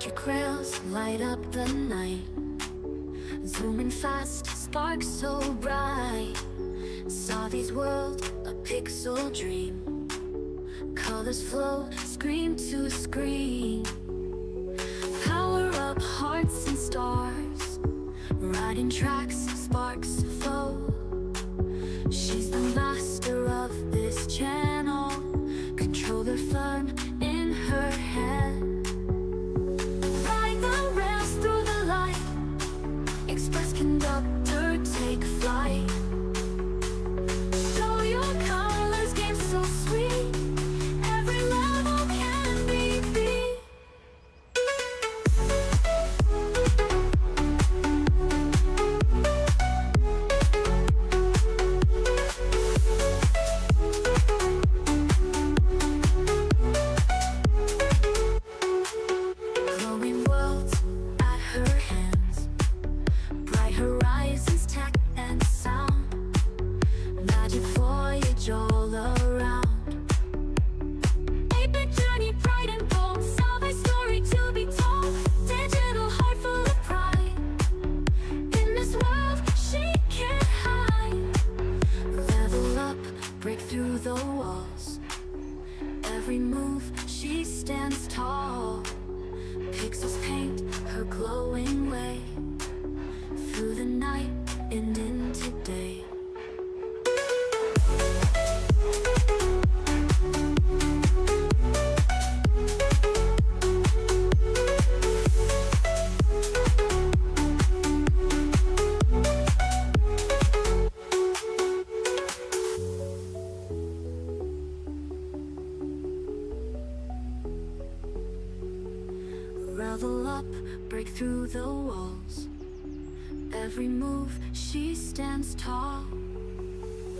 Electric rails light up the night, zooming fast, sparks so bright. Savy's world, a pixel dream. Colors flow, screen to screen. Power up hearts and stars, riding tracks, sparks flow. She's the master of this channel, controller firm in her hand. Ride the rails through the light, express conductor, take flight. Show your colors, game so sweet, every level can be beat. Glowing worlds at her hands, bright horizons, tech and sound. Magic voyage all around. Epic journey, pride and bold. Savy story to be told. Digital heart full of pride. In this world she can't hide. Level up, break through the walls. Every move she stands tall. Pixels paint her glowing way, through the night and into day. Level up, break through the walls. Every move she stands tall.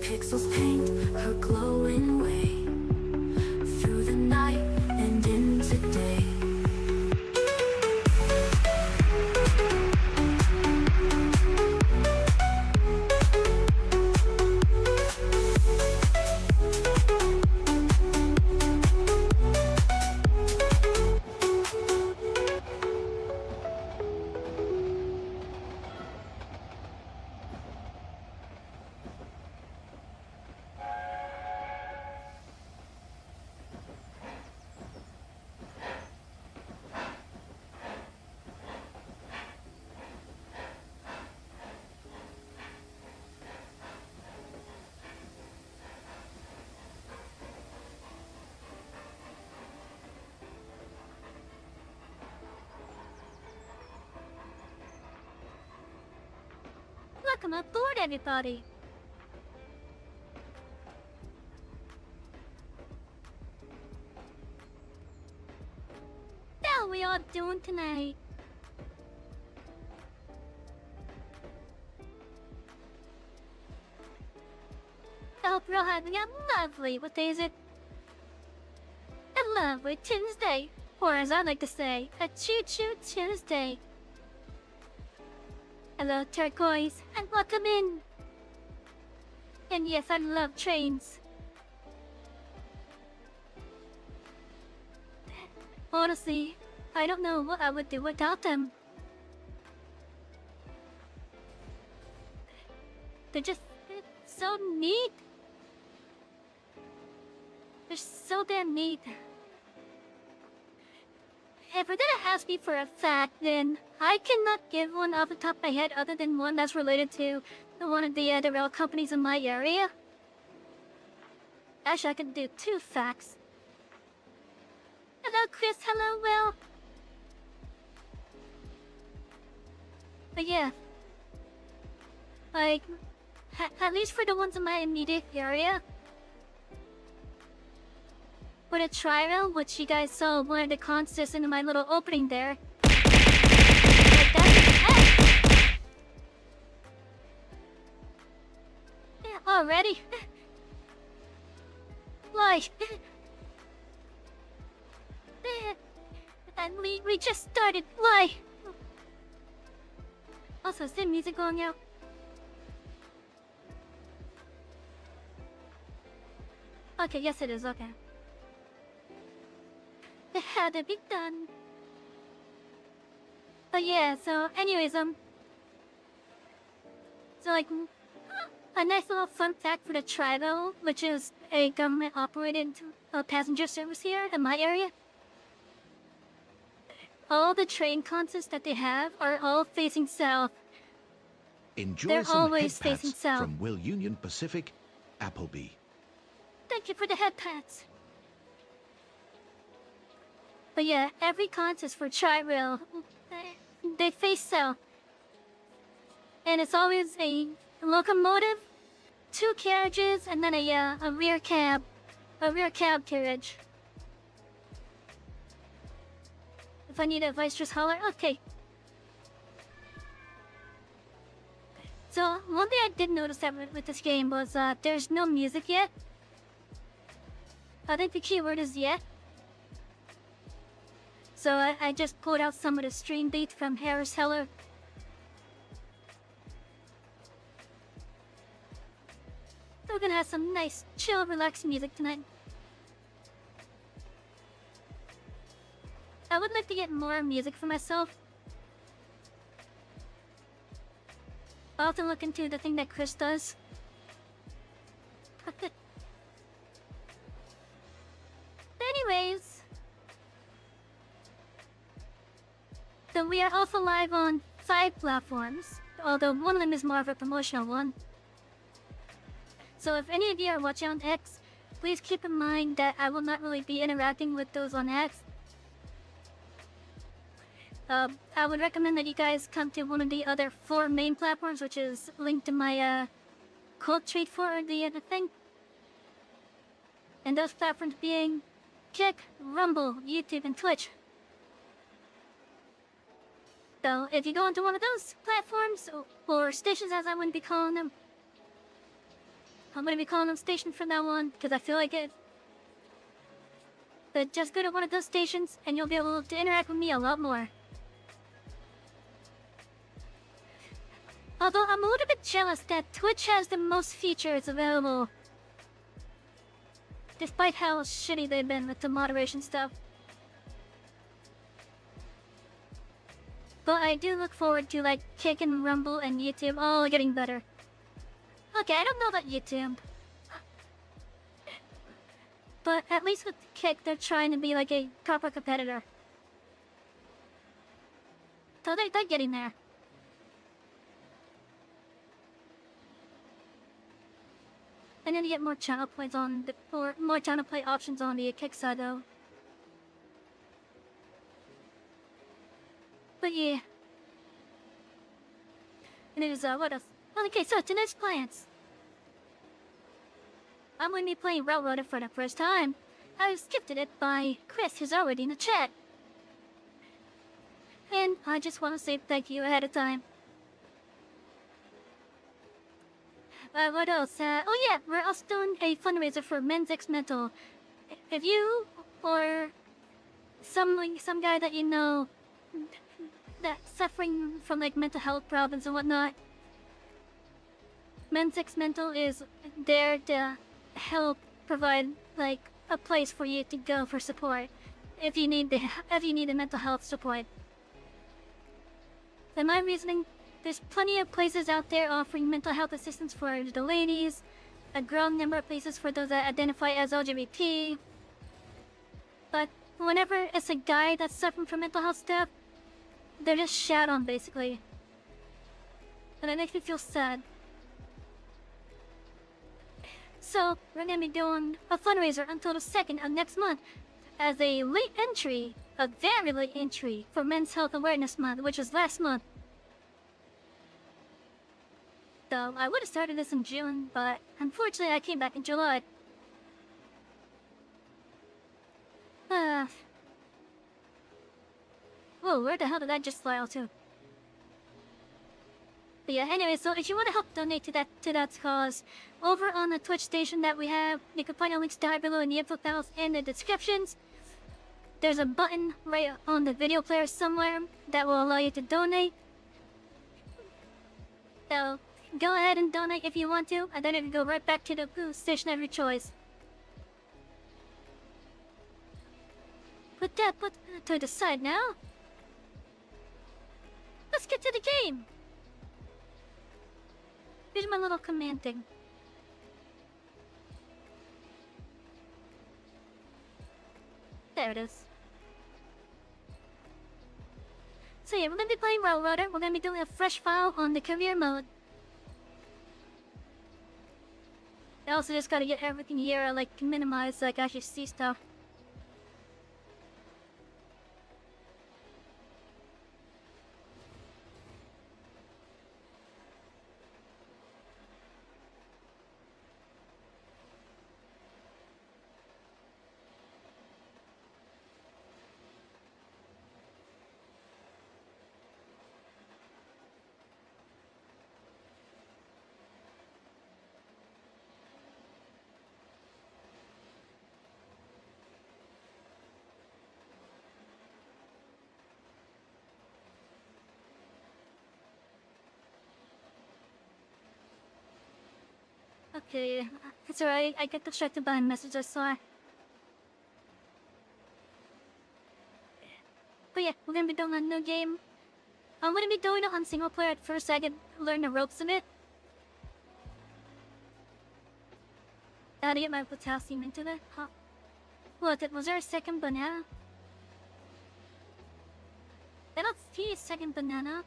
Pixels paint her glowing way, through the night and into day. Welcome aboard, everybody! How we all doing tonight? I hope you're all having a lovely, what day is it? A lovely Tuesday, or as I like to say, a Choo-Choo Tuesday. Hello, Turquoise, and welcome in! And yes, I love trains. Honestly, I don't know what I would do without them. They're just so neat. They're so damn neat. If you're gonna ask me for a fact, then I cannot give one off the top of my head other than one that's related to one of the rail companies in my area. Actually, I can do two facts. Hello, Chris. Hello, Will. But yeah, like, at least for the ones in my immediate area. For the tri-rail, which you guys saw one of the concerts in my little opening there. Like that. Yeah, already? Like... And we just started. Why? Also, is there music going out? Okay, yes it is, okay. It had to be done. But yeah, so anyways, so like, a nice little fun fact for the Trivo, which is a government-operated passenger service here in my area. All the train concerts that they have are all facing south. Enjoy They're some always head facing pats south. from Will Union Pacific, Appleby. Thank you for the head pats. But yeah, every contest for Tri-Rail, they face south. And it's always a locomotive, 2 carriages, and then a rear cab carriage. If I need advice, just holler. Okay. So one thing I did notice that with this game was there's no music yet. I think the keyword is yet. So I just pulled out some of the stream beats from Harris Heller. We're gonna have some nice, chill, relaxed music tonight. I would like to get more music for myself. I often look into the thing that Chris does. Anyways, so we are also live on 5 platforms, although one of them is more of a promotional one. So if any of you are watching on X, please keep in mind that I will not really be interacting with those on X. I would recommend that you guys come to one of the other 4 main platforms, which is linked to my code tweet for the other thing. And those platforms being Kick, Rumble, YouTube, and Twitch. So if you go into one of those platforms, or stations as I wouldn't be calling them, I'm going to be calling them station from now on, because I feel like it. But just go to one of those stations, and you'll be able to interact with me a lot more. Although I'm a little bit jealous that Twitch has the most features available. Despite how shitty they've been with the moderation stuff. But I do look forward to like Kick and Rumble and YouTube all getting better. Okay, I don't know about YouTube. But at least with Kick, they're trying to be like a proper competitor. So they're getting there. I need to get more channel plays on the, or more channel play options on the Kick side though. But yeah. And it is what else? Okay, so tonight's plans. I'm going to be playing Railroader for the first time. I was gifted it by Chris, who's already in the chat. And I just want to say thank you ahead of time. What else? Oh yeah, we're also doing a fundraiser for Men's X Mental. If you or some guy that you know that's suffering from like mental health problems and whatnot, Men's X Mental is there to help provide like a place for you to go for support if you need the mental health support. In my reasoning, there's plenty of places out there offering mental health assistance for the ladies, a growing number of places for those that identify as LGBT. But whenever it's a guy that's suffering from mental health stuff, they're just shat on basically. And it makes me feel sad. So, we're gonna be doing a fundraiser until the 2nd of next month as a late entry, a very late entry for Men's Health Awareness Month, which was last month. So, I would have started this in June, but unfortunately I came back in July. Whoa, where the hell did I just fly out to? But yeah, anyway, so if you want to help donate to that cause, over on the Twitch station that we have, you can find the links down below in the info panels and the descriptions. There's a button right on the video player somewhere that will allow you to donate. So, go ahead and donate if you want to, and then it can go right back to the booth station of your choice. Put that to the side now. get to the game. Here's my little command thing. There it is. So yeah, we're gonna be playing Railroader. We're gonna be doing a fresh file on the career mode. I also just gotta get everything here, like, minimized so I can actually see stuff. Okay, it's alright. I get distracted by a message I saw. But yeah, we're gonna be doing a new game. I'm gonna be doing it on single player at first so I can learn the ropes of it. I gotta get my potassium into it. Huh. What, was there a second banana? I don't see a second banana.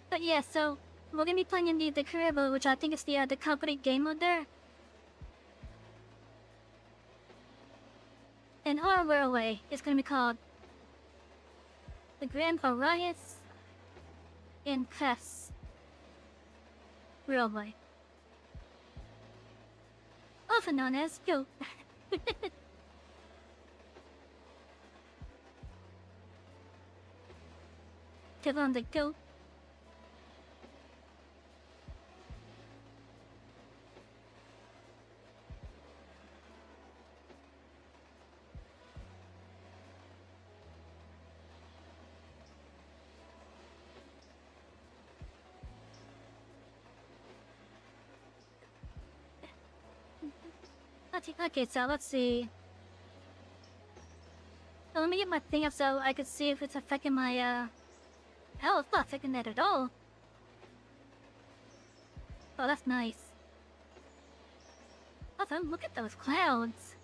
But yeah, so we're gonna be playing in the career mode, which I think is the company game mode there. And our railway is gonna be called the Grand Orias Tess Railway, often known as Choo. Tevon the Choo. Okay, so let's see. So let me get my thing up so I can see if it's affecting my, hell, it's not affecting that at all. Oh, that's nice. Awesome, look at those clouds.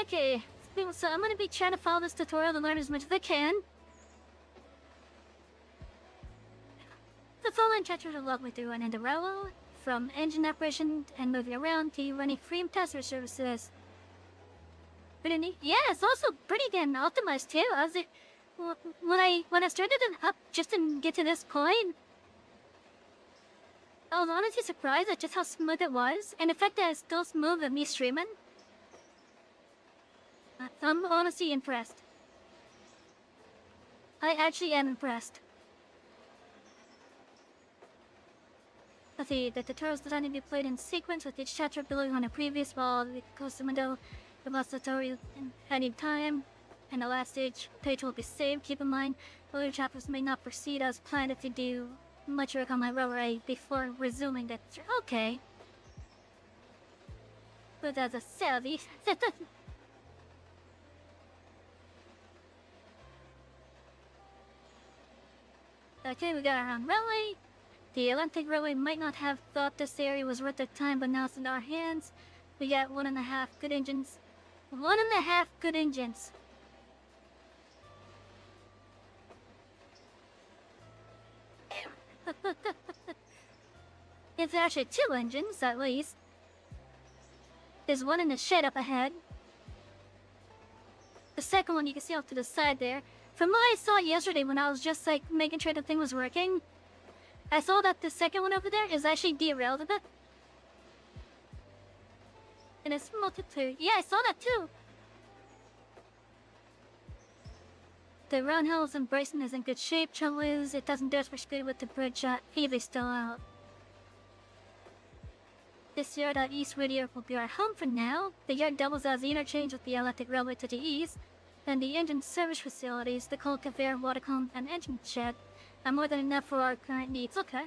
Okay. So I'm gonna be trying to follow this tutorial to learn as much as I can. The following chapters will walk me through running the railroad, from engine operation and moving around to running free tester services. Pretty neat. Yeah, it's also pretty damn optimized too. When I started it up just to get to this point, I was honestly surprised at just how smooth it was, and the fact that it's still smooth with me streaming. I'm honestly impressed. I actually am impressed. Let's see, the tutorial is designed to be played in sequence with each chapter building on a previous wall. The coastal window the last tutorial at any time, and the last stage page will be saved. Keep in mind, earlier chapters may not proceed as planned if you do much work on my railway before resuming that. Okay. But as a Savy. Okay, we got our own railway. The Atlantic Railway might not have thought this area was worth their time, but now it's in our hands. We got 1.5 good engines. 1.5 good engines. It's actually 2 engines, at least. There's one in the shed up ahead. The second one you can see off to the side there. From what I saw yesterday when I was just like making sure the thing was working, I saw that the second one over there is actually derailed a bit. And it's multiplayer. Yeah, I saw that too. The roundhouse and bracing is in good shape. Trouble is, it doesn't do as much good with the bridge heavy still out. This yard at East Whittier will be our home for now. The yard doubles as the interchange with the electric railway to the east, and the engine service facilities, the coal conveyor, water column, and engine shed are more than enough for our current needs. Okay.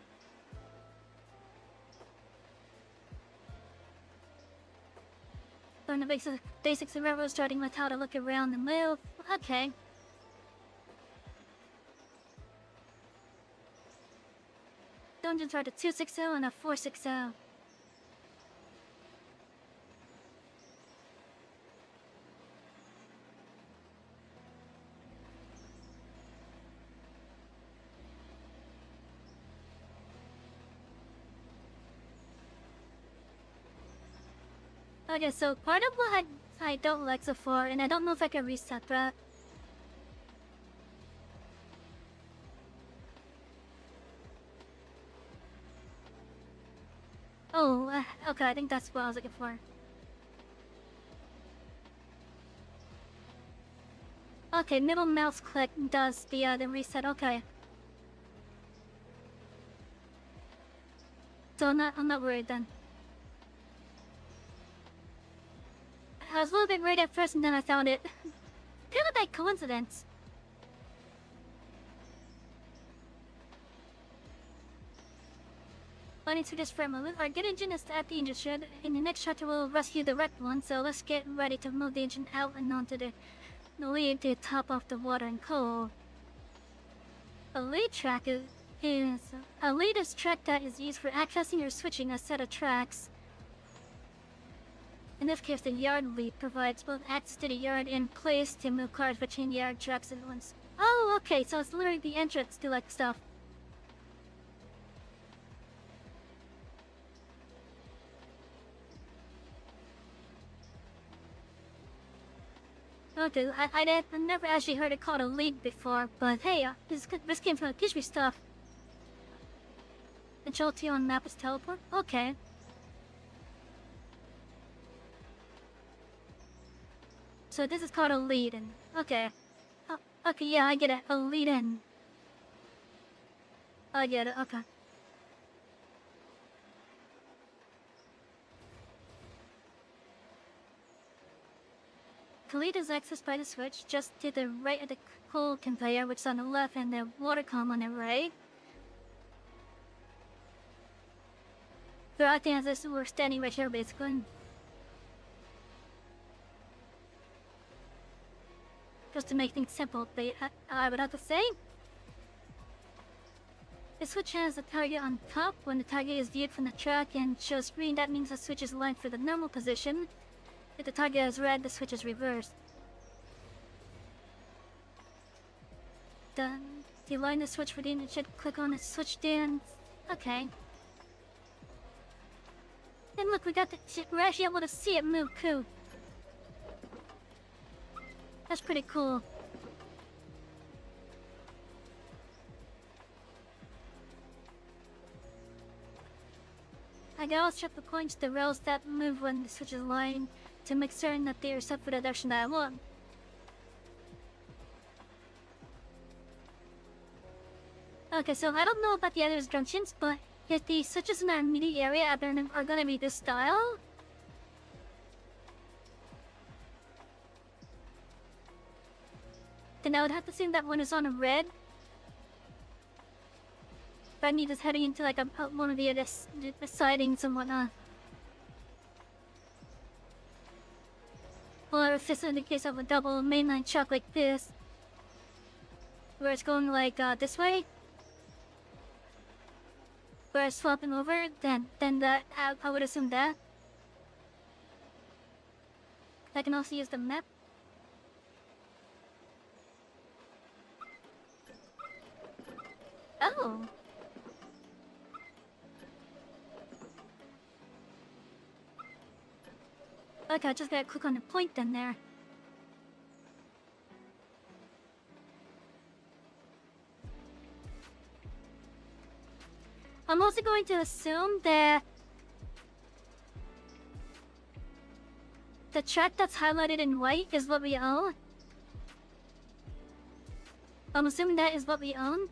Learn the basics of railroad, starting with how to look around and move. Okay. Dungeons are the 260 and a 460. Okay, so part of what I don't like so far, and I don't know if I can reset that. Oh, okay, I think that's what I was looking for. Okay, middle mouse click does the reset, okay. So I'm not worried then. I was a little bit worried at first and then I found it. Purely by coincidence. I need to just for a moment. Our good engine is at the engine shed. In the next chapter we'll rescue the wrecked one, so let's get ready to move the engine out and onto the lead to top off the water and coal. A lead track is a lead is track that is used for accessing or switching a set of tracks. In this case, the yard lead provides both access to the yard and place to move cars between yard tracks at once. Oh, okay, so it's literally the entrance to like stuff. Okay, I never actually heard it called a lead before, but hey, this came from the history stuff. Control T on map is teleport? Okay. So this is called a lead-in. Okay. Okay, yeah, I get it. A lead-in. I get it, okay. The lead is accessed by the switch just to the right of the coal conveyor, which is on the left, and the water column on the right. So I think as we're standing right here, basically. Just to make things simple, I would have to say. The switch has the target on top. When the target is viewed from the track and shows green, that means the switch is aligned for the normal position. If the target is red, the switch is reversed. Done. To align the switch for the unit, should click on the switch down. Okay. And look, we're actually able to see it move too. That's pretty cool. I can also check the points the rails that move when the switch is aligned to make certain that they are set for the direction that I want. Okay, so I don't know about the other junctions, but if the switches in our immediate area are gonna be this style, then I would have to assume that one is on a red. But I need is heading into like one of the sidings and whatnot. Or if this is in the case of a double mainline truck like this, where it's going like this way, where it's swapping over, then that I would assume that. I can also use the map. Oh. Okay, I just gotta click on the point then there. I'm also going to assume that the track that's highlighted in white is what we own. I'm assuming that is what we own.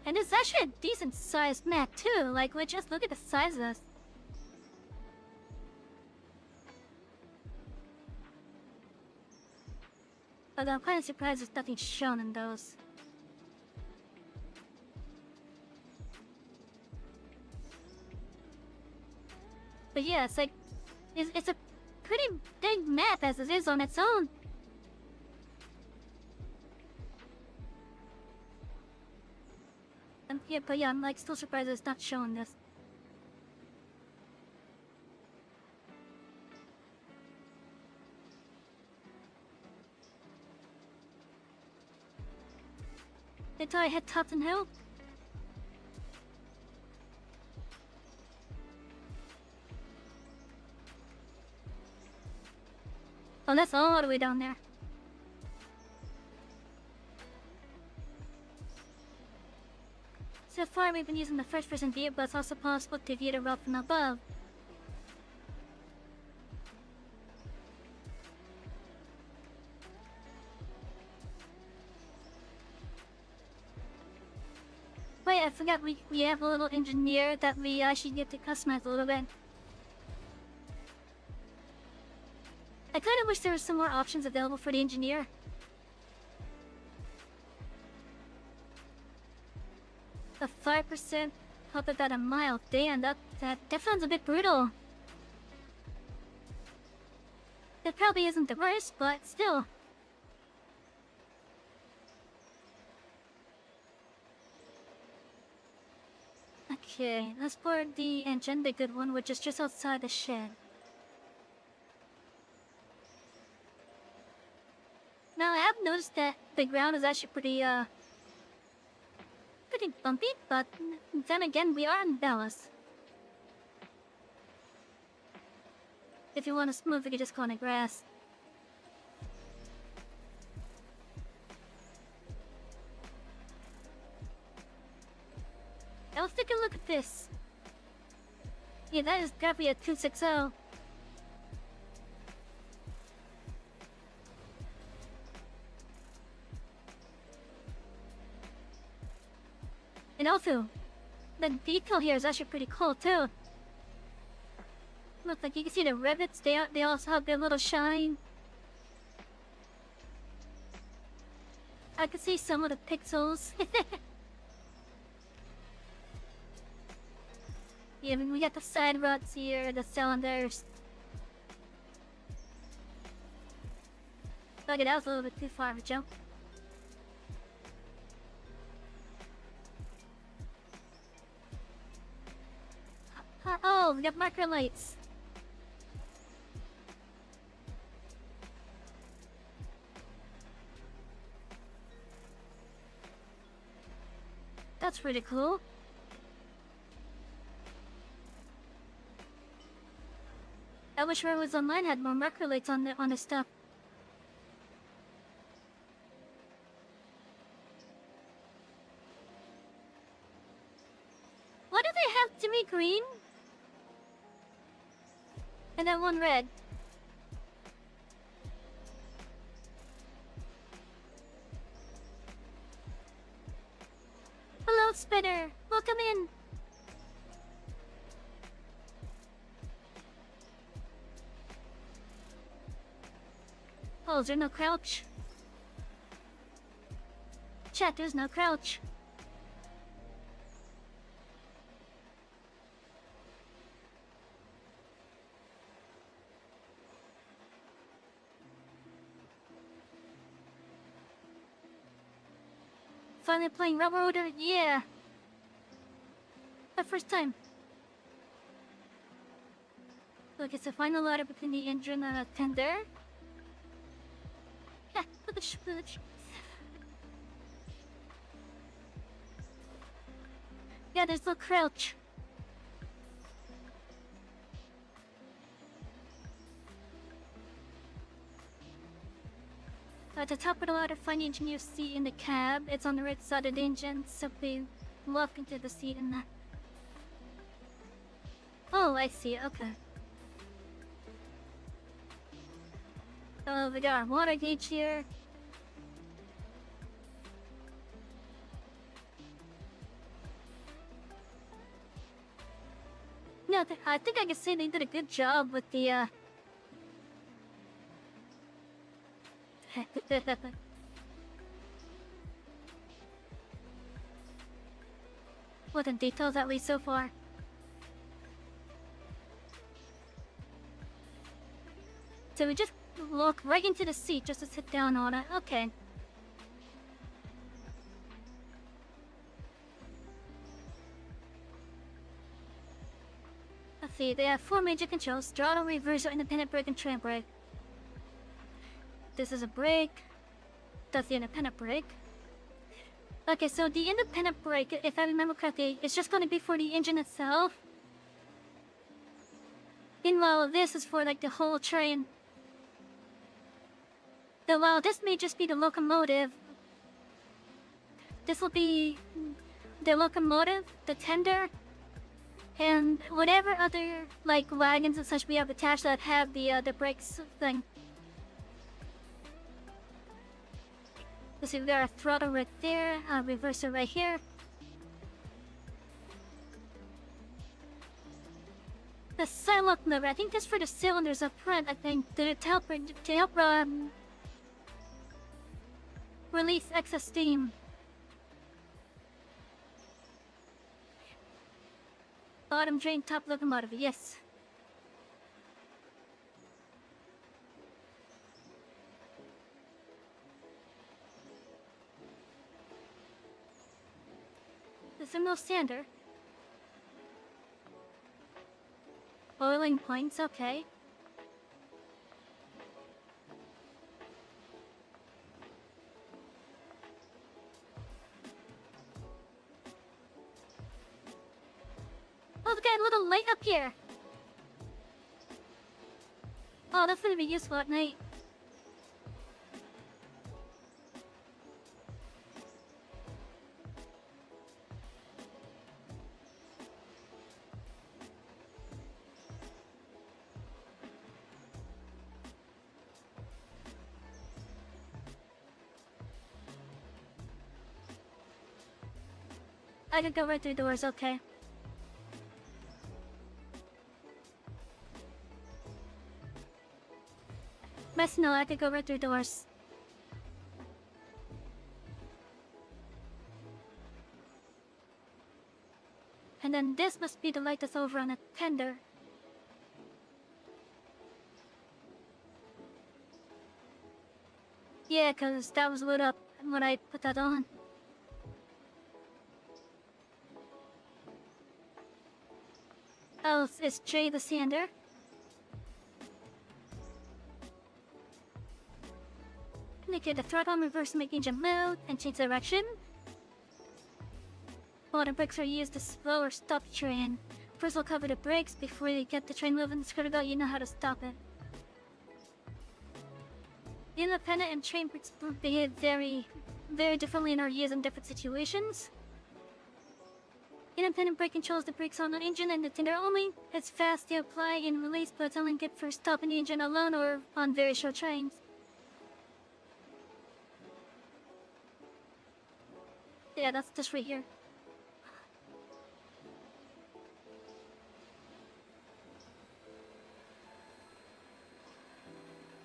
And it's actually a decent sized map too, like, just look at the sizes. But I'm kind of surprised there's nothing shown in those. But yeah, it's like, it's a pretty big map as it is on its own. Yeah, but yeah, I'm like still surprised it's not showing this. Until I hit Topton Hill. Oh, that's all the way down there. So far, we've been using the first-person view, but it's also possible to view the route from above. Wait, I forgot we have a little engineer that we actually get to customize a little bit. I kind of wish there were some more options available for the engineer. A 5% help about a mile. Damn, that sounds a bit brutal. It probably isn't the worst, but still. Okay, let's board the engine, the good one, which is just outside the shed. Now, I have noticed that the ground is actually pretty bumpy, but then again, we are in Dallas. If you want to smooth, you can just go on the grass. Now let's take a look at this. Yeah, that is definitely a 260. And also, the detail here is actually pretty cool too. Look, like you can see the rivets, they also have their little shine. I can see some of the pixels. Yeah, I mean, we got the side rods here, the cylinders. Okay, that was a little bit too far of a jump. Oh, we got marker lights. That's pretty cool. I wish where I was online had more marker lights on the stuff. Why do they have to be green? And then one red. Hello, Spinner. Welcome in. Oh, is there no crouch? Chat, there's no crouch. Finally playing Railroader? Yeah. My first time. Look, it's the final ladder between the engine and a tender. Yeah, push. Yeah, there's no crouch. At the top of the ladder, find the engineer's seat in the cab. It's on the right side of the engine. Simply walk into the seat and that. Oh, I see. Okay. So we got our water gauge here. No, I think I can say they did a good job with the, with the details at least so far. So we just look right into the seat just to sit down on it. Okay. Let's see, they have 4 major controls: throttle, reverse, independent brake, and tram brake. This is a brake. That's the independent brake. Okay, so the independent brake, if I remember correctly, is just going to be for the engine itself. Meanwhile, this is for like the whole train. So while this may just be the locomotive, this will be the locomotive, the tender, and whatever other like wagons and such we have attached that have the brakes thing. So see, we got a throttle right there, a reverser right here. The side lock lever, I think that's for the cylinders up front. I think to help release excess steam. Bottom drain, top locomotive, yes. There's no sander. Boiling points, okay. Oh, we got a little light up here. Oh, that's gonna be useful at night. I can go right through doors, okay. No, I could go right through doors. And then this must be the light that's over on the tender. Yeah, cause that was lit up when I put that on. Oh, it's Jay the sander. Indicate the throttle on reverse to make engine move and change direction. Bottom brakes are used to slow or stop the train. First we'll cover the brakes before you get the train moving. It's critical you know how to stop it. The independent and train brakes behave very differently and are used in different situations. Independent brake controls the brakes on the engine and the tender only. It's fast to apply and release, but it's only good for stopping the engine alone or on very short trains. Yeah, that's just right here.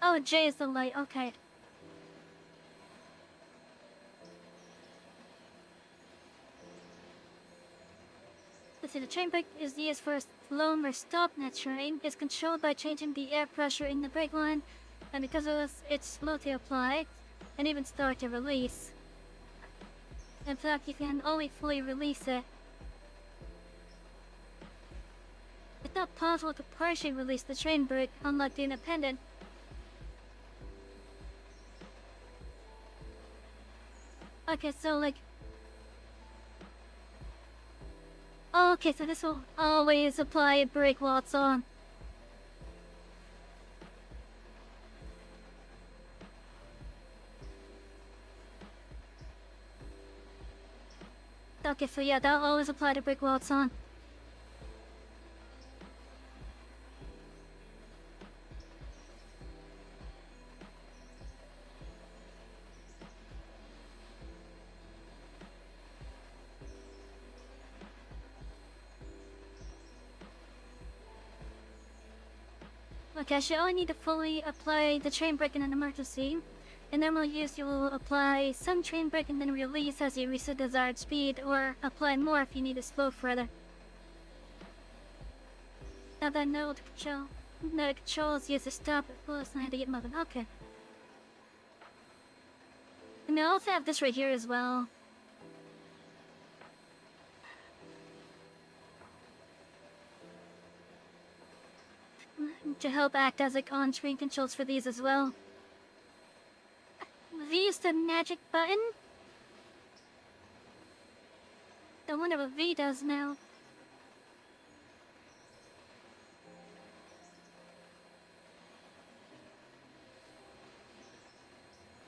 Oh, J is the light, okay. Let's see, the train brake is used for slow or stop in a train. It's controlled by changing the air pressure in the brake line, and because of this, it's slow to apply and even start to release. In fact, you can only fully release it. It's not possible to partially release the train brake, unlike the independent. Okay, so like... Oh, okay, so this will always apply a brake while it's on. Okay, so yeah, that'll always apply to brake while it's on. because you only need to fully apply the train brake in an emergency. In normal use, you will apply some train brake and then release as you reach the desired speed, or apply more if you need to slow further. Now that I know the controls use to stop it, plus I had to get moving. Okay. And I also have this right here as well. To help act as like on-screen controls for these as well. Was these the magic button? I wonder what V does now.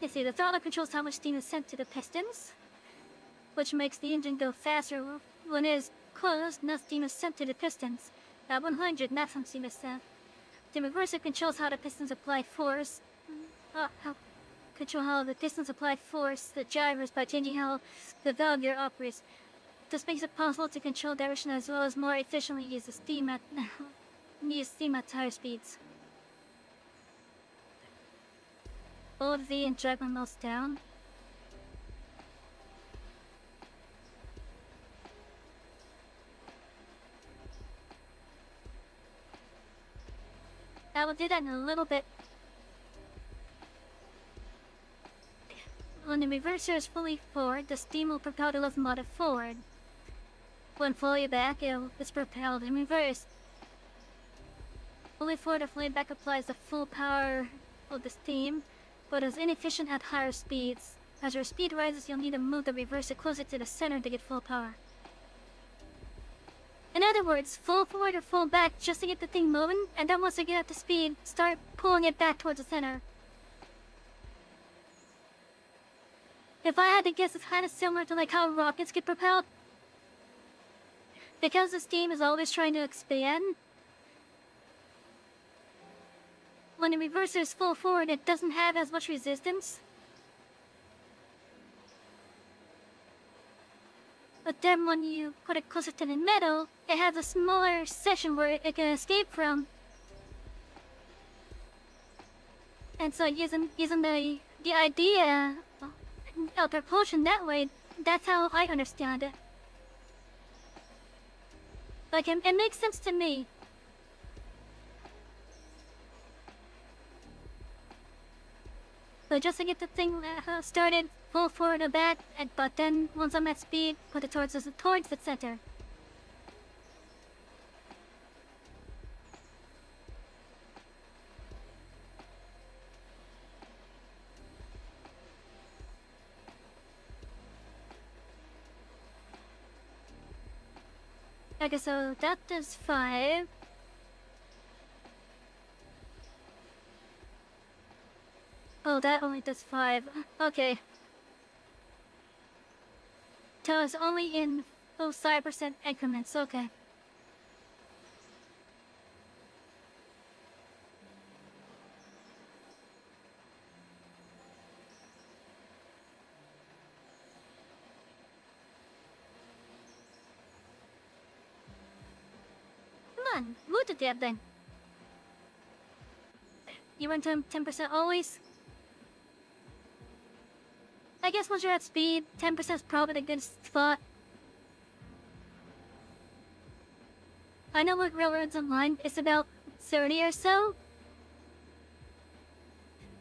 You see, the throttle controls how much steam is sent to the pistons, which makes the engine go faster when it is closed. No steam is sent to the pistons. At 100, maximum steam is sent. The reverser controls how the pistons apply force. Control how the pistons apply force to the gyros by changing how the valve gear operates. This makes it possible to control direction as well as more efficiently use the steam at higher speeds. Hold V and drag my mouse down. I will do that in a little bit. When the reverser is fully forward, the steam will propel the locomotive forward. When fully back, it's propelled in reverse. Fully forward or fully back applies the full power of the steam, but is inefficient at higher speeds. As your speed rises, you'll need to move the reverser closer to the center to get full power. In other words, full forward or full back just to get the thing moving, and then once you get up to speed, start pulling it back towards the center. If I had to guess, it's kind of similar to like how rockets get propelled. Because the steam is always trying to expand, when the reverser is full forward, it doesn't have as much resistance. But then when you put it closer to the middle, it has a smaller section where it can escape from. And so using the idea of propulsion that way, that's how I understand it. Like, it makes sense to me. So just to get the thing started, pull forward or back, but then once I'm at speed, put it towards the center. Okay, so that is 5. Oh, that only does 5. Okay. So it's only in 5% increments, okay. Come on, move the damn thing. You run to 10% always? I guess once you're at speed, 10% is probably the good spot. I know with railroads online, it's about 30 or so.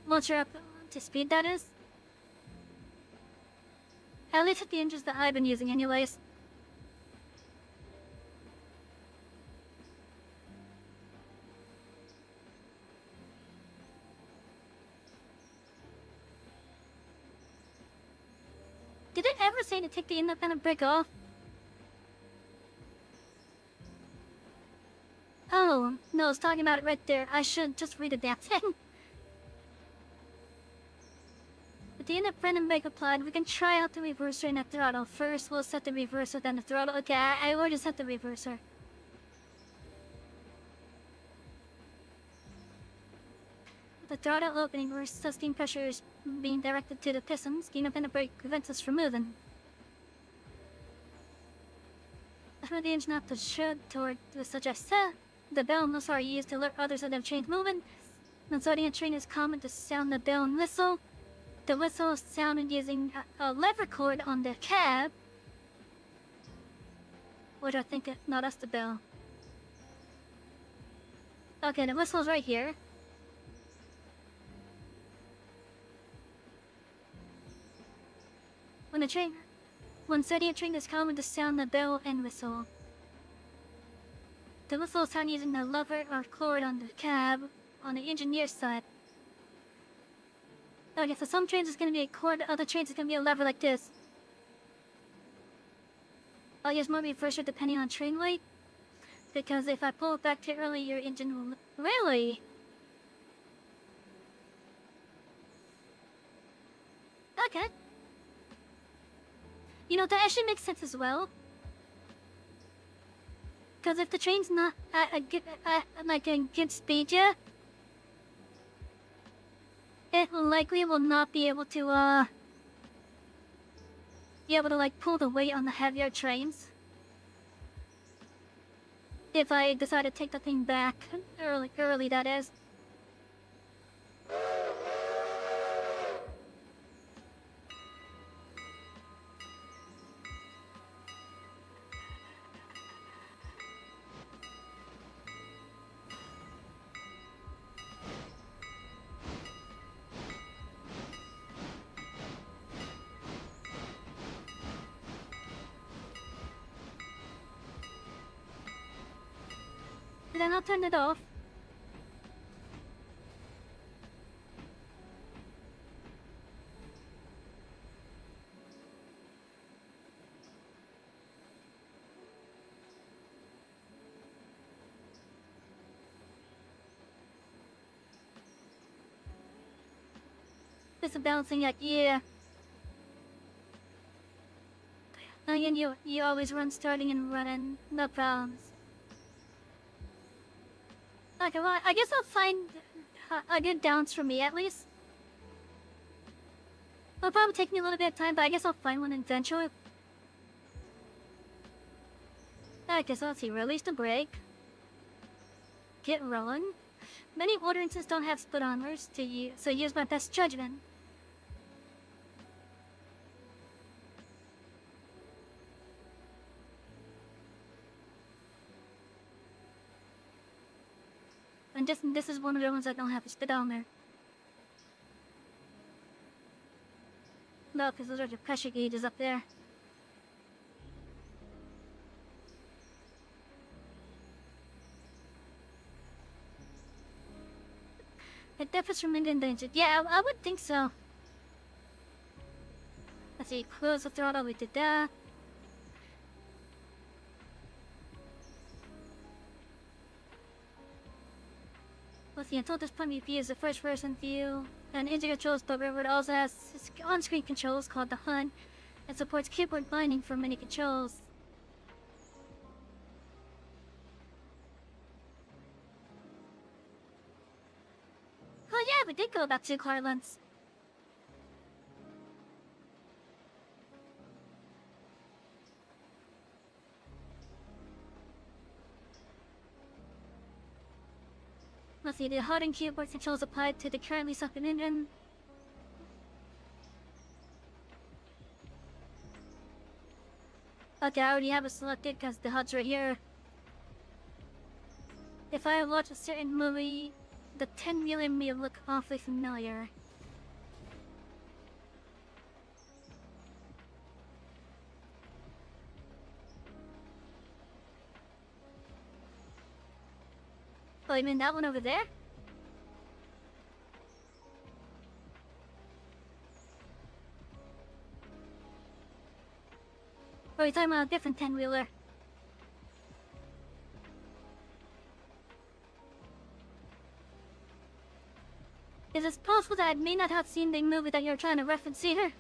Once you're up to speed, that is. At least with the engines that I've been using anyways. Did it ever say to take the independent brake off? Oh, no, it's talking about it right there. I should just read the damn thing. With the independent brake applied, we can try out the reverser and the throttle. First, we'll set the reverser, then the throttle. Okay, I already set the reverser. The throttle opening where steam pressure is being directed to the pistons, the independent brake prevents us from moving. I put the engine up to shoot toward the suggest set. The bell and whistle are used to alert others of the train's movement. When starting a train, it's common to sound the bell and whistle. The whistle is sounded using a lever cord on the cab. Which I think, no, that's the bell. Okay, the whistle's right here. When starting a train, it's common to sound the bell and whistle. The whistle is sounded using a lever or cord on the cab on the engineer's side. Okay, so some trains it's gonna be a cord, other trains it's gonna be a lever like this. I'll use more reverser depending on train weight, because if I pull it back too early, your engine will really. Okay. You know, that actually makes sense as well. Because if the train's not at a good speed yet, it likely will not be able to like pull the weight on the heavier trains. If I decide to take the thing back early, that is. Then I'll turn it off. It's a balancing act, yeah. And you always run starting and running, no problems. Okay, well, I guess I'll find a good downs for me at least. It'll probably take me a little bit of time, but I guess I'll find one eventually. I guess I'll see. Release the brake. Get rolling. Many ordinances don't have split armors to use, so use my best judgment. And this is one of the ones that don't have a speedometer. No, because those are the pressure gauges up there. It differs from engine engine. Yeah, I would think so. Let's see, close the throttle, we did that. Let's see, until this point we view is the first person view. And engine controls, but Railroad also has on-screen controls called the HUN and supports keyboard binding for many controls. Oh yeah, we did go about 2 car lengths. Let's see, the HUD and keyboard controls applied to the currently sucking engine. Okay, I already have it selected because the HUD's right here. If I watch a certain movie, the 10mm may look awfully familiar. Oh, you mean that one over there? Or are you talking about a different 10-wheeler? Is it possible that I may not have seen the movie that you're trying to reference here?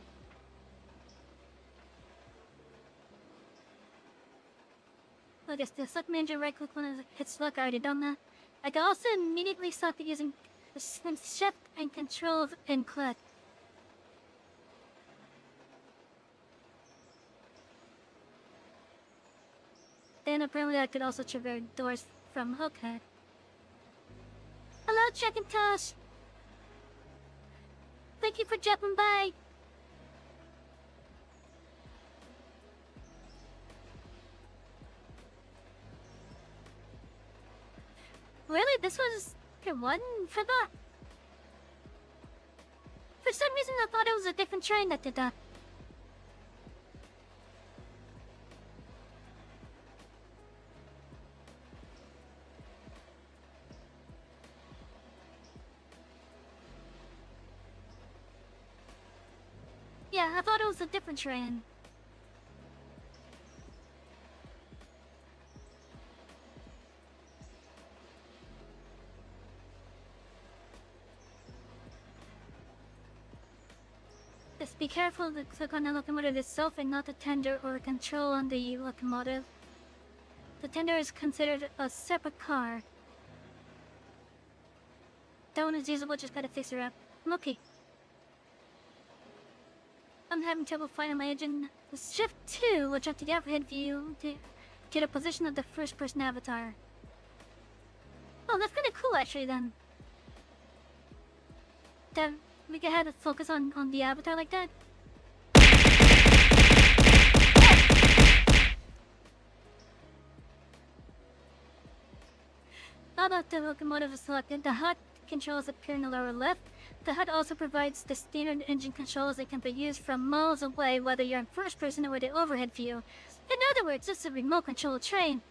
I guess the select manager right click when it hits select, I already done that. I can also immediately stop it using the shift and control and click. Then apparently I could also traverse doors from Hookhead. Hello, Jack and Tosh. Thank you for dropping by. Really? This was your one for that? For some reason I thought it was a different train that did that. Yeah, I thought it was a different train. Just be careful to click on the locomotive itself and not the tender or control on the locomotive. The tender is considered a separate car. That one is usable, just gotta fix her up. Okay. I'm having trouble finding my engine. Shift 2 will jump to the overhead view to get a position of the first person avatar. Oh, that's kinda cool actually then. Then we can have to focus on the avatar like that. Now that the locomotive is selected, the HUD controls appear in the lower left. The HUD also provides the standard engine controls that can be used from miles away, whether you're in first person or the overhead view. In other words, this is a remote control train.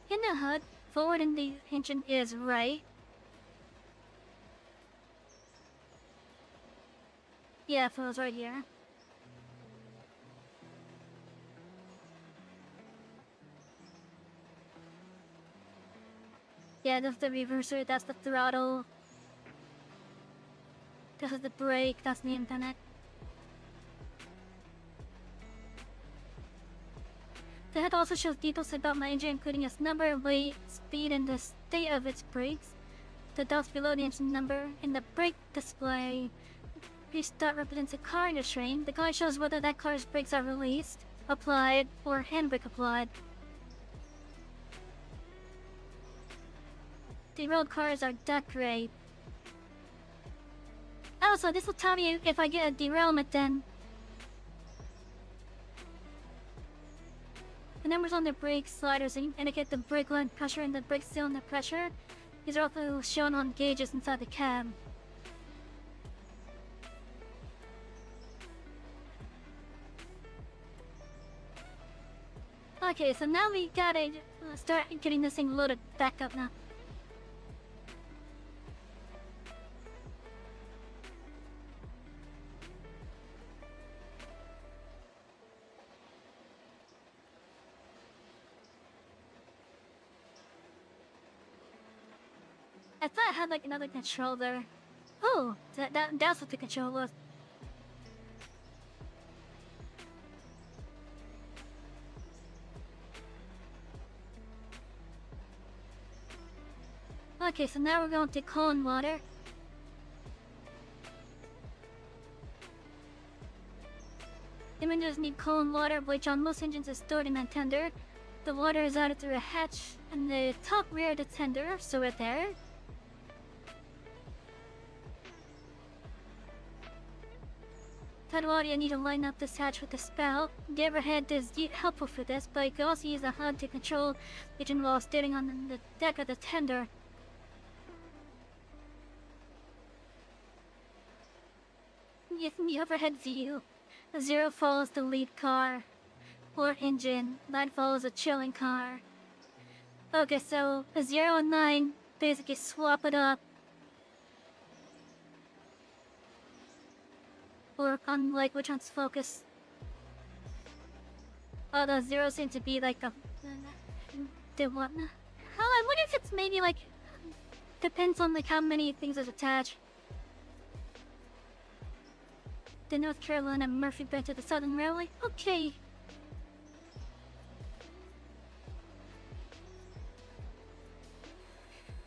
In the HUD, forward in the engine is right. Yeah, it was right here. Yeah, that's the reverser, that's the throttle. This is the brake, that's the internet. The HUD also shows details about my engine, including its number, weight, speed, and the state of its brakes. The dots below the engine number in the brake display. Each dot represents a car in the train. The guide shows whether that car's brakes are released, applied, or handbrake applied. The road cars are dark gray. Also, this will tell me if I get a derailment then. The numbers on the brake sliders indicate the brake line pressure and the brake cylinder pressure. These are also shown on gauges inside the cab. Okay, so now we gotta start getting this thing loaded back up now. I thought I had like another controller. Oh, that's what the control was. Okay, so now we're going to cold water. Engines need cold water, which on most engines is stored in a tender. The water is added through a hatch in the top rear of the tender, so we're there. Water, you need to line up this hatch with the spout. The overhead is helpful for this, but you can also use the HUD to control the engine while standing on the deck of the tender. In the overhead view, 0 follows the lead car or engine, 9 follows a trailing car. Okay, so 0 and 9 basically swap it up. Or on like which one's focus. Oh, the 0 seems to be like the one. Oh, I wonder if it's maybe like depends on like how many things is attached. The North Carolina Murphy Bed to the Southern Railway. Okay.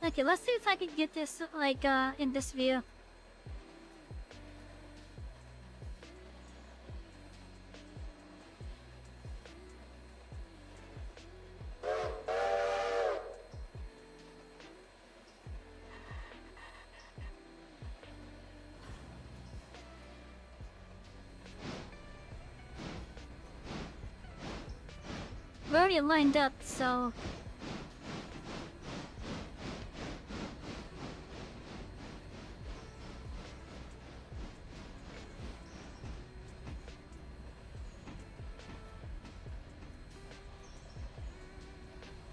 Okay, let's see if I can get this like in this view. We're already lined up, so...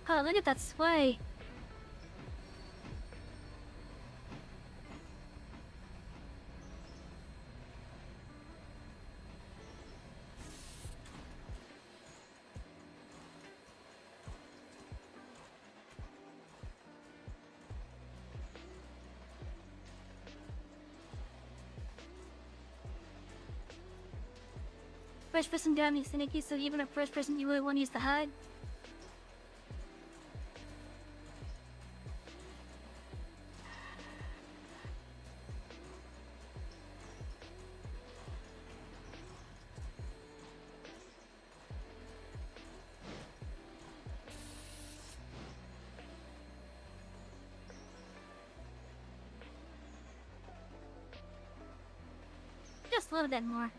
Oh, look at that sway. First person damage is finicky, so even a first person you really want to use the hide. Just a little bit more.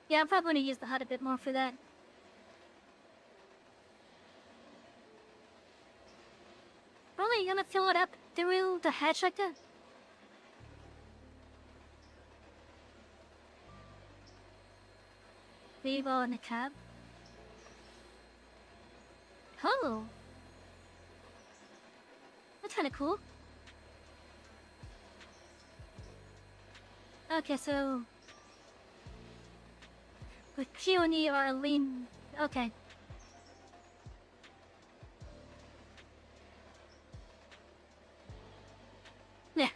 Yeah, I'm probably gonna use the hut a bit more for that. Probably gonna fill it up through the hatch like that. Leave all in the cab. Oh! That's kinda cool. Okay, so... with Peony or lean... okay. Yeah,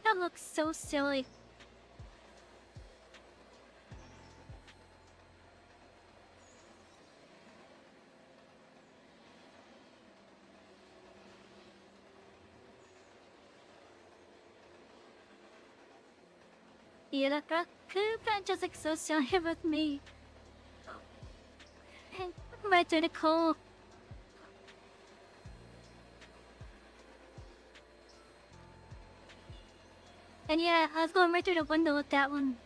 that looks so silly. Iraka, Cooper just like so silly with me. Right to the coal. And yeah, I was going right through the window with that one.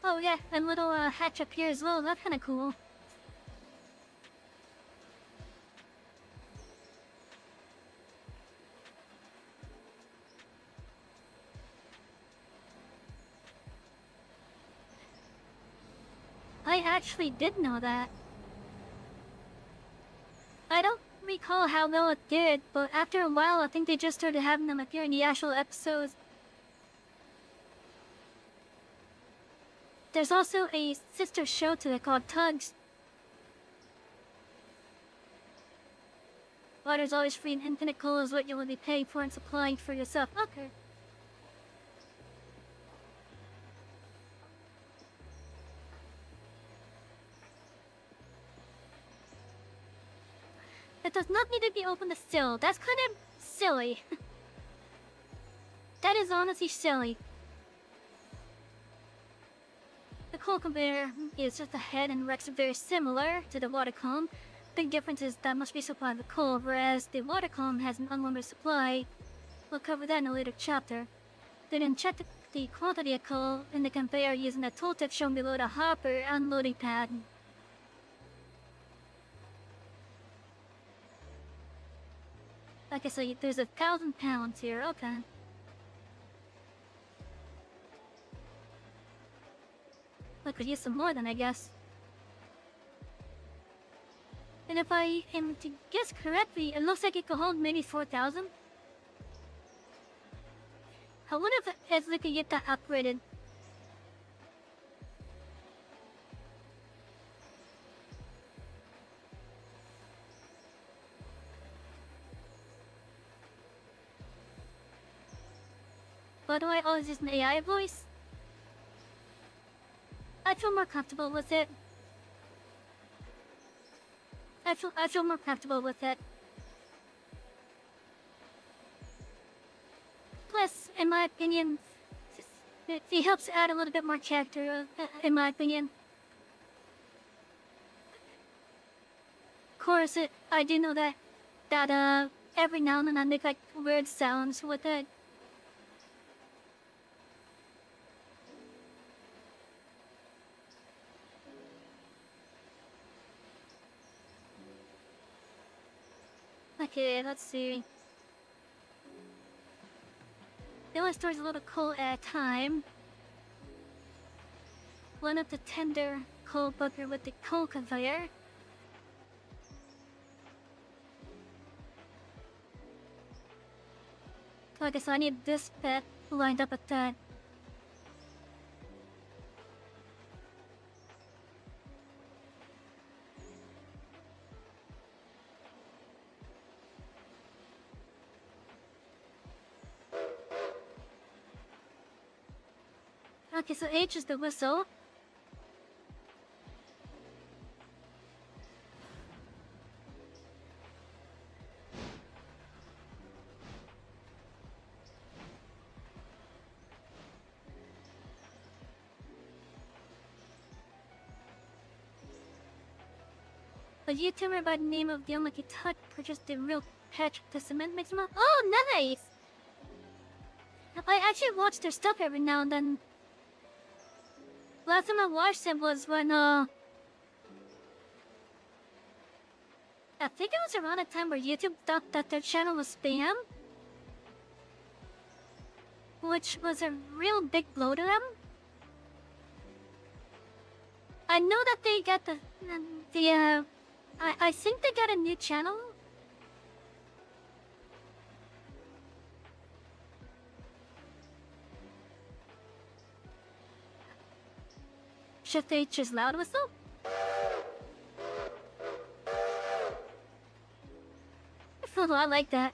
Oh yeah, and little hatch up here as well, that's kinda cool. I actually did know that. I don't recall how well it did, but after a while I think they just started having them appear in the actual episodes. There's also a sister show to it called Tugs. Water's always free and infinite coal is what you will be paying for and supplying for yourself. Okay. It does not need to be opened still. That's kind of silly. That is honestly silly. The coal conveyor is just a head and racks are very similar to the water column. Big difference is that must be supplied with coal, whereas the water column has an unlimited supply. We'll cover that in a later chapter. Then check the quantity of coal in the conveyor using the tooltip shown below the hopper unloading pad. Okay, so there's 1,000 pounds here, okay. I could use some more then, I guess. And if I am to guess correctly, it looks like it could hold maybe 4,000. I wonder if we could get that upgraded. But do I always use an AI voice? I feel more comfortable with it. I feel more comfortable with it. Plus, in my opinion, he helps add a little bit more character, in my opinion. Of course, I do know that every now and then I make like weird sounds with it. Okay, let's see. The only store's a little coal at a time. One of the tender coal bugger with the coal conveyor. So I guess I need this pet lined up at that. Okay, so H is the whistle. A YouTuber by the name of The Unlucky Tut purchased the real patch of the cement mix. Oh, nice! I actually watch their stuff every now and then. Last time I watched it was when, I think it was around a time where YouTube thought that their channel was spam. Which was a real big blow to them. I know that they got I think they got a new channel. Shift H is loud whistle. Oh, I like that.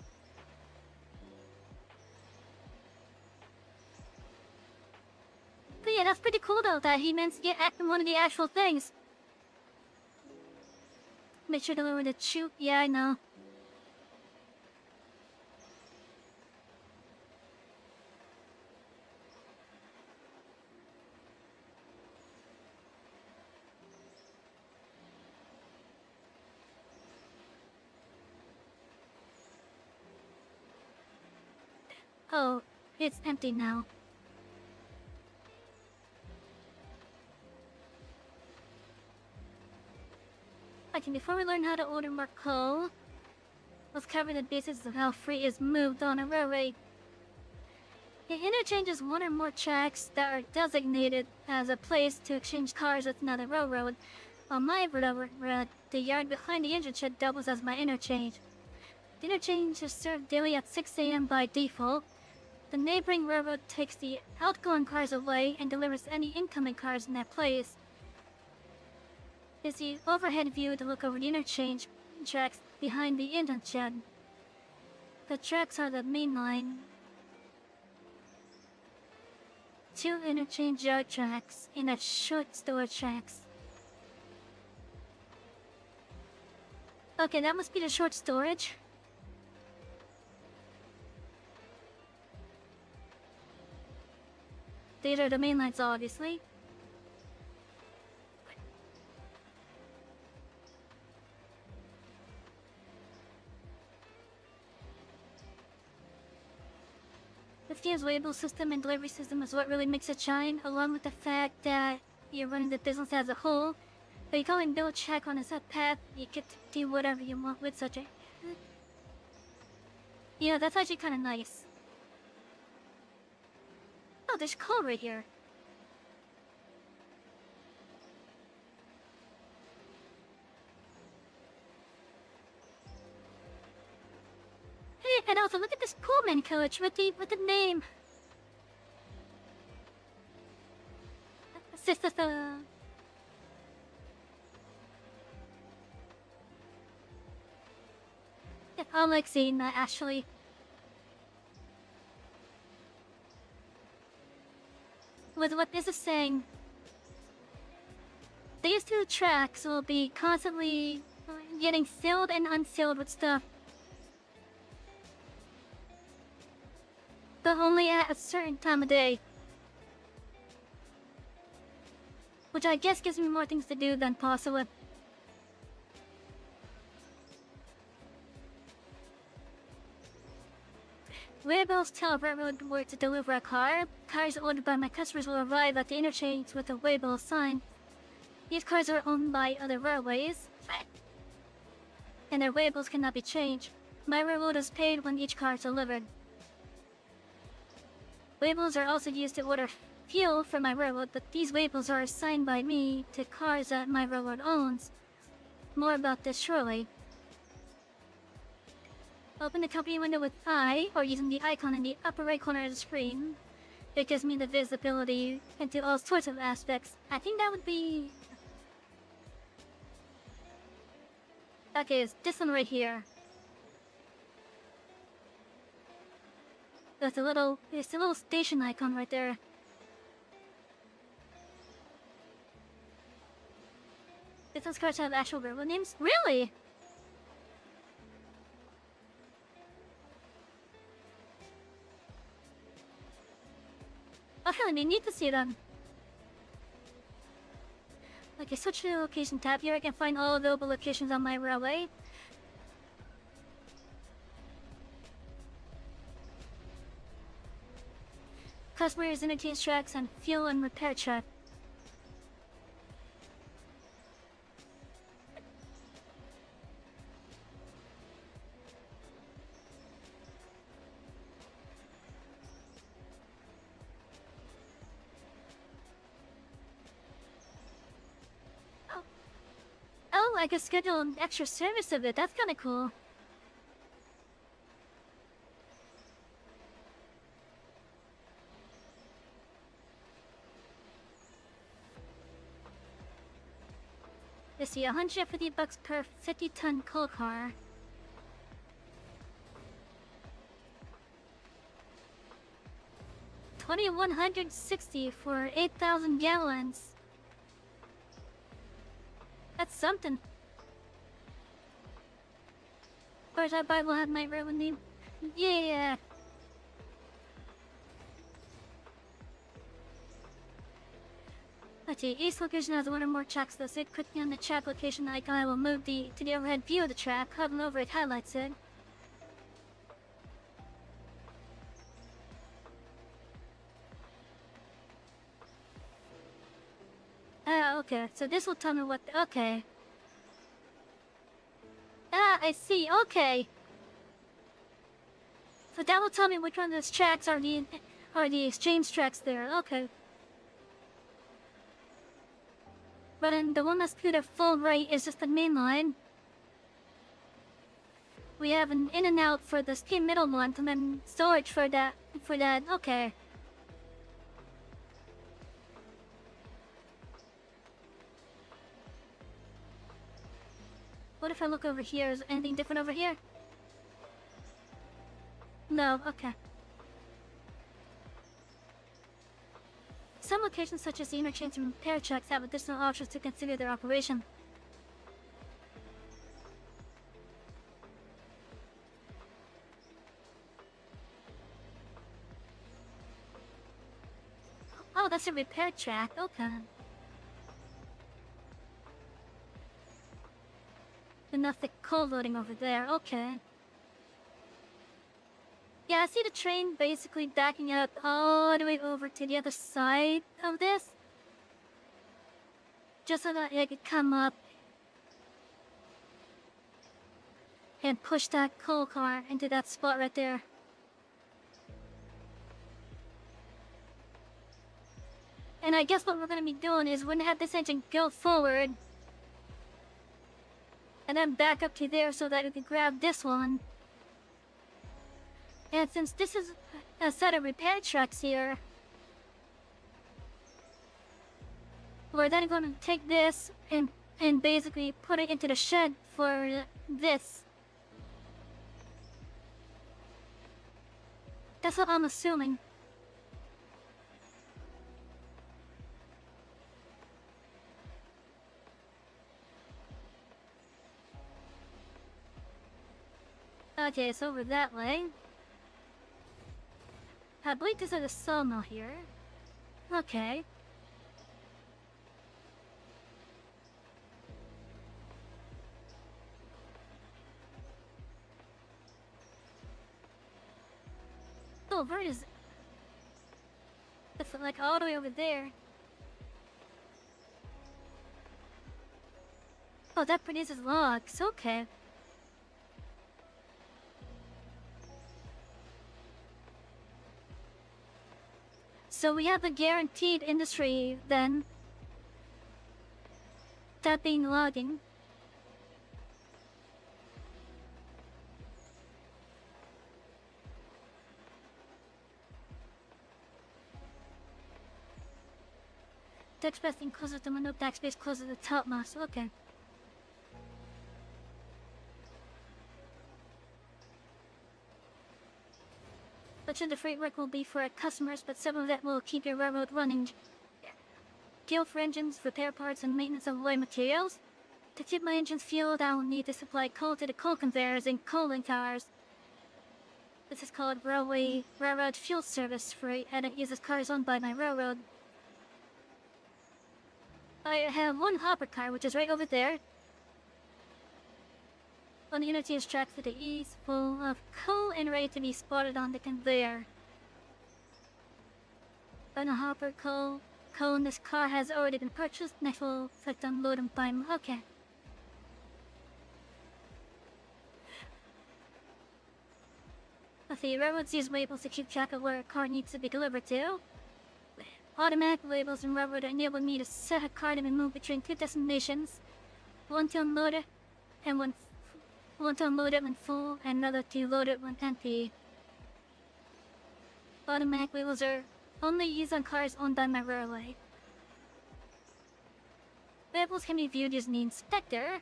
But yeah, that's pretty cool though that he meant to get one of the actual things. Make sure to lower the Choo. Yeah, I know. Oh, it's empty now. Okay, before we learn how to order more coal, let's cover the basics of how freight is moved on a railway. It interchanges one or more tracks that are designated as a place to exchange cars with another railroad. On my railroad, the yard behind the engine shed doubles as my interchange. The interchange is served daily at 6 a.m. by default. The neighboring railroad takes the outgoing cars away and delivers any incoming cars in that place. Is the overhead view to look over the interchange tracks behind the engine shed. The tracks are the main line. 2 interchange yard tracks and a short store tracks. Okay, that must be the short storage. These are the main lines, obviously. The Steam's label system and delivery system is what really makes it shine, along with the fact that you're running the business as a whole. But you go and build check on a set path, you get to do whatever you want with such a... Yeah, that's actually kind of nice. Oh, there's coal right here. Hey, and also look at this Pullman coach with the name. Yeah, I like seeing that actually. With what this is saying, these 2 tracks will be constantly getting filled and unfilled with stuff. but only at a certain time of day. Which I guess gives me more things to do than possible. Waybills tell railroad where to deliver a car. Cars ordered by my customers will arrive at the interchange with a waybill sign. These cars are owned by other railways, and their waybills cannot be changed. My railroad is paid when each car is delivered. Waybills are also used to order fuel for my railroad, but these waybills are assigned by me to cars that my railroad owns. More about this shortly. Open the company window with I, or using the icon in the upper right corner of the screen. It gives me the visibility into all sorts of aspects. I think that would be... Okay, it's this one right here. It's a little station icon right there. Those cards have actual railroad names? Really? Okay, let me need to see them. Okay, switch to the location tab. Here I can find all available locations on my railway. Customers, interchange tracks, and fuel and repair track. Oh, I could schedule an extra service of it. That's kind of cool. Let's see, $150 per 50-ton coal car. $2,160 for 8,000 gallons. That's something. Of course, that Bible had my railroad name. Yeah. Let's see, each location has one or more tracks listed. Clicking on the track location icon will move to the overhead view of the track. Hovering over it highlights it. Okay, so this will tell me what... Okay. I see, okay. So that will tell me which one of those tracks are the exchange tracks there, okay. But then the one that's to the full right is just the main line. We have an in and out for the steam middle one, and then storage for that, okay. What if I look over here? Is anything different over here? No, okay. Some locations such as the interchange and repair tracks have additional options to consider their operation. Oh, that's a repair track, okay. Enough the coal loading over there, okay. Yeah, I see the train basically backing up all the way over to the other side of this. Just so that I could come up and push that coal car into that spot right there. And I guess what we're gonna be doing is we're gonna have this engine go forward and then back up to there so that we can grab this one. And since this is a set of repair trucks here, we're then going to take this and basically put it into the shed for this. That's what I'm assuming. Okay, it's over that way. I believe this is a sawmill here. Okay. Oh, where is it? It's like all the way over there. Oh, that produces logs. Okay. So we have a guaranteed industry then. That being logging. Tax passing closer to no tax base closer to the topmost. Okay. Much of the freight work will be for our customers, but some of that will keep your railroad running. Fuel for engines, repair parts, and maintenance of raw materials. To keep my engines fueled, I will need to supply coal to the coal conveyors and coaling towers. This is called Railroad Fuel Service Freight, and it uses cars owned by my railroad. I have one hopper car, which is right over there. On the Unity's track to the east, full of coal and ready to be spotted on the conveyor. On a hopper coal in this car has already been purchased, and I will select unload and buy them. Okay. The railroads use labels to keep track of where a car needs to be delivered to. Automatic labels in railroad enable me to set a car to be moved between two destinations. One to unload it, and one to unload it when full, and another to load it when empty. Automatic labels are only used on cars owned by my railway. Labels can be viewed using the inspector.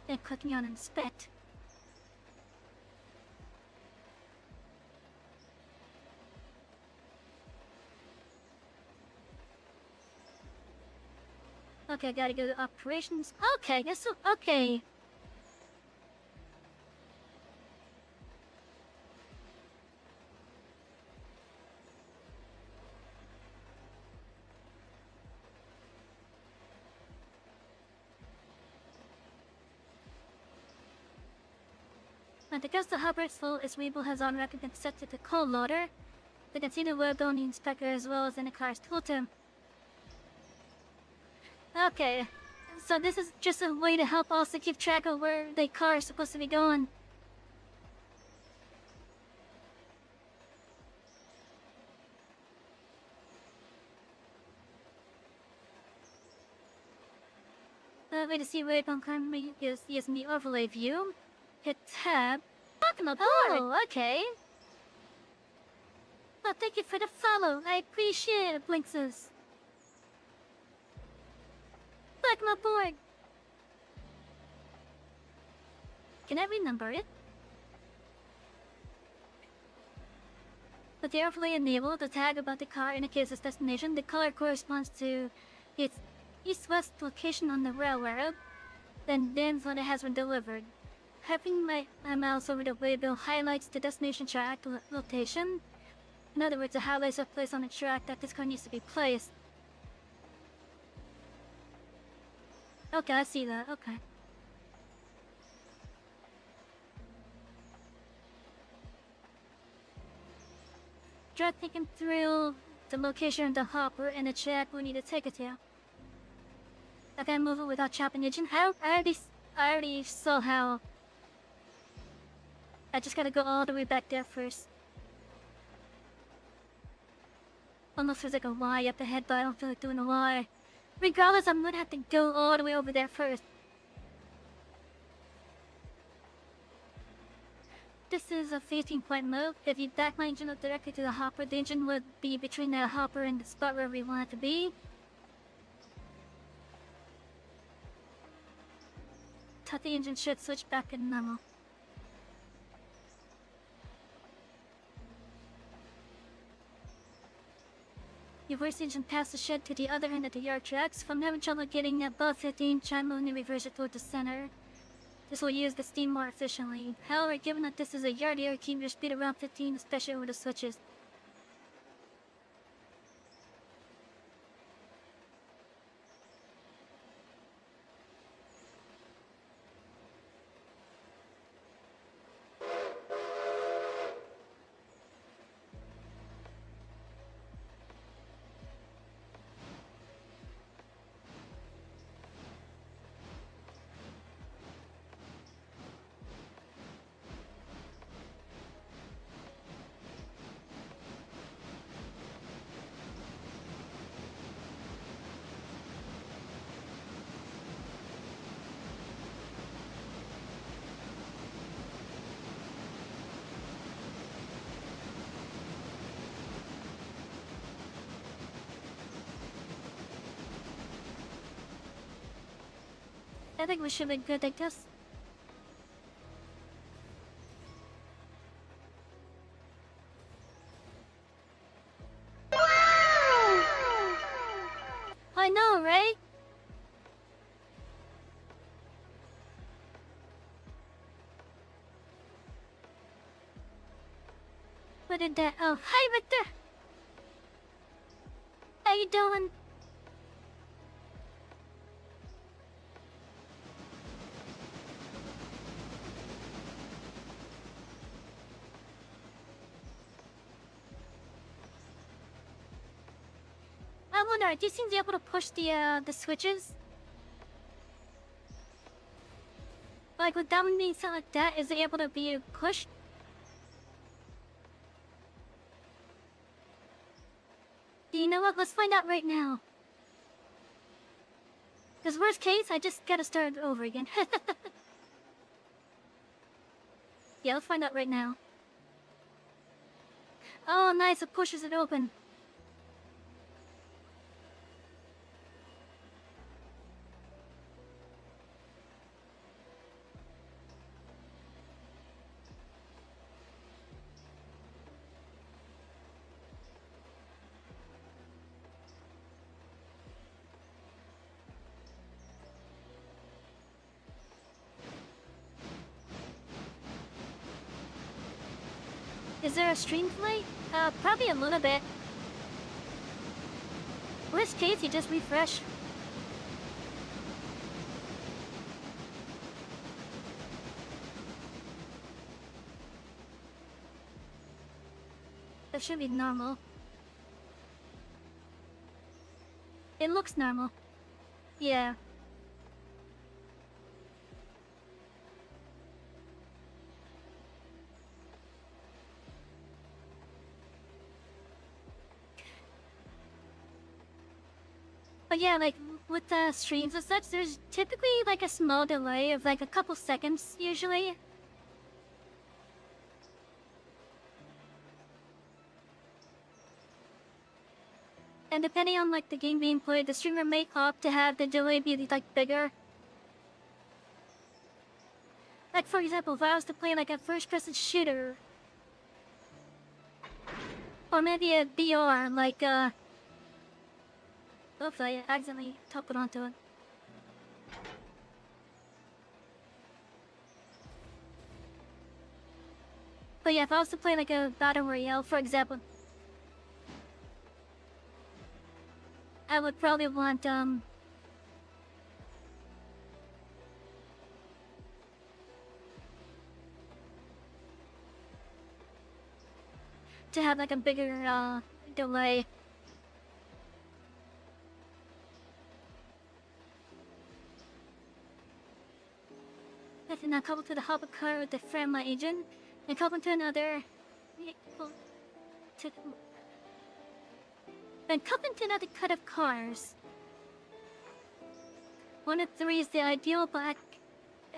Then clicking on inspect. Okay, I gotta go to operations. Okay, yes, okay. And because the hopper is full, its label has automatically been set to the coal loader. You can see the word on the inspector as well as in the car's tooltip. Okay, so this is just a way to help also keep track of where the car is supposed to be going. The way to see where it's currently is using the overlay view. Hit tab. Welcome aboard! Oh, okay. Well, thank you for the follow. I appreciate it, Blinkses. Welcome aboard! Can I renumber it? With the overlay enabled, the tag about the car indicates its destination. The color corresponds to its east-west location on the railroad, then when it has been delivered. Having my mouse over the waybill highlights the destination track location. In other words, it highlights a place on the track that this car needs to be placed. Okay, I see that. Okay. Try thinking through the location of the hopper and the track we need to take it to. I can't move it without chopping the engine. I already saw how. I just gotta go all the way back there first. Unless there's like a Y up ahead, but I don't feel like doing a Y. Regardless, I'm gonna have to go all the way over there first. This is a 15-point move. If you back my engine up directly to the hopper, the engine would be between the hopper and the spot where we want it to be. Thought the engine should switch back to normal. You reverse the engine past the shed to the other end of the yard tracks. If I'm having trouble getting above 15, try moving the reverser toward the center. This will use the steam more efficiently. However, given that this is a yardier, keep your speed around 15, especially with the switches. I think we should be good, I guess. I know, right? What did that? Oh, hi, Victor! How you doing? I wonder, do you seem to be able to push the switches? Like, with that one being something like that, is it able to be pushed? Do you know what? Let's find out right now. Because worst case, I just gotta start over again. Yeah, let's find out right now. Oh, nice, it pushes it open. Is there a stream delay? Probably a little bit. Worst case, you just refresh. That should be normal. It looks normal. Yeah. But yeah, like, with the streams and such, there's typically, like, a small delay of, like, a couple seconds, usually. And depending on, like, the game being played, the streamer may opt to have the delay be, like, bigger. Like, for example, if I was to play, like, a first-person shooter, or maybe a BR, like, oops, I accidentally toppled onto it. But yeah, if I was to play like a Battle Royale, for example, I would probably want, to have like a bigger, delay. I can now couple to the hopper car with the friend my agent, and couple to another and couple to another cut of cars. 1 of 3 is the ideal, but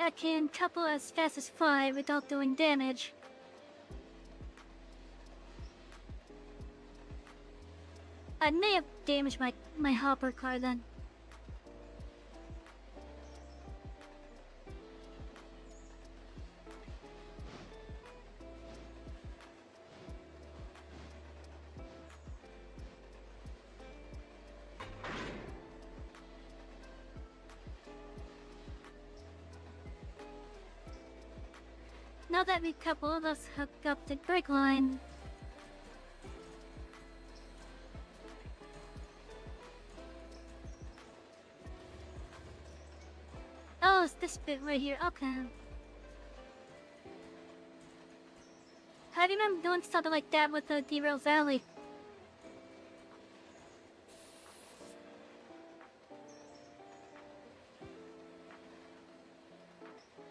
I can couple as fast as 5 without doing damage. I may have damaged my hopper car then. Now that we couple, let's hook up the brake line. Oh, it's this bit right here. Okay. I remember doing something like that with the Derail Valley.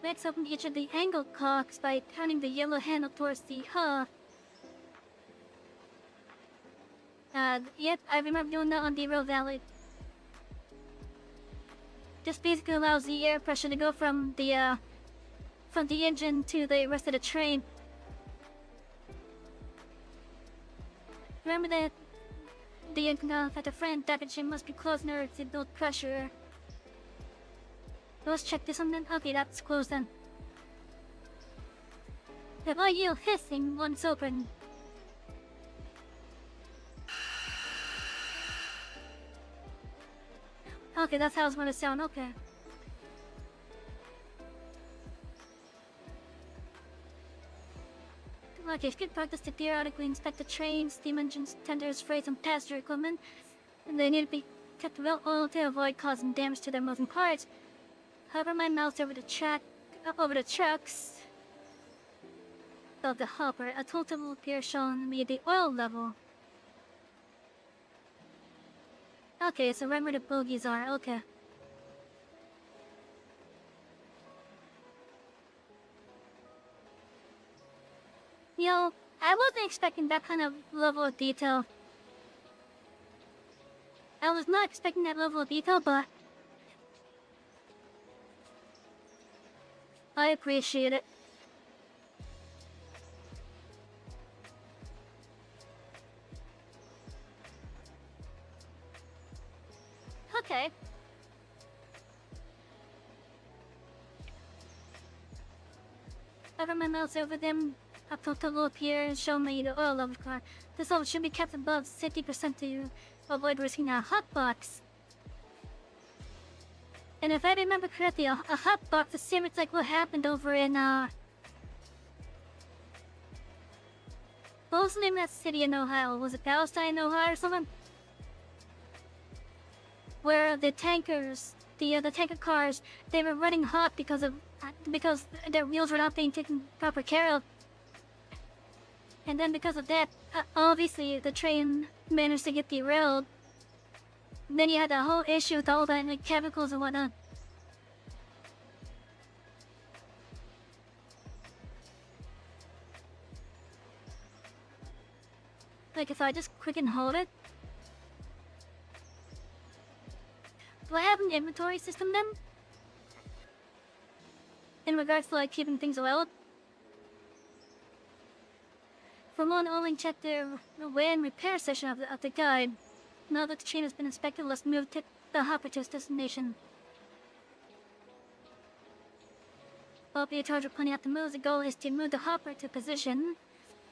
Let's open each of the angle cocks by turning the yellow handle towards the hull. Yep, I remember doing that on Derail Valley. This basically allows the air pressure to go from the engine to the rest of the train. Remember that the front engine must be closed in order to build pressure. Let's check this one then. Okay, that's closed then. Have I yield hissing once open? Okay, that's how it's gonna sound. Okay. Okay, skip practice to periodically inspect the train, steam engines, tenders, freight, and passenger equipment. And they need to be kept well oiled to avoid causing damage to their moving parts. Hover my mouse over the trucks of the hopper. A total will appear showing me the oil level. Okay, so right where the bogies are. Okay. You know, I wasn't expecting that kind of level of detail. I was not expecting that level of detail, but I appreciate it. Okay. Hover my mouse over them. A total will appear and show me the oil level car. This level should be kept above 50% to avoid risking a hot box. And if I remember correctly, a hot box is similar to like what happened over in what was the name of that city in Ohio? Was it Palestine, Ohio, or something? Where the tankers, the tanker cars, they were running hot because their wheels were not being taken proper care of. And then because of that, obviously the train managed to get derailed. Then you had the whole issue with all that like, chemicals and whatnot. Like if I just quick and hold it. Do I have an inventory system then? In regards to like keeping things oiled? For one, only check the weigh and repair section of the guide. Now that the train has been inspected, let's move the hopper to its destination. While be charged with pointing out the moves, the goal is to move the hopper to position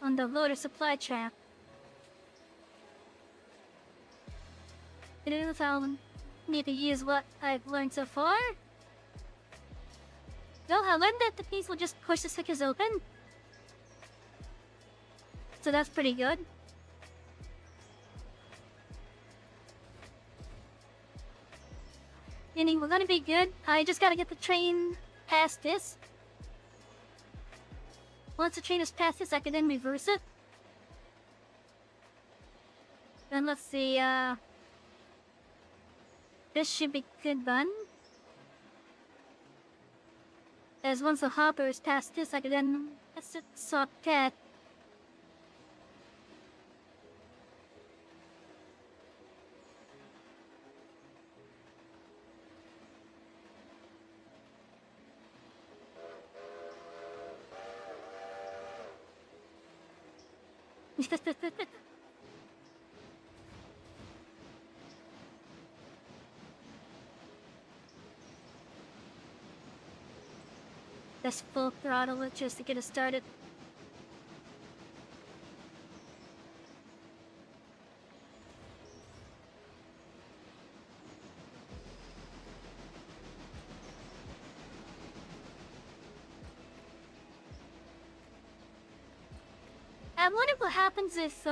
on the loader supply track. It is I'll need to use what I've learned so far. Well, I learned that the piece will just push the switches open. So that's pretty good. Meaning we're gonna be good. I just gotta get the train past this. Once the train is past this, I can then reverse it. Then let's see, this should be good done. As once the hopper is past this, I can then swap that. That's full throttle just to get us started. I wonder what happens if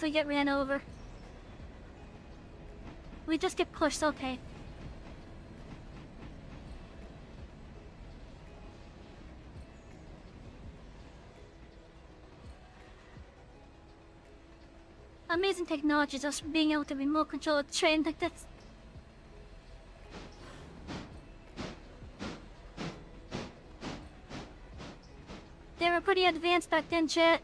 we get ran over. We just get pushed, okay. Amazing technology, just being able to remote control a train like this. They were pretty advanced back then, chat.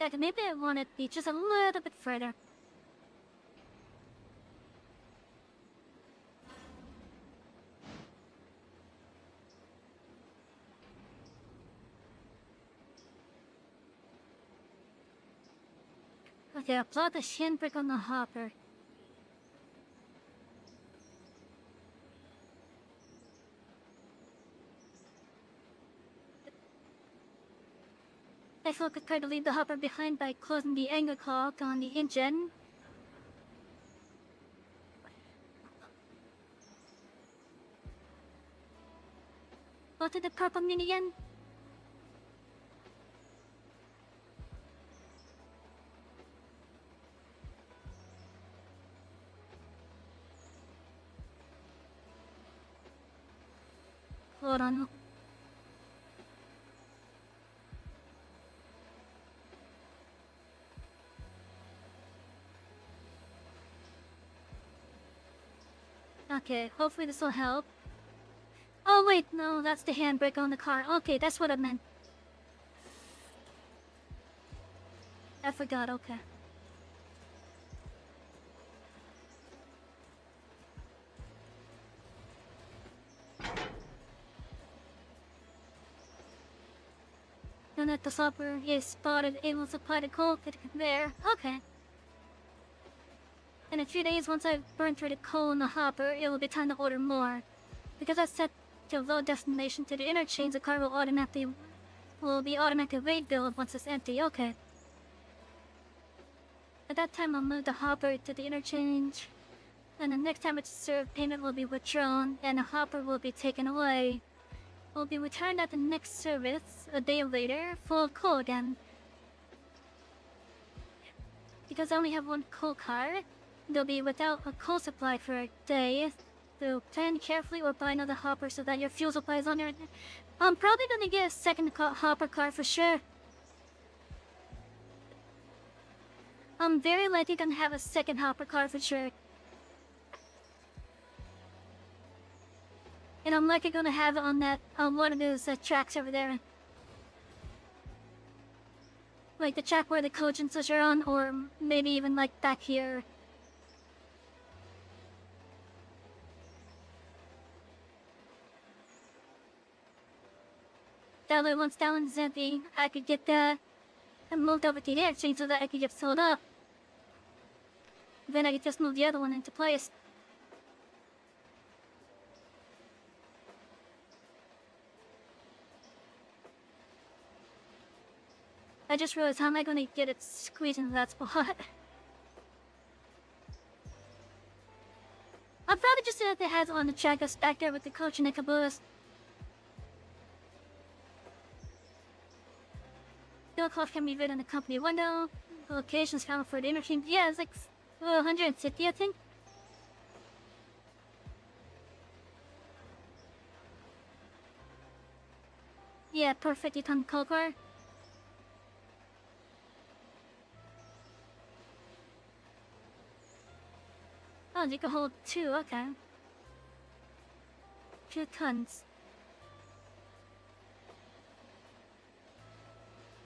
Yeah, maybe I want it to be just a little bit further. Okay, apply the handbrake on the hopper. I feel I could try to leave the hopper behind by closing the angle clock on the engine. What did the purple mean again? Hold on. Okay, hopefully this will help. Oh wait, no, that's the handbrake on the car. Okay, that's what I meant. I forgot, okay. Now that the hopper is spotted, it will supply the coal to the conveyor. Okay. In a few days, once I've burned through the coal in the hopper, it will be time to order more. Because I set the load destination to the interchange, the car will be automatically weight billed once it's empty. Okay. At that time, I'll move the hopper to the interchange, and the next time it's served, payment will be withdrawn, and the hopper will be taken away. It will be returned at the next service, a day later, full of coal again. Because I only have one coal car, they'll be without a coal supply for a day. So plan carefully or buy another hopper so that your fuel supply is on your... I'm probably gonna get a second hopper car for sure. I'm very likely gonna have a second hopper car for sure. And I'm likely gonna have it on one of those tracks over there. Like the track where the coaches are on, or maybe even like back here. That way, once that one's empty, I could get that and moved over to the exchange so that I could get sold up. Then I could just move the other one into place. I just realized how am I gonna get it squeezed into that spot. I'll probably just set the heads on the track us back there with the coach and the caboose. The cloth can be viewed in the company window. The locations found for the interchange. Yeah, it's like 150, I think. Yeah, per 50-ton coal car. Oh, you can hold 2, okay. 2 tons.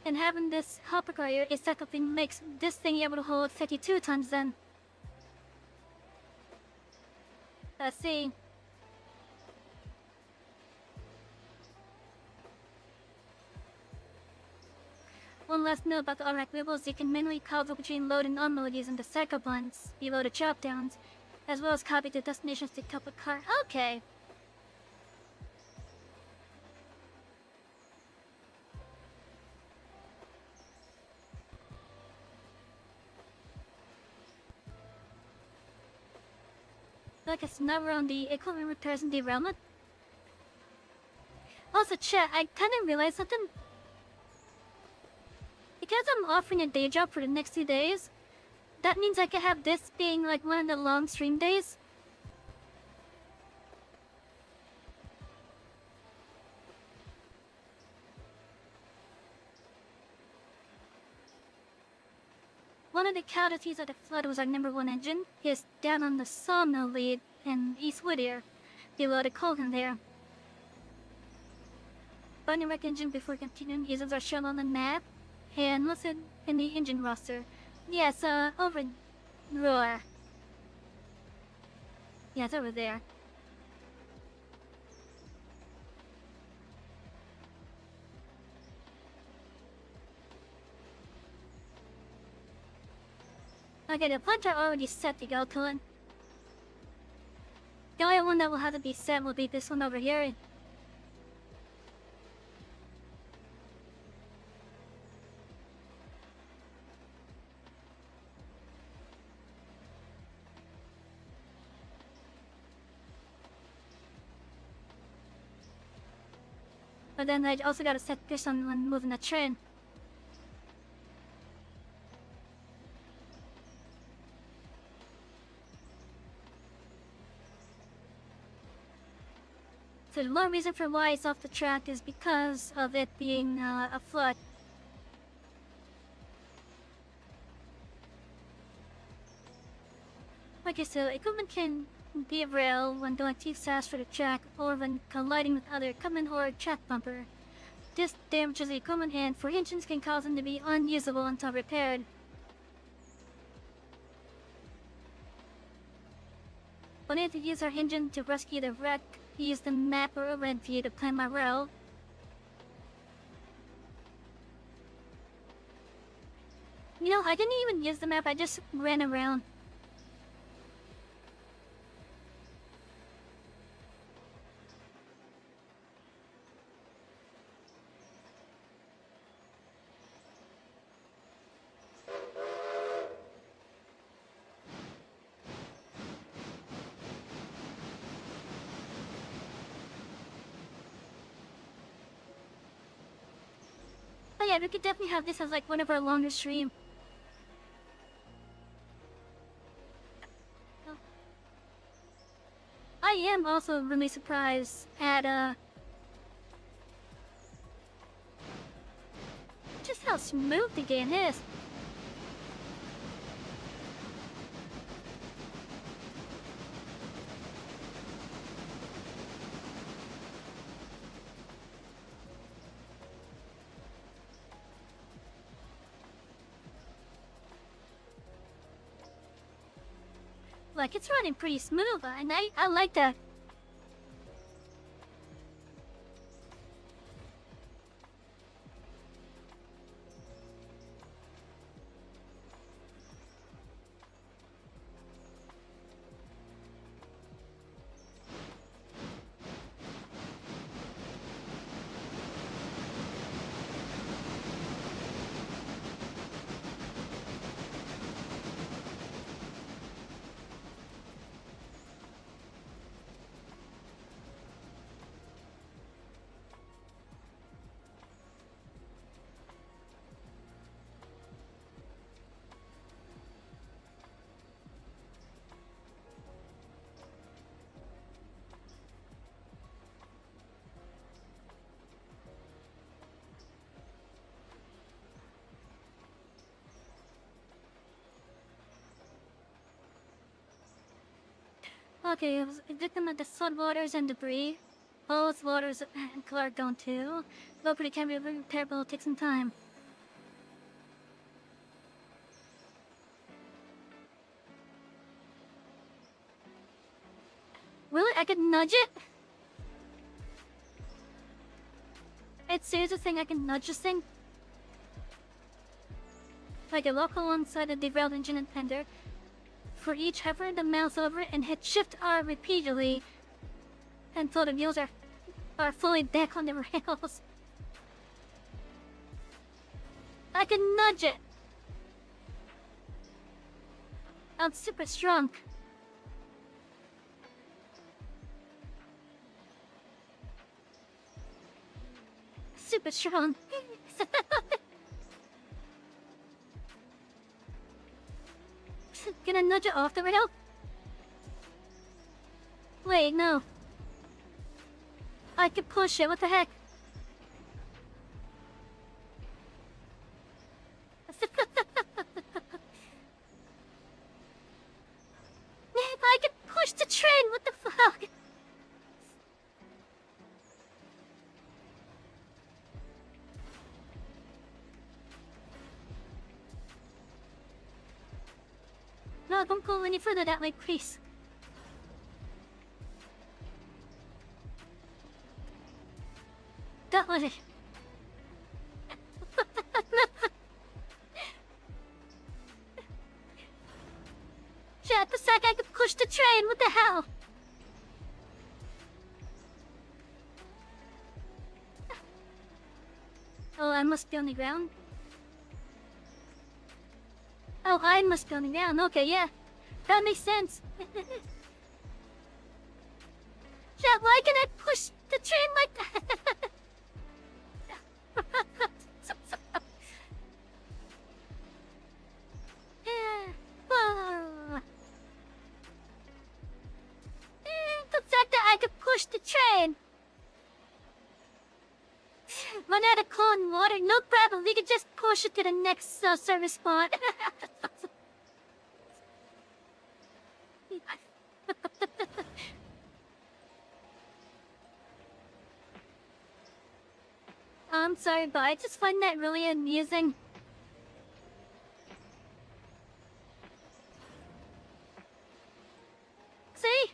And having this hopper car here is technically makes this thing able to hold 52 tons then. Let's see. One last note about the automatic wheels, you can manually toggle between load and unload using the cycle blends below the chop downs, as well as copy the destinations to couple car. Okay. Like it's never on the equipment repairs and derailment. Also, chat, I kind of realized something. Because I'm offering a day job for the next 2 days, that means I can have this being like one of the long stream days. One of the casualties of the flood was our #1 engine. He's down on the sawmill lead in East Whittier, below the coal conveyor. Finding wreck engine before continuing users are shown on the map and listed in the engine roster. Yes, over in Roar. Yeah, it's over there. Okay, the plants are already set to go to it. The only one that will have to be set will be this one over here. But then I also gotta set this on when moving the train. So the one reason for why it's off the track is because of it being a flood. Okay, so equipment can derail when doing too fast for the track or when colliding with other equipment or a track bumper. This damages the equipment and for engines can cause them to be unusable until repaired. When I need to use our engine to rescue the wreck, use the map or overhead view to plan my route. You know, I didn't even use the map, I just ran around. But yeah, we could definitely have this as like one of our longest streams. I am also really surprised at just how smooth the game is. Like, it's running pretty smooth, and I like that. Okay, I was looking at the flood waters and debris. Both waters and Clark gone too. Locally can be repairable, take some time. Really? I could nudge it? It's seriously a thing I can nudge this thing? Like a walk alongside the derailed engine and fender. For each hover the mouse over it and hit Shift R repeatedly until the wheels are fully back on the rails. I can nudge it. I'm super strong. Super strong. Can I nudge it off the rail? Wait, no. I can push it, what the heck? I can push the train, what the fuck? No, don't go any further that way, please. That was it. Shit, the sec I could push the train, what the hell? Oh, I must be on the ground? Oh, I must be on the ground, okay, yeah. That makes sense. Shit, why can I push the train like that? The fact that I could push the train. Run out of coal and water, no problem. We could just push it to the next service spot. I'm sorry, but I just find that really amusing. See?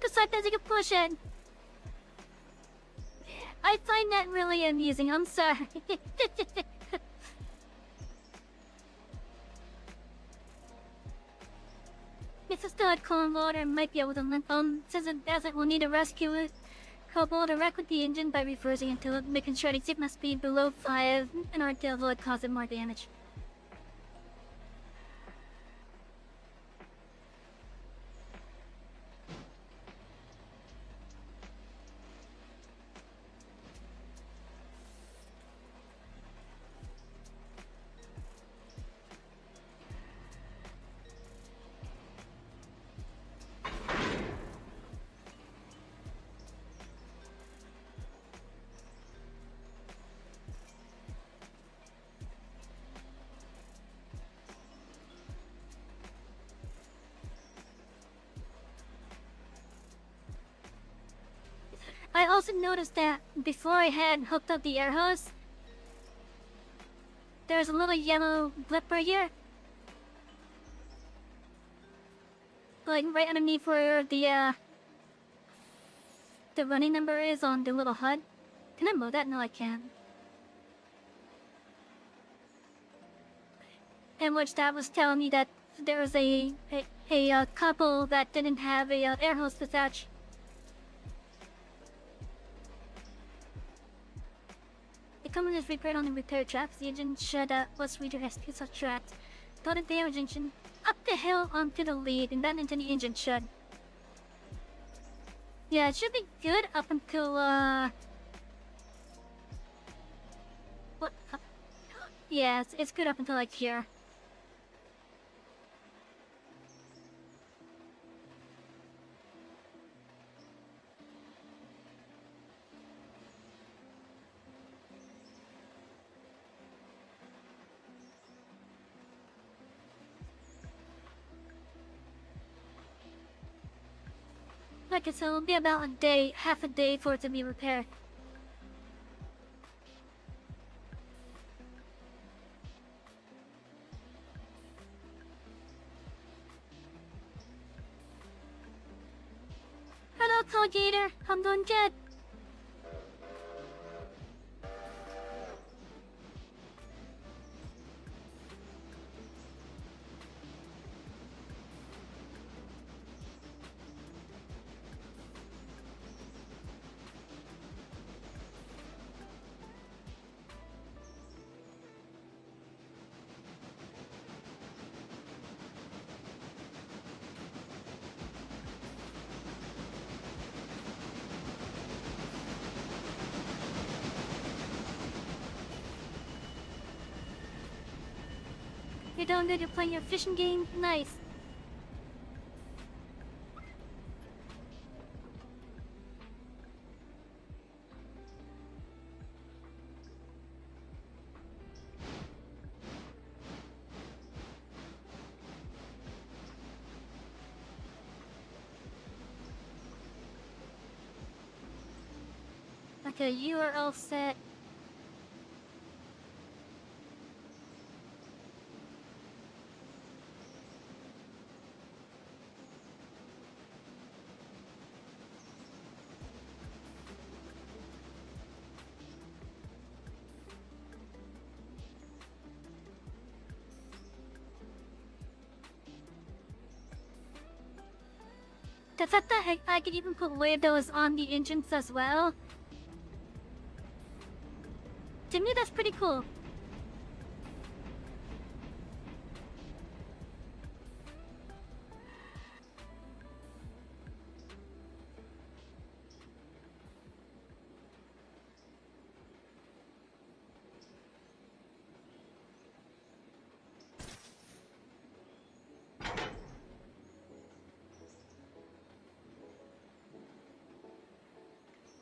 Just like that you can push it. I find that really amusing, I'm sorry. If it's still at cold water, might be able to limp since it doesn't, we'll need to rescue it. Couple direct with the engine by reversing until it making sure to keep my speed below 5 and our tail will cause it more damage. I also noticed that before I had hooked up the air hose, there's a little yellow blip right here. Like right underneath where the running number is on the little HUD. Can I move that? No, I can't. In which that was telling me that there was a couple that didn't have a air hose attached. The company is repaired on the repair tracks. The engine shed was redressed to such tracks. Thought the damaged engine up the hill onto the lead and then into the engine shed. Yeah, it should be good up until what? Yeah, it's good up until like here. Okay, so it'll be about a day, half a day for it to be repaired. Hello, Colgator. I'm doing good. You're doing good. You're playing your fishing game. Nice. Okay, you are all set. The fact that I could even put windows on the engines as well. To me, that's pretty cool.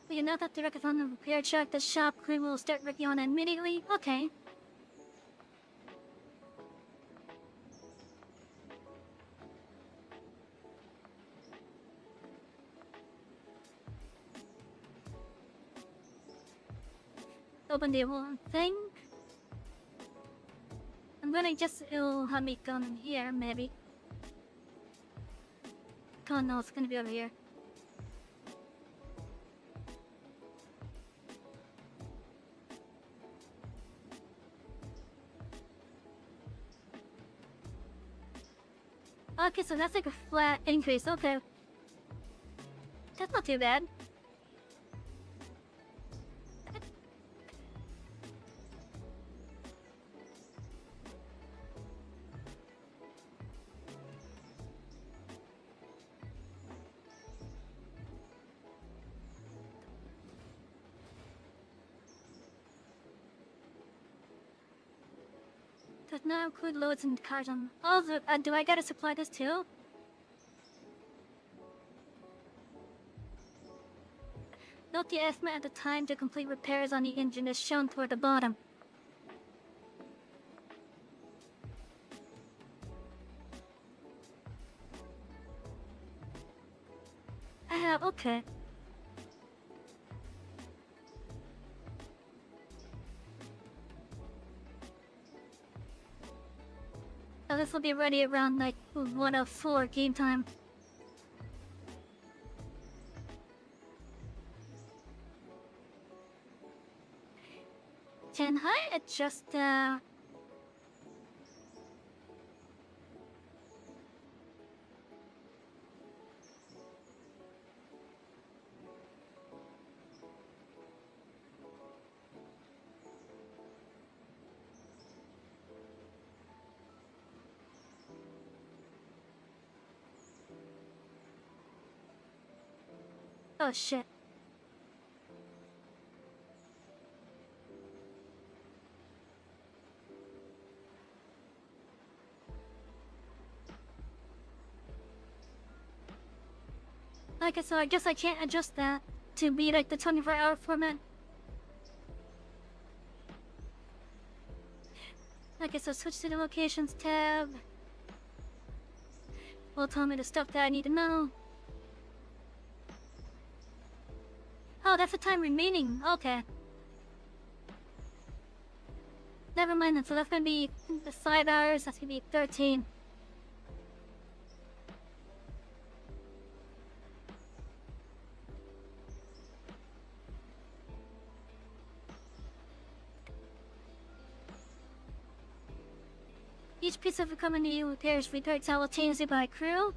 But you know that the wreck is on the repair truck, the shop crew will start working on it immediately? Okay. Open the whole thing. I'm gonna just have me gun in here, maybe. Oh no, it's gonna be over here. Okay, so that's like a flat increase, okay. That's not too bad. Does not include loads and cars on. Also, do I gotta supply this too? Note the estimate at the time to complete repairs on the engine is shown toward the bottom. I have, okay. So this will be ready around like 1:04 game time. Can I adjust oh shit. Okay, so I guess I can't adjust that to be like the 24-hour format. Okay, so switch to the locations tab. Will tell me the stuff that I need to know. Oh, that's the time remaining. Okay. Never mind then, so that's gonna be the 5 hours, that's gonna be 13. Each piece of equipment you repair is repaired simultaneously by crew.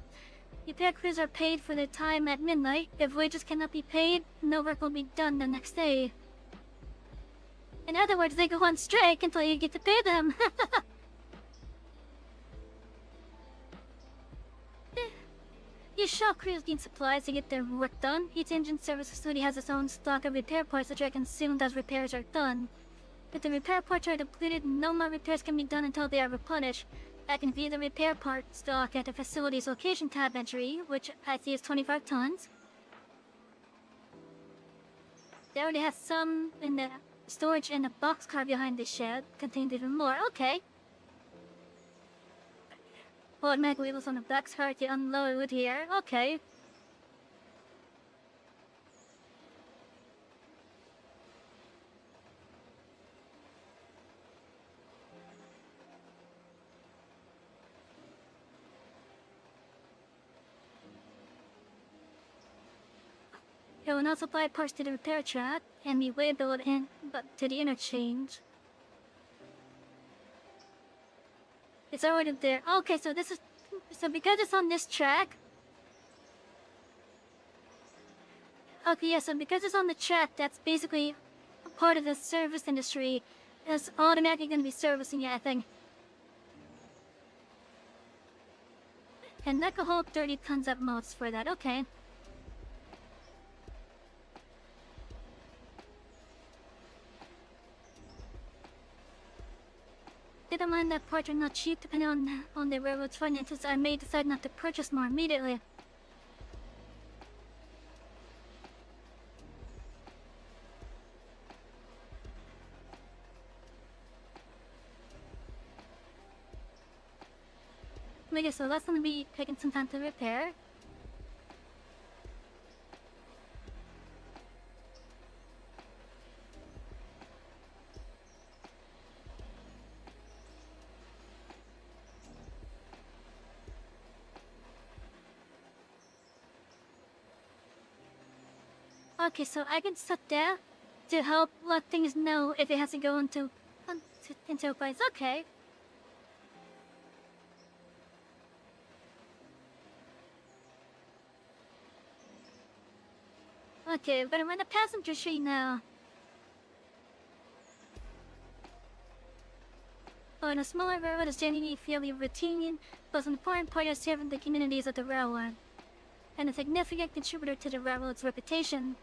Repair crews are paid for their time at midnight. If wages cannot be paid, no work will be done the next day. In other words, they go on strike until you get to pay them. Each shop crews need supplies to get their work done. Each engine service facility has its own stock of repair parts which are consumed as repairs are done. If the repair parts are depleted, no more repairs can be done until they are replenished. I can view the repair part stock at the facility's location tab entry, which I see is 25 tons. They already have some in the storage in a boxcar behind the shed, contained even more. Okay. Automatic wheels on the boxcar to unload here. Okay. It will now supply parts to the repair track and be labeled in but to the interchange. It's already there. Okay, so this is because it's on this track. Okay, yeah, so because it's on the track, that's basically a part of the service industry. It's automatically gonna be servicing it, I think. And that could hold 30 tons at most for that, okay. Didn't mind that parts are not cheap depending on the railroad's finances. I may decide not to purchase more immediately. Okay, so that's gonna be taking some time to repair. Okay, so I can set that to help let things know if it has to go into a place. Okay. Okay, but I'm on the passenger street now. On a smaller railroad is generally fairly routine, but an important part of serving the communities of the railroad, and a significant contributor to the railroad's reputation.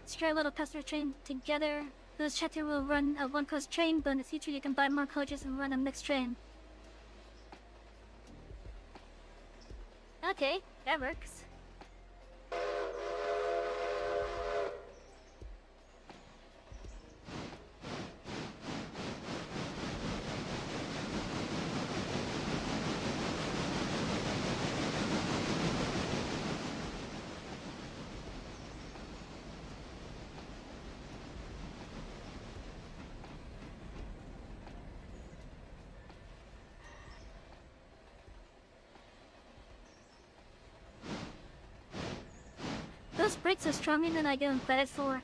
Stray little passenger train together. Those chatter will run a one-coach train, but in the future you can buy more coaches and run a mixed train. Okay, that works. Those brakes are stronger than I give them credit for.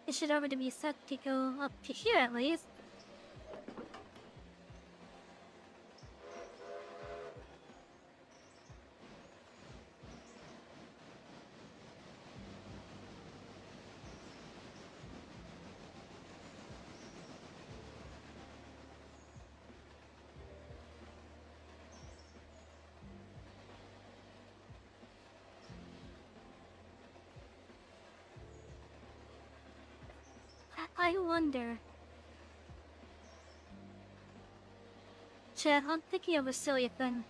It should already be set to go up to here at least. I wonder. Chad, I'm thinking of a silly thing.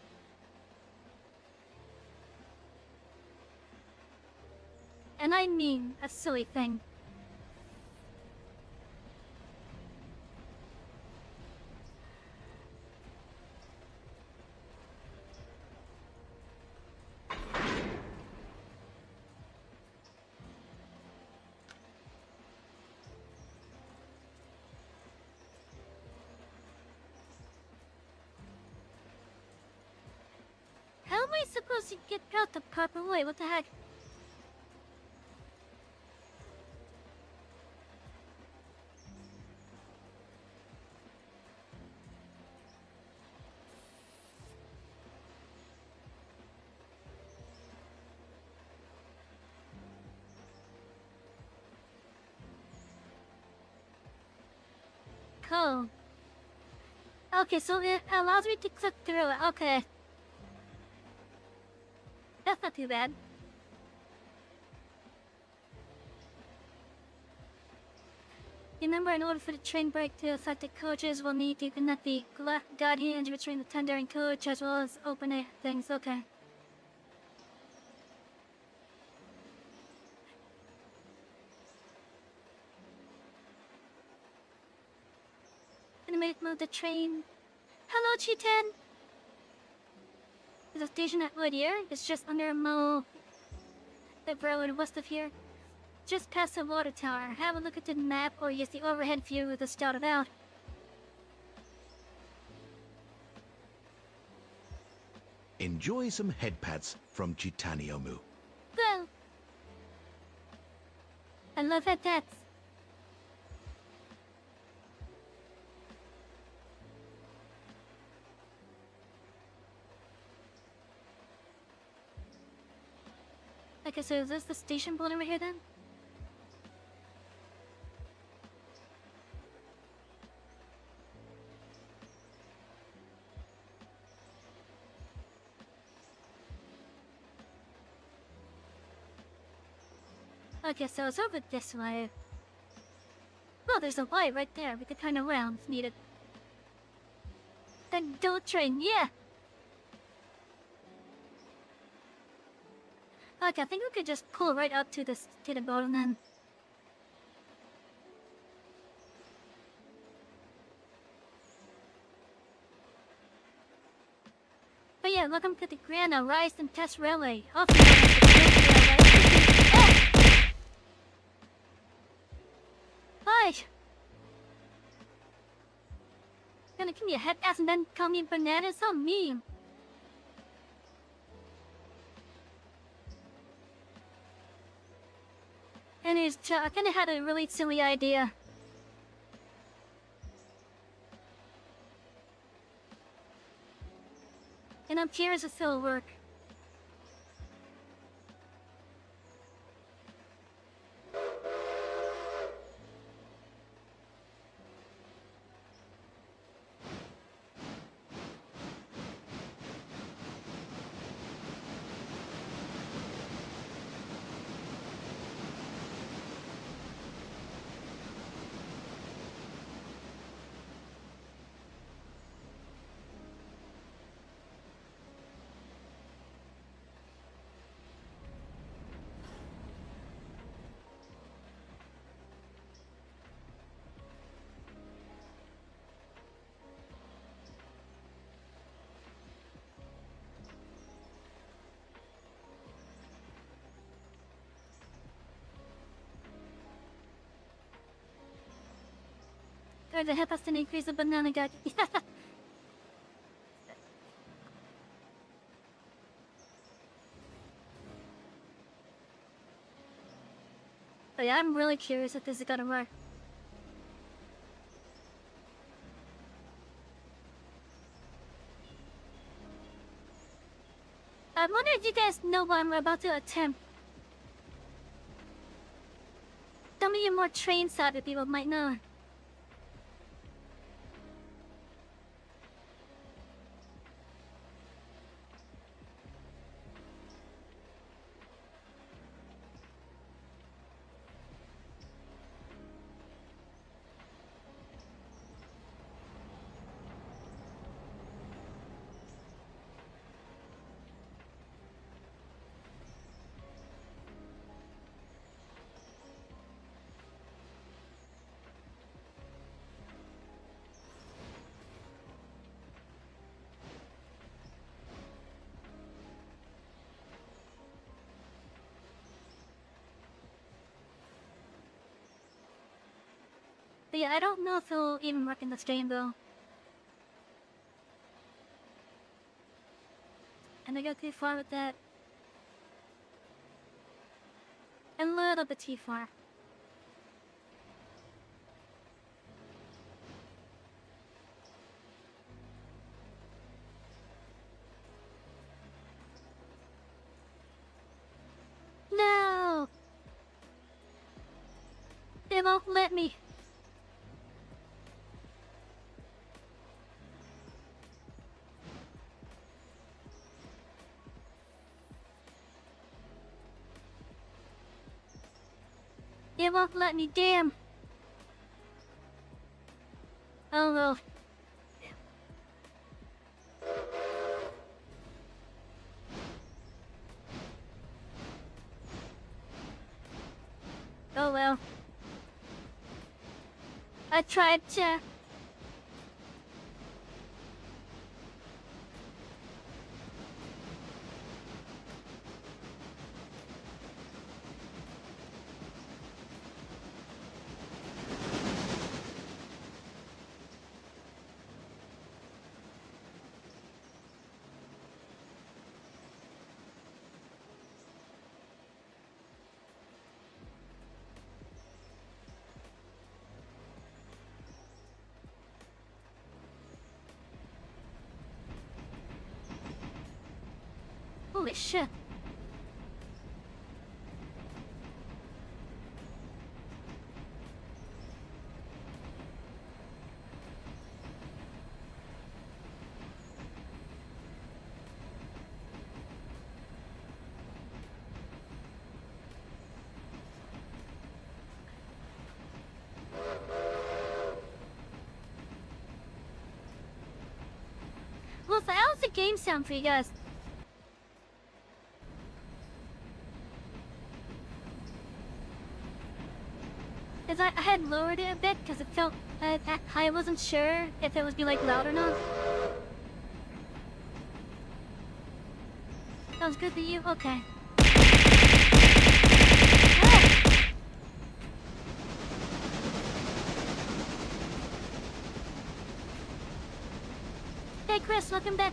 And I mean a silly thing. How am I supposed to get out the proper way? What the heck? Cool. Okay, so it allows me to click through it. Okay. That's not too bad. Remember, in order for the train brake to affect the coaches, we'll need to connect the guide hinge between the tender and coach, as well as open it things. Okay. Animate move the train. Hello, Chitin! There's a station at Whittier. It's just under the railroad west of here. Just past the water tower. Have a look at the map or use the overhead view to scout it out. Enjoy some head pats from Chitaniomu. Well, I love head pats. Okay, so is this the station building right here then? Okay, so it's over this way. Well, there's a light right there. We could turn around if needed. Then go train, yeah! Okay, I think we could just pull right up to the bottom then. But yeah, welcome to the Grand Orias Tess Railway. Also known as the Choosday Railway. Oh! Hi! Gonna give me a head ass and then call me banana? So mean. Anyways, I kinda had a really silly idea. And I'm curious if it'll work. Or the help us to increase the banana guard. But yeah, I'm really curious if this is gonna work. I wonder if you guys know what I'm about to attempt. Some of you more train savvy people might know. But yeah, I don't know if it'll even work in this game though. And I got too far with that. A little bit too far. No! They won't let me. They won't let me, damn! Oh well. Oh well. I tried to... Holy shit. Well, so how's the game sound for you guys? Cause I had lowered it a bit because it felt I wasn't sure if it would be like loud or not. Sounds good to you? Okay. Ah! Hey Chris, welcome back.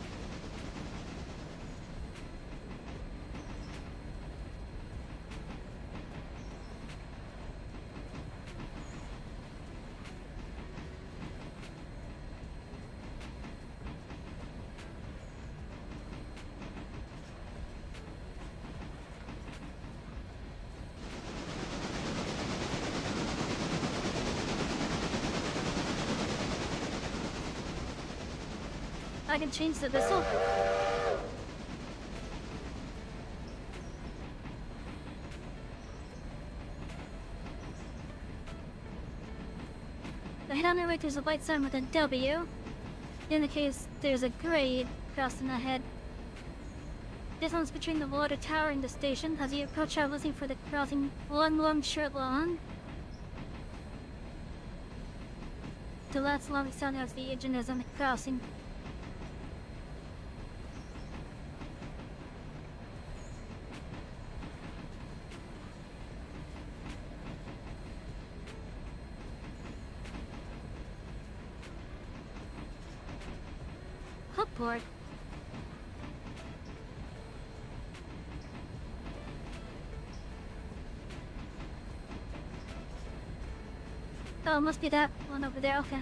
I can change the whistle. The head on the right there's a white sign with a W. Indicates there's a grade crossing ahead. This one's between the water tower and the station. As you approach, I'm looking for the crossing one long short long. The last long sound as the engine is on the crossing. Hookboard. Oh, it must be that one over there, okay.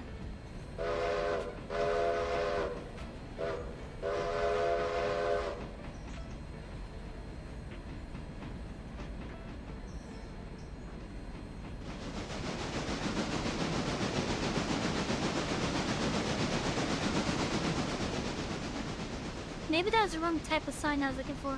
Maybe that was the wrong type of sign I was looking for.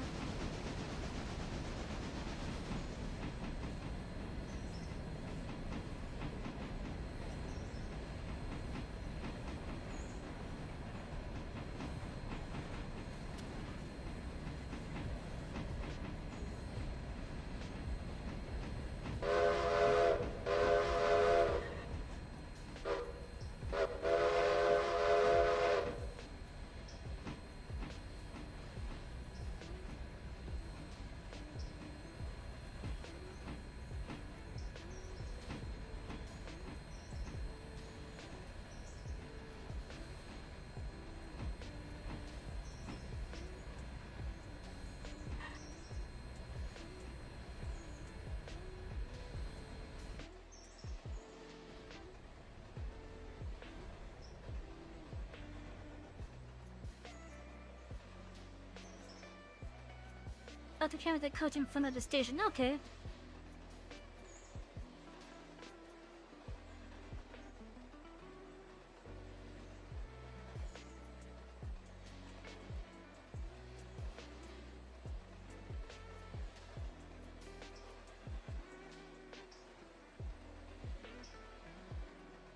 to carry the coach in front of the station. Okay.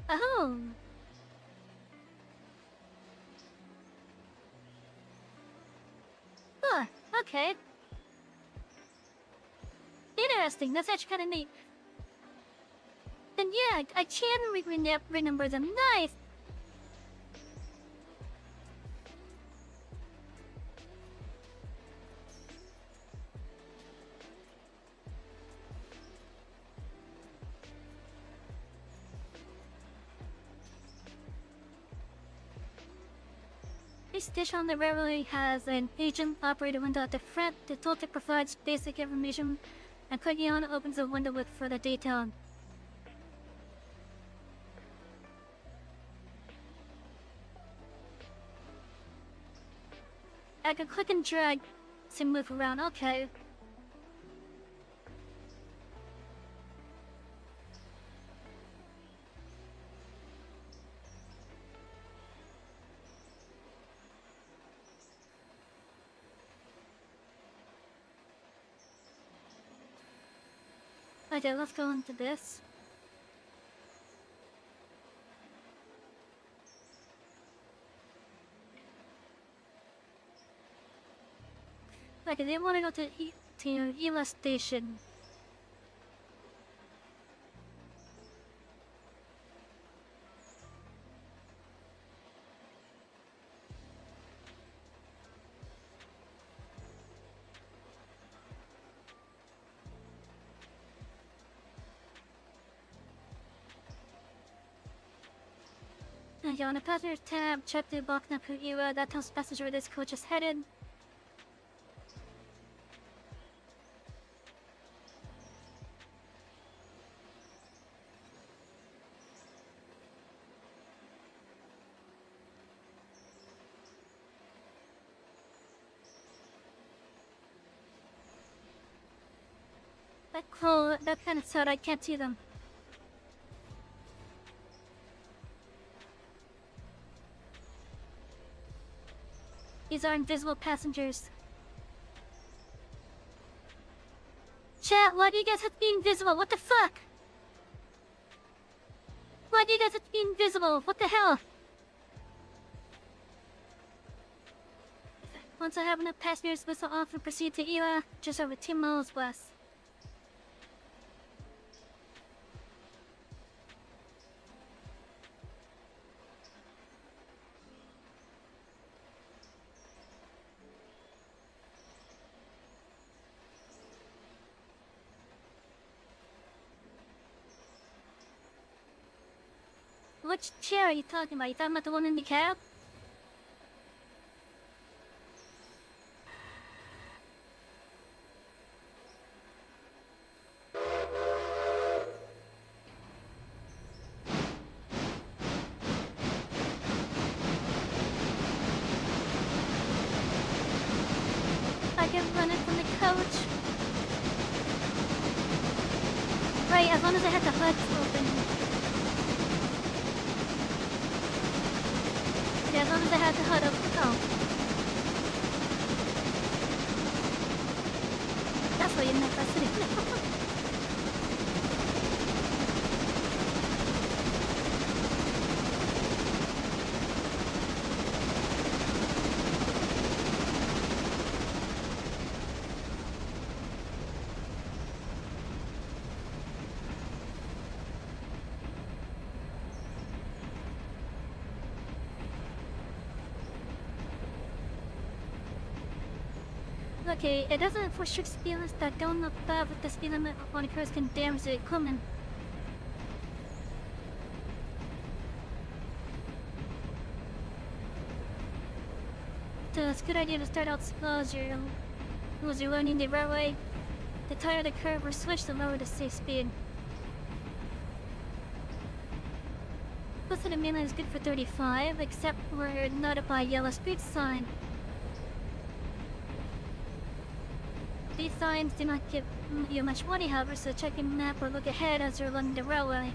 Oh. Huh, okay. Interesting, that's actually kind of neat. Then yeah, I can remember them. Nice! This station on the railway has an agent operator window at the front. The tooltip provides basic information, and clicking on it opens a window with further detail. I can click and drag to move around. Okay. Okay, let's go into this. Okay, they want to go to Ela Station. Okay, on the passenger tab, check the box number Ela. That tells passenger where this coach is headed. Cool, that kind of sad, I can't see them. These are invisible passengers. Chat, why do you guys have to be invisible? What the fuck? Why do you guys have to be invisible? What the hell? Once I have enough passengers, whistle off and proceed to Ela, just over 2 miles west. Which chair are you talking about? You talking about the one in the cab? I can run it from the coach. Right, as long as I have the HUD open. Yeah, as long as I have the HUD open. Oh. That's what you meant by sitting there. Okay, it doesn't enforce strict speed limits that going above the speed limit when occurs can damage the equipment. So it's a good idea to start out slow as you're learning the railway. To tire the curve or switch to lower the safe speed. Most of the mainline is good for 35, except where noted by yellow speed sign. The these signs do not give you much money, however, so check your map or look ahead as you're along the railway.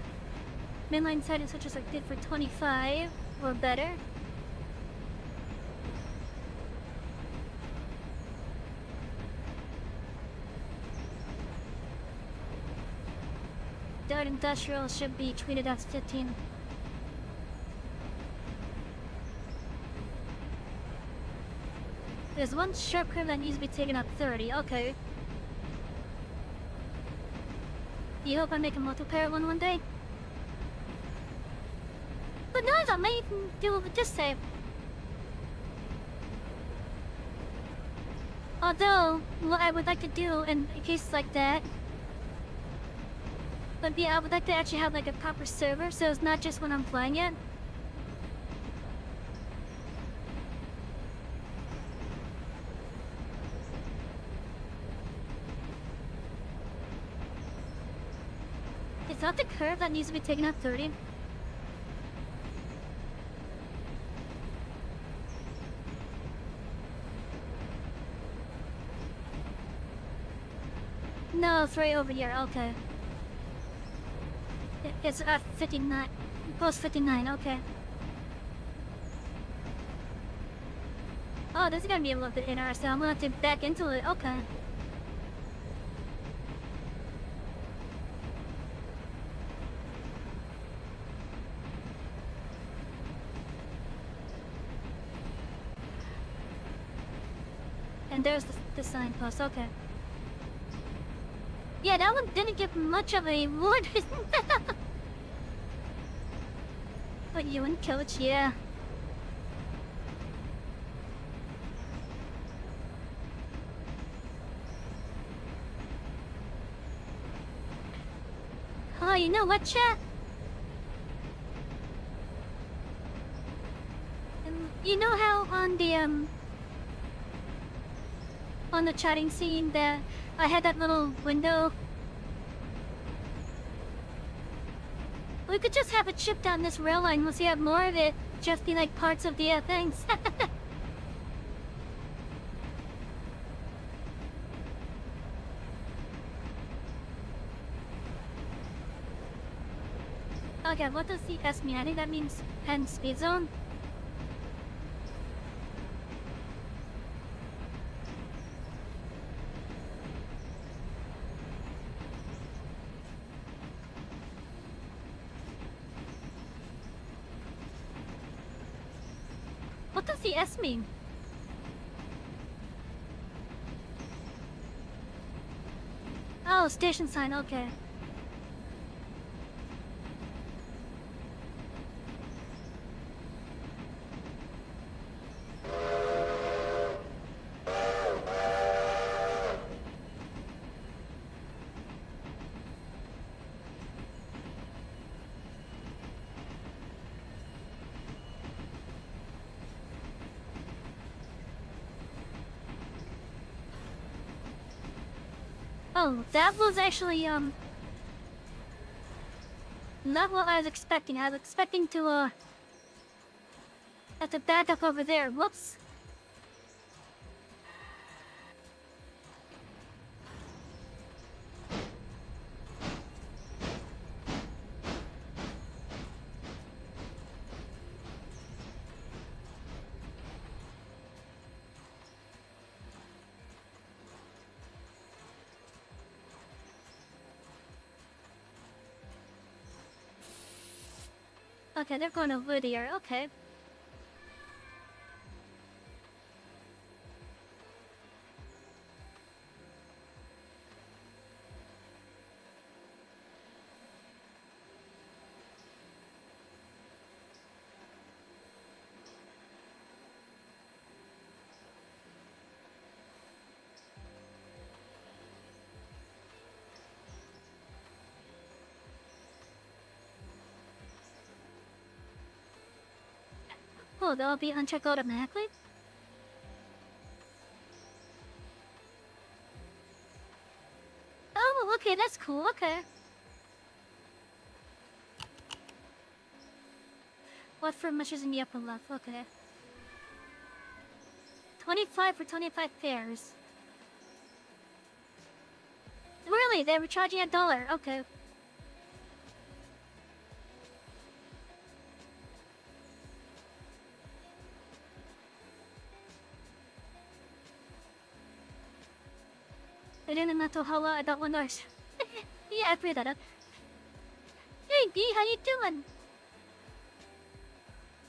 Mainline sidings such as are good for 25 or better. Dark industrial should be treated as 15. There's one sharp curve that needs to be taken at 30, okay. You hope I make a multiplayer one day? But no, I might even deal with this save. Although, what I would like to do in cases like that would be I would like to actually have like a proper server, so it's not just when I'm playing it. Is that the curve that needs to be taken at 30? No, it's right over here, okay. It's at 59. Post 59, okay. Oh, this is gonna be a little bit interesting. I'm gonna have to back into it, okay. And there's the signpost, okay. Yeah, that one didn't give much of a wood. But you and Coach, yeah. Oh, you know what, chat? You know how on the chatting scene that I had that little window? We could just have it shipped down this rail line once you have more of it. Just be like parts of the things. Okay, what does the S mean? I think that means pen speed zone. What does the S mean? Oh, station sign, okay. Oh, that was actually, not what I was expecting. I was expecting to, have to back up over there. Whoops. Okay, they're going over there. Okay. Oh, they'll be unchecked automatically? Oh, okay, that's cool, okay. What for meshes in the upper left, okay. 25 for 25 pairs. Really? They were charging $1. Okay. I didn't know how I got $1. Yeah, I figured that out. Hey B, how you doing?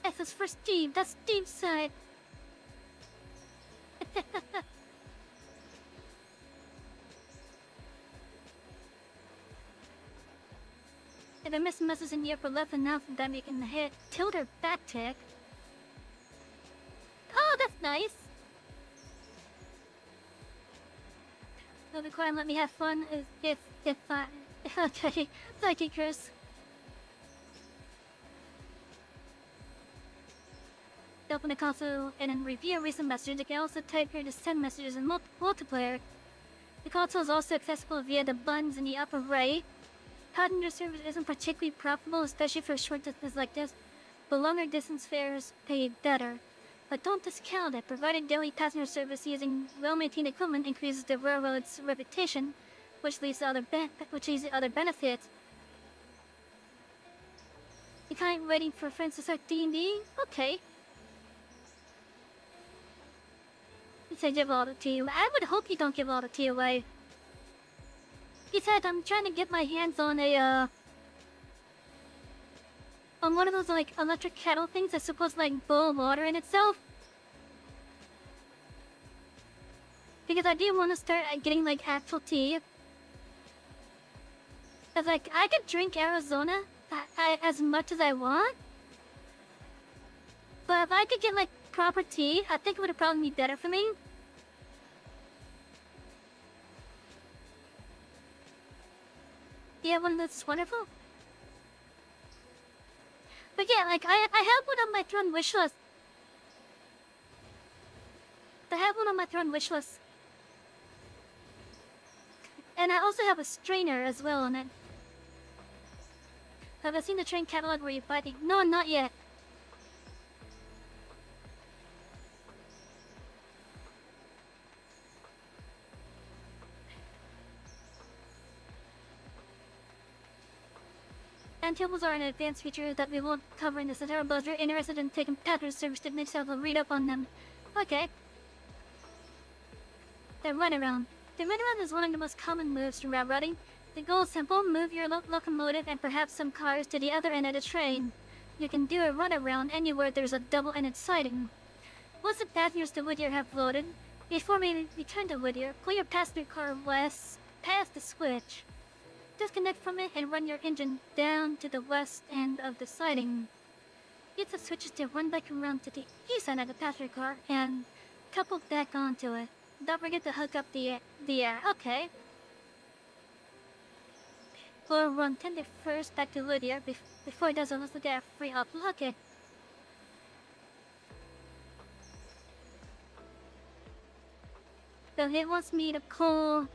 F is for Steve. That's Steve's side. If I miss messes in the upper left and now from that making the hit, tilt or back tick. Oh, that's nice. They'll be quiet and let me have fun if I... Okay, thank you, Chris. Open the console and then review recent messages. You can also type here to send messages in multiplayer. The console is also accessible via the buttons in the upper right. Passenger service isn't particularly profitable, especially for short distances like this, but longer distance fares pay better. But don't discount it, provided daily passenger service using well-maintained equipment increases the railroad's reputation, which leads to other benefits. You can't waiting for friends to start D&D? Okay. You say give all the tea away. I would hope you don't give all the tea away. Besides, I'm trying to get my hands on a, on one of those, like, electric kettle things that's supposed to, like, boil water in itself. Because I do want to start getting, like, actual tea. Cause, like, I could drink Arizona as much as I want. But if I could get, like, proper tea, I think it would probably be better for me. Yeah, one that's wonderful. But yeah, like, I have one on my Throne Wishlist. I have one on my Throne Wishlist. And I also have a strainer as well on it. Have I seen the train catalog where you buy the... No, not yet. And tables are an advanced feature that we won't cover in this entire, but if you're interested in taking passenger service to next level, read up on them. Okay. The runaround. The runaround is one of the most common moves from railroading. The goal is simple: move your locomotive and perhaps some cars to the other end of the train. You can do a runaround anywhere there's a double-ended siding. Once the passengers to Whittier have loaded, before we return to Whittier, pull your passenger car west past the switch. Disconnect from it and run your engine down to the west end of the siding. Use the switches to run back around to the east end of the passenger car and couple back onto it. Don't forget to hook up the air. Okay. Or run tender first back to Lydia before it does also get a free up. Okay. So it wants me to pull...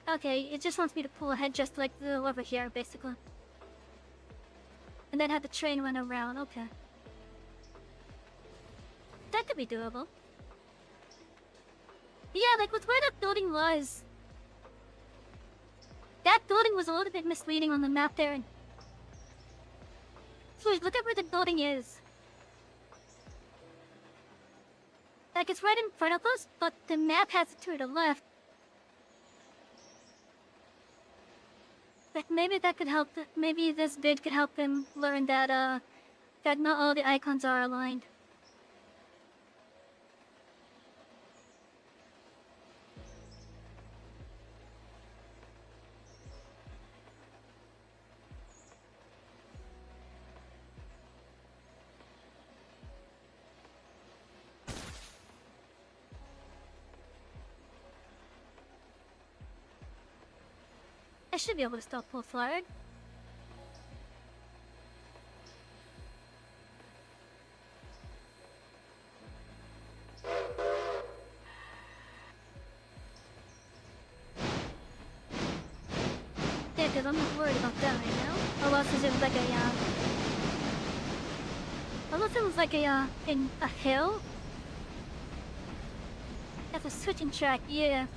Okay, it just wants me to pull ahead just like the over here, basically. And then have the train run around, okay. That could be doable. Yeah, like with where that building was. That building was a little bit misleading on the map there. Please, look at where the building is. Like it's right in front of us, but the map has it to the left. But maybe that could help, maybe this bid could help him learn that, that not all the icons are aligned. I should be able to stop full flag. because I'm not worried about that right now. Unless it was like in a hill. That's a switching track, yeah.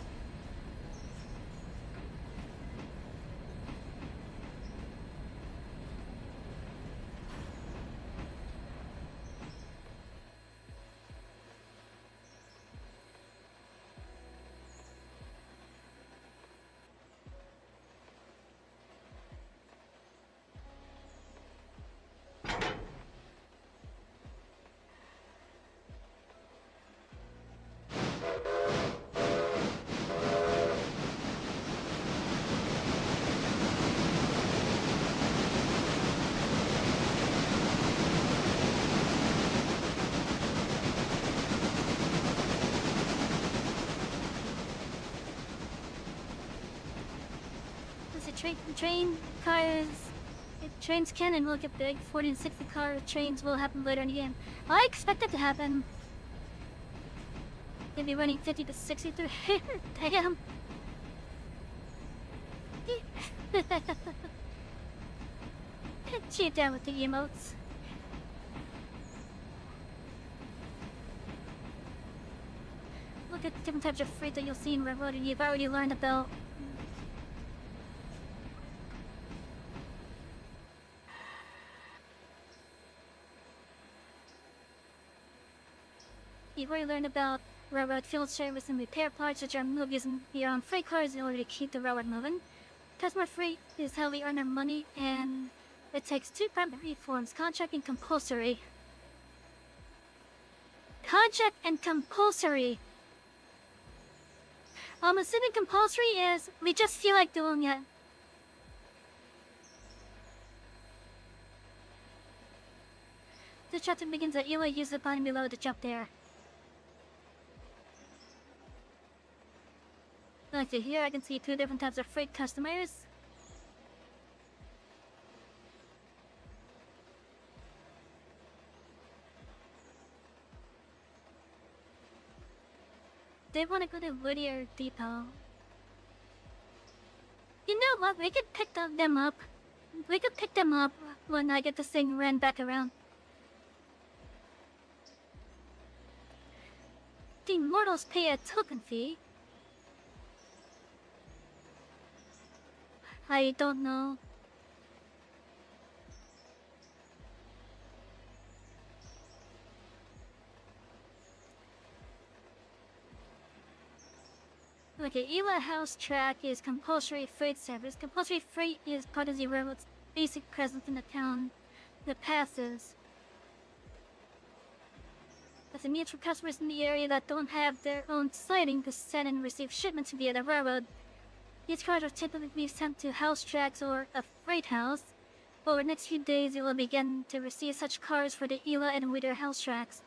Trains can and will get big. 40 and 60 car trains will happen later in the game. I expect it to happen. They'll be running 50 to 60 through here. Damn. Cheat down with the emotes. Look at different types of freight that you'll see in Railroad and you've already learned about. You've already learned about railroad field service and repair parts, which are moved using your own freight cars in order to keep the railroad moving. Customer freight is how we earn our money, and it takes two primary forms: contract and compulsory. Contract and compulsory. I'm assuming compulsory is we just feel like doing it. The chapter begins at Ela. Use the button below to jump there. Like to here, I can see two different types of freight customers. They want to go to Whittier Depot. You know what? We could pick them up. We could pick them up when I get this thing ran back around. The mortals pay a token fee. I don't know. Okay, Ela House Track is compulsory freight service. Compulsory freight is part of the railroad's basic presence in the town. The passes. That's a means for customers in the area that don't have their own siding to send and receive shipments via the railroad. These cars are typically sent to house tracks or a freight house. Over the next few days, you will begin to receive such cars for the Ela and Whittier house tracks.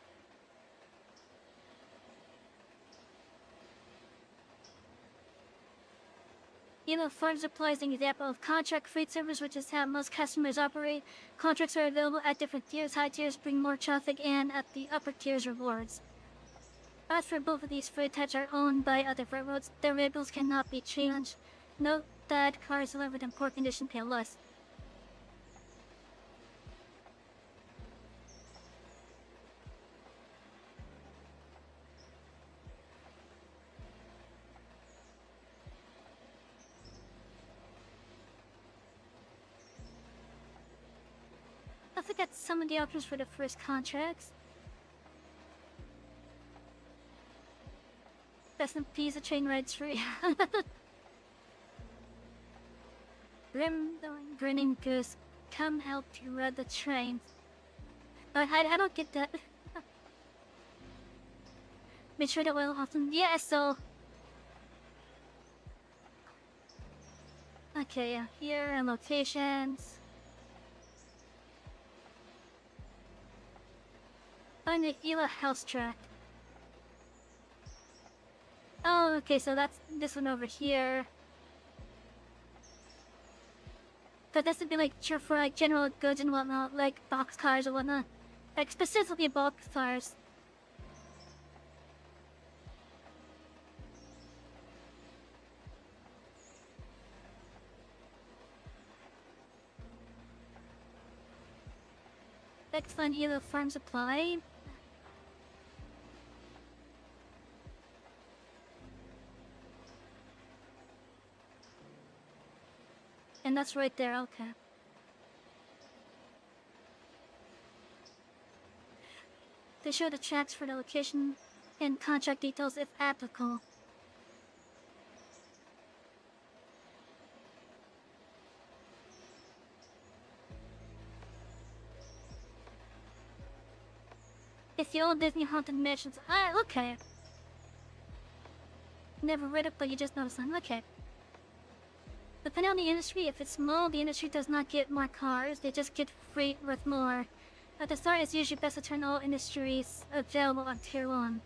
Ela Farm Supply is an example of contract freight service, which is how most customers operate. Contracts are available at different tiers. High tiers bring more traffic, and at the upper tiers, rewards. As for both of these freight types are owned by other railroads, their labels cannot be changed. Note that cars delivered in poor condition pay less. I forgot some of the options for the first contracts. Best in peace, a train ride's free. Grinning goose, come help you ride the train. I don't get that. Make sure the oil often. Yeah, so. Okay, here are locations. Find the Ela house track. Oh, okay, so that's this one over here. But this would be like for like general goods and whatnot, like box cars or whatnot. Like specifically box cars. Let's find either farm supply. And that's right there, okay. They show the tracks for the location and contract details if applicable. It's the old Disney Haunted Mansions. Ah, okay. Never read it, but you just noticed them. Okay. Depending on the industry, if it's small, the industry does not get more cars, they just get freight worth more. At the start, it's usually best to turn all industries available on Tier 1.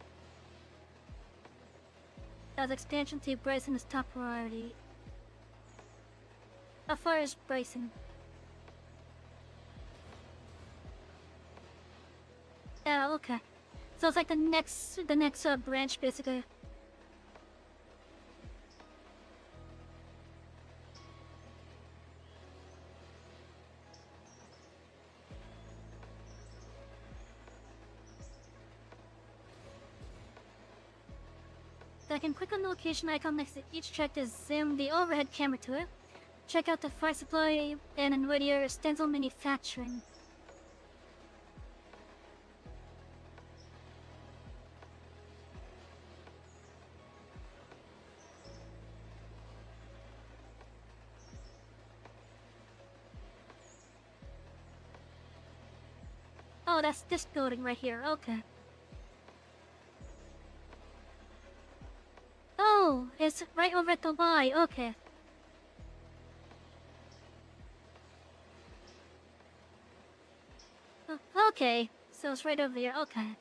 As expansion to Bryson is top priority. How far is Bryson? Yeah, okay. So it's like the next branch, basically. I can click on the location icon next to each track to zoom the overhead camera to it. Check out the fire supply and NVIDIA stencil manufacturing. Oh, that's this building right here, okay. Oh, it's right over at the Y, okay. Okay, so it's right over here, okay.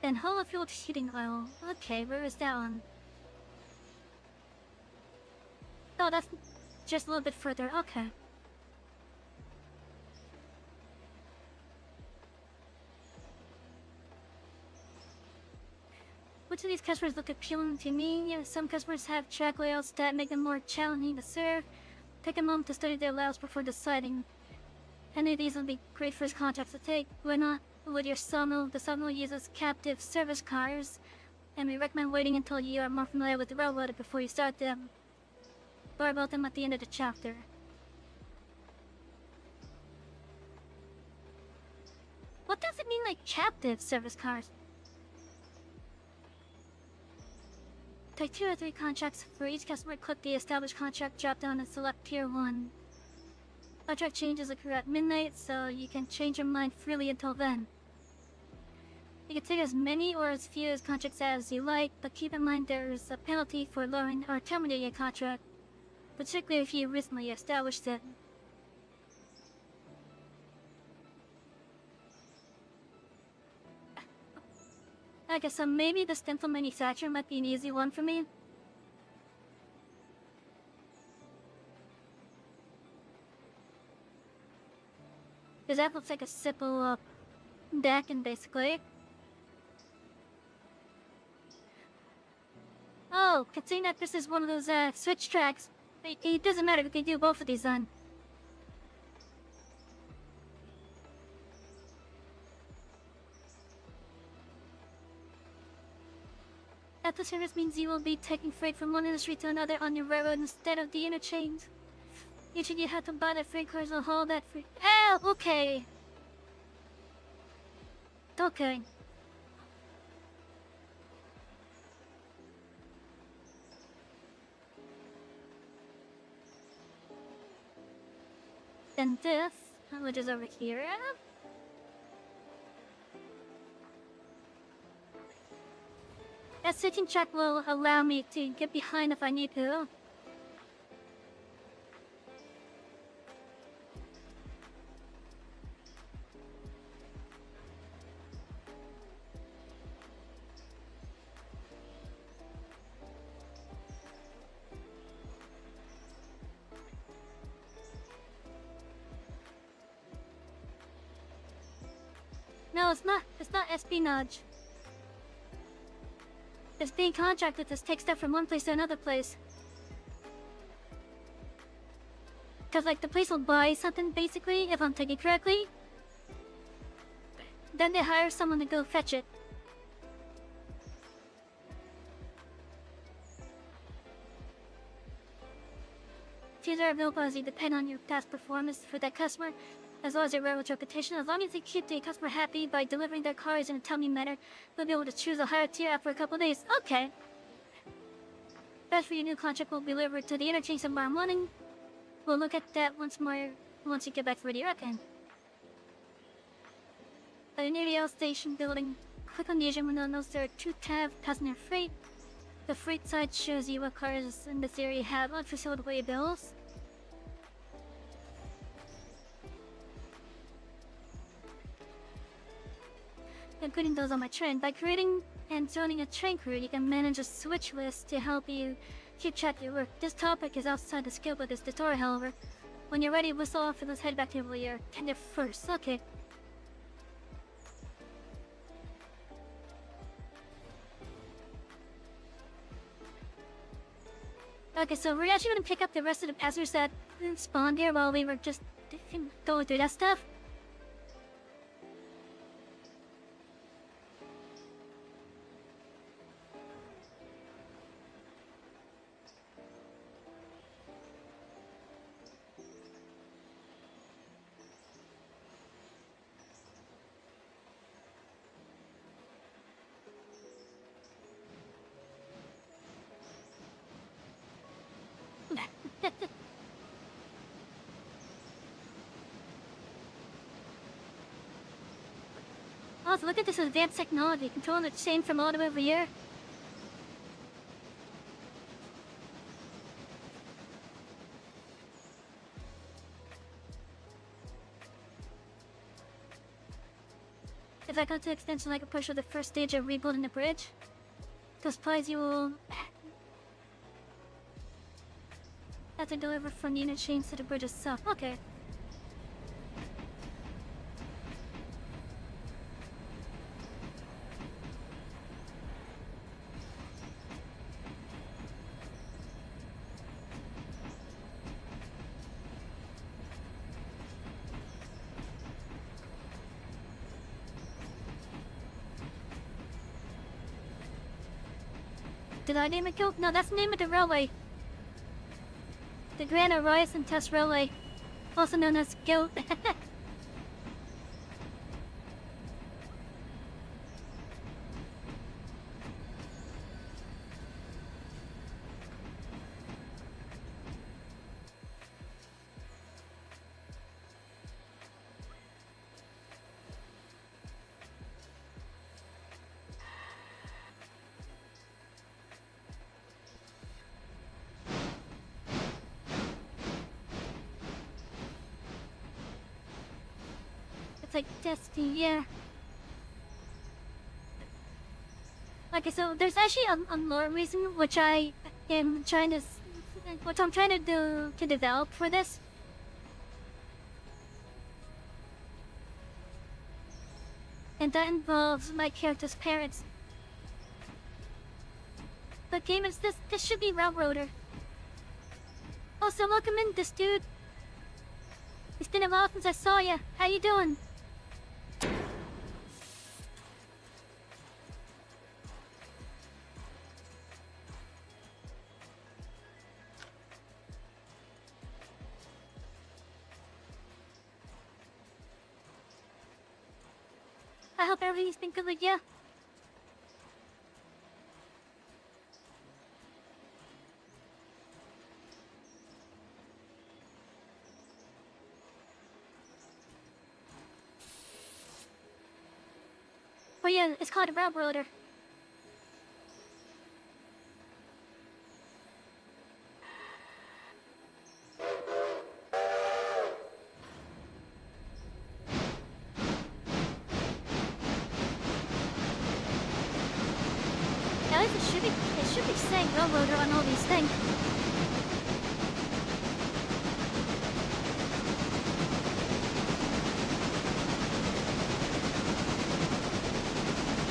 And holofuel heating oil. Okay, where is that one? Oh, that's just a little bit further, okay. Which of these customers look appealing to me? Some customers have track layouts that make them more challenging to serve. Take a moment to study their layouts before deciding. Any of these would be great first contracts to take. Why not? With your sawmill, the sawmill uses captive service cars, and we recommend waiting until you are more familiar with the railroad before you start them. More about them at the end of the chapter. What does it mean, like captive service cars? Take 2 or 3 contracts. For each customer, click the established contract drop-down and select Tier 1. Contract changes occur at midnight, so you can change your mind freely until then. You can take as many or as few as contracts as you like, but keep in mind there is a penalty for lowering or terminating a contract, particularly if you recently established it. I guess maybe the stencil manufacturer might be an easy one for me. Because that looks like a simple deck, and basically. Oh, considering that this is one of those switch tracks, it doesn't matter, we can do both of these then. At the service means you will be taking freight from one industry to another on your railroad instead of the interchange. Usually you have to buy the freight cars or haul that freight. Oh, okay. Okay. Then this, which is over here. That switching track will allow me to get behind if I need to. No, it's not. It's not espionage. It's being contracted to take stuff from one place to another place. Cause like the place will buy something basically, if I'm taking it correctly. Then they hire someone to go fetch it. Fees are of no cost. They depend on your past performance for that customer, as well as your railroad reputation. As long as you keep the customer happy by delivering their cars in a timely manner, they'll be able to choose a higher tier after a couple of days. Okay. Best for your new contract will be delivered to the interchange tomorrow morning. We'll look at that once you get back for the okay. Near the L station building, click on the agent window. Notice there are 2 tabs, passenger freight. The freight side shows you what cars in this area have unfulfilled way bills. Including those on my train. By creating and joining a train crew, you can manage a switch list to help you keep track of your work. This topic is outside the scope of this tutorial, however. When you're ready, whistle off and let's head back to where you're tender first. Okay. Okay, so we're actually gonna pick up the rest of the passengers that spawned here while we were just going through that stuff. Also, look at this advanced technology, controlling the chain from all the way over here. If I go to the extension, I can push with the first stage of rebuilding the bridge. Those supplies you will have to deliver from the unit chains to the bridge itself. Okay. Did I name it Guild? No, that's the name of the railway. The Grand Orias Tess Railway, also known as Guild. Like Destiny, yeah. Okay, so there's actually a lore reason which I'm trying to do to develop for this. And that involves my character's parents. But game is this should be Railroader. Also, welcome in, this dude. It's been a while since I saw ya. How you doing? I hope everything's been good with you. Oh yeah, it's called a Railroader. At least it should be saying Railroader on all these things.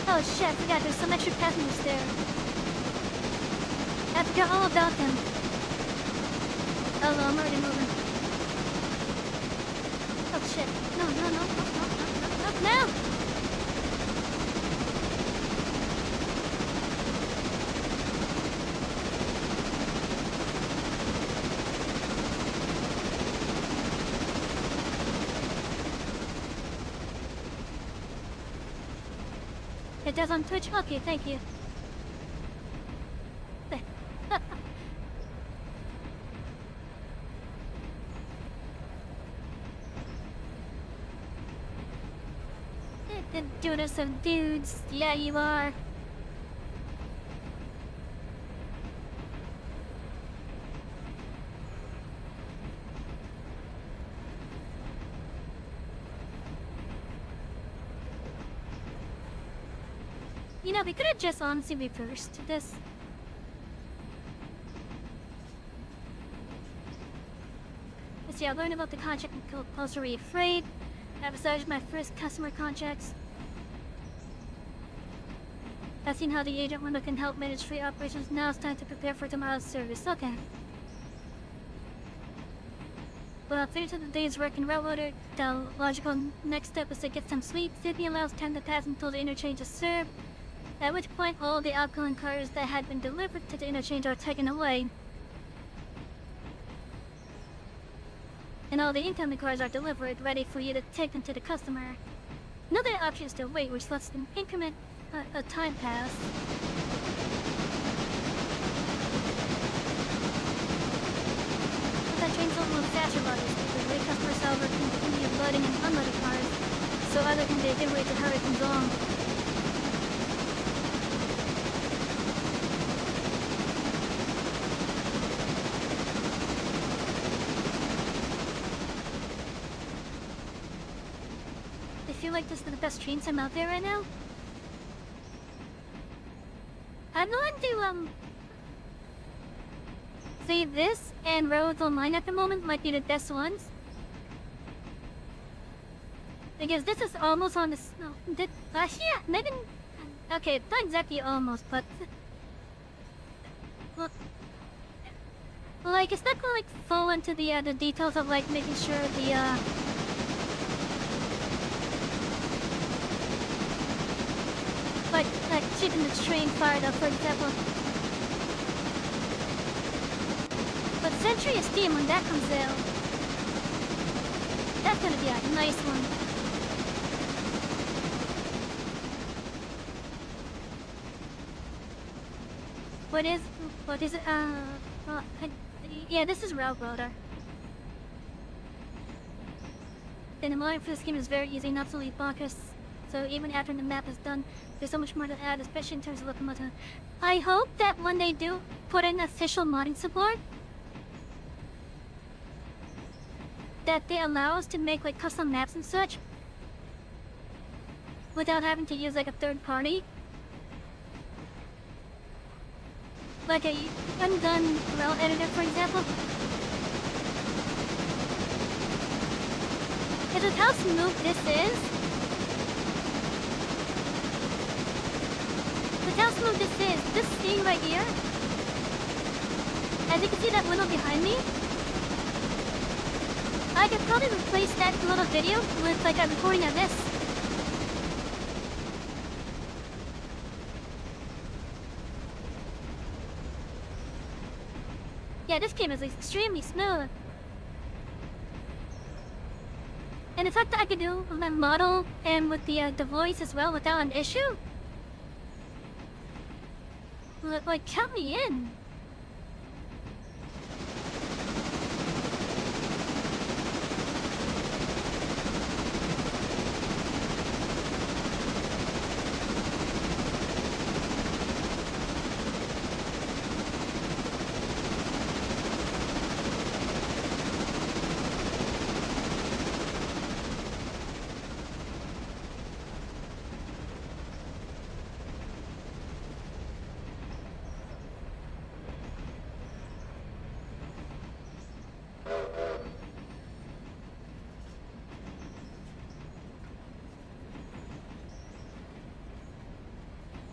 Oh shit, I forgot there's some extra passengers there. I forgot all about them. Oh no, I'm already moving. Oh shit. No, no, no, no, no, no, no, no, no! It does on Twitch? Okay, thank you. Doing us some dudes. Yeah, you are. You know, we could have just honestly reversed this. Let's see, I learned about the contract and compulsory freight. I massaged my first customer contracts. I've seen how the agent window can help manage freight operations. Now it's time to prepare for tomorrow's service. Okay. Well, I've finished the day's work in railroader. The logical next step is to get some sleep. Sydney allows time to pass until the interchange is served. At which point, all the outgoing cars that had been delivered to the interchange are taken away. And all the incoming cars are delivered, ready for you to take them to the customer. Another option is to wait, which lets them increment a time pass. But that train's a little faster about this, because the customers, however, continue loading and unloading cars, so either can be a good way to hurry things along. I feel like this is the best train sim out there right now. I'm going to, say this and Roads Online at the moment might be the best ones. Because this is almost on the snow. Yeah, maybe... Okay, not exactly almost, but... Well, like, it's not gonna, like, fall into the details of, like, making sure the, like keeping the train fired up, for example. But Century of Steam, when that comes out, that's gonna be a nice one. What is it? Yeah, this is Railroader. And the modeling for this game is very easy and absolutely bonkers. So even after the map is done, there's so much more to add, especially in terms of locomotive. I hope that when they do put in official modding support, that they allow us to make like custom maps and such, without having to use like a third party. Like a undone rail editor, for example. Is it how smooth this is? Look how smooth this is. This thing right here. As you can see that window behind me. I could probably replace that little video with like a recording of this. Yeah, this game is extremely smooth. And the fact that I could do my model and with the voice as well without an issue. Like, count me in.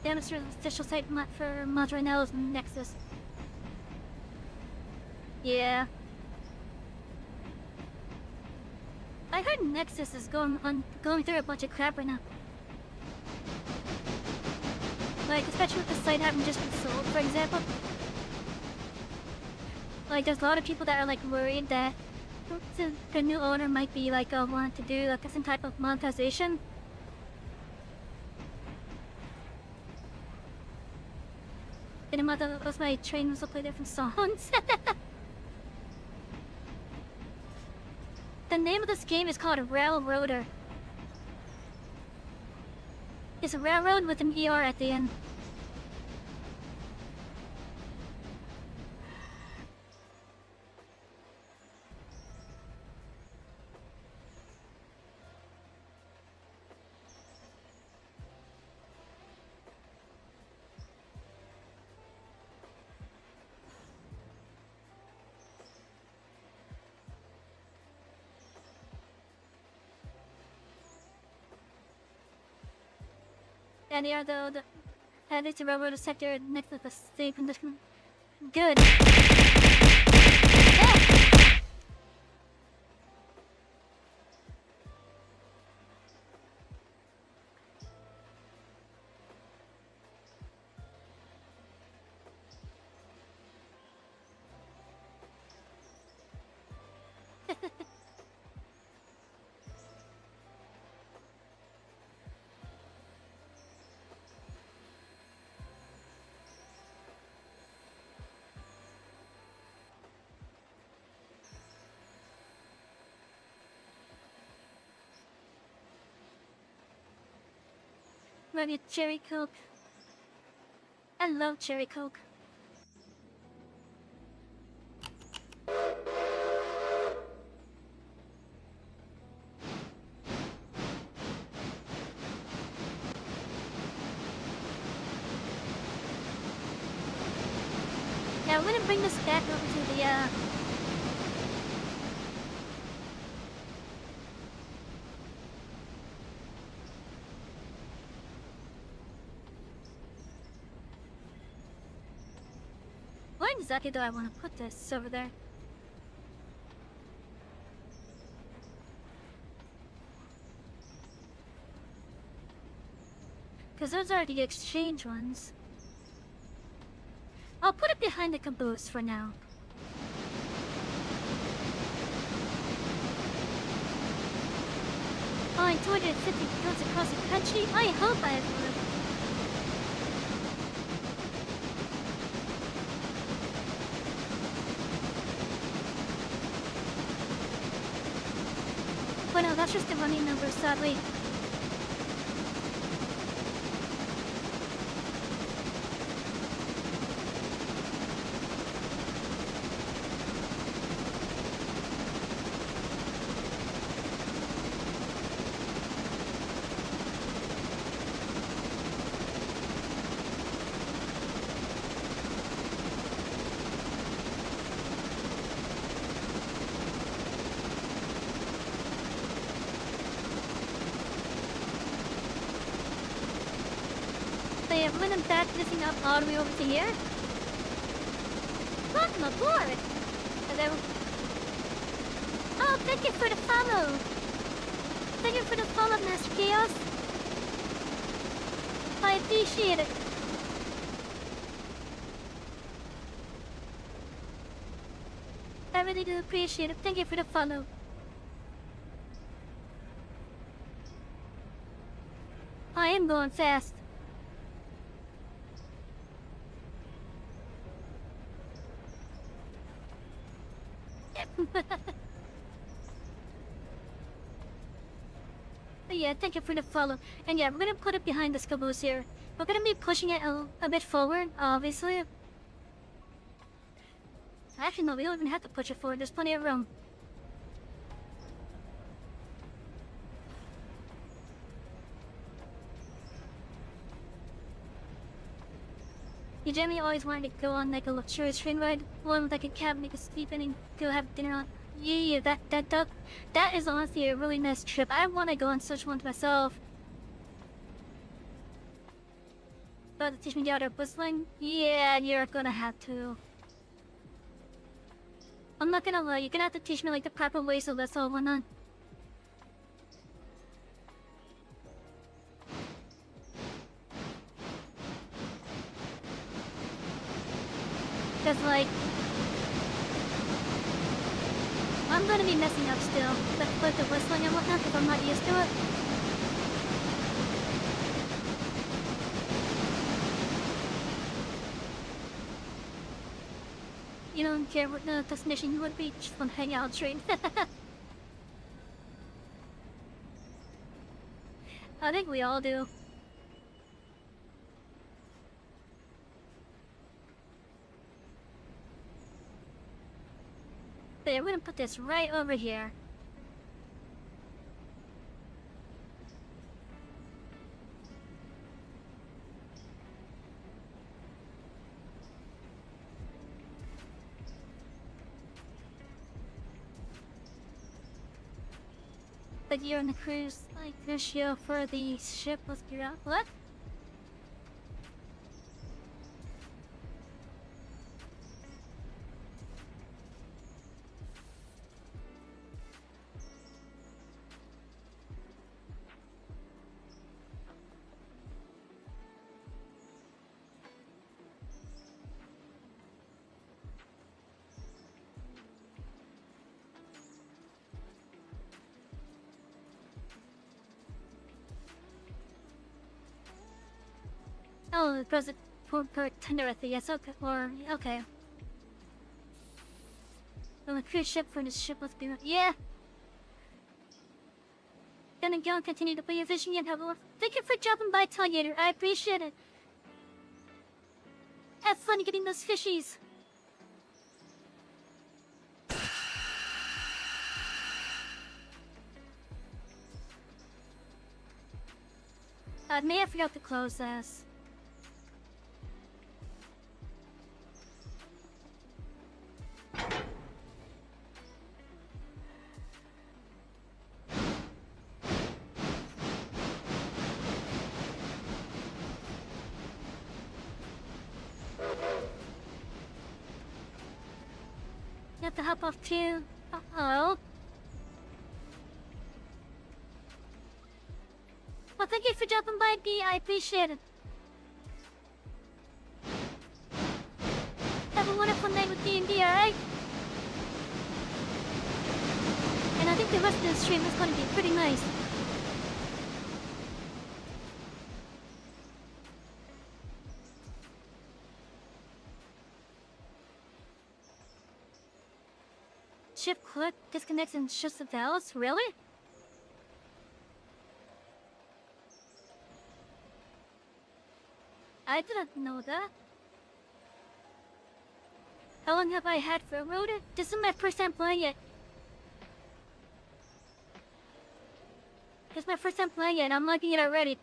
The official site for mods right now is Nexus. Yeah. I heard Nexus is going through a bunch of crap right now. Like, especially with the site having just been sold, for example. Like, there's a lot of people that are like worried that the new owner might be like want to do like some type of monetization. And those my trainers will play different songs. The name of this game is called Railroader. It's a railroad with an ER at the end. And they are the at least the railroad sector next to the state condition. Good. Yeah. Maybe cherry coke. I love cherry coke. Yeah, I'm gonna bring this back over to the where exactly do I want to put this over there? Because those are the exchange ones. I'll put it behind the caboose for now. Flying 250 goes across the country? I hope I will. But no, that's just the running number, sadly. They have written that missing up all the way over to here. Welcome aboard! Oh, thank you for the follow! Thank you for the follow, Master Chaos! I appreciate it! I really do appreciate it. Thank you for the follow. I am going fast. But yeah, thank you for the follow. And yeah, we're gonna put it behind this caboose here. We're gonna be pushing it a bit forward, obviously. Actually, no, we don't even have to push it forward. There's plenty of room. You generally always wanted to go on like a luxurious train ride, one with like a cabin you could sleep in and go have dinner on. Yeah, that is honestly a really nice trip. I want to go on such one myself. to teach me the art of whistling? Yeah, you're gonna have to. I'm not gonna lie, you're gonna have to teach me like the proper way so that's all on. Cause like, I'm gonna be messing up still with the whistling and whatnot if I'm not used to it. You don't care what the destination would be, just wanna hang out straight. I think we all do. There, we're gonna put this right over here. But you're on the cruise, like this year for the ship was what? Oh, it was a per tender yes, okay, or, okay. Well, the cruise ship for this ship was be yeah. Gonna go and continue to play your fishing and have a look. Thank you for dropping by, Talgator. I appreciate it. Have fun getting those fishies. I may have forgot to close this. You have to hop off too. Uh-oh. Well, thank you for dropping by, B. I appreciate it. Have a wonderful night with D&D, alright? And I think the rest of the stream is going to be pretty nice. Ship click disconnects and shuts the valves? Really? I didn't know that. How long have I had for a rotor? This is my first time playing it. It's my first time playing it and I'm liking it already.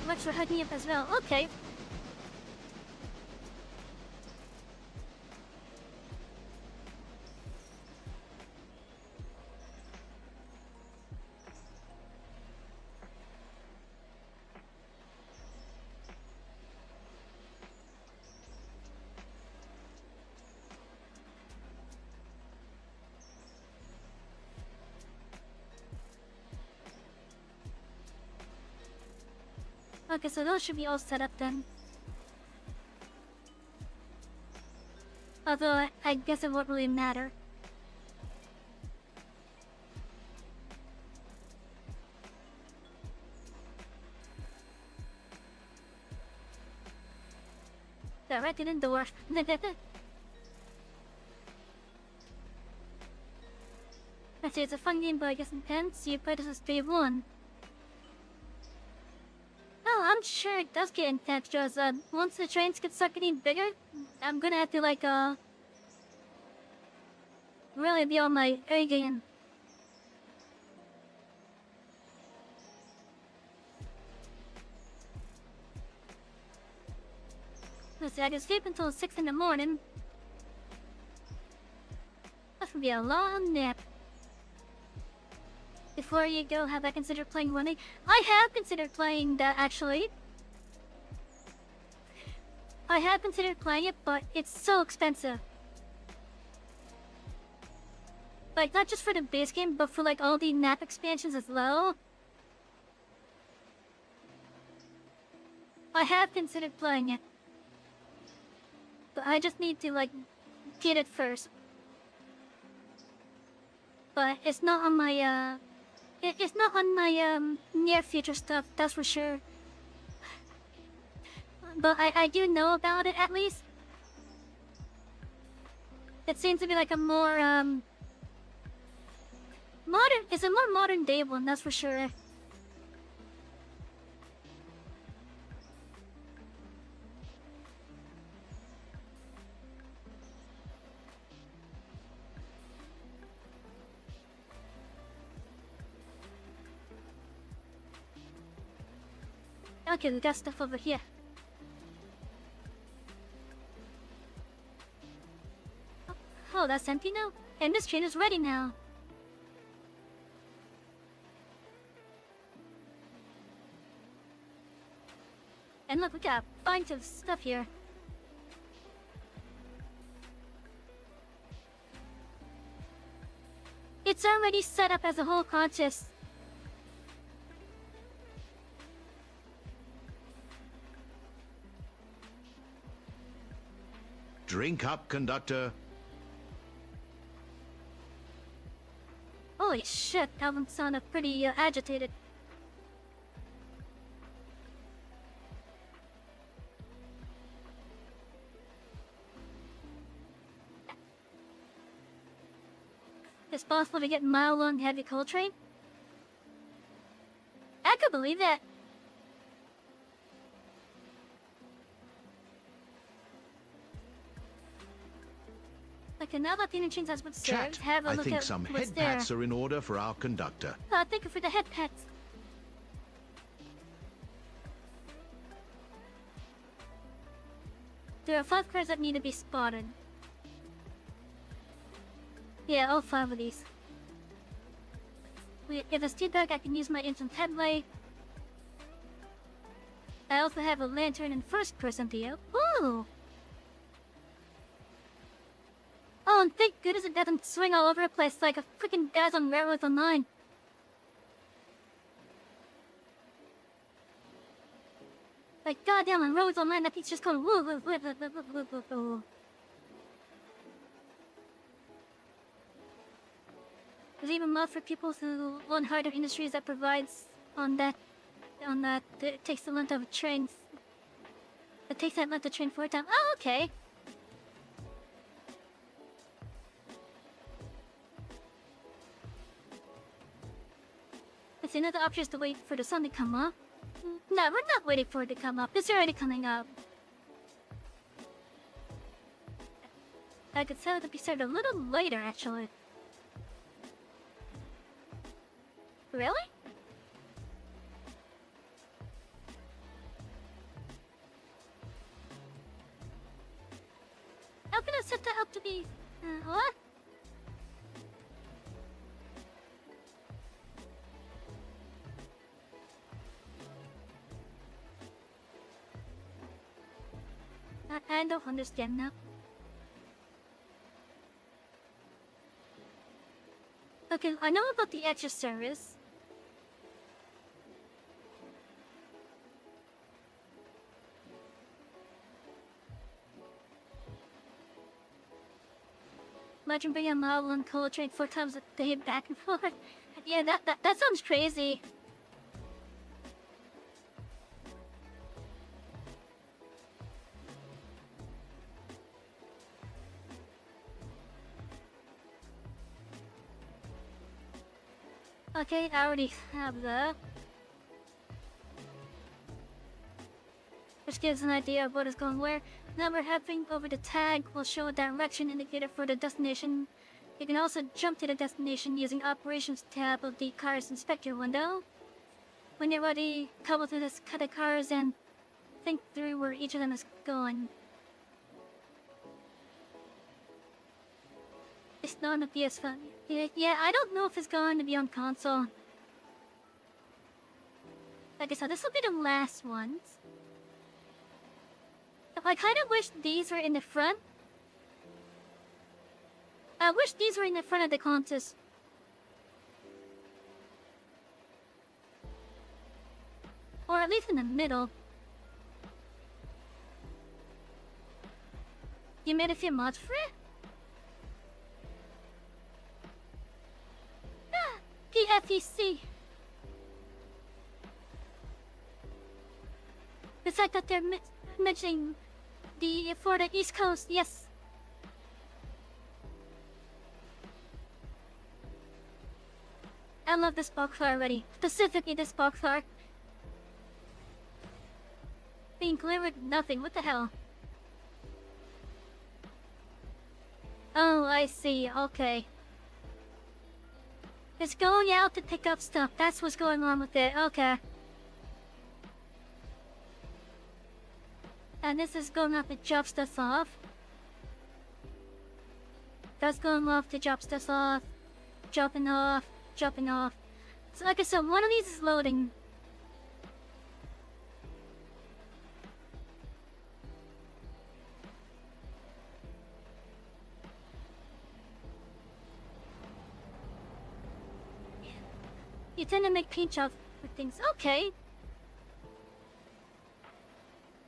Thanks for hugging me up as well. Okay. Okay, so those should be all set up then. Although, I guess it won't really matter. Directed indoors. Actually, it's a fun game, but I guess intense. You play this as day one. Oh, I'm sure it does get intense, because once the trains start getting bigger, I'm gonna have to really be on my A game. Let's see, I can sleep until 6 in the morning. That would be a long nap. Before you go, have I considered playing running? I have considered playing that, actually. I have considered playing it, but it's so expensive. Like, not just for the base game, but for like all the map expansions as well. I have considered playing it. But I just need to, like, get it first. But it's not on my, it's not on my, near future stuff, that's for sure. But I do know about it, at least. It seems to be like a more, it's a more modern day one, that's for sure. Okay, we got stuff over here. Oh, that's empty now? And this train is ready now. And look, we got a bunch of stuff here. It's already set up as a whole contest. Drink up, Conductor. Holy shit, Calvin sounded pretty agitated. It's possible to get mile-long heavy coal train? I could believe that. Okay, now that the engines has been served, Chat, have a I look think at some what's head there. pats are in order for our Conductor. Thank you for the head pats. There are 5 cars that need to be spotted. Yeah, all 5 of these. If a steam bag, I can use my instant headlight. I also have a lantern and first person view. Ooh! Oh, and thank goodness it doesn't swing all over the place like a freaking does on Railroads Online. Like, goddamn, on Railroads Online, that thing's just going woo woo woo woo woo woo woo woo. There's even mod for people who learn harder industries that provides that it takes the length of a train. It takes that length of train 4 times. Oh, okay. It's another option is to wait for the sun to come up. No, we're not waiting for it to come up. It's already coming up. I could set it to be started a little later, actually. Really? How can I set that up to be... what? I don't understand now. Okay, I know about the extra service. Imagine bringing a model and coal train 4 times a day back and forth. Yeah, that sounds crazy. Okay, I already have that. Which gives an idea of what is going where. Number having over the tag will show a direction indicator for the destination. You can also jump to the destination using Operations tab of the Car's Inspector window. When you're ready, couple through this cut of cars and think through where each of them is going. It's not on the PS5. Yeah, I don't know if it's going to be on console. Like I said, this will be the last ones. I kind of wish these were in the front. I wish these were in the front of the contest. Or at least in the middle. You made a few mods for it? Ah, PFEC. The fact that they're mentioning for the East Coast, yes. I love this box art already. Specifically this box art. Being delivered nothing, what the hell? Oh, I see, okay. It's going out to pick up stuff, that's what's going on with it, okay. And this is going off to drop stuff off. That's going off to drop stuff off. Dropping off, dropping off. So like I said, one of these is loading. You tend to make paint jobs for things. Okay.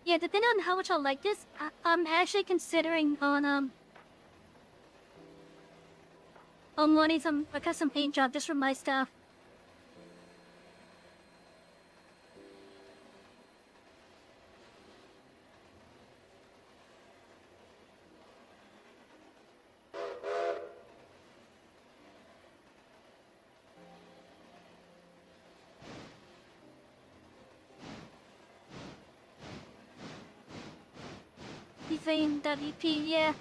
Yeah, depending on how much I like this, I'm actually considering on wanting a custom paint job just for my stuff. Fame WP, yeah.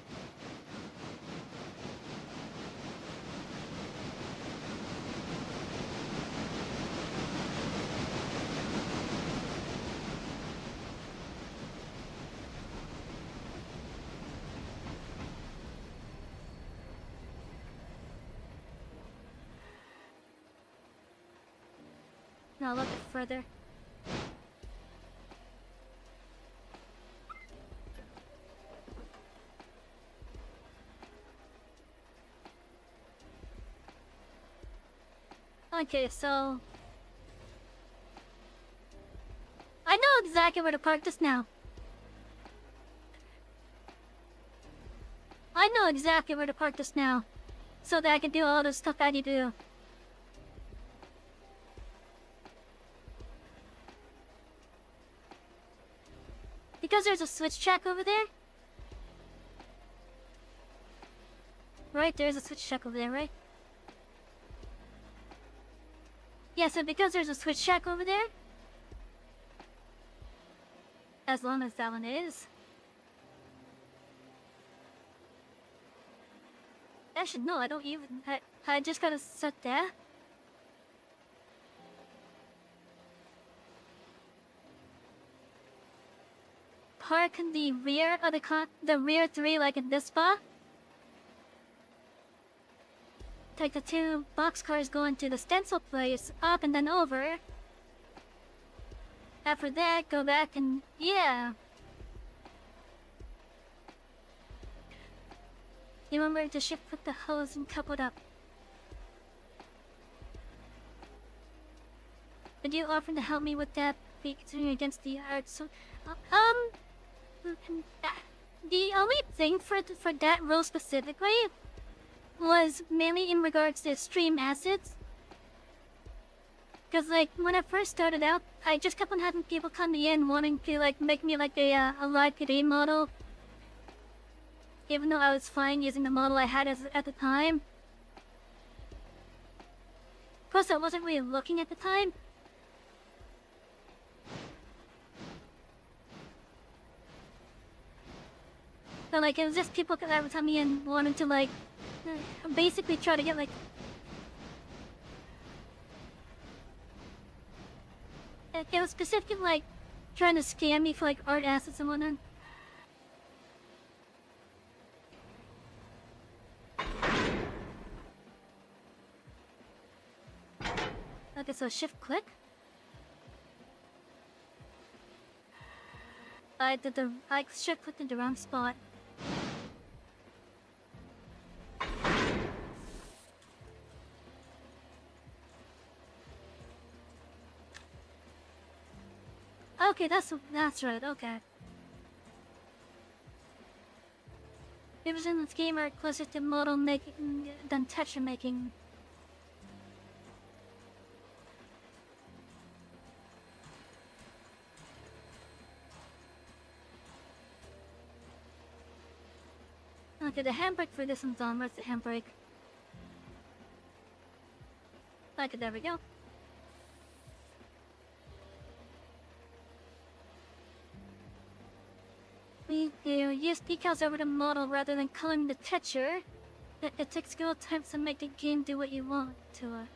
Now look further. Okay, so I know exactly where to park this now. I know exactly where to park this now, so that I can do all the stuff I need to do. Because there's a switch track over there. Right, there's a switch track over there, right? Yeah, so because there's a switch track over there, as long as that one is, actually no, I don't even, I just gotta set there. Park in the rear of the rear three, like in this spot. Take the two boxcars going to the stencil place, up and then over. After that, go back and yeah. You remember to shift put the hose and couple it up. Did you offer to help me with that? Be continuing against the art, so the only thing for that role specifically was mainly in regards to stream assets. Because like when I first started out, I just kept on having people come in wanting to like make me like a live PD model, even though I was fine using the model I had at the time. Of course, I wasn't really looking at the time. But like it was just people that would come in wanting to like basically try to get like it was specifically like trying to scam me for like art assets and whatnot. so shift click. I shift clicked in the wrong spot. Okay, that's right. Okay. People in this game are closer to model making than texture making. Okay, the handbrake for this one's on. Where's the handbrake? Okay, there we go. We use decals over the model rather than coloring the texture. It takes good time to make the game do what you want to.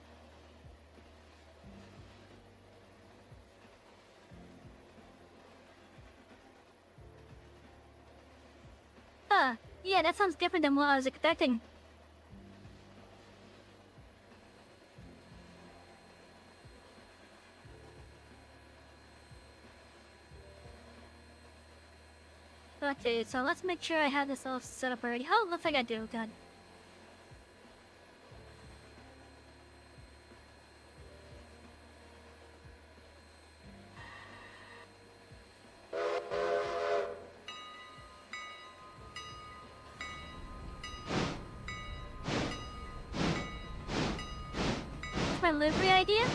Yeah, that sounds different than what I was expecting. Okay, so let's make sure I have this all set up already. Oh, looks like I do. God. What's my livery idea?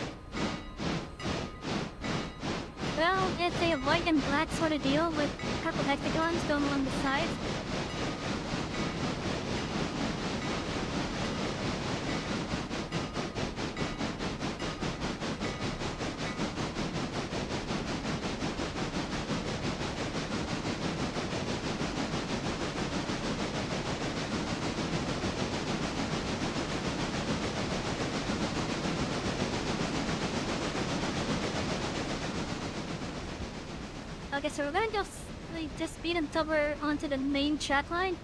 Well, it's a white and black sort of deal with purple hexagons going along the sides. Okay, so we're gonna just speed and cover onto the main track line.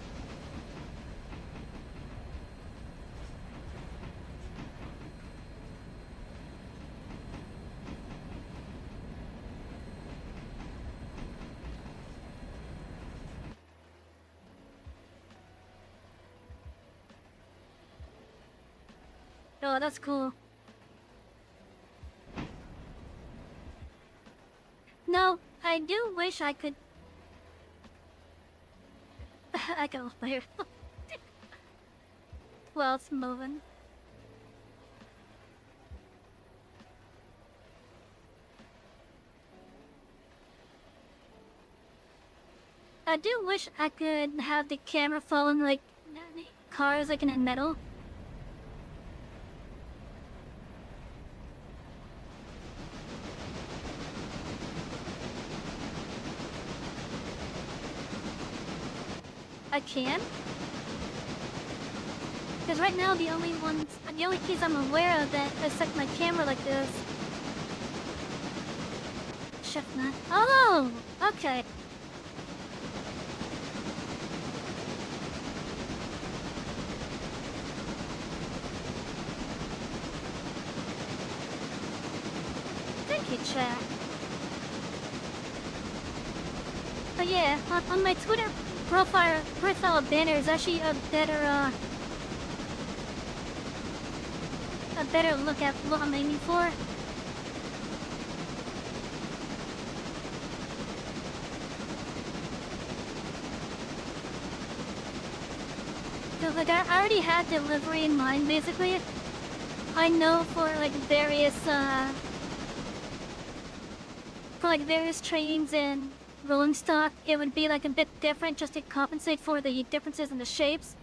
Oh, that's cool. No, I do wish I could... I go there. Well, it's moving. I do wish I could have the camera following like cars like in the middle. I can. Because right now the only keys I'm aware of that affect my camera like this. Shift nut. Oh, okay. Thank you, chat. Oh yeah, on my Twitter profile banner is actually a better look at what I'm aiming for. Cause like I already had delivery in mind basically. I know for like various trains and rolling stock, it would be like a bit different just to compensate for the differences in the shapes.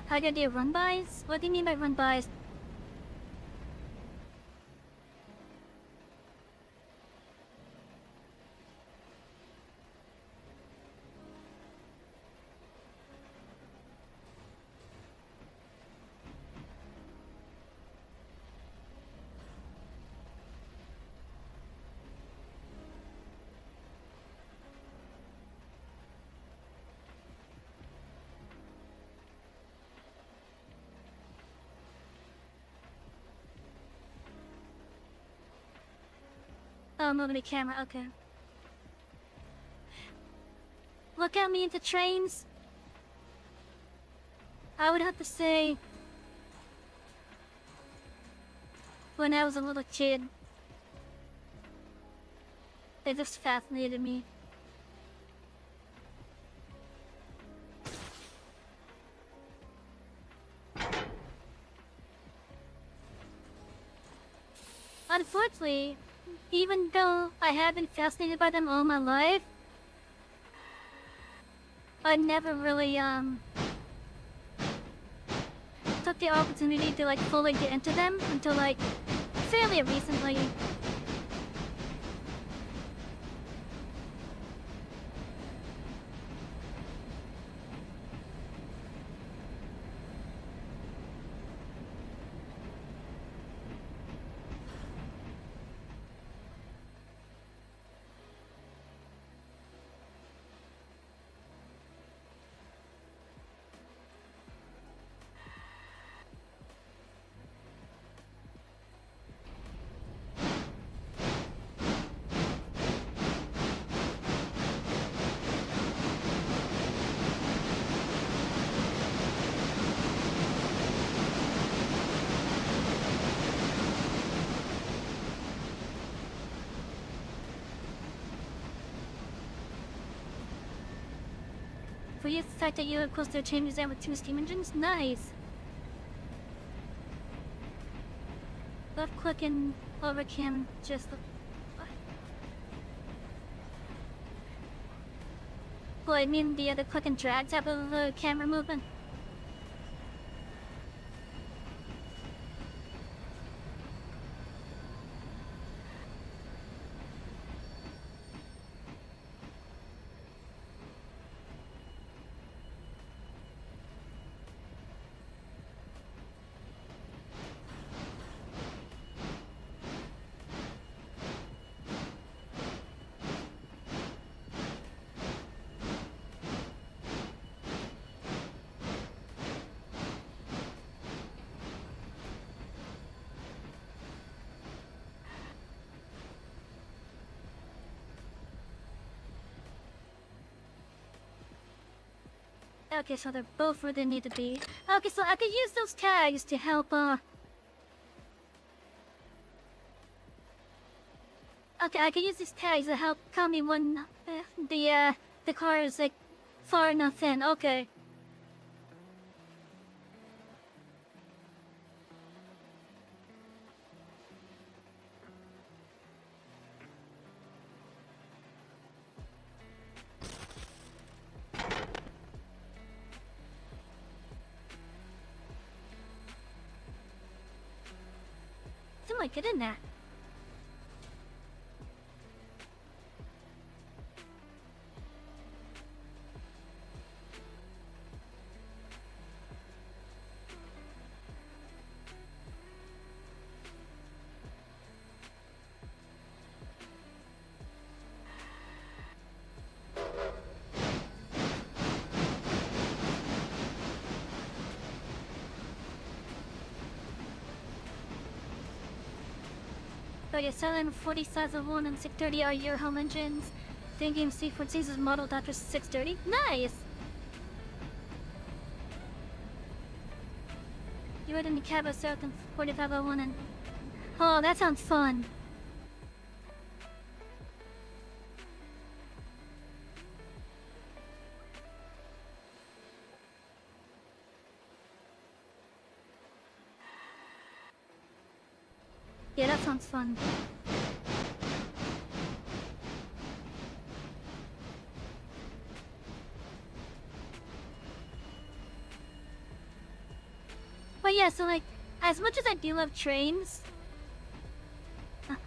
How do you do run-bys? What do you mean by run-bys? Oh, moving the camera, okay. Look at me into trains. I would have to say, when I was a little kid, they just fascinated me. Unfortunately, even though I have been fascinated by them all my life, I never really took the opportunity to like fully get into them until like fairly recently. For you, the fact that you have close to a train design with 2 steam engines, nice. Left clicking over cam just. Well, I mean the click and drag type of camera movement. Okay, so they're both where they need to be. Okay, so I could use those tags to help, Okay, I can use these tags to help tell me when the car is, like, far enough in. Okay. Seemed like get in there. So yeah, 740 and 630 are your home engines. Thinking C14 is modeled after 630. Nice! You rode in the cab of South and 4501 and... Oh, that sounds fun. Yeah, that sounds fun. But yeah, so like, as much as I do love trains,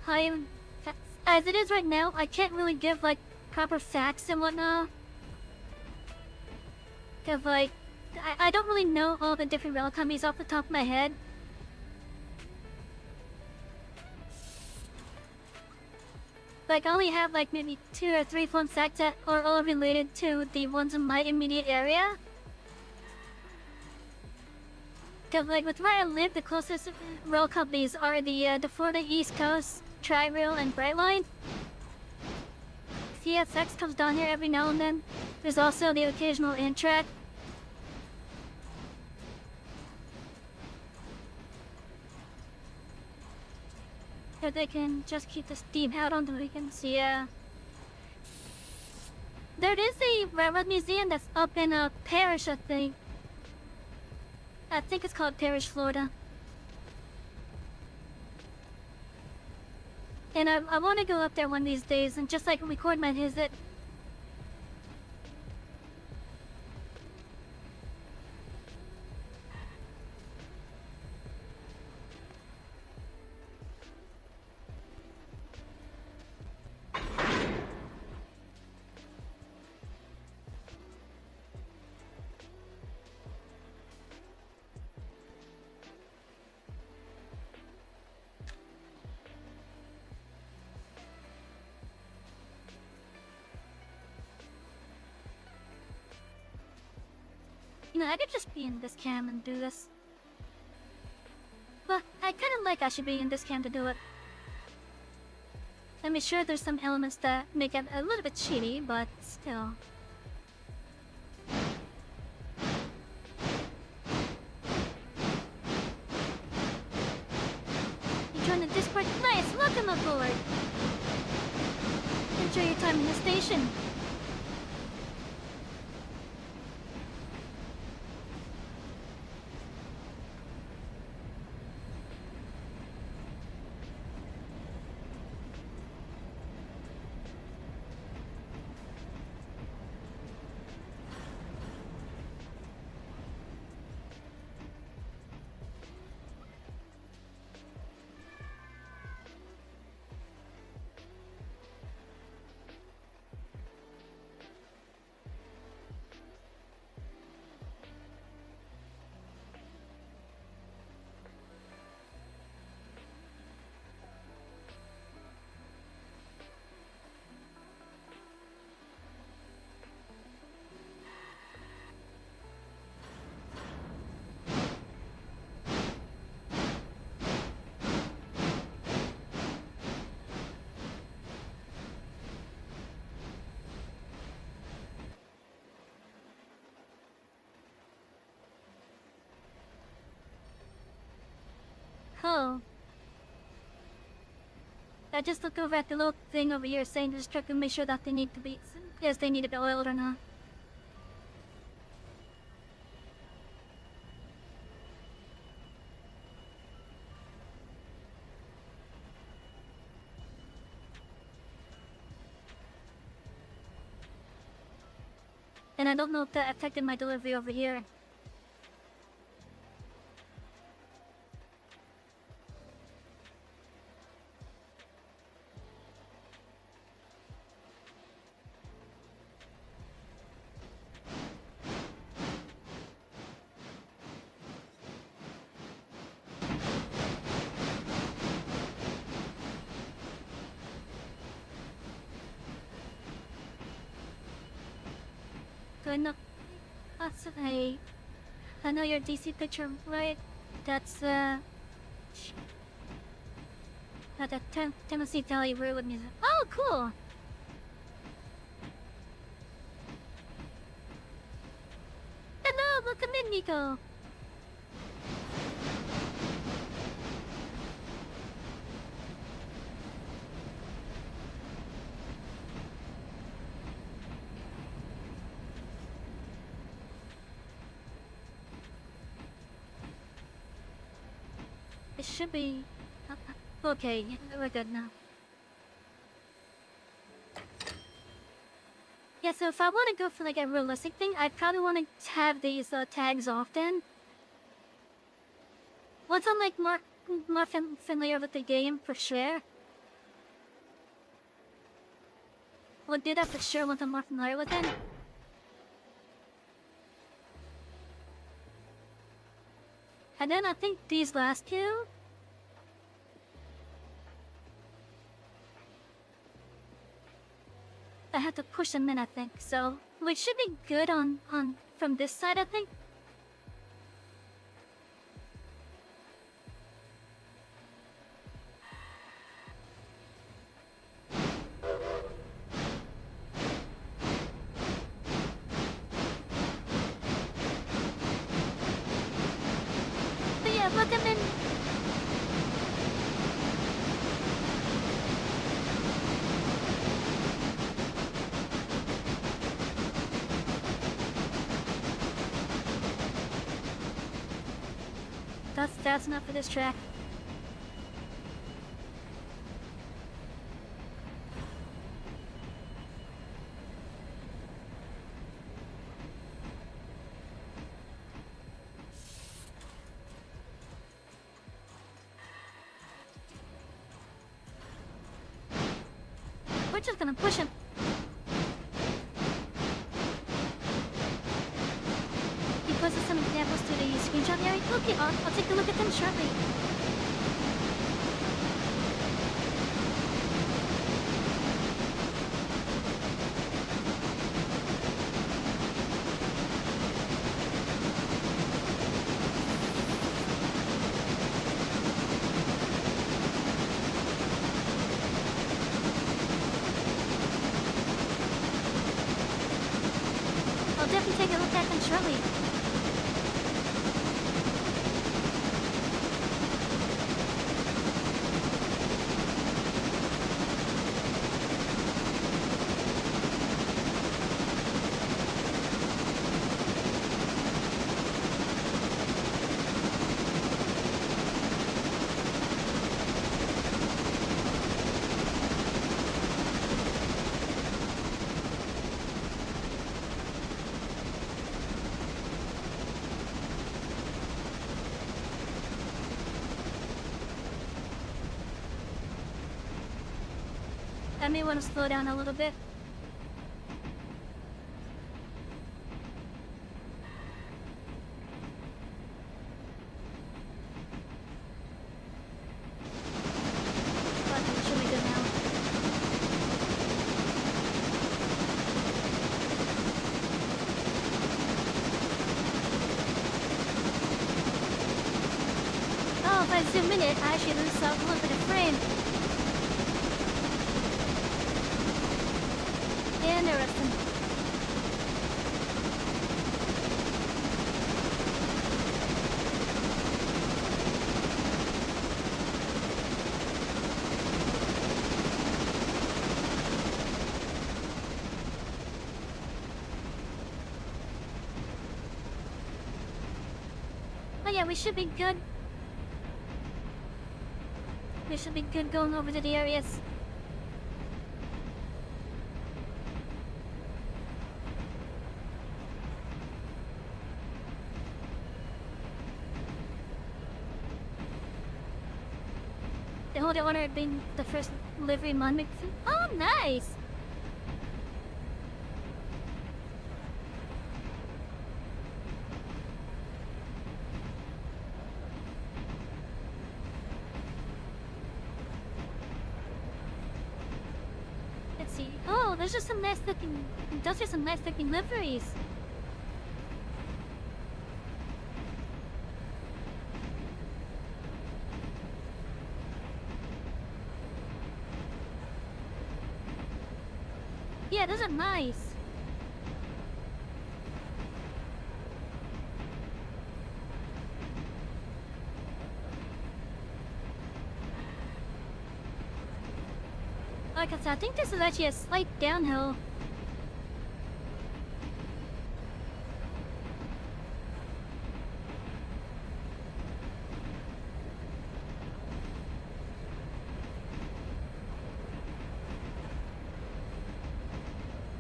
as it is right now, I can't really give like proper facts and whatnot. Cause like, I don't really know all the different rail companies off the top of my head. Like, I only have like maybe 2 or 3 fun facts that are all related to the ones in my immediate area. Cause like with where I live, the closest rail companies are the Florida East Coast Tri-Rail and Brightline. CSX comes down here every now and then. There's also the occasional Amtrak. So they can just keep the steam out on the weekends, yeah. There is a railroad museum that's up in Parrish, I think. I think it's called Parrish, Florida. And I want to go up there one of these days and just like record my visit. You know, I could just be in this cam and do this. But I kind of like I should be in this cam to do it. I mean, sure, there's some elements that make it a little bit cheaty, but still. You joined the Discord? Nice! Welcome aboard! Enjoy your time in the station. Oh. I just look over at the little thing over here saying to this truck and make sure that they need to be, yes, they need to be oiled or not. And I don't know if that affected my delivery over here. Good enough. That's I know your DC picture, right? That's that Tennessee Valley Railroad music. Oh, cool. Hello, welcome in, Nico. It should be okay. We're good now. Yeah, so if I want to go for like a realistic thing, I probably want to have these tags often. Once I'm like more familiar with the game, for sure. We'll do that for sure once I'm more familiar with it. And then I think these last two. I have to push them in, I think. So we should be good on from this side, I think. let them in. That's enough for this track. We're just gonna push him. He posted some examples to the screenshot area. Okay, I'll take a look at them shortly. I'll definitely take a look at them shortly. I may want to slow down a little bit. But it should be good now. Oh, if I zoom in it, I actually lose a little bit of frame. Interesting. Oh yeah, we should be good. We should be good going over to the areas. The Holy Honor being the first livery monument. Oh, nice! Let's see. Oh, there's just some nice looking. Those are some nice looking liveries. Yeah, those are nice. Like I said, I think this is actually a slight downhill.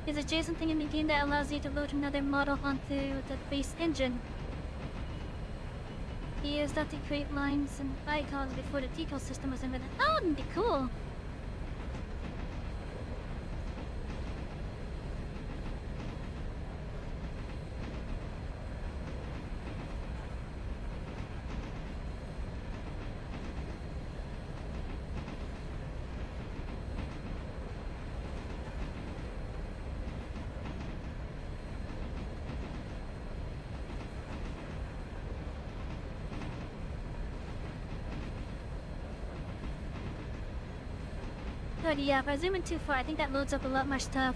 Is a JSON thing in the game that allows you to load another model onto the base engine. He used that to create lines and icons before the decal system was invented. Oh, that'd be cool! Good, yeah, if I zoom in too far, I think that loads up a lot more stuff.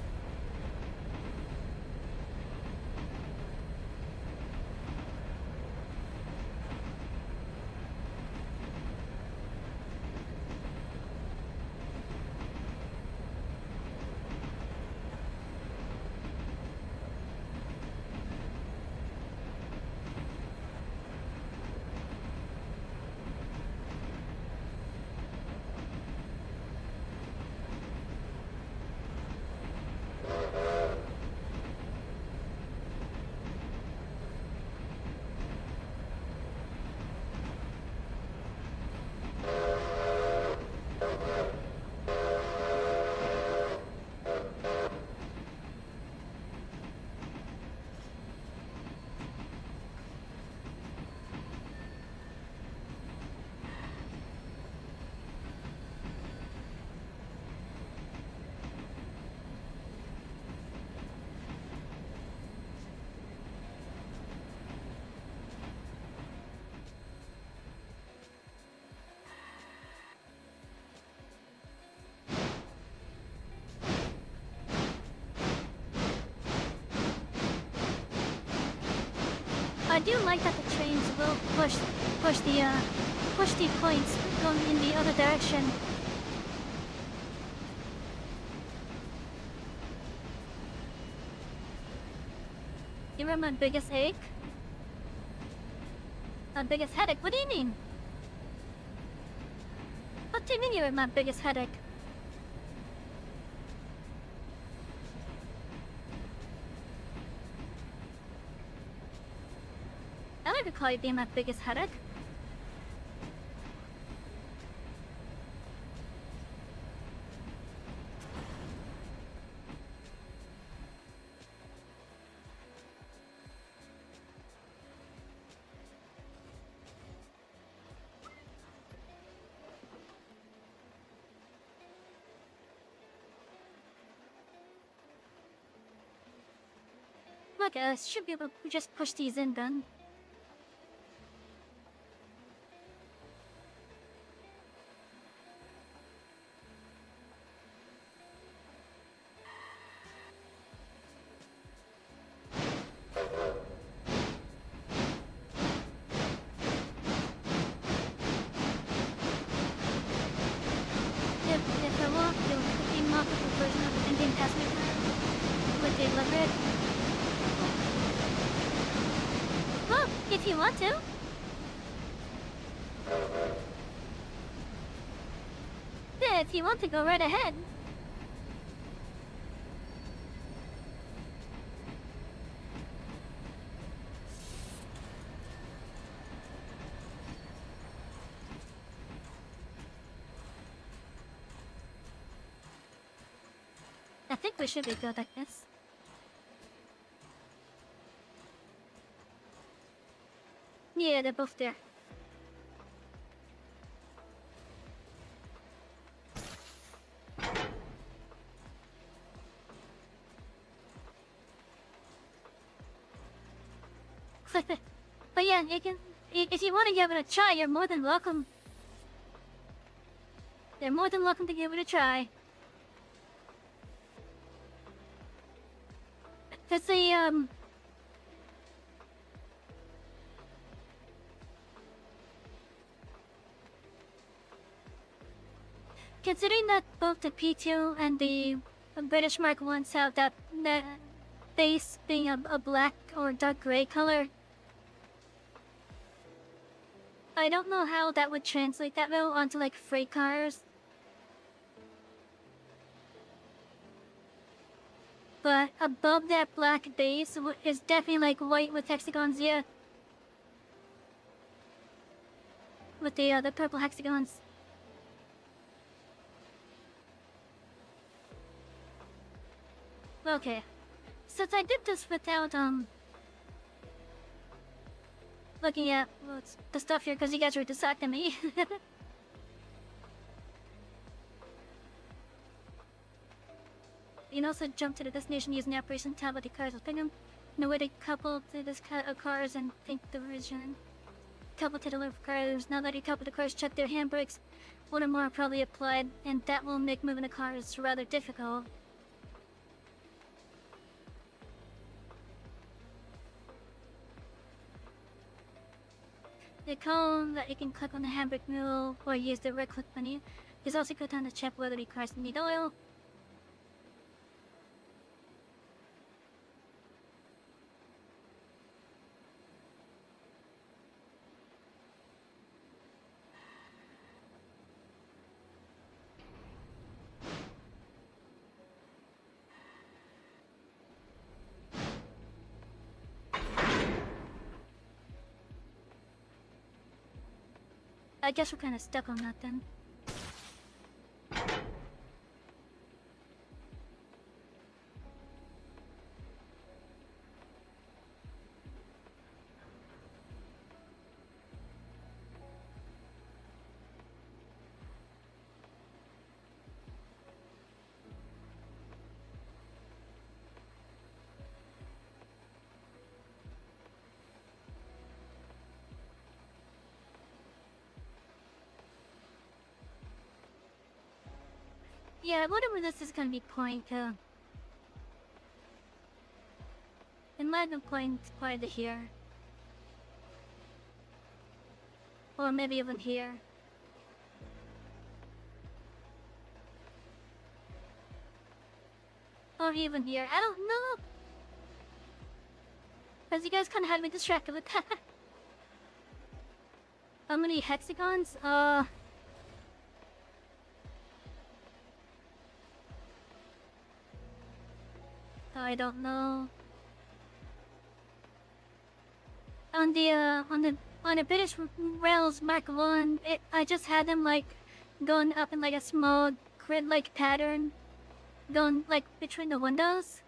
I do like that the trains will push the points going in the other direction. You remember my biggest ache? My biggest headache? What do you mean? What do you mean you were my biggest headache? I like to call you being my biggest headache. Look, I should be able to just push these in then. If I want, you'll quickly mock up a version of the Indian passenger with the leverage. Well, if you want to. Yeah, if you want to, go right ahead. I think we should be good like this. Yeah, they're both there. But yeah, you can. If you want to give it a try, you're more than welcome. They're more than welcome to give it a try. Cause considering that both the P2 and the British Mark 1s have that base being a black or dark gray color, I don't know how that would translate that well onto like freight cars. But above that black base is definitely like white with hexagons, yeah. With the purple hexagons. Okay. Since I did this without looking at the stuff here because you guys were distracting me. You can also jump to the destination using the operation tab of the cars with Pingam. No way to couple to this cars and think the version. Couple to the left cars. Now that you couple the cars, check their handbrakes. One or more are probably applied, and that will make moving the cars rather difficult. The cone that you can click on the handbrake wheel or use the right click menu is also good on to check whether the cars need oil. I guess we're kind of stuck on that then. Yeah, I wonder when this is gonna be point to. It might be point to here. Or maybe even here. Or even here. I don't know. Because you guys kind of had me distracted with that. How many hexagons? I don't know. On the British Rails Mark 1, I just had them like going up in like a small grid-like pattern, going like between the windows.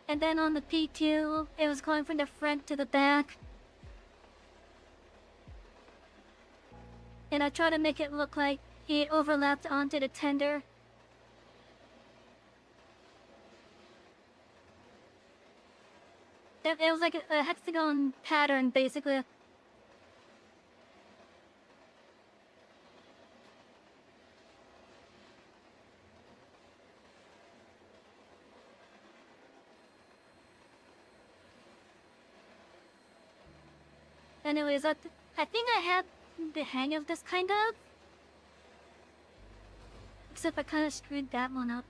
And then on the P2, it was going from the front to the back. And I tried to make it look like it overlapped onto the tender. It was like a hexagon pattern, basically. Anyways, I think I had the hang of this kind of. Except I kind of screwed that one up.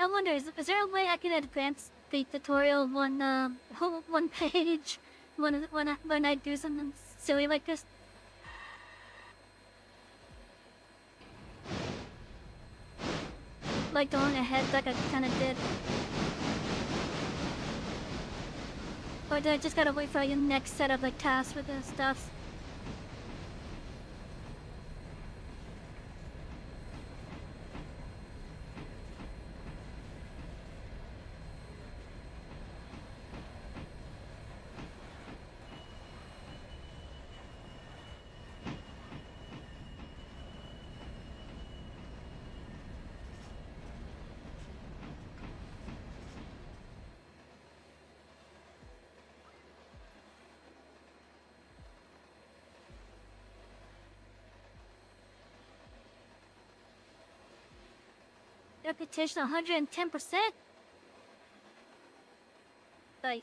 I wonder, is there a way I can advance the tutorial one page when I do something silly like this? Like going ahead like I kinda did. Or do I just gotta wait for your next set of like tasks with the stuff? Reputation 110%? Nice.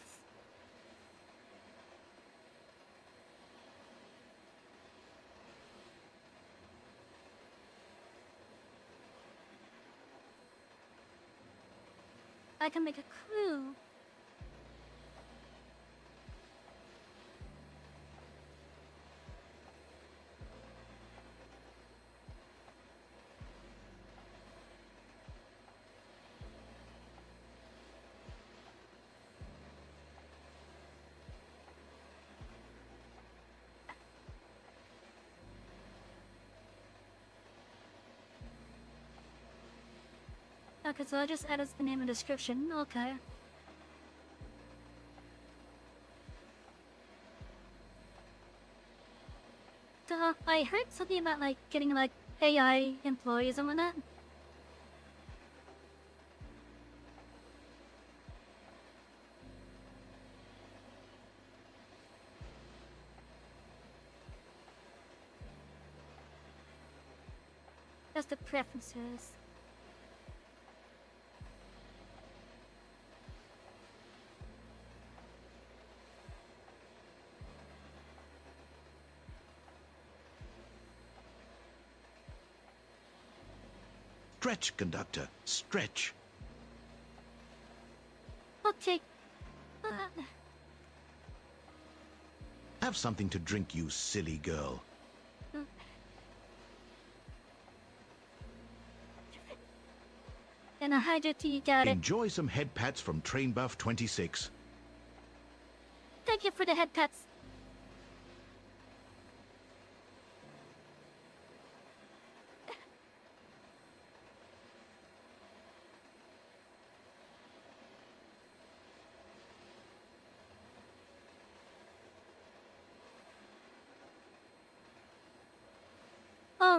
I can make a clue. Okay, so I just added the name and description. Okay. So I heard something about like getting like AI employees and whatnot. That's the preferences. Stretch, Conductor, stretch. Okay. Have something to drink, you silly girl. And a hydro tea, got it. Enjoy some head pats from Train Buff 26. Thank you for the head pats.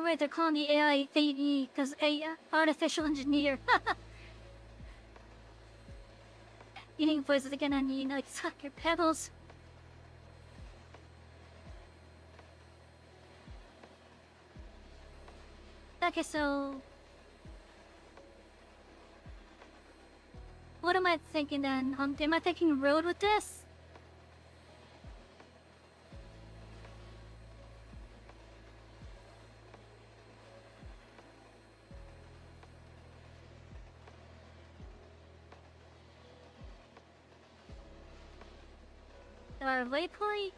right, they're calling the AI AE because artificial engineer. Eating voices again, I need like suck your pedals. Okay, so what am I thinking then? Am I taking road with this? Our waypoint?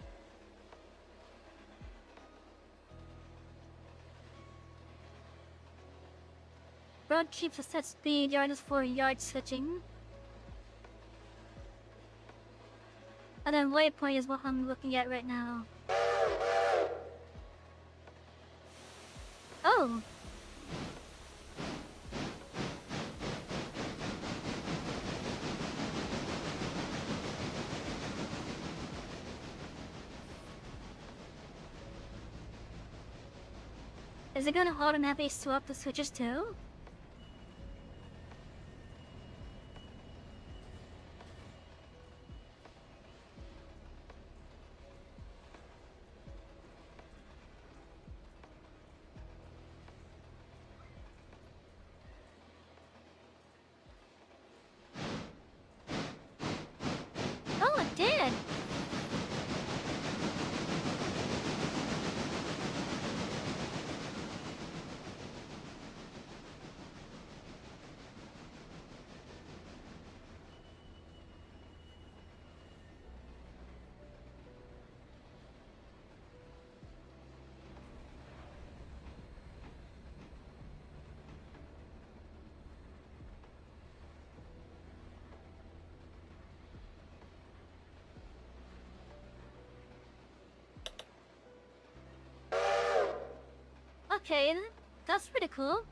Road keeps a set speed, yard is for yard switching. And then waypoint is what I'm looking at right now. Oh! Is it gonna automatically swap the switches too? Oh, it did! Okay, that's pretty cool.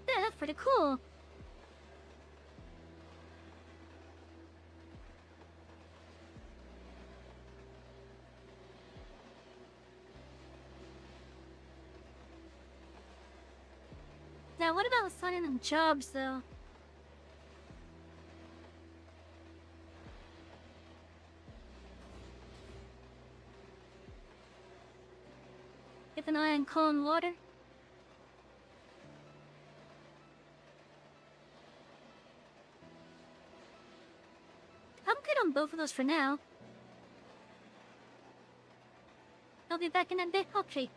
Yeah, that's pretty cool. Now, what about assigning them jobs, though? Keep an eye on coal and water. I'm good on both of those for now. I'll be back in a bit. Okay.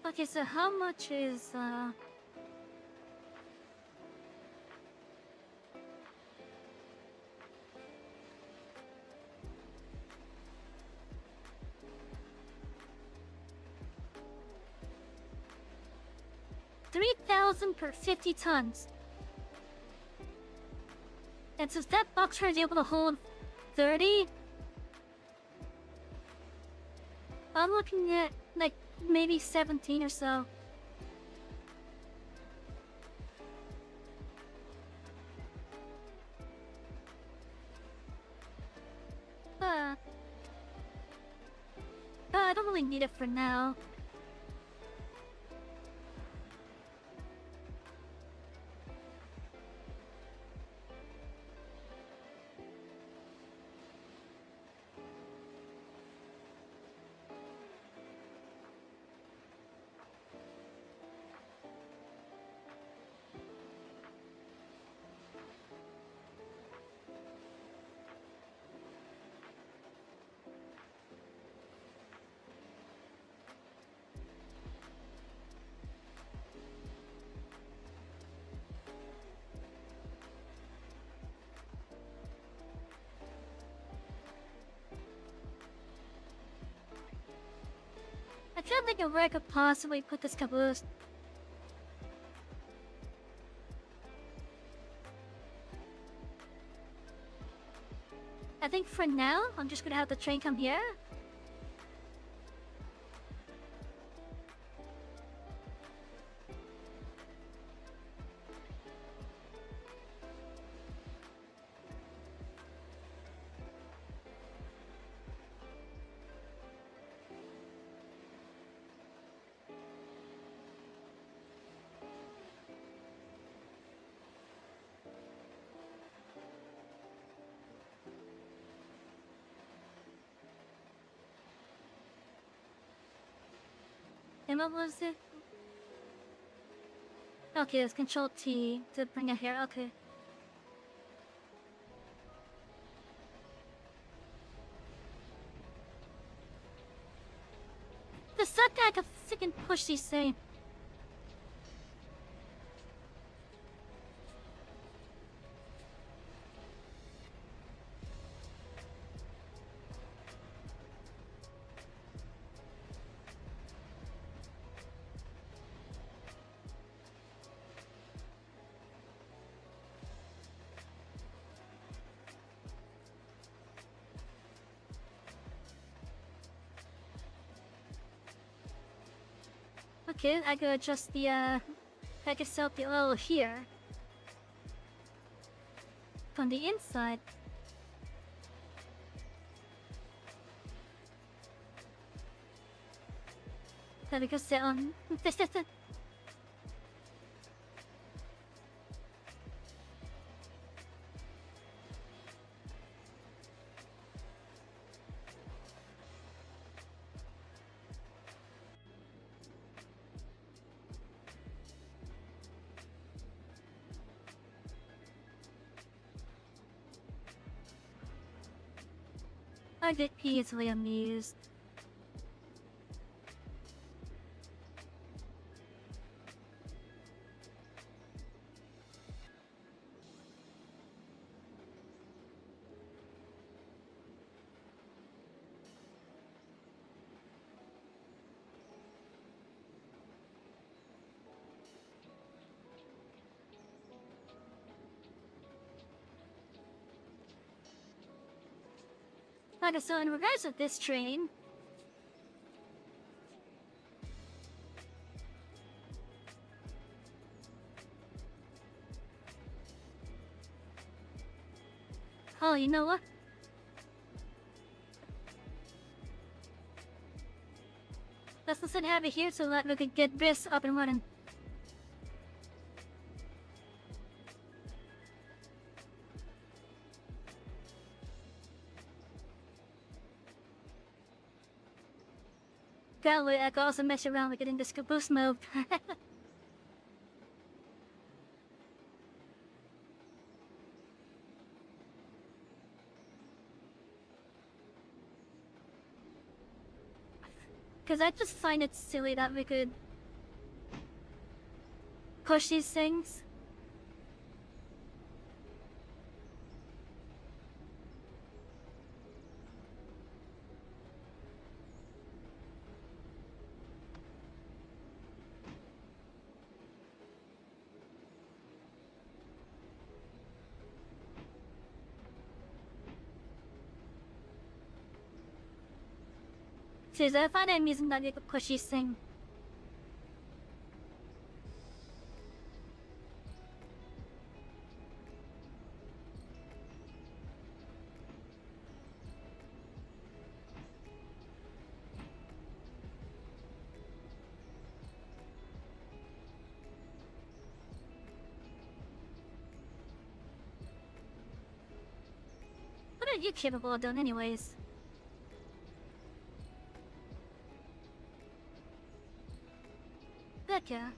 Okay, so how much is, 3,000 per 50 tons. And since that boxcar is able to hold 30, I'm looking at like maybe 17 or so. I don't really need it for now. can't think of where I could possibly put this caboose. I think for now, I'm just gonna have the train come here. And what was it? Okay, it's Control T to bring it here. Okay. The suck guy can freaking push these things. Okay, I could adjust the I could set the oil here. From the inside. Then we could set on this. I get easily amused. Okay, so in regards to this train, oh, you know what? Let's just have it here so that we could get this up and running. That way I can also mess around with getting this caboose mode. Because I just find it silly that we could push these things. Seriously, I find it amusing that we could push these things. What are you capable of doing anyways? Heck yeah.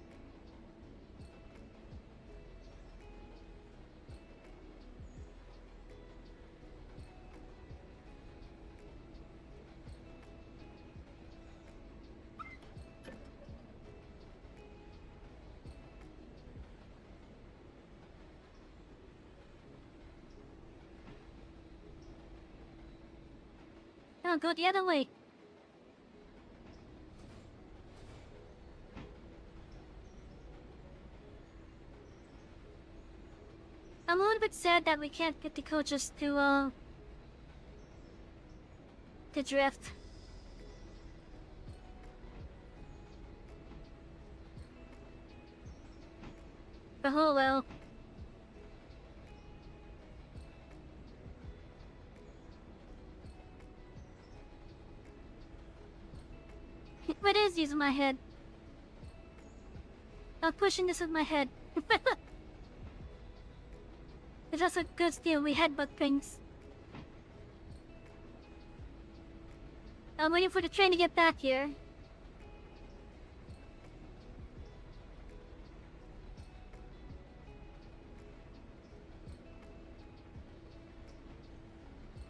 No, go the other way. bit sad that we can't get the coaches to drift. But oh well. What is using my head? I'm pushing this with my head. It's just a good deal. We headbutt things. I'm waiting for the train to get back here.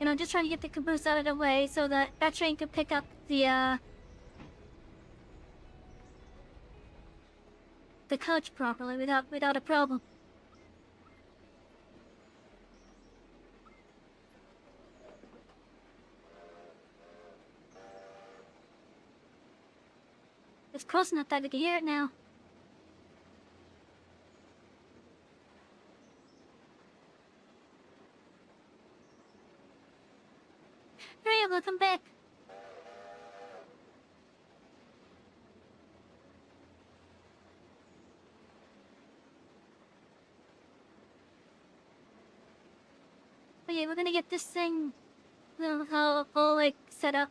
And I'm just trying to get the caboose out of the way so that that train can pick up the coach properly without a problem. It's close enough that I can hear it now. Hurry, welcome back. But yeah, we're gonna get this thing all like set up.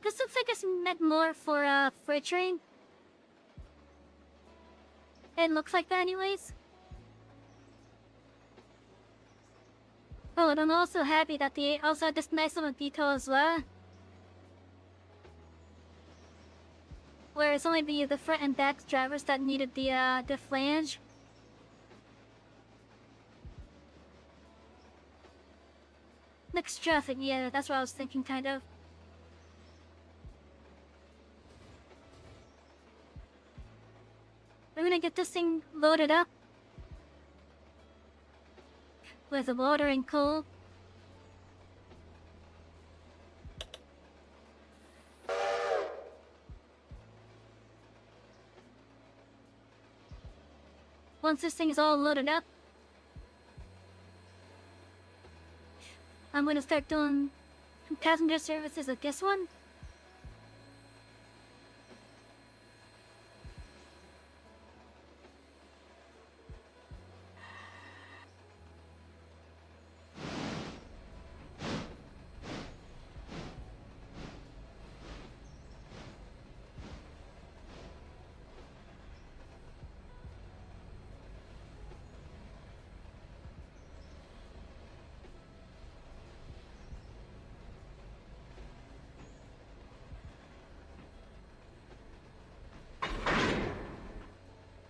This looks like it's meant more for a train. It looks like that anyways. Oh, and I'm also happy that they also had this nice little detail as well. Where it's only the front and back drivers that needed the flange. Next traffic, yeah, that's what I was thinking, kind of. I'm gonna get this thing loaded up with the water and coal. Once this thing is all loaded up, I'm gonna start doing passenger services like this one.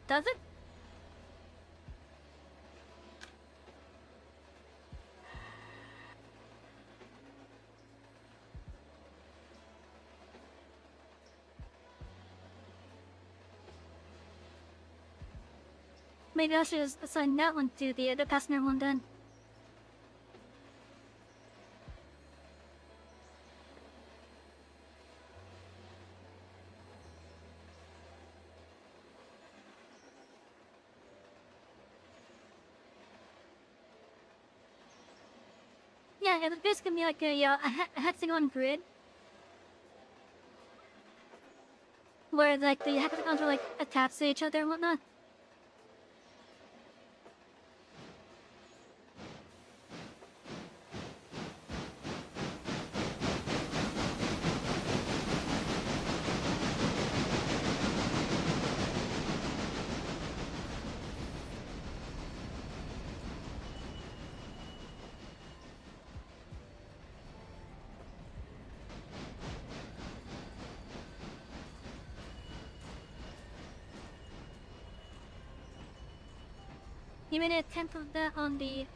Does it? Maybe I should just assign that one to the passenger one then. Yeah, it was basically like a hexagon grid. Where like the hexagons are like attached to each other and whatnot. You made a attempt of that on the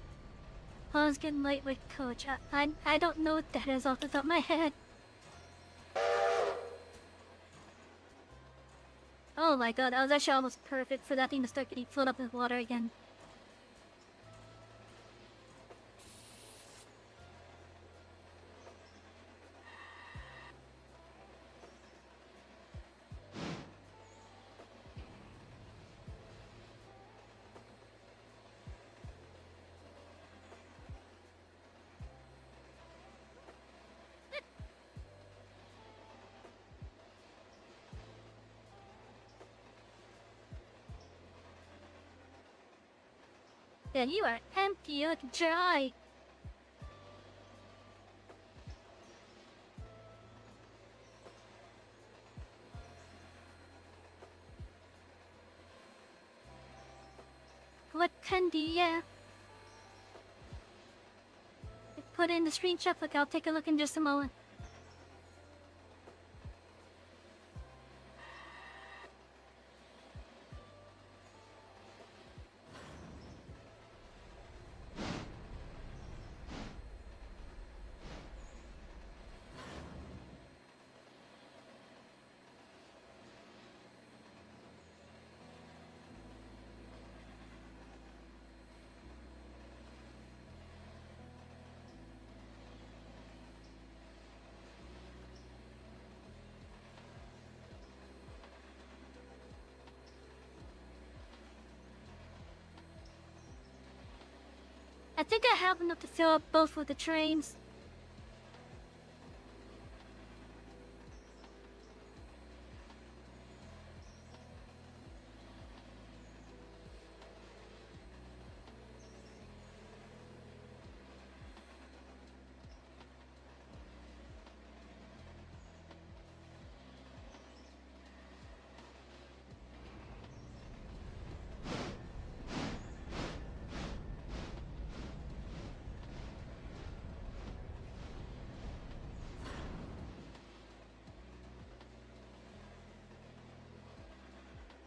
Hoskin lightweight coach. I don't know what that is off the top of my head. Oh my god, that was actually almost perfect for that thing to start getting filled up with water again. Yeah, you are empty, like dry. What candy, yeah. Put in the screenshot, look, I'll take a look in just a moment. I think I have enough to fill up both with the trains.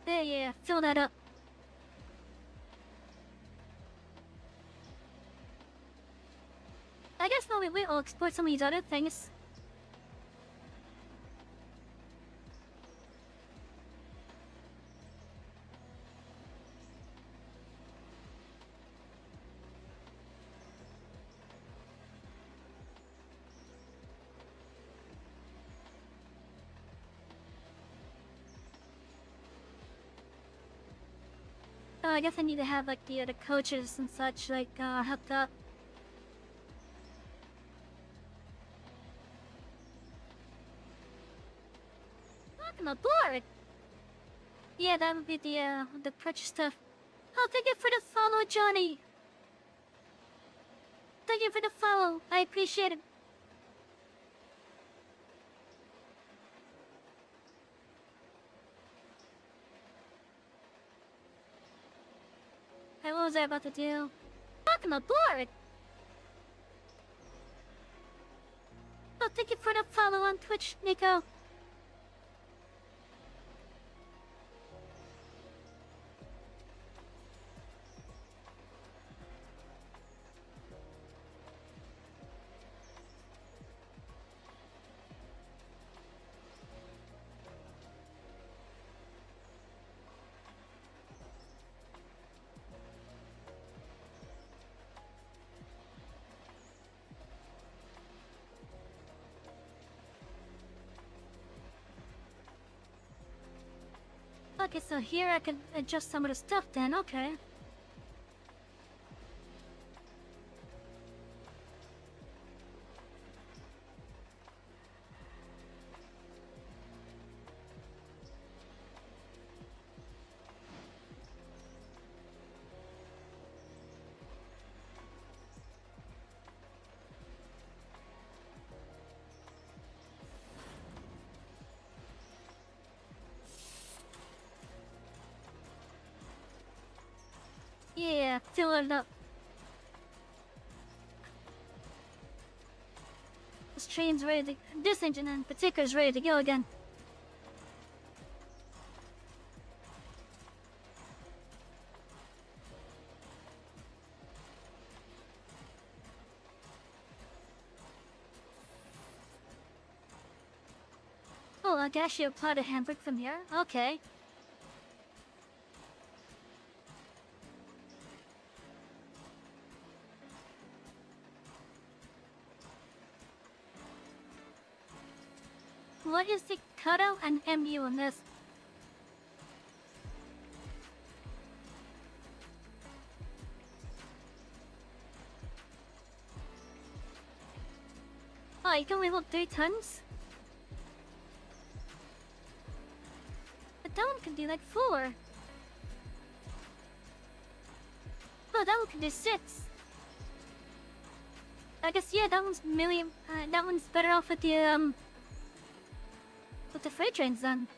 There, yeah, fill that up. I guess while we wait, I'll explore some of these other things. I guess I need to have like the other coaches and such like hooked up. Not gonna board. Yeah, that would be the purchase stuff. Oh, thank you for the follow, Johnny. Thank you for the follow. I appreciate it. Hey, what was I about to do? Not gonna board. Oh, thank you for the follow on Twitch, Nico. Okay, so here I can adjust some of the stuff then, okay. Yeah, fill it up. This train's ready to, this engine in particular is ready to go again. Oh, I can actually apply the handbrake from here? Okay. What is the cutout and MU on this? Oh, you can only hold 3 tons? But that one can do like 4. Oh, that one can do 6. I guess, yeah, that one's that one's better off with the freight trains then.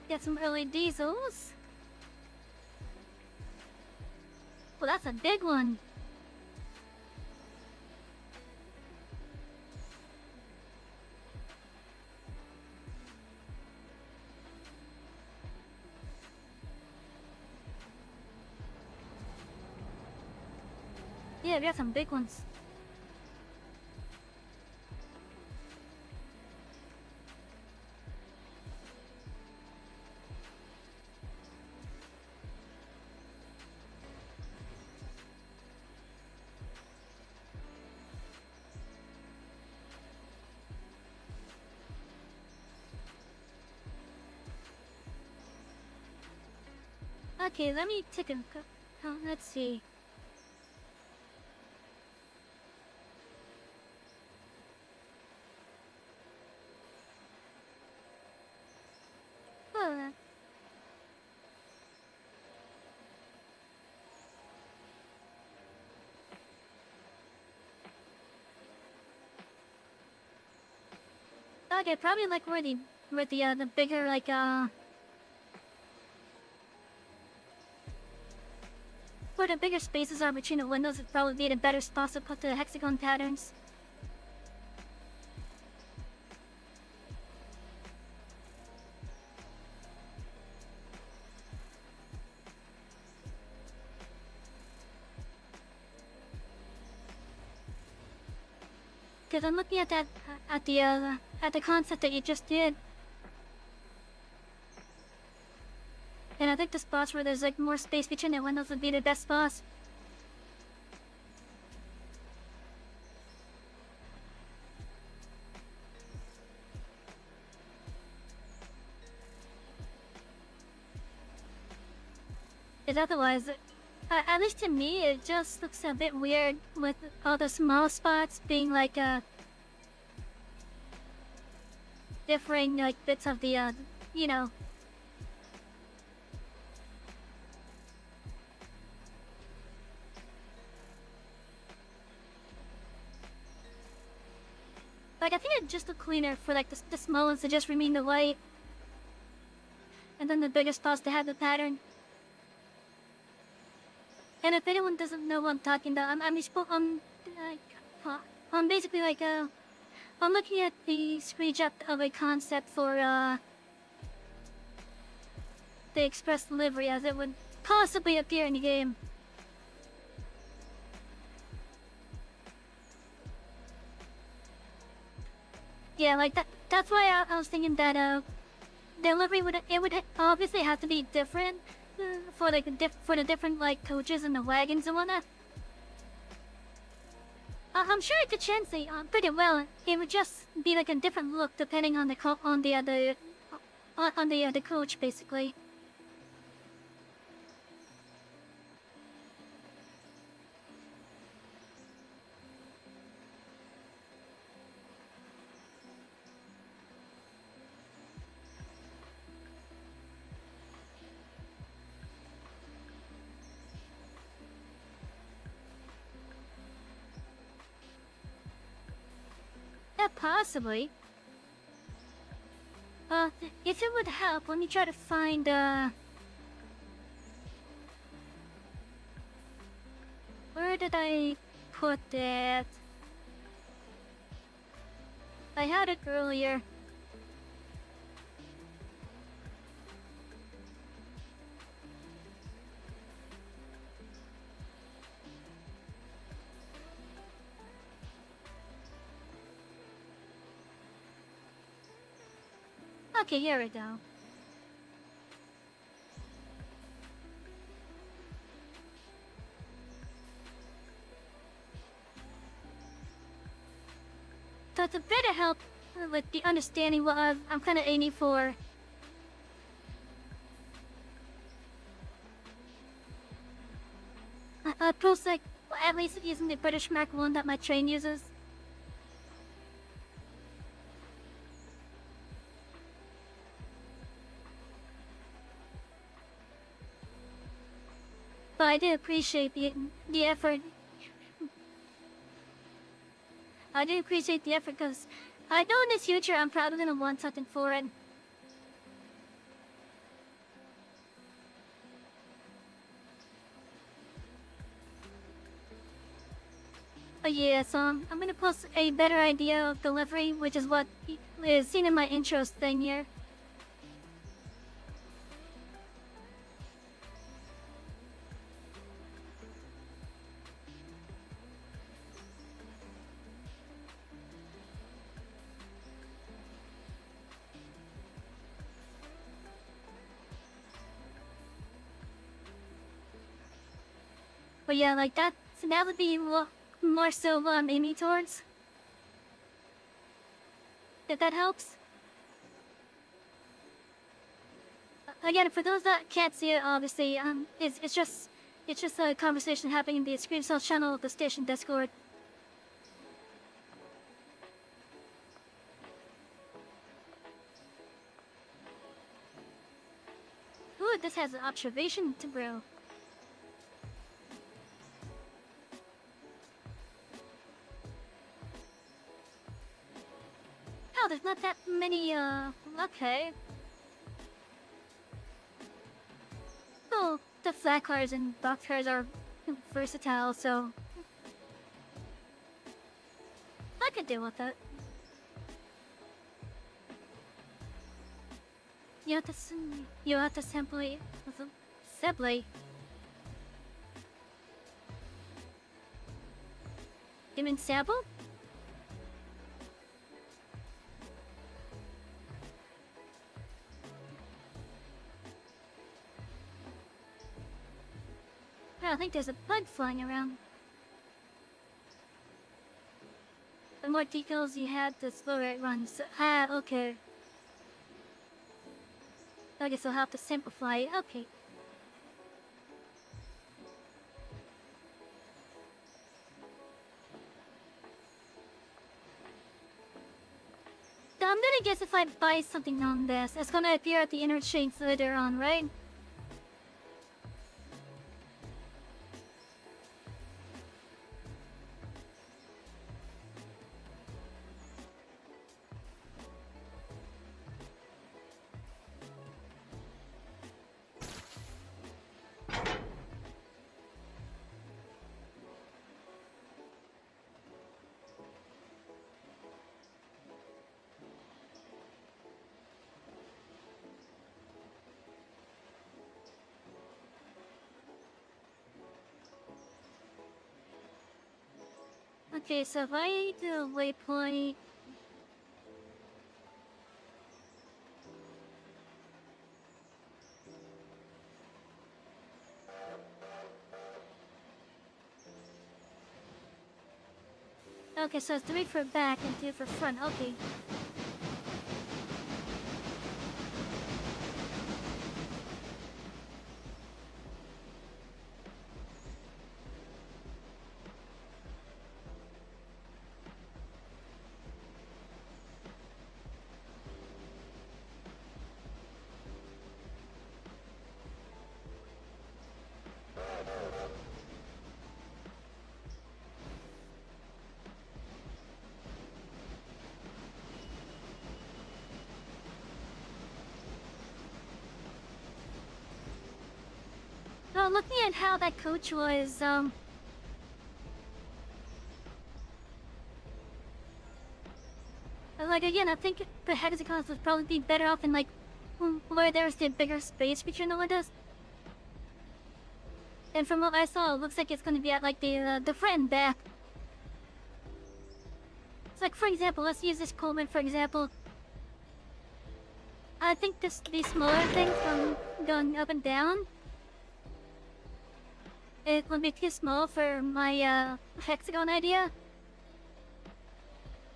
Get some early diesels. Well, that's a big one. Yeah, we got some big ones. Okay, let me take a look. Oh, let's see. Oh, okay, probably like where the bigger where the bigger spaces are between the windows would probably be the better spots to put the hexagon patterns. Because I'm looking at that at the concept that you just did, and I think the spots where there's like more space between the windows would be the best spots. Because otherwise, at least to me, it just looks a bit weird with all the small spots being like differing like bits of the you know. Like I think it'd just look cleaner for like the small ones to just remain the white, and then the bigger spots to have the pattern. And if anyone doesn't know what I'm talking about, I'm basically like I'm looking at the screenshot of a concept for the express livery as it would possibly appear in the game. Yeah, like that's why I was thinking that the livery would obviously have to be different for like for the different like coaches and the wagons and whatnot. I'm sure I could translate pretty well. It would just be like a different look depending on the the coach basically. Yeah, possibly. If it would help, let me try to find, where did I put that? I had it earlier. Okay, here we go. So to better help with the understanding what I'm kind of aiming for, I post like at least using the British Mark 1 that my train uses. But I do appreciate the effort. I do appreciate the effort because I know in the future I'm probably gonna want something for it. But yeah, so I'm gonna post a better idea of delivery, which is what is seen in my intros thing here. But yeah, like that, so that would be more so what I'm aiming towards. If that helps. Again, for those that can't see it, obviously, it's just a conversation happening in the screenshot channel of the station Discord. Ooh, this has an observation to brew. Oh, there's not that many, okay. Oh, the flat cars and box cars are versatile, so I could deal with that. You have to simply... You mean sample? I think there's a bug flying around. The more details you had, the slower it runs. Ah, okay. I guess I'll have to simplify it. Okay. So I'm gonna guess if I buy something on this, it's gonna appear at the interchange later on, right? Okay, so if I do a waypoint... Okay, so it's 3 for back and 2 for front. Okay. Well, looking at how that coach was, like, again, I think the hexagons would probably be better off in, like, where there's the bigger space between the windows. And from what I saw, it looks like it's gonna be at, like, the front and back. It's like, for example, let's use this Coleman, for example. I think these smaller things from going up and down, it would be too small for my hexagon idea.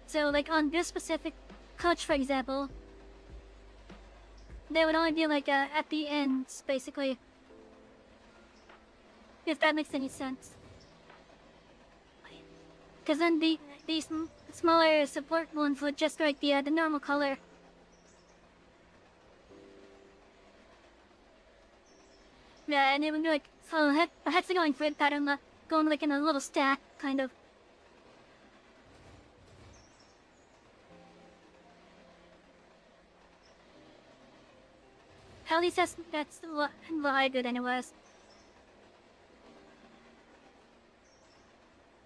So like on this specific coach, for example, they would only be like at the ends, basically. If that makes any sense. Because then these smaller support ones would just like the normal color. Yeah, and it would be like so a hexagon grid pattern going like in a little stack, kind of. At least that's what I did anyways.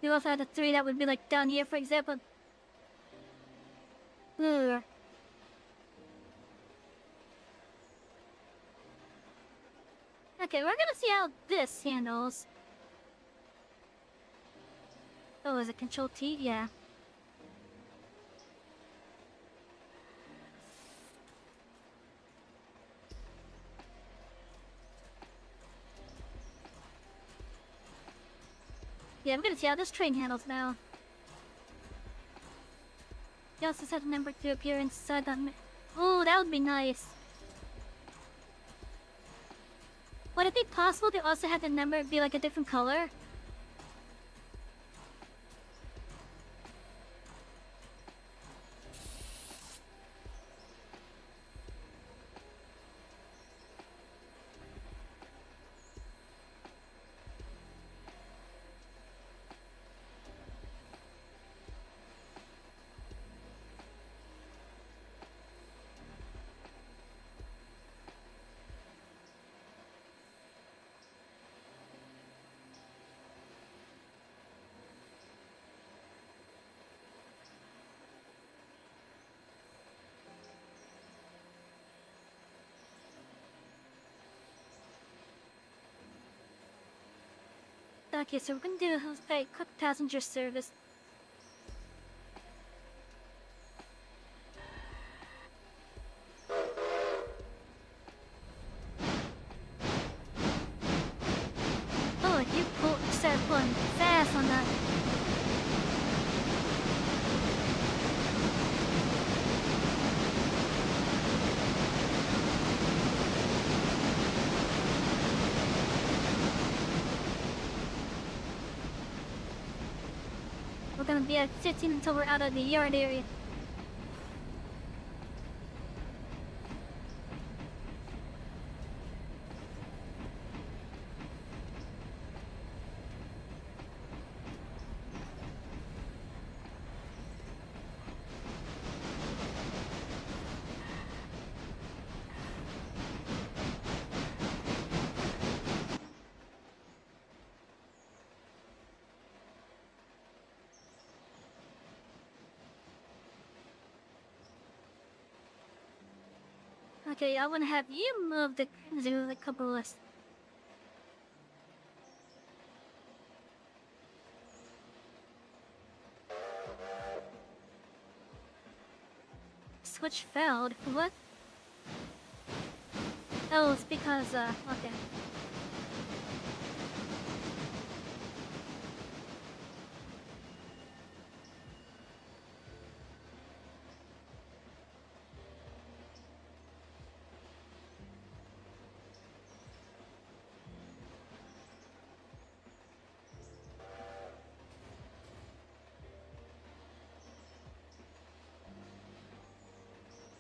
You also had the 3 that would be like down here, for example. Ugh. Okay, we're gonna see how this handles. Oh, is it Control T? Yeah. Yeah, I'm gonna see how this train handles now. You also set a number to appear inside that. Oh, that would be nice. Would it be possible to also have the number be like a different color? Okay, so we're gonna do a quick passenger service. Oh, you started pulling fast on that. We're gonna be at 15 until we're out of the yard area. Okay, I wanna have you move the zoo a couple of. Switch failed. What? Oh, it's because okay.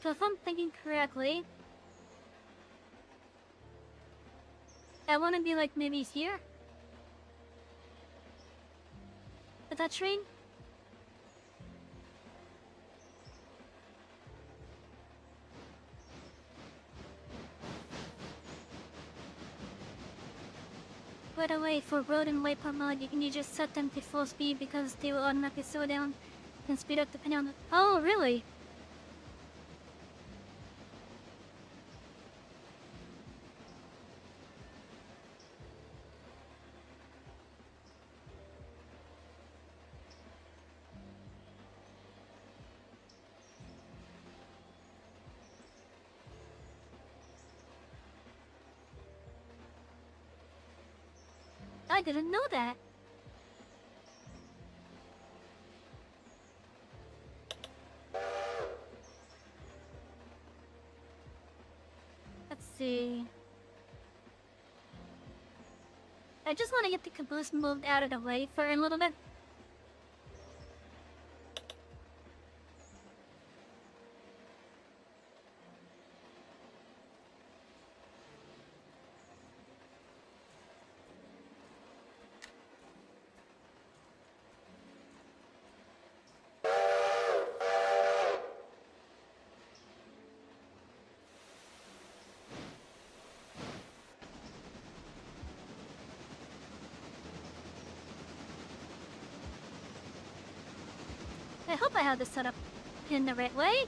So if I'm thinking correctly, I want to be like maybe here? With that train? By the way, for road and waypoint mode, you can just set them to full speed because they will automatically slow down and speed up depending on the— Oh, really? I didn't know that. Let's see. I just want to get the caboose moved out of the way for a little bit. I hope I have this set up in the right way.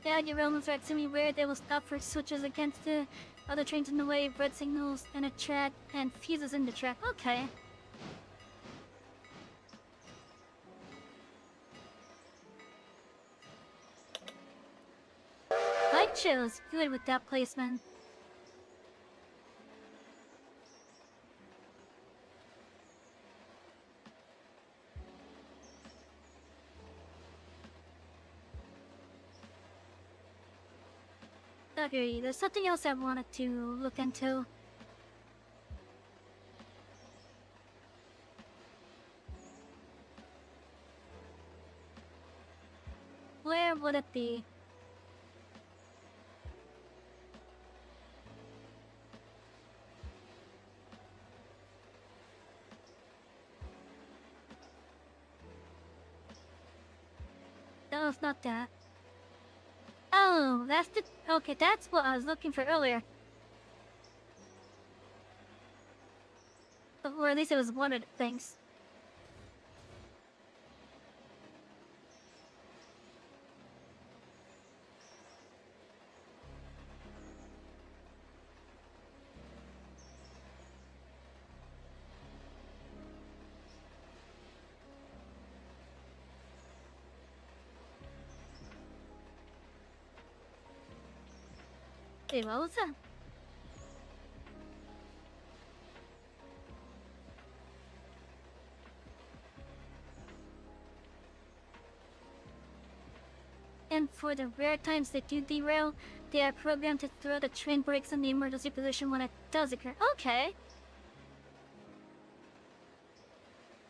Yeah, your Romans are extremely weird. They will stop for switches against the other trains in the way, red signals, and a track, and fuses in the track. Okay. I chose good with that placement. Okay, there's something else I wanted to look into. Where would it be? No, it's not that. Oh, that's the... Okay, that's what I was looking for earlier. Or at least it was one of the things. Wait, what was that? And for the rare times they do derail, they are programmed to throw the train brakes in the emergency position when it does occur. Okay.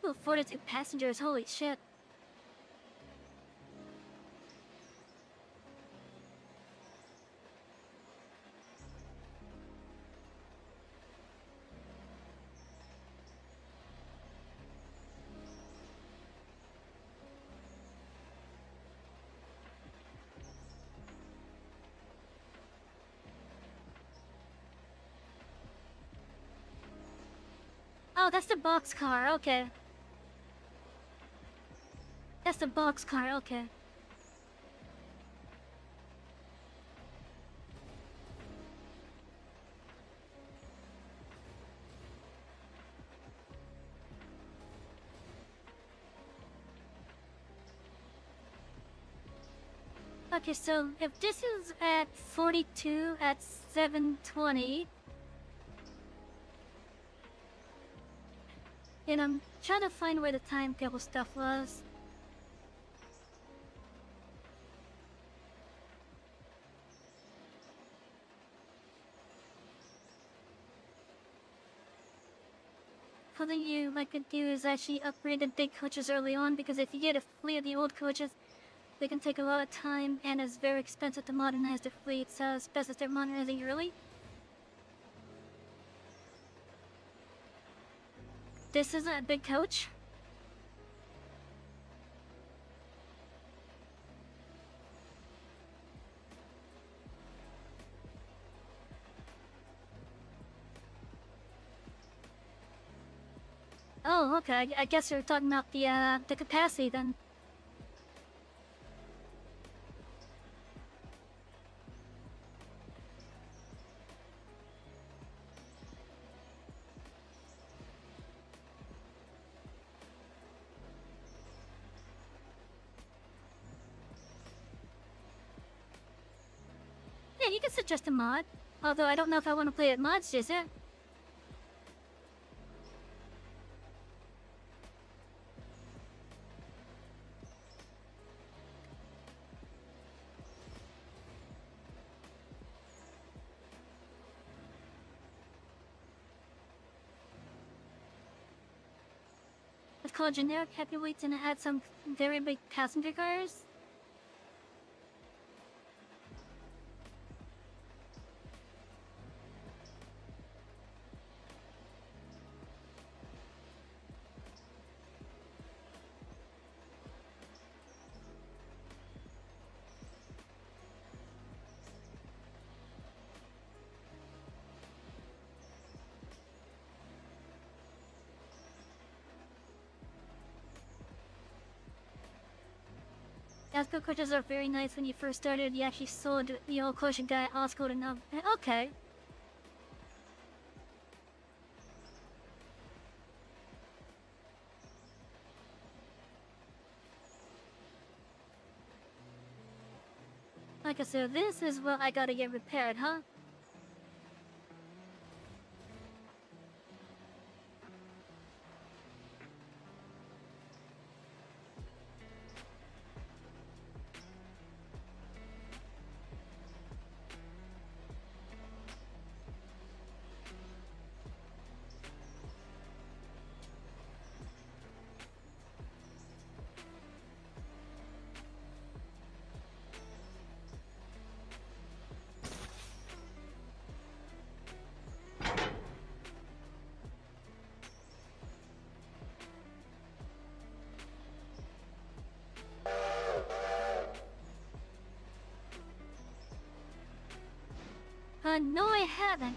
Ooh, 42 passengers, holy shit. Oh, that's the boxcar, okay. That's the boxcar, okay. Okay, so if this is at 42 at 7:20, and I'm trying to find where the timetable stuff was. Something you might could do is actually upgrade the big coaches early on, because if you get a fleet of the old coaches, they can take a lot of time and it's very expensive to modernize the fleet, so it's best if they're modernizing early. This isn't a big coach. Oh, okay. I guess you're talking about the capacity then. Yeah, you can suggest a mod. Although I don't know if I want to play it mods, is it? It's called generic heavyweights and it had some very big passenger cars. Asco coaches are very nice when you first started. You actually sold the old coaching guy Oscar enough. Okay. Like I said, this is what I gotta get repaired, huh? No I haven't.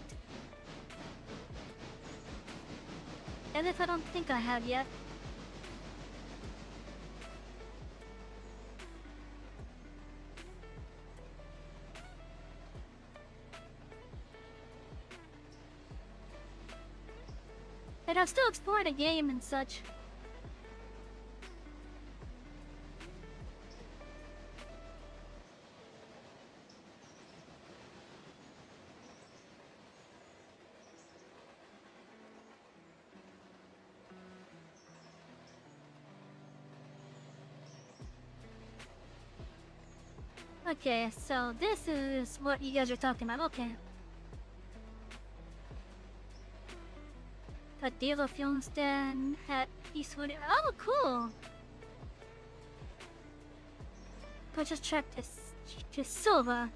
And if I don't think I have yet. And I've still explored the game and such. Okay, so this is what you guys are talking about. Okay. Got Deal of Youngstown, had Eastwood. Oh, cool! Purchase track to Silva.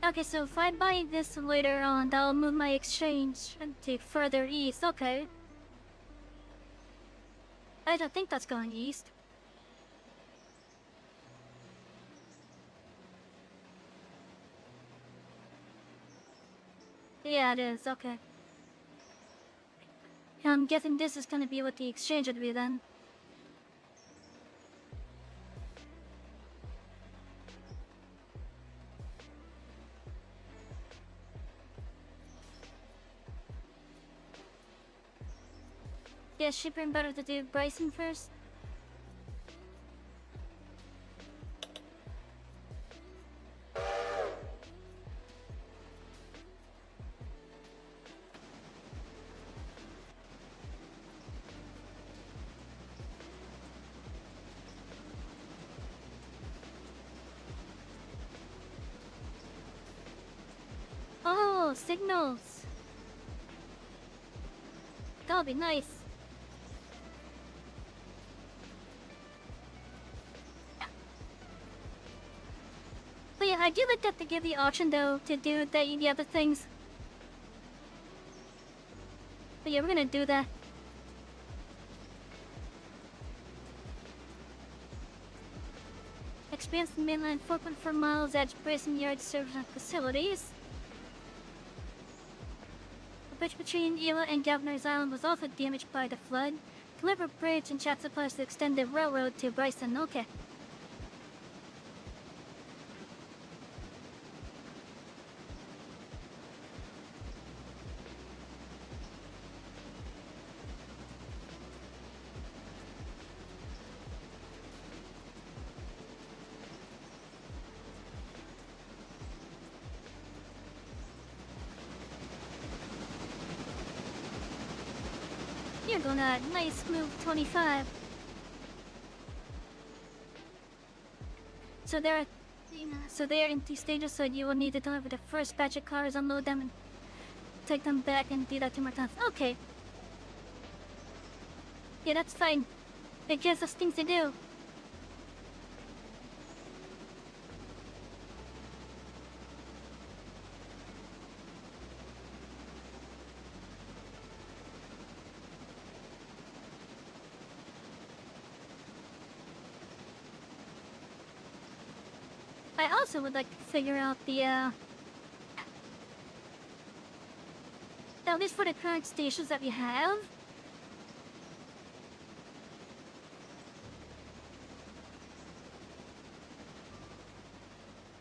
Okay, so if I buy this later on, that'll move my exchange to further east. Okay. I don't think that's going east. Yeah, it is. Okay. Yeah, I'm guessing this is gonna be what the exchange would be then. Yeah, shipping better to do Bryson first. Oh, signals. That'll be nice. But yeah, I do like that they give the option though to do the other things. But yeah, we're gonna do that. expands the mainline 4.4 miles edge bracing yard service and facilities. The bridge between Ewa and Governor's Island was also damaged by the flood. Deliver bridge and chat supplies to extend the railroad to Bryson. Okay. You're going at a nice smooth 25. So there are in 2 stages, so you will need to deliver the first batch of cars, unload them, and take them back and do that 2 more times. Okay. Yeah, that's fine. It gives us things to do. I also would like to figure out the, at least for the current stations that we have.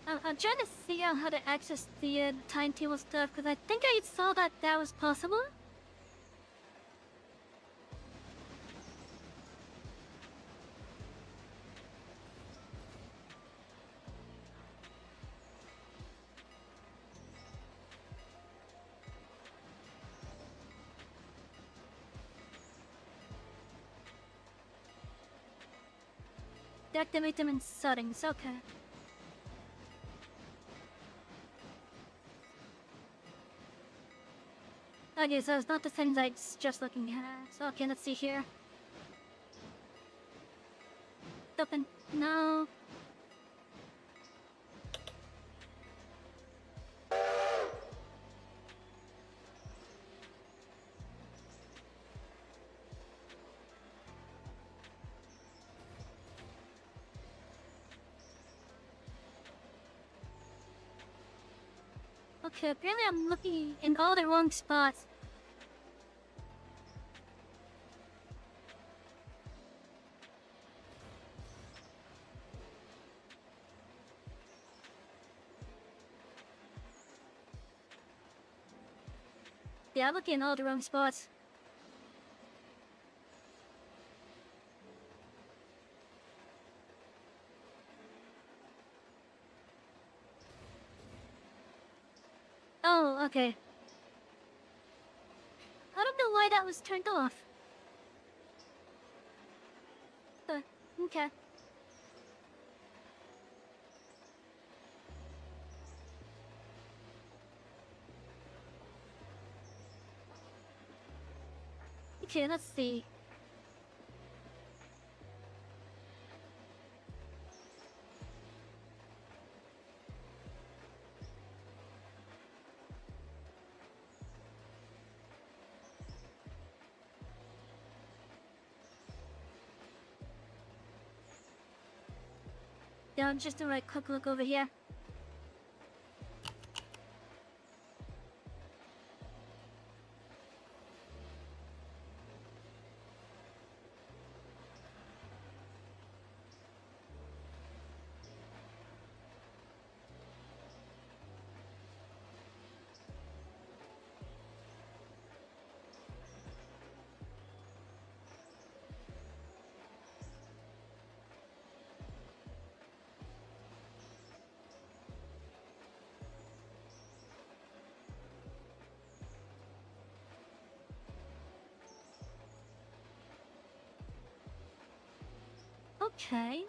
I'm trying to figure out how to access the timetable stuff, because I think I saw that was possible. Deactivate them in settings, okay. Okay, so it's not the settings I was just looking at. So, okay, let's see here. Open. No. Okay, apparently I'm looking in all the wrong spots. Yeah, I'm looking in all the wrong spots. Oh, okay. I don't know why that was turned off. Okay. Okay, let's see. Yeah, I'm just doing a quick look over here. Okay.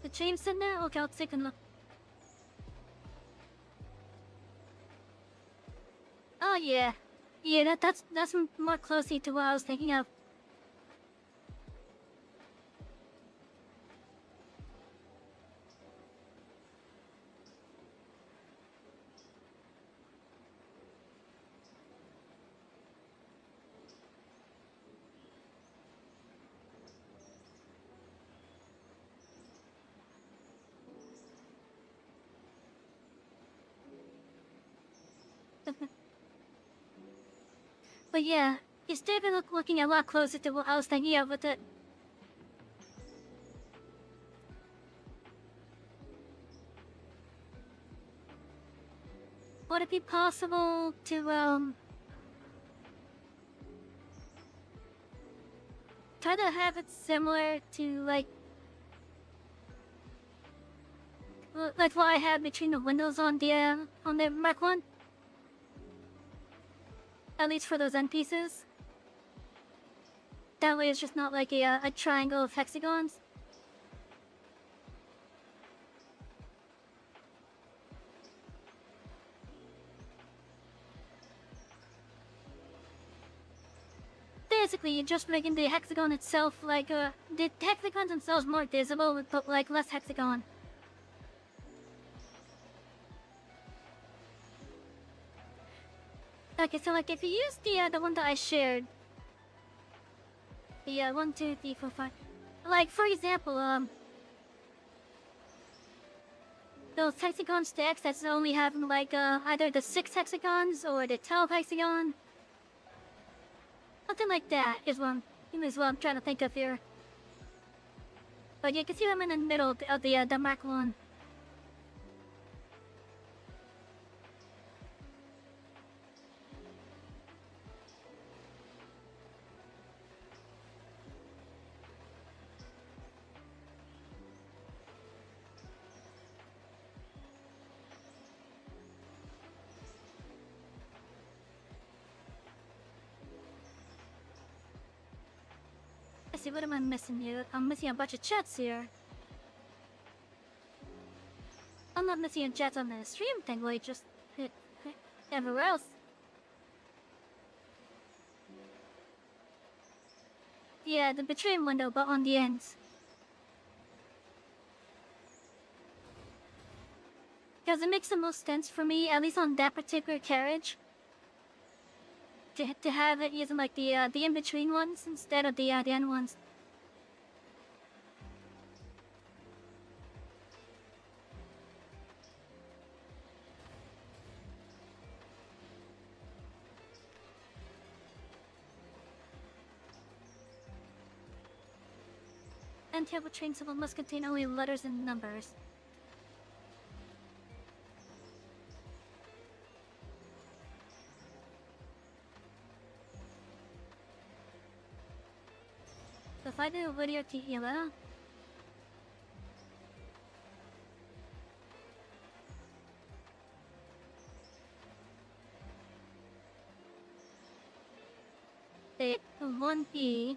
The chain's in there? Okay, I'll take a look. Oh yeah. Yeah, that's more closely to what I was thinking of. But yeah, it's definitely looking a lot closer to what I was thinking of with it. Would it be possible to, try to have it similar to, like what I had between the windows on the Mark 1? At least for those end pieces. That way it's just not like a triangle of hexagons. Basically, you're just making the hexagon itself like, the hexagons themselves more visible, but like less hexagon. Okay, so like if you use the one that I shared, the 1, 2, 3, 4, 5, like for example, those hexagon stacks that's only having like either the 6 hexagons or the 12 hexagon. Something like that is what I'm trying to think of here. But you can see them in the middle of the Mark 1. Let's see, what am I missing here? I'm missing a bunch of jets here. I'm not missing a jet on the stream thing, like just everywhere else. Yeah, the between window, but on the ends. Because it makes the most sense for me, at least on that particular carriage, to have it using like the in-between ones instead of the end ones. And table train symbol must contain only letters and numbers. So if I do a video to Hila, say 1P,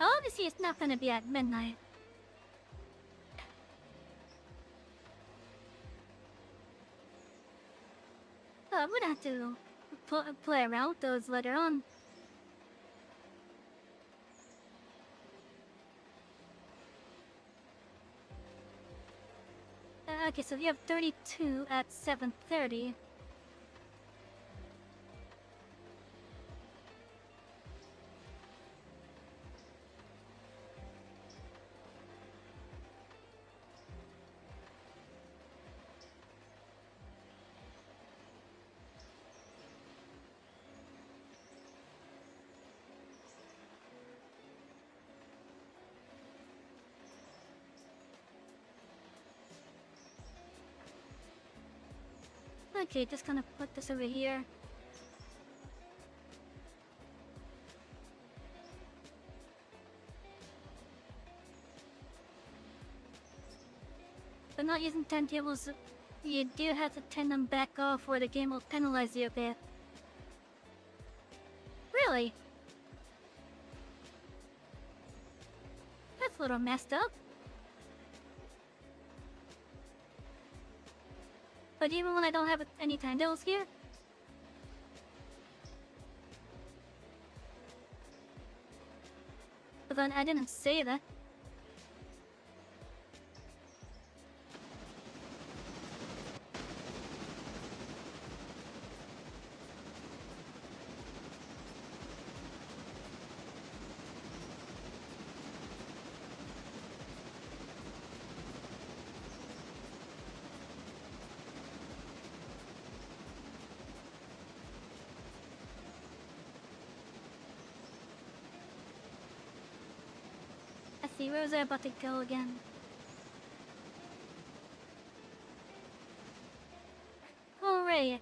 obviously it's not gonna be at midnight. So I'm gonna have to play around with those later on. Okay, so we have 32 at 7:30. Okay, just gonna put this over here. But not using turntables, you do have to turn them back off or the game will penalize you a bit. Really? That's a little messed up. But even when I don't have any tandems here, but then I didn't say that. Let's see, where was I about to go again? Hooray!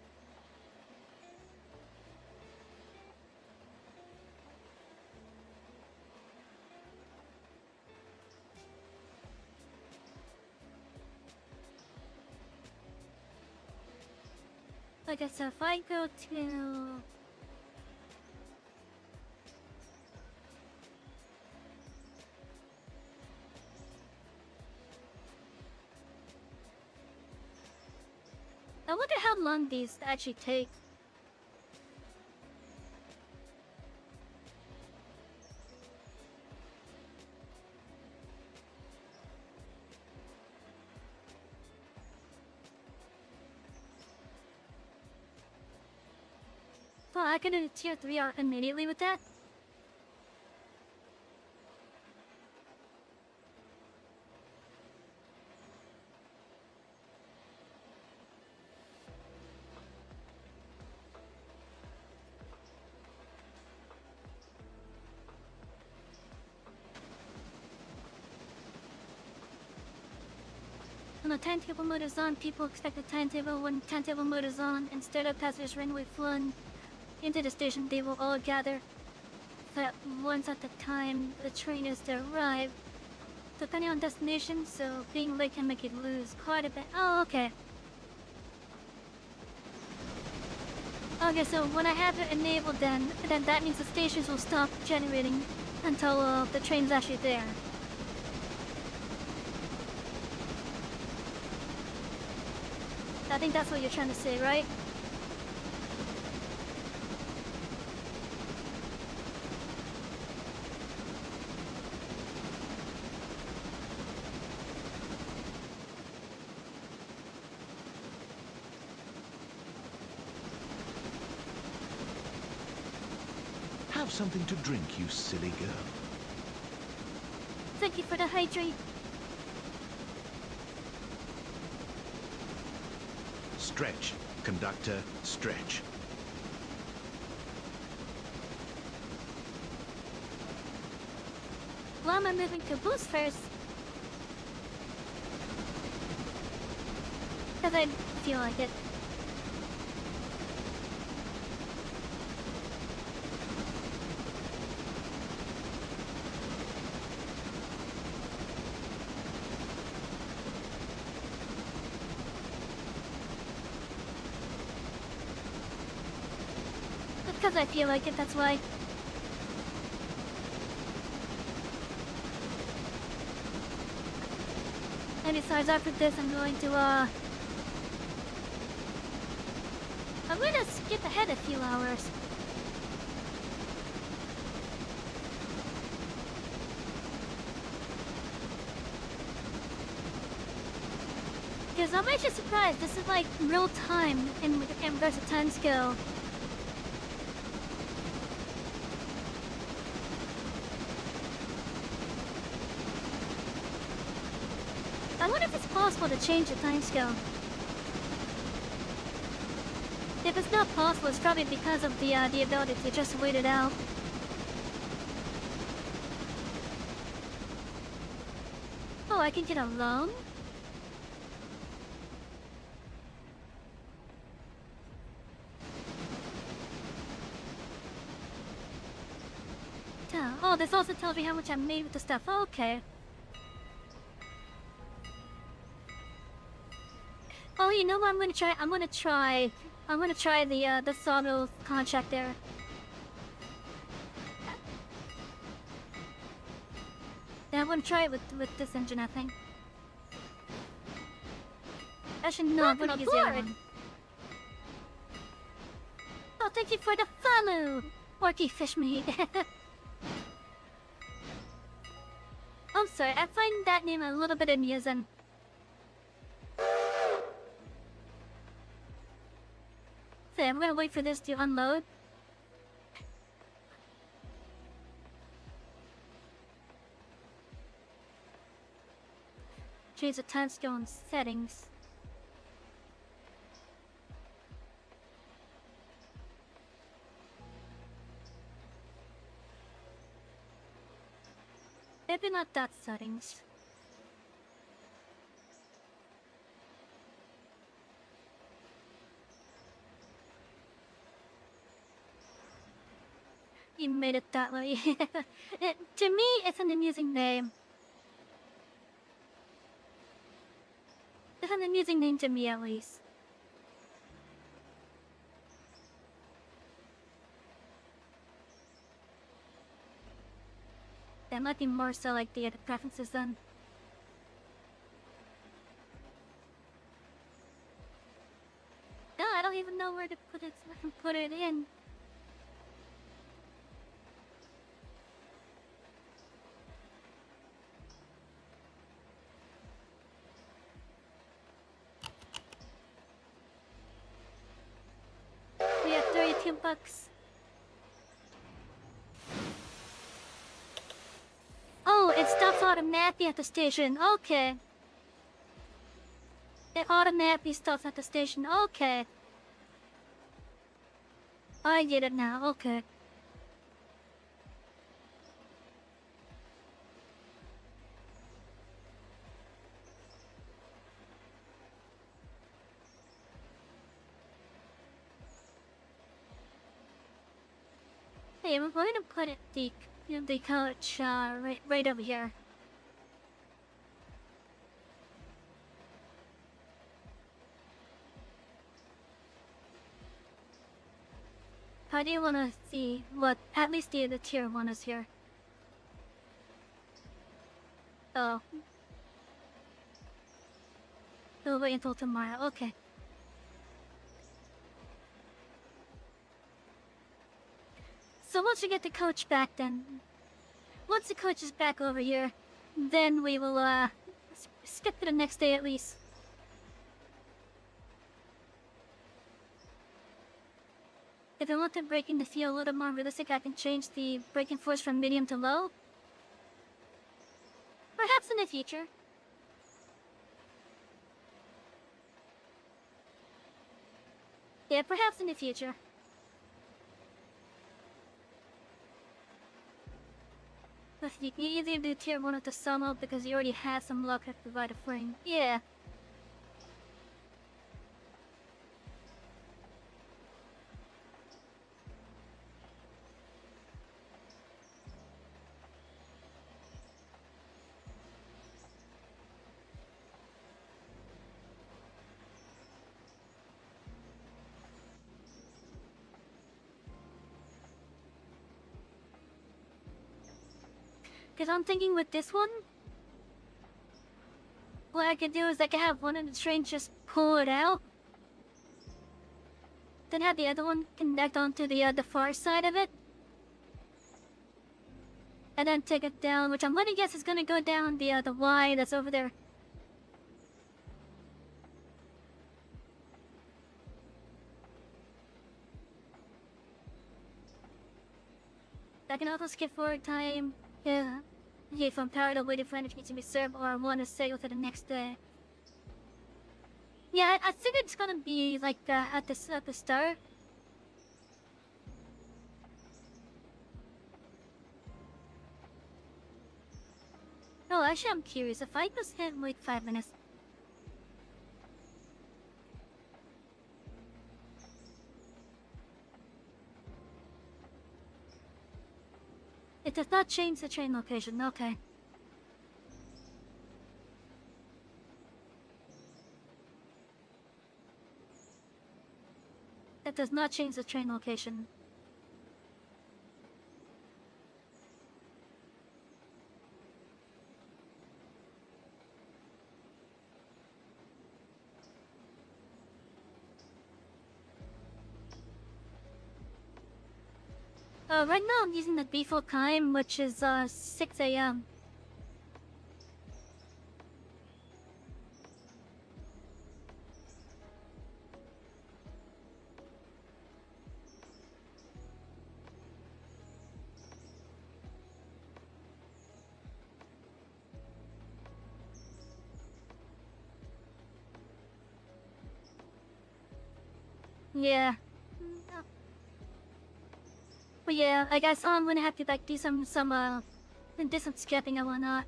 Okay, so if I go to... I wonder how long these actually take. So I can do tier 3 arc immediately with that. When the timetable mode is on, people expect the timetable. When timetable mode is on, instead of passengers randomly flown into the station, they will all gather at once at the time the train is to arrive. Depending on destination, so being late can make it lose quite a bit. Oh, okay. Okay, so when I have it enabled then that means the stations will stop generating until the train's actually there. I think that's what you're trying to say, right? Have something to drink, you silly girl. Thank you for the hydrate. Stretch, conductor, stretch. Why am I moving to boost first? Because I feel like it. Because I feel like it, that's why. And besides, after this, I'm going to skip ahead a few hours. Because I'm actually surprised, this is like real time in regards to time scale. I wonder if it's possible to change the timescale. If it's not possible, it's probably because of the ability to just wait it out. Oh, I can get a loan? Oh, this also tells me how much I made with the stuff. Okay. Oh, you know what I'm gonna try? I'm gonna try the sawmill contract there. Yeah, I'm gonna try it with this engine, I think. I should know what is the other one. Oh, thank you for the follow, Orky Fishmeat. I'm sorry, I find that name a little bit amusing. So I'm gonna wait for this to unload. Change the timescale settings. Maybe not that settings. You made it that way. To me, it's an amusing name. It's an amusing name to me, at least. There might be more so like the other preferences then. No, I don't even know where to put it. So I can put it in. We have 32 bucks. Oh, it stops automatically at the station. Okay. It automatically stops at the station. Okay. I get it now. Okay. Hey, I'm going to put it the coach right over here. How do you want to see what at least the tier 1 is here? Oh. We'll wait until tomorrow. Okay. So once we get the coach back then, once the coach is back over here, then we will skip to the next day at least. If I want the braking to feel a little more realistic, I can change the braking force from medium to low. Perhaps in the future. Yeah, perhaps in the future. But you can easily do tier 1 of the solo because you already have some luck at the right frame. Yeah. Because I'm thinking with this one, what I could do is I could have one of the trains just pull it out, then have the other one connect onto the far side of it, and then take it down, which I'm gonna guess is gonna go down the Y that's over there. I can also skip forward time. Yeah. If I'm tired of waiting for energy to be served or I want to stay with it the next day. Yeah, I think it's gonna be like at the start. Oh, actually I'm curious. If I just hit like 5 minutes. It does not change the train location, okay. It does not change the train location. Right now I'm using the default time, which is 6 a.m. Yeah. But yeah, I guess I'm gonna have to like do some skipping and whatnot.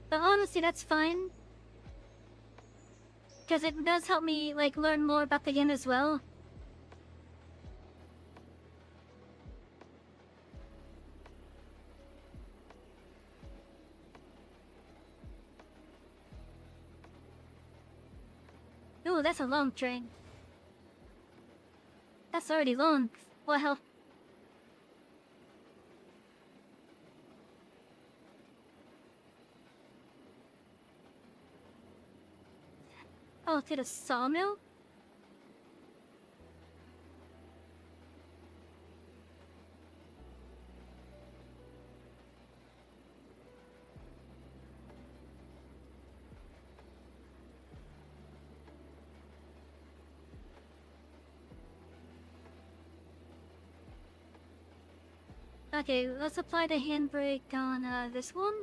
But honestly, that's fine. Because it does help me like learn more about the game as well. Ooh, that's a long train. That's already long. Well, oh, to the sawmill? Okay, let's apply the handbrake on this one.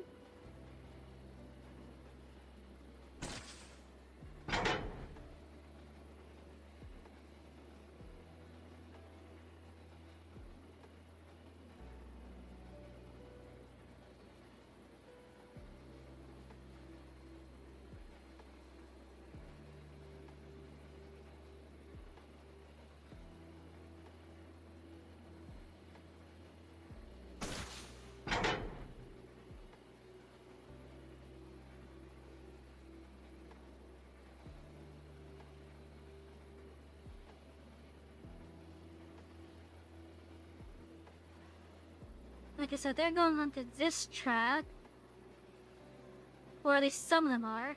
Okay, so they're going onto this track. Or at least some of them are.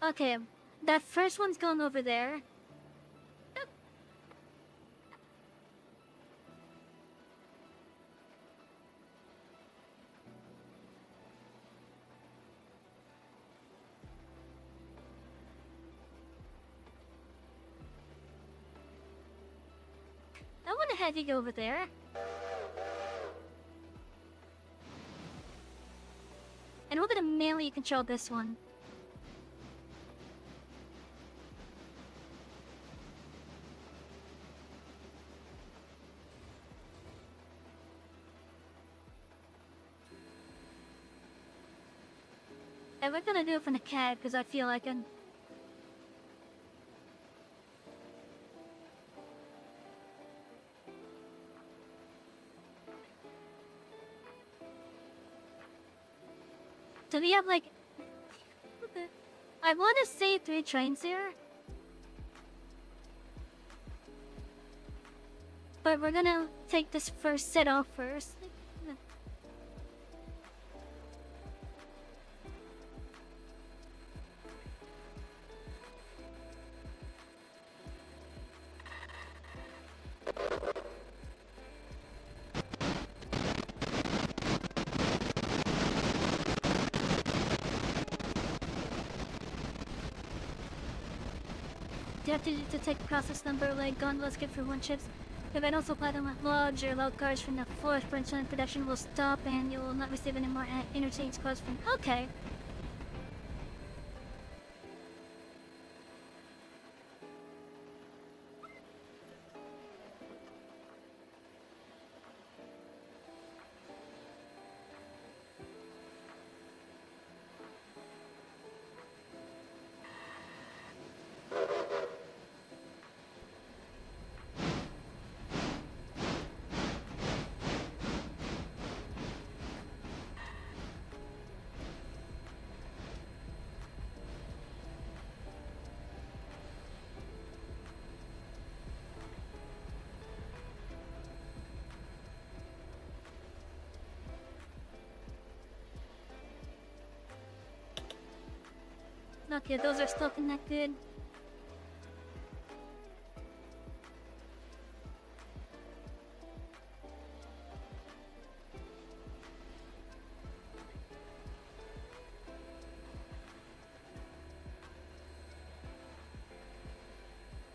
Okay, that first one's going over there. I want to have you go over there. And we're gonna manually control this one. And we're gonna do it from the cab because I feel like I'm. So we have like. I want to say 3 trains here. But we're gonna take this first set off first. You have to take process number like gondola skip for 1 chips. If I don't supply them with large or loud cars from the fourth branch line, production will stop and you will not receive any more interchange cars from. Okay. Okay, those are still connected.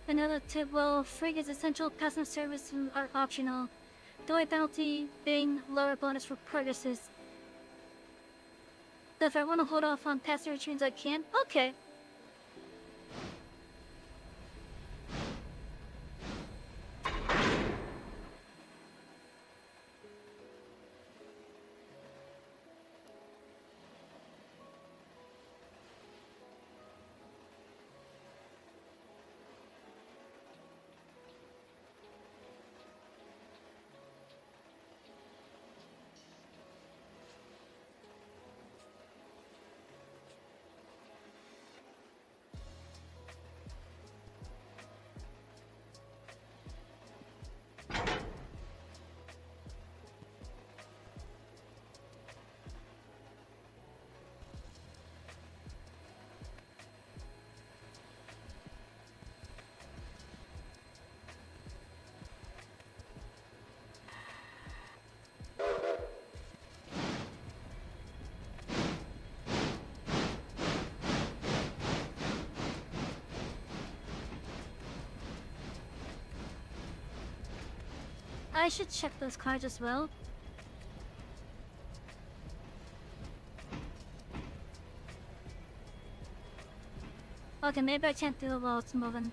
Another tip, well, free is essential, customer service are optional. Delay penalty being lower bonus for purchases. So if I want to hold off on passenger trains, I can? Okay. I should check those cards as well. Okay, maybe I can't do it while it's moving.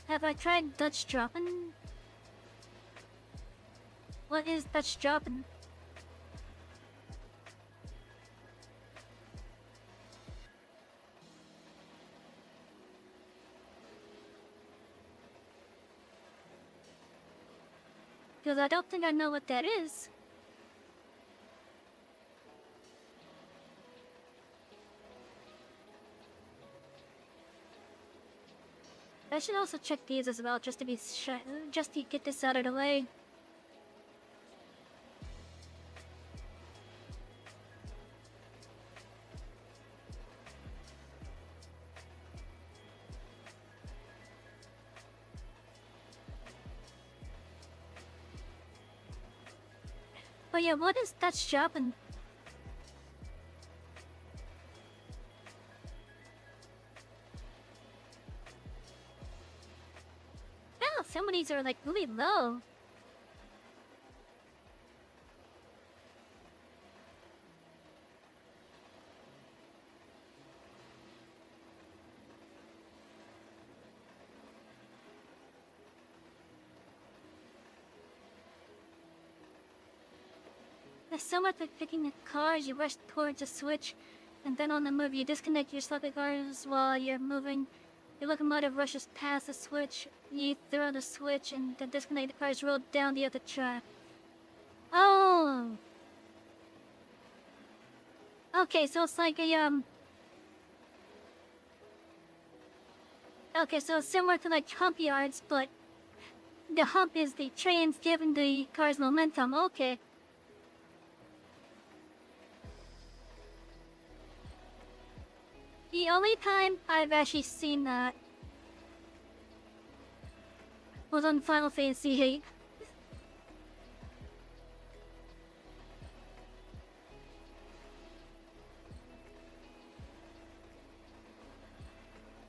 Have I tried Dutch dropping? What is Dutch dropping? Because I don't think I know what that is. I should also check these as well, just to be just to get this out of the way. But yeah, what is Dutch dropping? Oh, some of these are like really low. There's so much like picking the cars, you rush towards a switch, and then on the move you disconnect your sluggy cars while you're moving. Your locomotive rushes past the switch, you throw the switch, and the disconnected cars roll down the other track. Oh! Okay, so it's like a, okay, so it's similar to like hump yards, but the hump is the trains giving the cars momentum. Okay. The only time I've actually seen that was on Final Fantasy VIII.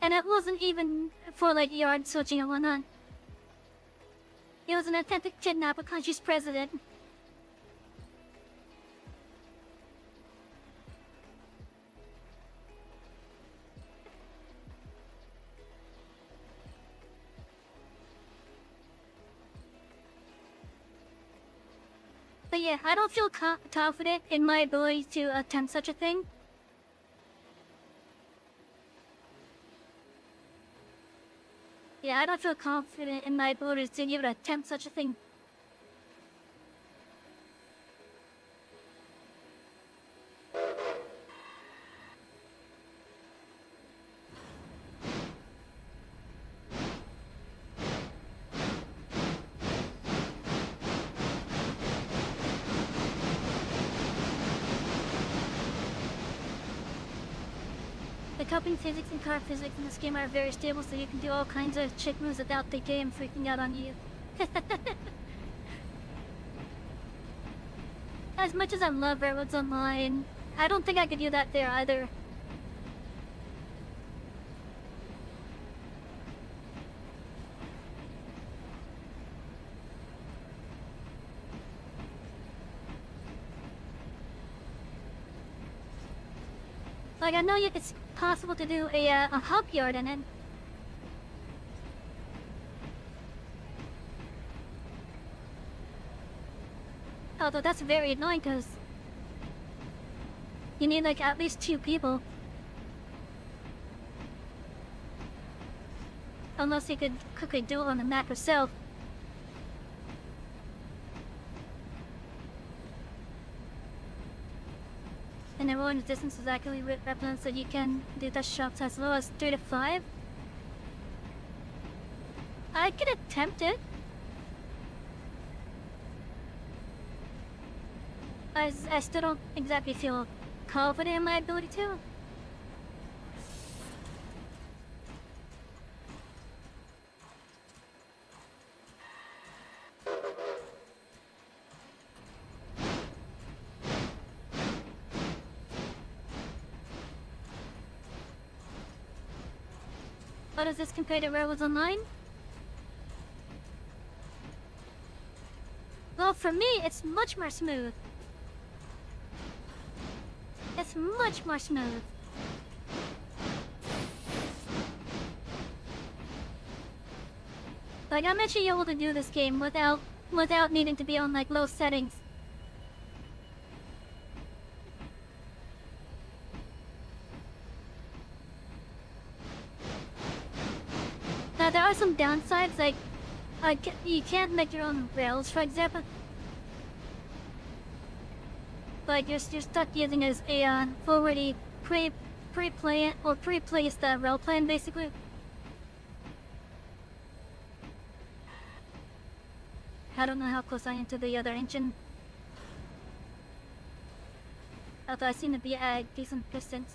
And it wasn't even for like yard switching and whatnot. It was an attempt to kidnap a country's president. But yeah, I don't feel confident in my ability to attempt such a thing. Yeah, I don't feel confident in my ability to even attempt such a thing. coping physics and car physics in this game are very stable, so you can do all kinds of chick moves without the game freaking out on you. As much as I love Railroads Online, I don't think I could do that there either. Like, I know it's possible to do a hop yard in it. Although that's very annoying because you need like at least 2 people. Unless you could quickly do it on the map yourself. And the rolling distance is actually represents that you can do the shots as low as 3 to 5. I could attempt it. I still don't exactly feel confident in my ability to. How does this compare to Railroads Online? Well, for me, it's much more smooth. It's much more smooth. Like, I'm actually able to do this game without needing to be on like low settings. Now there are some downsides, like you can't make your own rails, for example. Like you're stuck using as a already pre-placed rail plan, basically. I don't know how close I am to the other engine. Although I seem to be at a decent distance.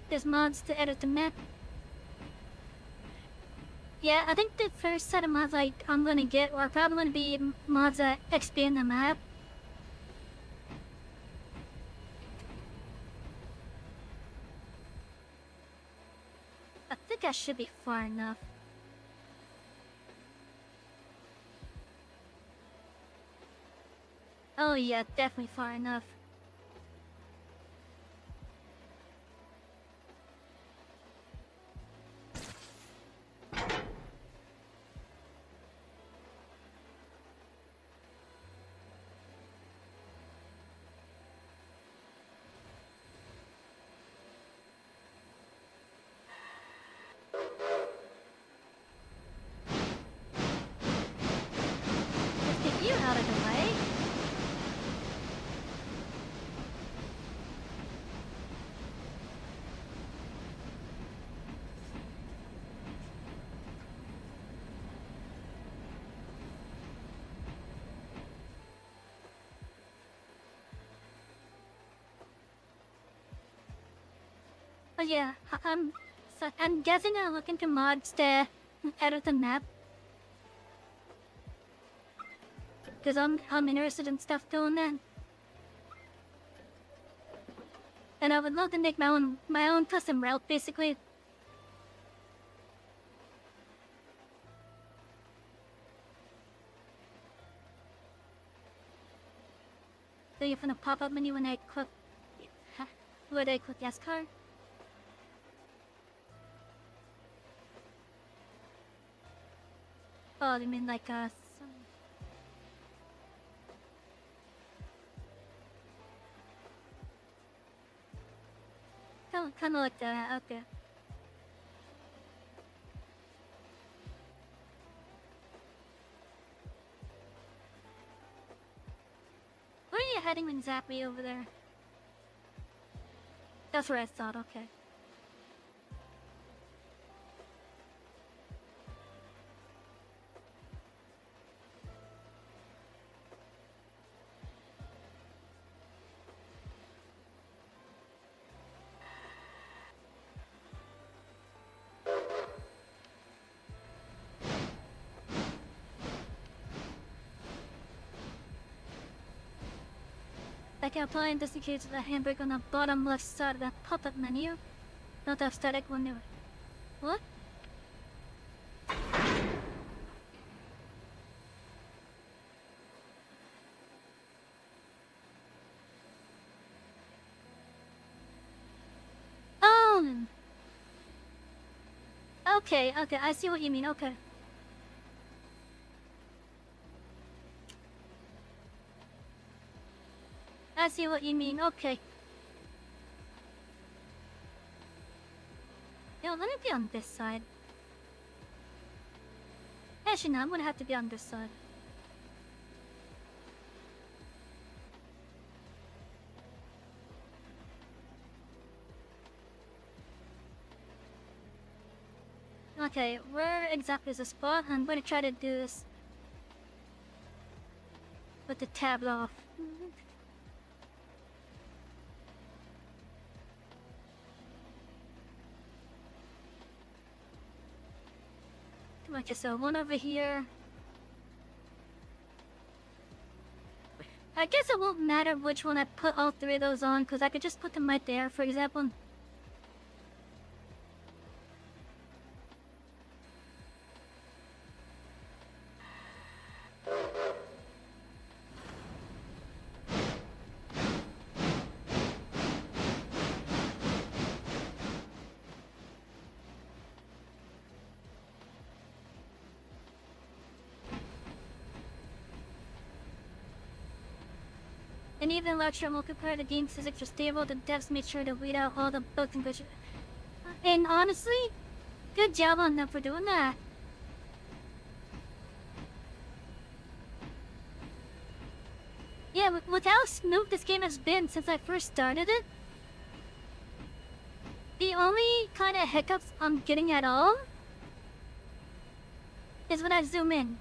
There's mods to edit the map. Yeah, I think the first set of mods I'm gonna get are probably gonna be mods that expand the map. I think I should be far enough. Oh yeah, definitely far enough. Let's get you out of the way. Oh yeah, I'm guessing I'll look into mods to edit the map. Cause I'm interested in stuff doing that. And I would love to make my own custom route, basically. So you're gonna pop up menu when I click yes card. Oh, you mean like kind of like that. Okay. Where are you heading exactly over there? That's what I thought, okay. I can apply and indicate the handbrake on the bottom left side of the pop-up menu. Not have static window. What? Oh! Okay, I see what you mean, okay. I see what you mean, okay. Yo, let me be on this side. Actually, no, I'm gonna have to be on this side. Okay, where exactly is the spot? I'm gonna try to do this with the tab off. Okay, so one over here. I guess it won't matter which one I put all three of those on, because I could just put them right there, for example. And even larger multiplayer, the game physics are stable, the devs made sure to weed out all the bugs and glitches. And honestly, good job on them for doing that. Yeah, with how smooth this game has been since I first started it, the only kind of hiccups I'm getting at all is when I zoom in.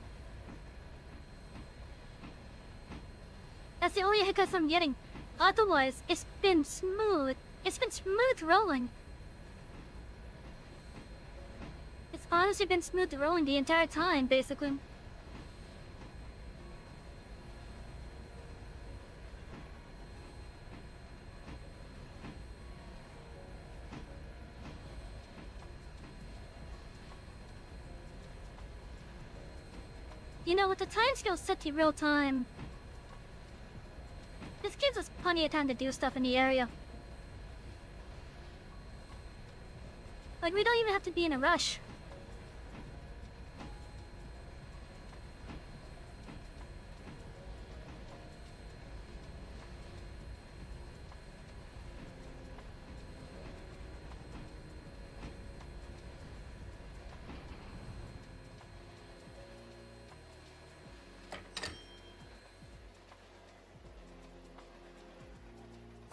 That's the only hiccups I'm getting. Otherwise, it's been smooth. It's been smooth rolling. It's honestly been smooth rolling the entire time, basically. You know, with the timescale set to real time, this gives us plenty of time to do stuff in the area. Like, we don't even have to be in a rush.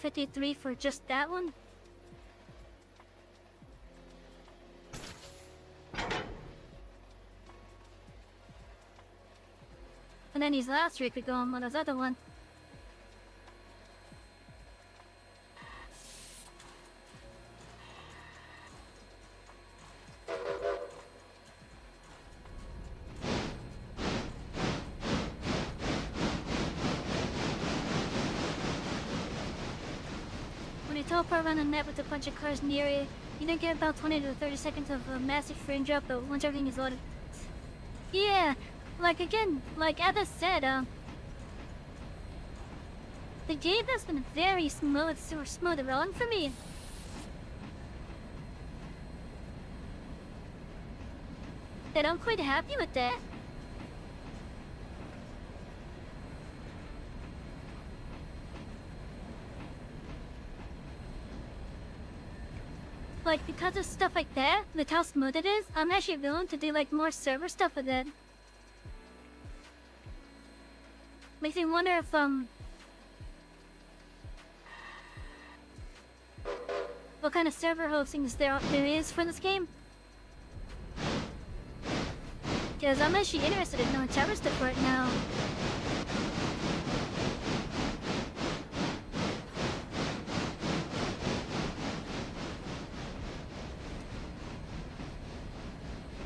$53 for just that one? And then these last three could go on with those other one. When you teleport around the net with a bunch of cars in the area, you don't get about 20 to 30 seconds of a massive frame drop, but once everything is loaded. Yeah, like again, like as I said, the game has been very smooth, super smooth rolling for me. And I'm quite happy with that. Like, because of stuff like that, with how smooth it is, I'm actually willing to do like more server stuff with it. Makes me wonder if what kind of server hostings there is for this game. Because I'm actually interested in knowing server stuff right now.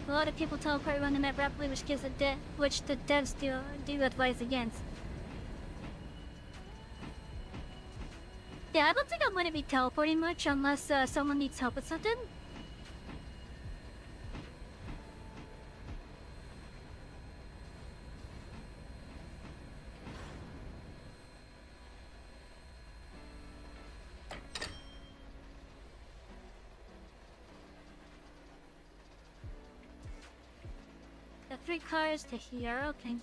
A lot of people teleport around the map rapidly, which the devs do advise against. Yeah, I don't think I'm going to be teleporting much unless someone needs help with something. The 3 cars to here, okay.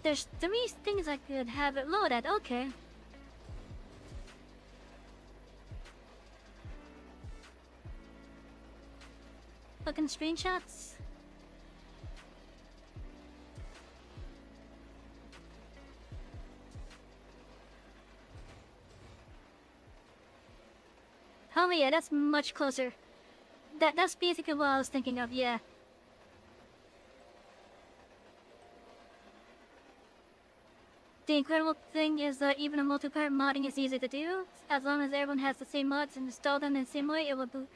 There's 3 things I could have it loaded, okay. Fucking screenshots. Oh yeah, that's much closer. That's basically what I was thinking of, yeah. The incredible thing is that even a multiplayer modding is easy to do. As long as everyone has the same mods and install them in the same way, it will do.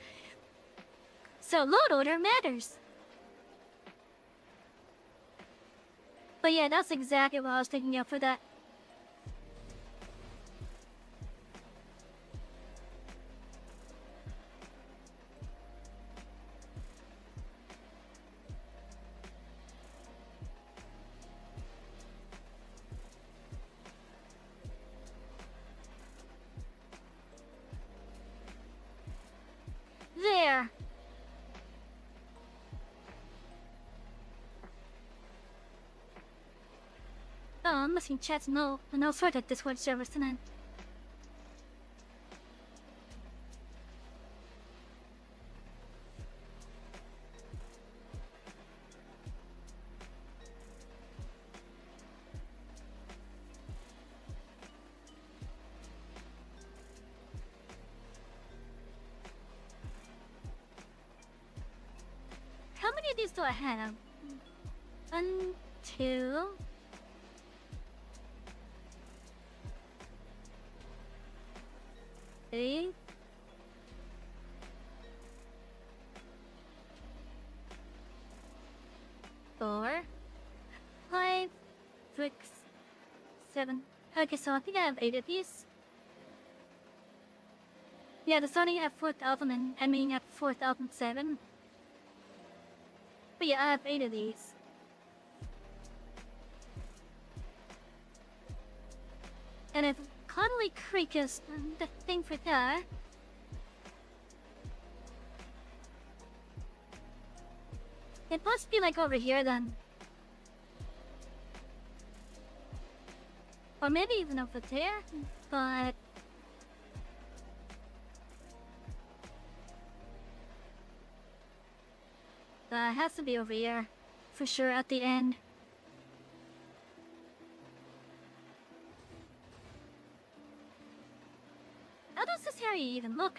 So load order matters. But yeah, that's exactly what I was thinking of for that. There! Oh, I'm missing chats and all sorts of Discord servers tonight. How many of these do I have? 1, 2... 3... 4... 5... 6... 7... Okay, so I think I have 8 of these. Yeah, the starting at 4,000 and ending at 4,007. But yeah, I have 8 of these. And if Connolly Creek is the thing for that, it must be like over here then. Or maybe even over there, but... it has to be over here, for sure, at the end. How does this area even look?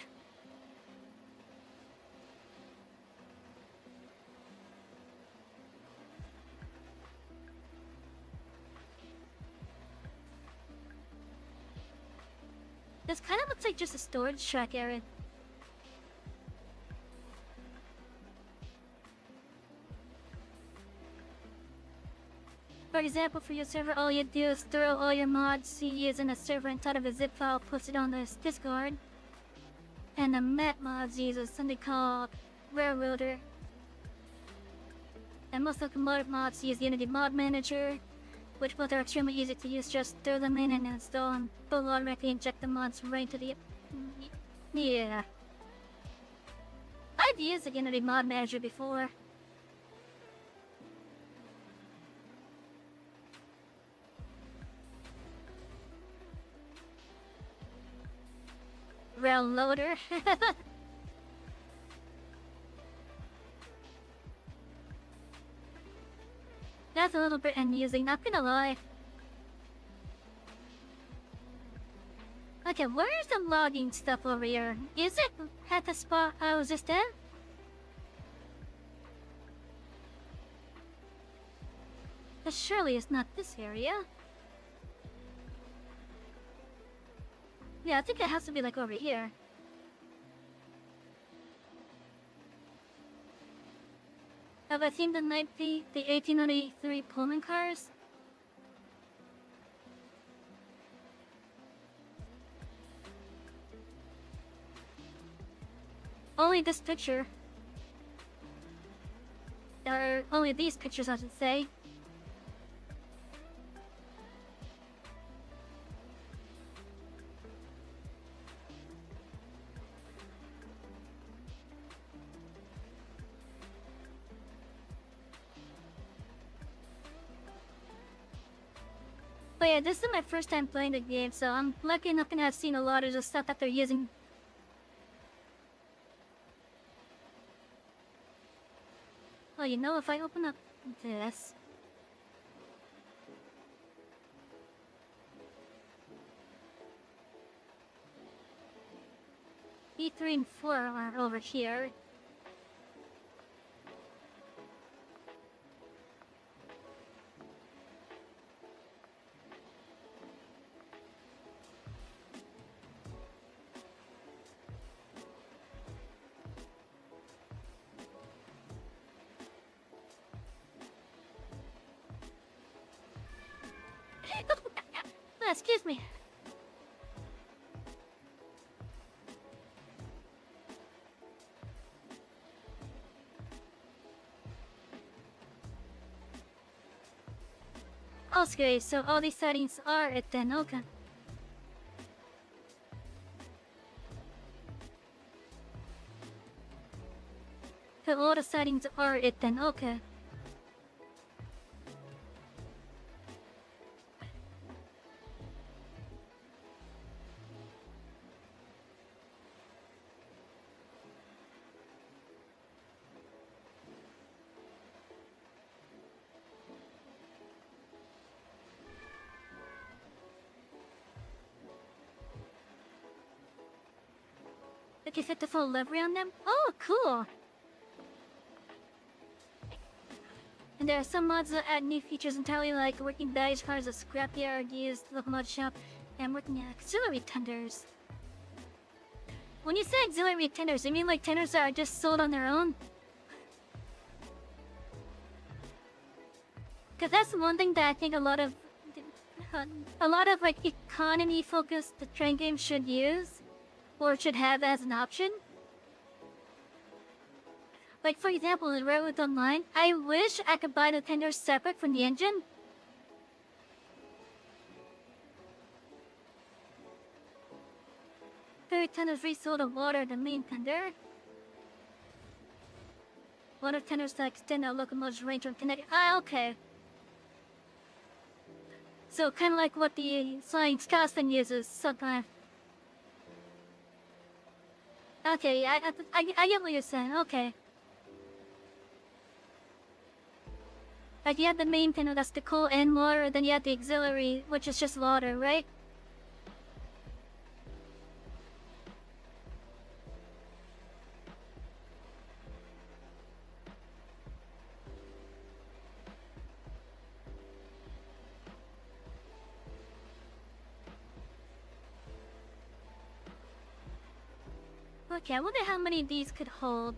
This kind of looks like just a storage track area. For example, for your server, all you do is throw all your mods CDs in a server inside of a zip file posted on this Discord. And the map mods uses something called Railroader. And most of the mods use Unity Mod Manager. which both are extremely easy to use. Just throw them in and install, and they'll automatically inject the mods right into the... Yeah. I've used the Unity Mod Manager before. Rail loader. That's a little bit amusing, not gonna lie. Okay, where's the logging stuff over here? Is it at the spot I was just at? But surely it's not this area. Yeah, I think it has to be like over here. Have I seen the 1893 Pullman cars? Only this picture. Or only these pictures, I should say. But yeah, this is my first time playing the game, so I'm lucky enough to have seen a lot of the stuff that they're using. Well, you know, if I open up this... E3 and 4 are over here. Excuse me. Okay, so all these settings are at then, okay. So all the settings are it then, okay. Did you fit the full livery on them? Oh, cool! And there are some mods that add new features entirely, like working baggage cars, a scrapyard, used locomotive shop, and working auxiliary tenders. When you say auxiliary tenders, you mean like tenders that are just sold on their own? Cause that's one thing that I think a lot of like economy-focused train games should use. Or should have as an option. Like for example in Railroad Online, I wish I could buy the tenders separate from the engine. 30 tenders resold of water, the main tender. Water tenders that extend our locomotive's range from kinetic. Ah, okay. So kind of like what the Flying Scotsman uses sometimes. Okay, I get what you're saying, okay. Like you have the main tender, that's the coal and water, then you have the auxiliary, which is just water, right? Okay, I wonder how many of these could hold.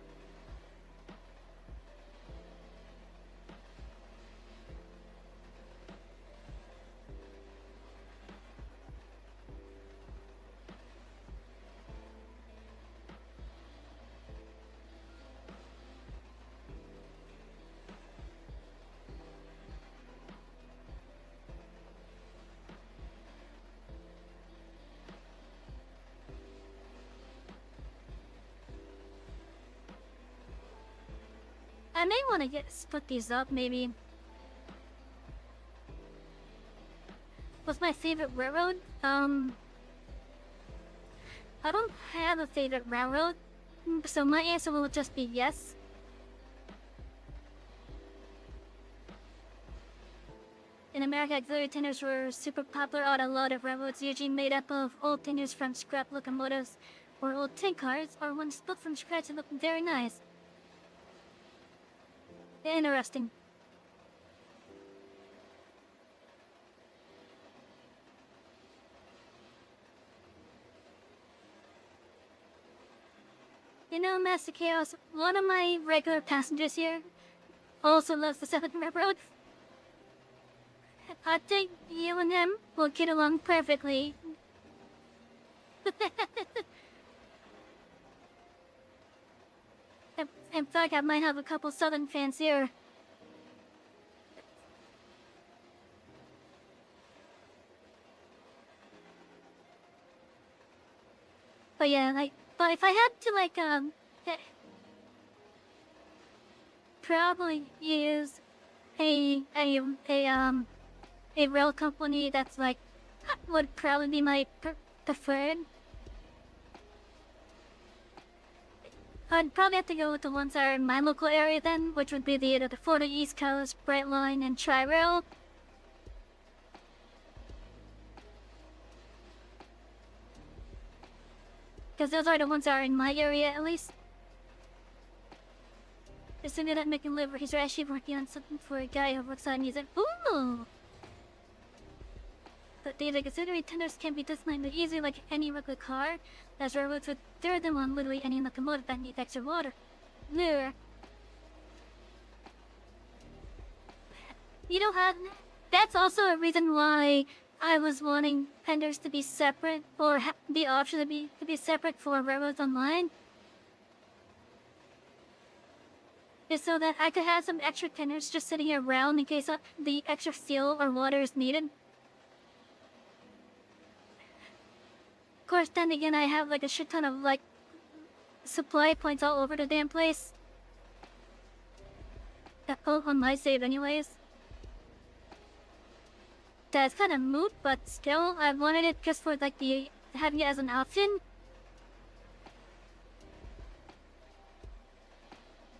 I may want to split these up, maybe. What's my favorite railroad? I don't have a favorite railroad, so my answer will just be yes. In America, auxiliary tenders were super popular on a lot of railroads, usually made up of old tenders from scrap locomotives or old tank cars, or ones built from scratch and look very nice. Interesting. You know, Master Chaos, one of my regular passengers here also loves the 7th Railroad. I think you and him will get along perfectly. In fact, I might have a couple Southern fans here. But yeah, but if I had to probably use a rail company that's would probably be my preferred. I'd probably have to go with the ones that are in my local area then, which would be the Florida East Coast, Brightline, and Tri-Rail. Because those are the ones that are in my area, at least. Assuming that making liveries are actually working on something for a guy who works on music. Ooh! But the auxiliary tenders can be designed easily like any regular car. As railroads would throw them on literally any locomotive that needs extra water. Lure. You know how that's also a reason why I was wanting tenders to be separate, or the option to be separate for railroads online. Is so that I could have some extra tenders just sitting around in case the extra fuel or water is needed. Of course, then again, I have a shit ton of supply points all over the damn place. On my save anyways. That's kind of moot, but still, I wanted it just for having it as an option.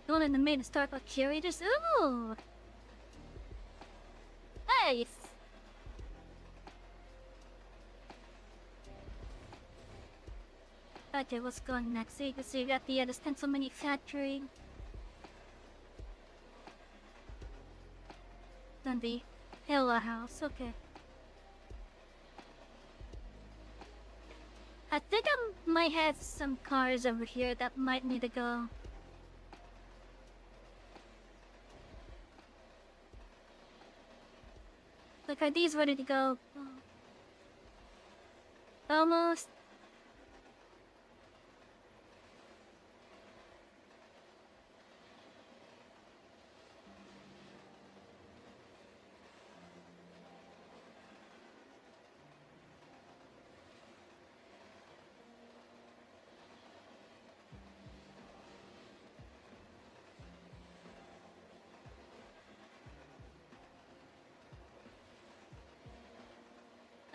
Going in the main Starbucks curators. Ooh! Nice! Okay, what's going next? So you got the stencil manufacturing. Then the Hella House, okay. I think I might have some cars over here that might need to go. Are these ready to go? Almost.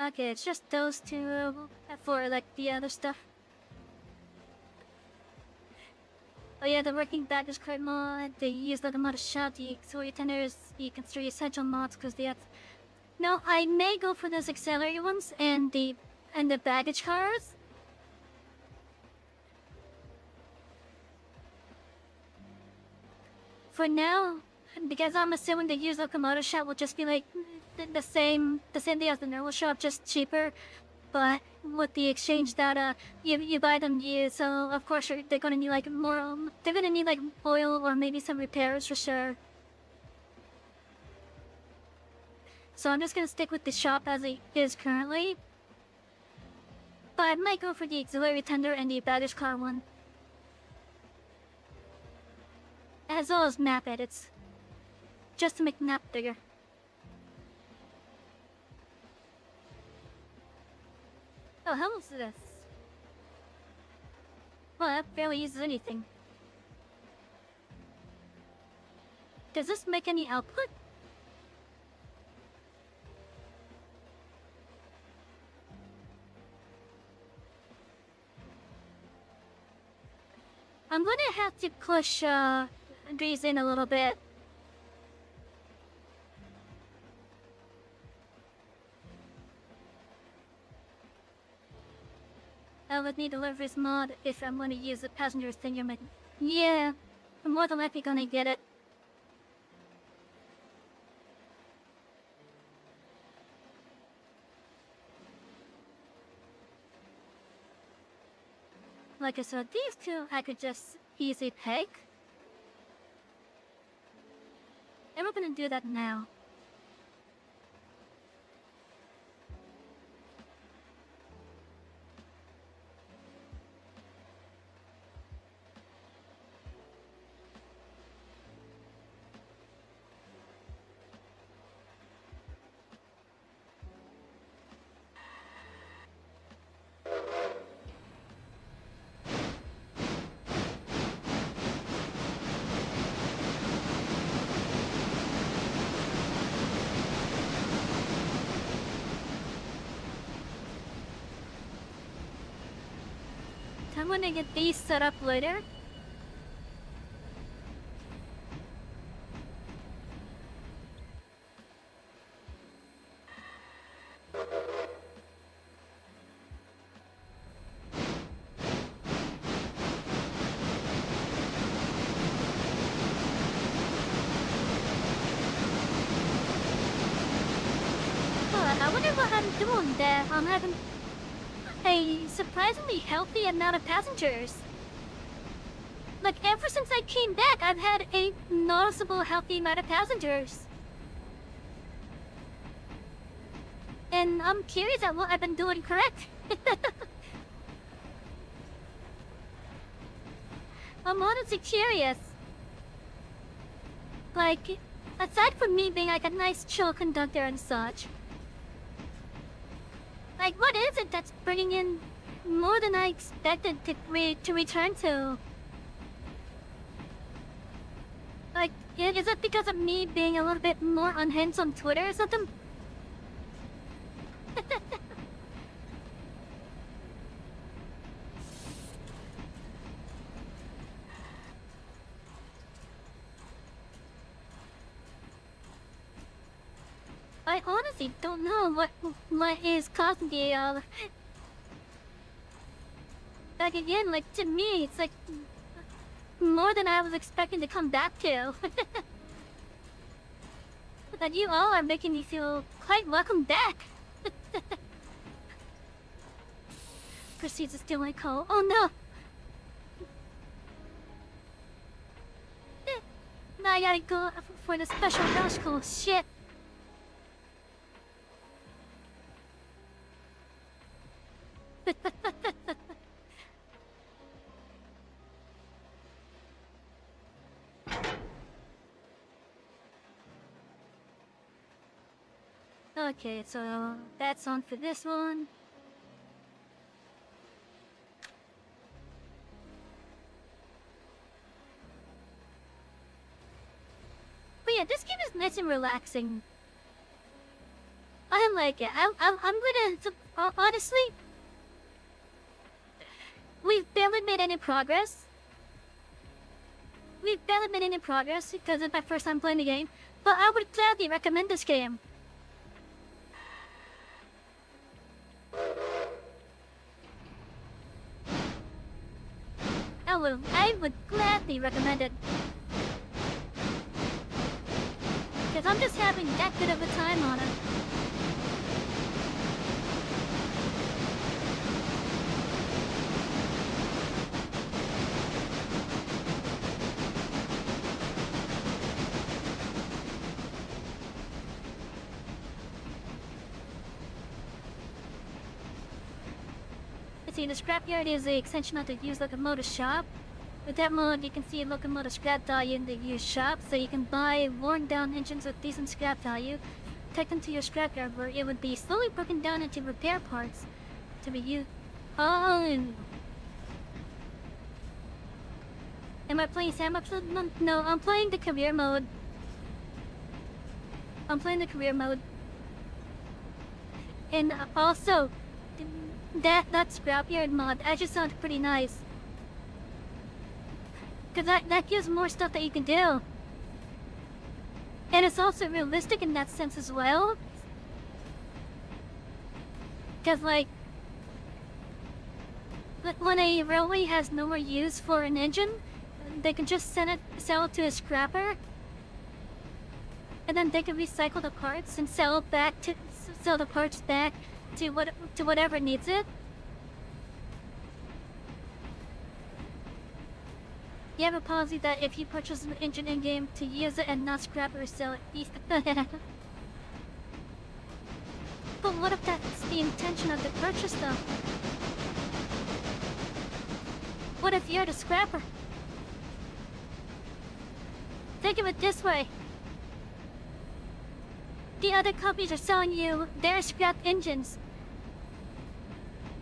Okay, it's just those two for the other stuff. Oh yeah, the working baggage card mod, they use the mod shop, the auxiliary tenders, you can store essential mods because they have... No, I may go for those auxiliary ones and the baggage cars. For now, because I'm assuming the used locomotive shop will just be the same thing as the normal shop, just cheaper, but with the exchange that you buy them used, so of course they're gonna need more, they're gonna need oil or maybe some repairs for sure. So I'm just gonna stick with the shop as it is currently, but I might go for the auxiliary tender and the baggage car one, as well as map edits, just to make the map bigger. Oh, how is this? Well, that barely uses anything. Does this make any output? I'm gonna have to push these in a little bit. I would need to learn this mod if I'm gonna use the passenger's thing. Yeah, I'm more than likely gonna get it. Like I said, these two I could just easily take. And we're gonna do that now. I'm gonna get these set up later. I wonder what I'm doing there. I'm having a surprisingly healthy amount of passengers. Like, ever since I came back, I've had a noticeable healthy amount of passengers. And I'm curious at what I've been doing correct. I'm honestly curious. Like, aside from me being like a nice chill conductor and such, like, what is it that's bringing in more than I expected to return to? Like, is it because of me being a little bit more unhinged on Twitter or something? I honestly don't know what is causing the like, again, like, to me, it's like more than I was expecting to come back to. That you all are making me feel quite welcome back. Proceeds to steal my call. Oh no! Now I gotta go for the special rush call. Shit. Okay, so that's on for this one. But yeah, this game is nice and relaxing. I like it. I'm gonna honestly, we've barely made any progress. Because it's my first time playing the game. But I would gladly recommend this game. I would gladly recommend it. Because I'm just having that good of a time on it. See, the scrapyard is the extension of the used locomotive shop. With that mode, you can see a locomotive scrap value in the used shop, so you can buy worn down engines with decent scrap value, take them to your scrapyard where it would be slowly broken down into repair parts to be used. Oh! Am I playing sandbox mode? No, I'm playing the career mode. I'm playing the career mode. And also, that scrapyard mod, that just sounds pretty nice. Cause that gives more stuff that you can do. And it's also realistic in that sense as well. Cause like when a railway has no more use for an engine, they can just sell it to a scrapper. And then they can recycle the parts and sell the parts back to whatever needs it. You have a policy that if you purchase an engine in-game to use it and not scrap or sell it. But what if that's the intention of the purchase though? What if you're the scrapper? Think of it this way. The other companies are selling you their scrapped engines.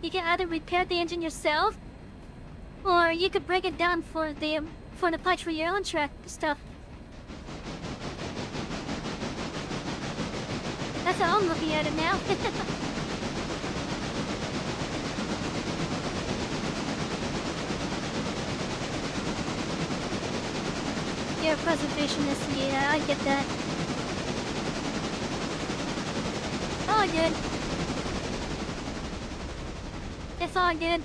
You can either repair the engine yourself, or you could break it down for the parts for your own track stuff. That's how I'm looking at it now. You're a preservationist, yeah, I get that. All good. It's all good.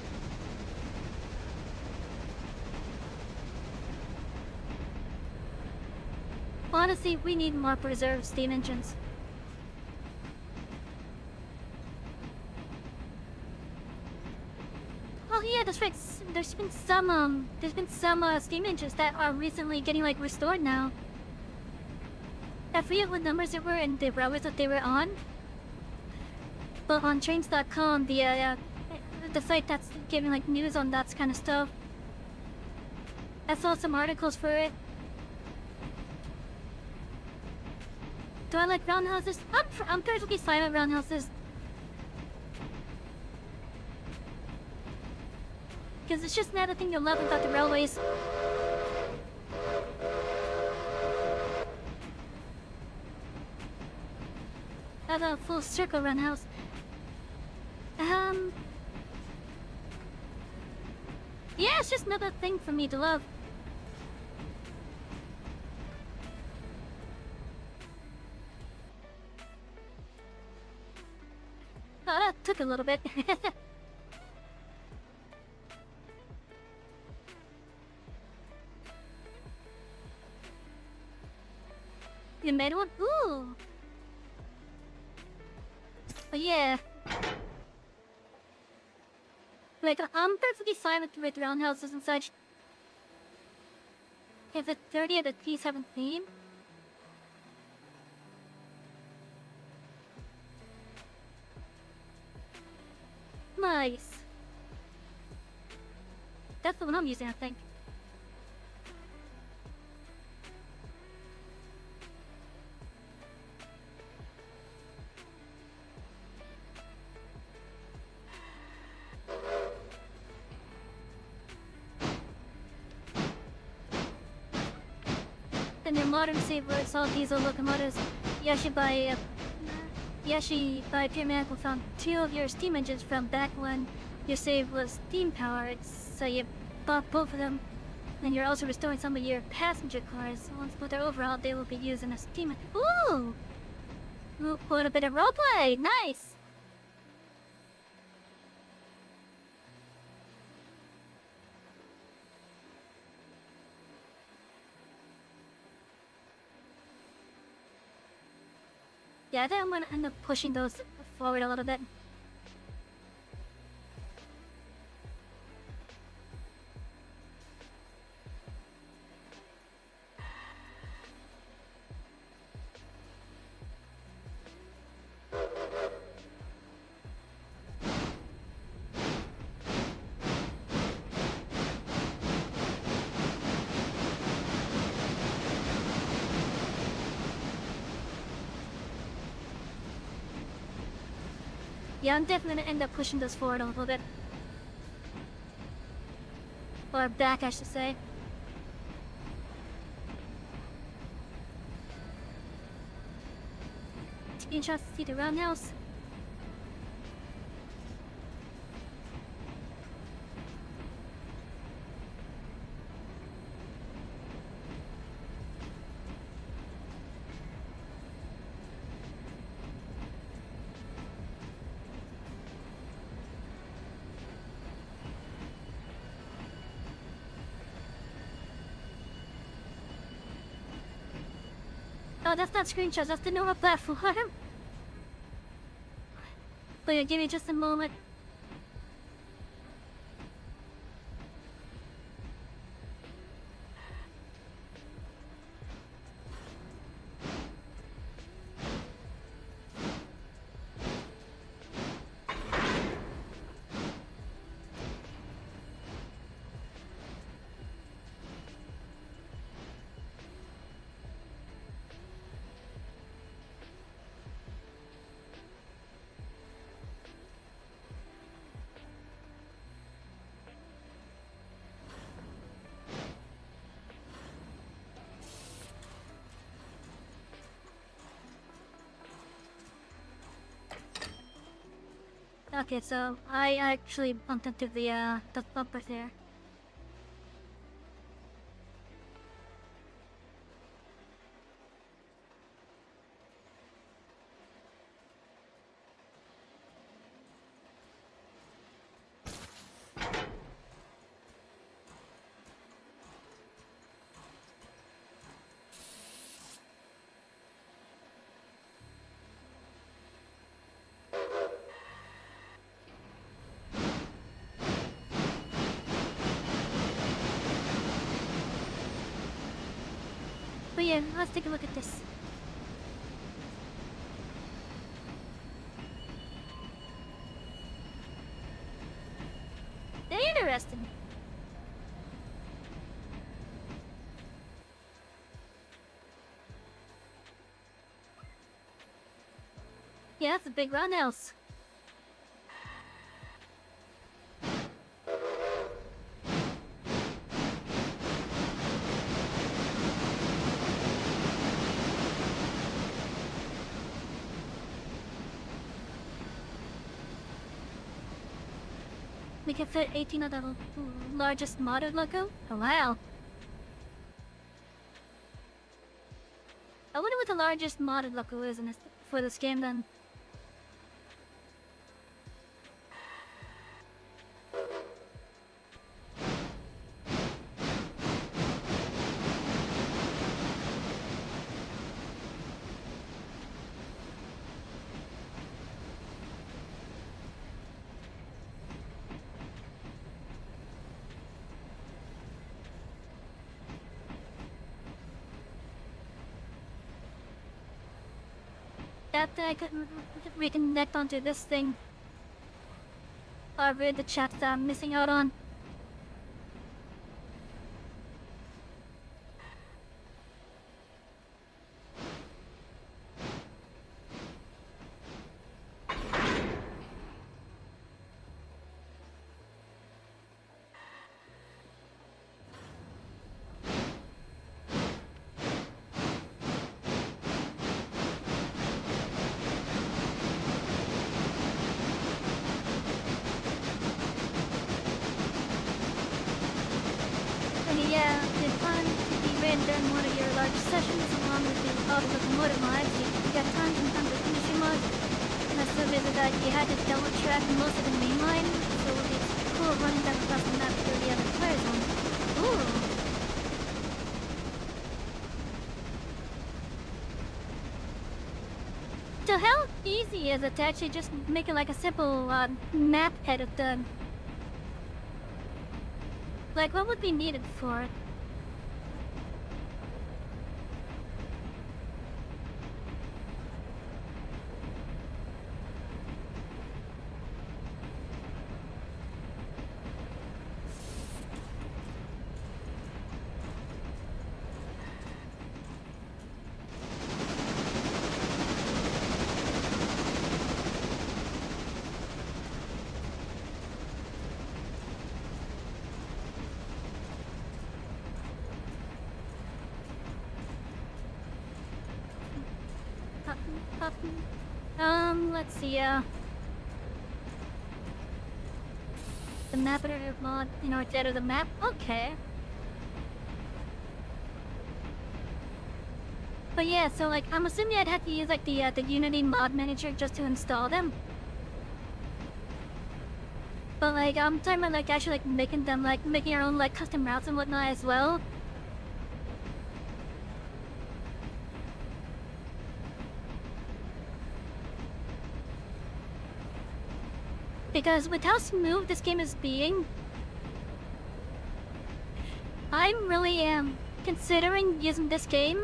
Honestly, we need more preserved steam engines. Oh yeah, that's right. There's been some steam engines that are recently getting like restored now. I forget what numbers they were and the railways that they were on. But on trains.com, the site that's giving like news on that kind of stuff, I saw some articles for it. Do I like roundhouses? I'm perfectly fine with roundhouses. Because it's just another thing you'll love about the railways. I have a full circle roundhouse. Yeah, it's just another thing for me to love. Oh, that took a little bit. You made one? Ooh! But yeah. Like, I'm perfectly fine with roundhouses and such. If the 30 of the piece have a theme. Nice. That's the one I'm using, I think. In your modern save where it's all diesel locomotives, you actually buy pure mechanical found 2 of your steam engines from back when your save was steam powered, so you bought both of them. And you're also restoring some of your passenger cars. Once put their overhaul, they will be used in a steam. Ooh! Put a bit of roleplay! Nice! Yeah, I think I'm gonna end up pushing those forward a little bit. Yeah, I'm definitely gonna end up pushing those forward a little bit. Or back, I should say. screenshots to see the roundhouse. Oh, that's not screenshots, that's the normal platform. But yeah, give me just a moment. Okay, so I actually bumped into the bumper there. But yeah, let's take a look at this. Interesting. Yeah, that's a big roundhouse. We can fit 18 of the largest modded logo? Oh wow. I wonder what the largest modded logo is in this, for this game then. That I could reconnect onto this thing. Or read the chat that I'm missing out on. Yeah, the plan to be ran during one of your large sessions along with the auto locomotive mods. You got time sometimes to finish your mod. And that's the reason that you had to double track most of the main line, so it's cool running back across the map through the other player zone. Ooh. So how easy is it to actually just make it like a simple map edit then? Like, what would be needed for it? Let's see, the map editor mod in order to edit the map? Okay. But yeah, so like, I'm assuming I'd have to use like the Unity mod manager just to install them. But like, I'm talking about like actually like making them, like making our own like custom routes and whatnot as well. Because with how smooth this game is being, I really am considering using this game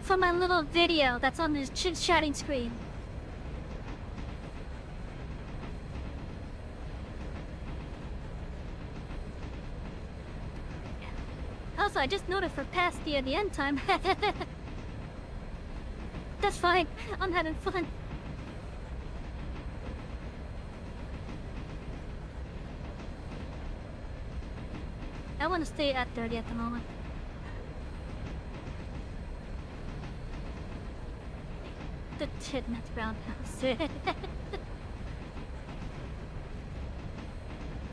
for my little video that's on this chatting screen. Also, I just noticed we're past the end time. That's fine. I'm having fun. I want to stay at 30 at the moment. The Tidmouth Roundhouse.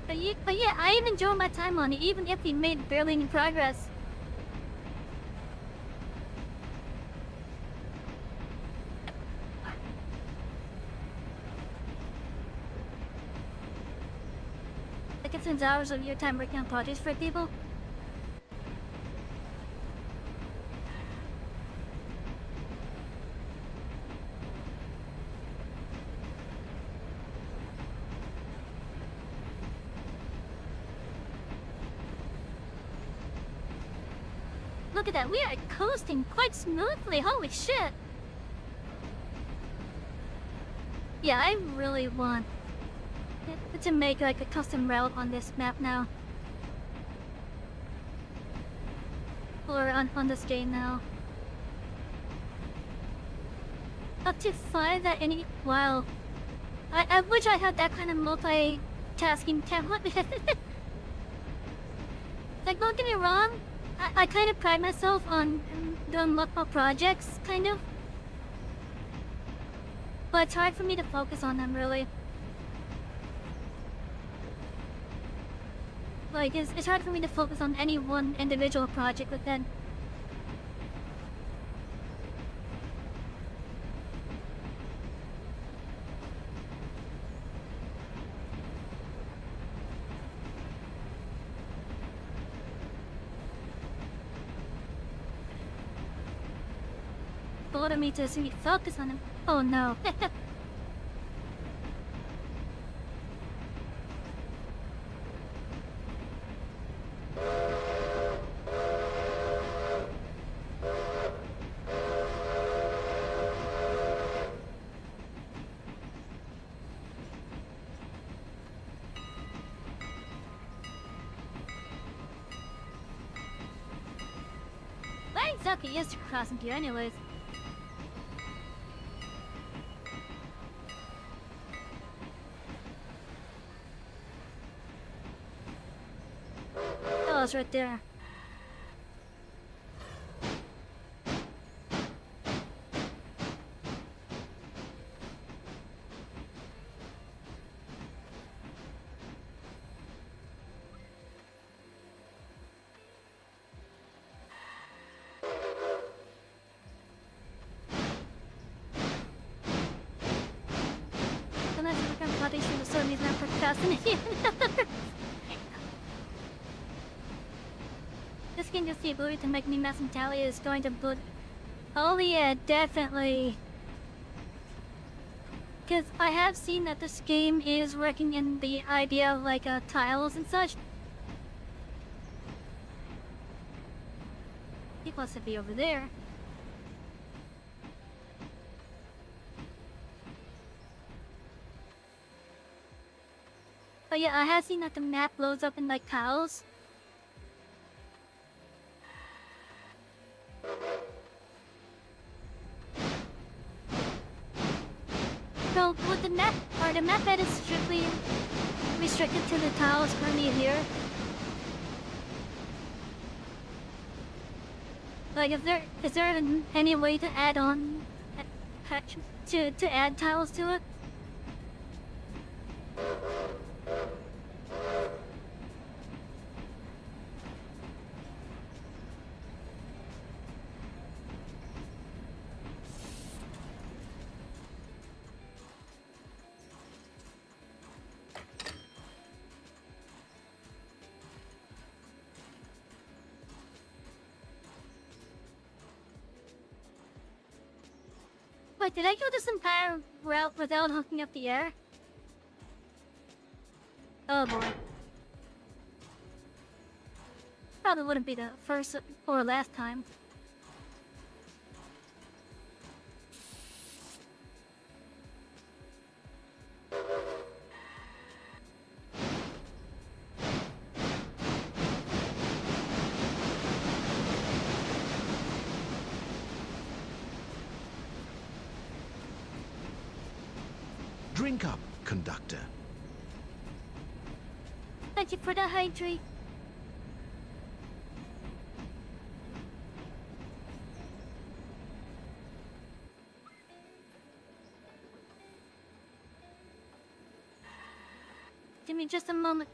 But yeah, I enjoy my time on it, even if we made barely any progress. Like it spends hours of your time working on projects for people. Look at that, we are coasting quite smoothly, holy shit! Yeah, I really want to make like a custom route on this map now. Or on this game now. Up to 5 at any... Wow. I wish I had that kind of multitasking talent. Like, don't get me wrong, I kind of pride myself on doing multiple projects, kind of. But it's hard for me to focus on them, really. Like, it's hard for me to focus on any one individual project within. Bored of me to see me focus on him. Oh no. Why exactly is to cross into you anyways? Oh, it's right there. Sometimes I become bloody from the sun, he's not procrastinating. This game just the ability to make me mass mentality is going to put... Oh yeah, definitely. Because I have seen that this game is working in the idea of like tiles and such. He wants to be over there. But yeah, I have seen that the map loads up in like tiles. So with the map bed is strictly restricted to the tiles currently here. Like, is there any way to add on attach to add tiles to it. Wait, did I go this entire route without hooking up the air? Oh boy. Probably wouldn't be the first or last time. Drink up, Conductor. Thank you for the hydrate. Give me just a moment.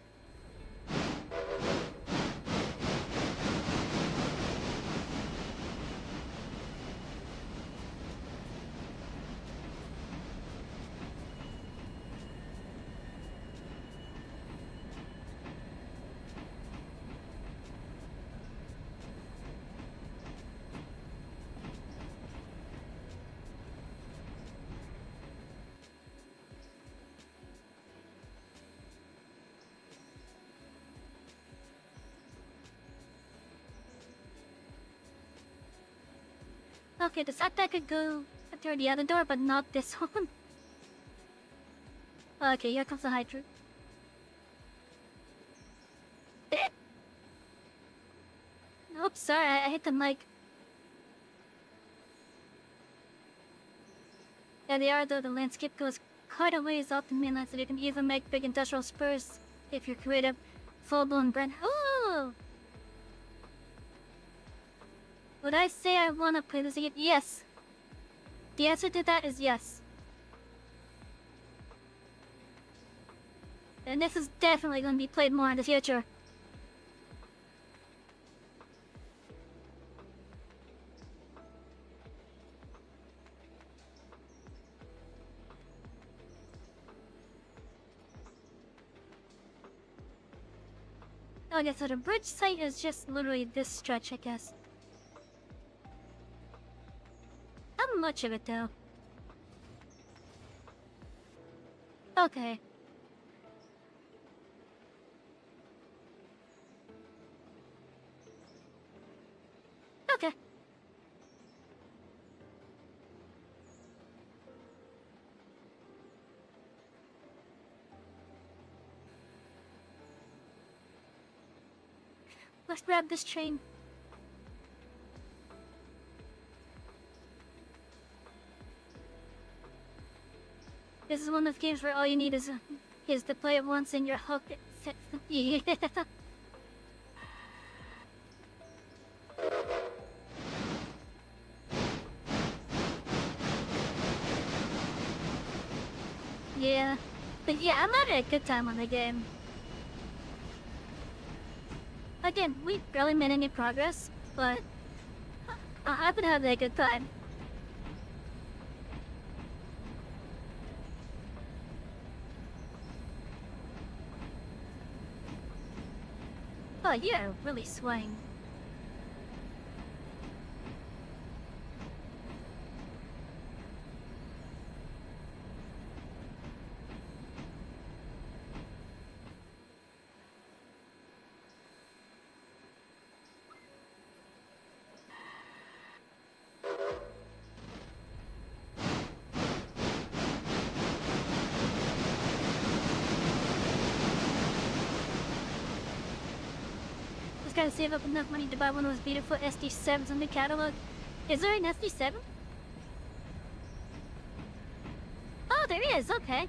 Okay, the side could go through the other door, but not this one. Okay, here comes the hydrant. Oops, sorry, I hit the mic. Yeah, they are though. The landscape goes quite a ways off the mainland, so you can even make big industrial spurs if you're creative. Full-blown brand. Oh! Would I say I want to play this again? Yes. The answer to that is yes. And this is definitely going to be played more in the future. Oh yeah, so the bridge site is just literally this stretch, I guess. Not much of it though. Okay. Okay. Let's grab this train. This is one of those games where all you need is to play it once and you're hooked. Yeah. Yeah. But yeah, I'm having a good time on the game. Again, we barely made any progress, but I've been having a good time. Oh, you're really swaying. Gotta save up enough money to buy one of those beautiful SD7s in the catalog. Is there an SD7? Oh, there is, okay.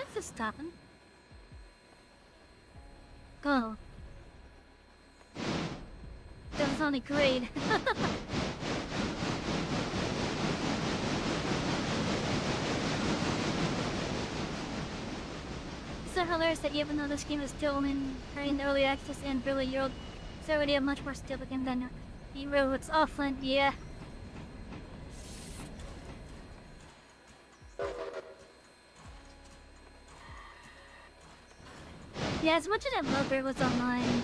is this stopping? Go. That was only great. It's so hilarious that even though this game is still in early access and really Euro, it's already a much more stable game than Euro. It's offline, yeah. Yeah, as much as I love Railroads Online,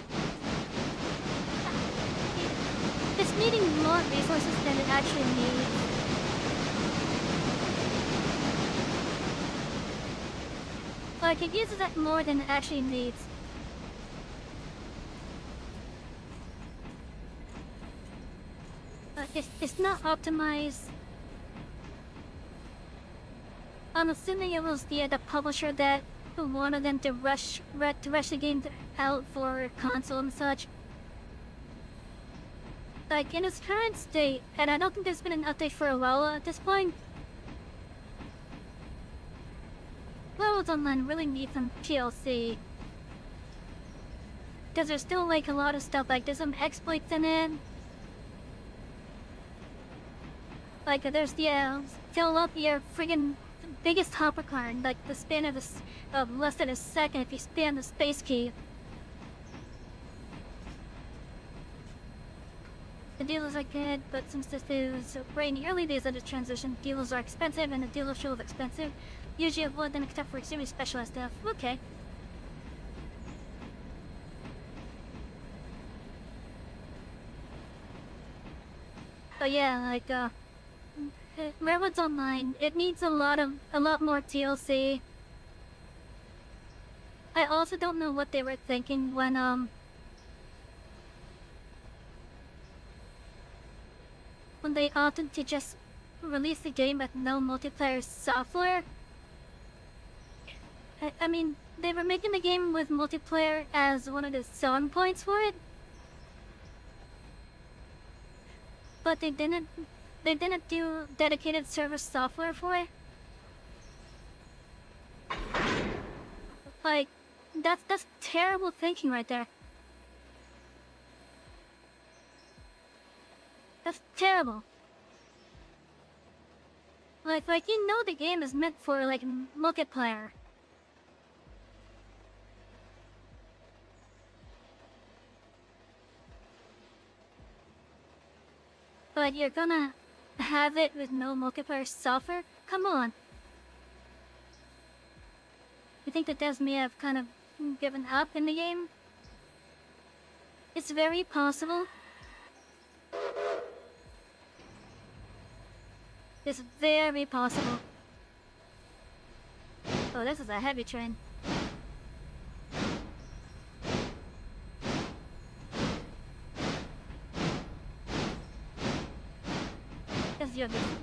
it's needing more resources than it actually needs. Like, it uses that more than it actually needs. It's not optimized. I'm assuming it was the publisher that who wanted them to rush the game out for console and such. Like, in its current state, and I don't think there's been an update for a while at this point, Railroads Online really needs some TLC. Because there's still, like, a lot of stuff, like, there's some exploits in it. Like, there's still up your friggin' biggest hopper card, like the span of less than a second if you spam the space key. The dealers are good, but since this is right in the early days of the transition, dealers are expensive and the dealership is expensive. Usually avoid them except for extremely specialized stuff. Okay. But yeah, like, Railroads Online, it needs a lot more TLC. I also don't know what they were thinking when they opted to just release the game with no multiplayer software. I mean, they were making the game with multiplayer as one of the selling points for it. But they didn't do dedicated server software for it. Like, that's terrible thinking right there. That's terrible. Like you know the game is meant for like multiplayer. But you're gonna have it with no multiplayer software? Come on. You think that devs may have kind of given up in the game? It's very possible. It's very possible. Oh, this is a heavy train.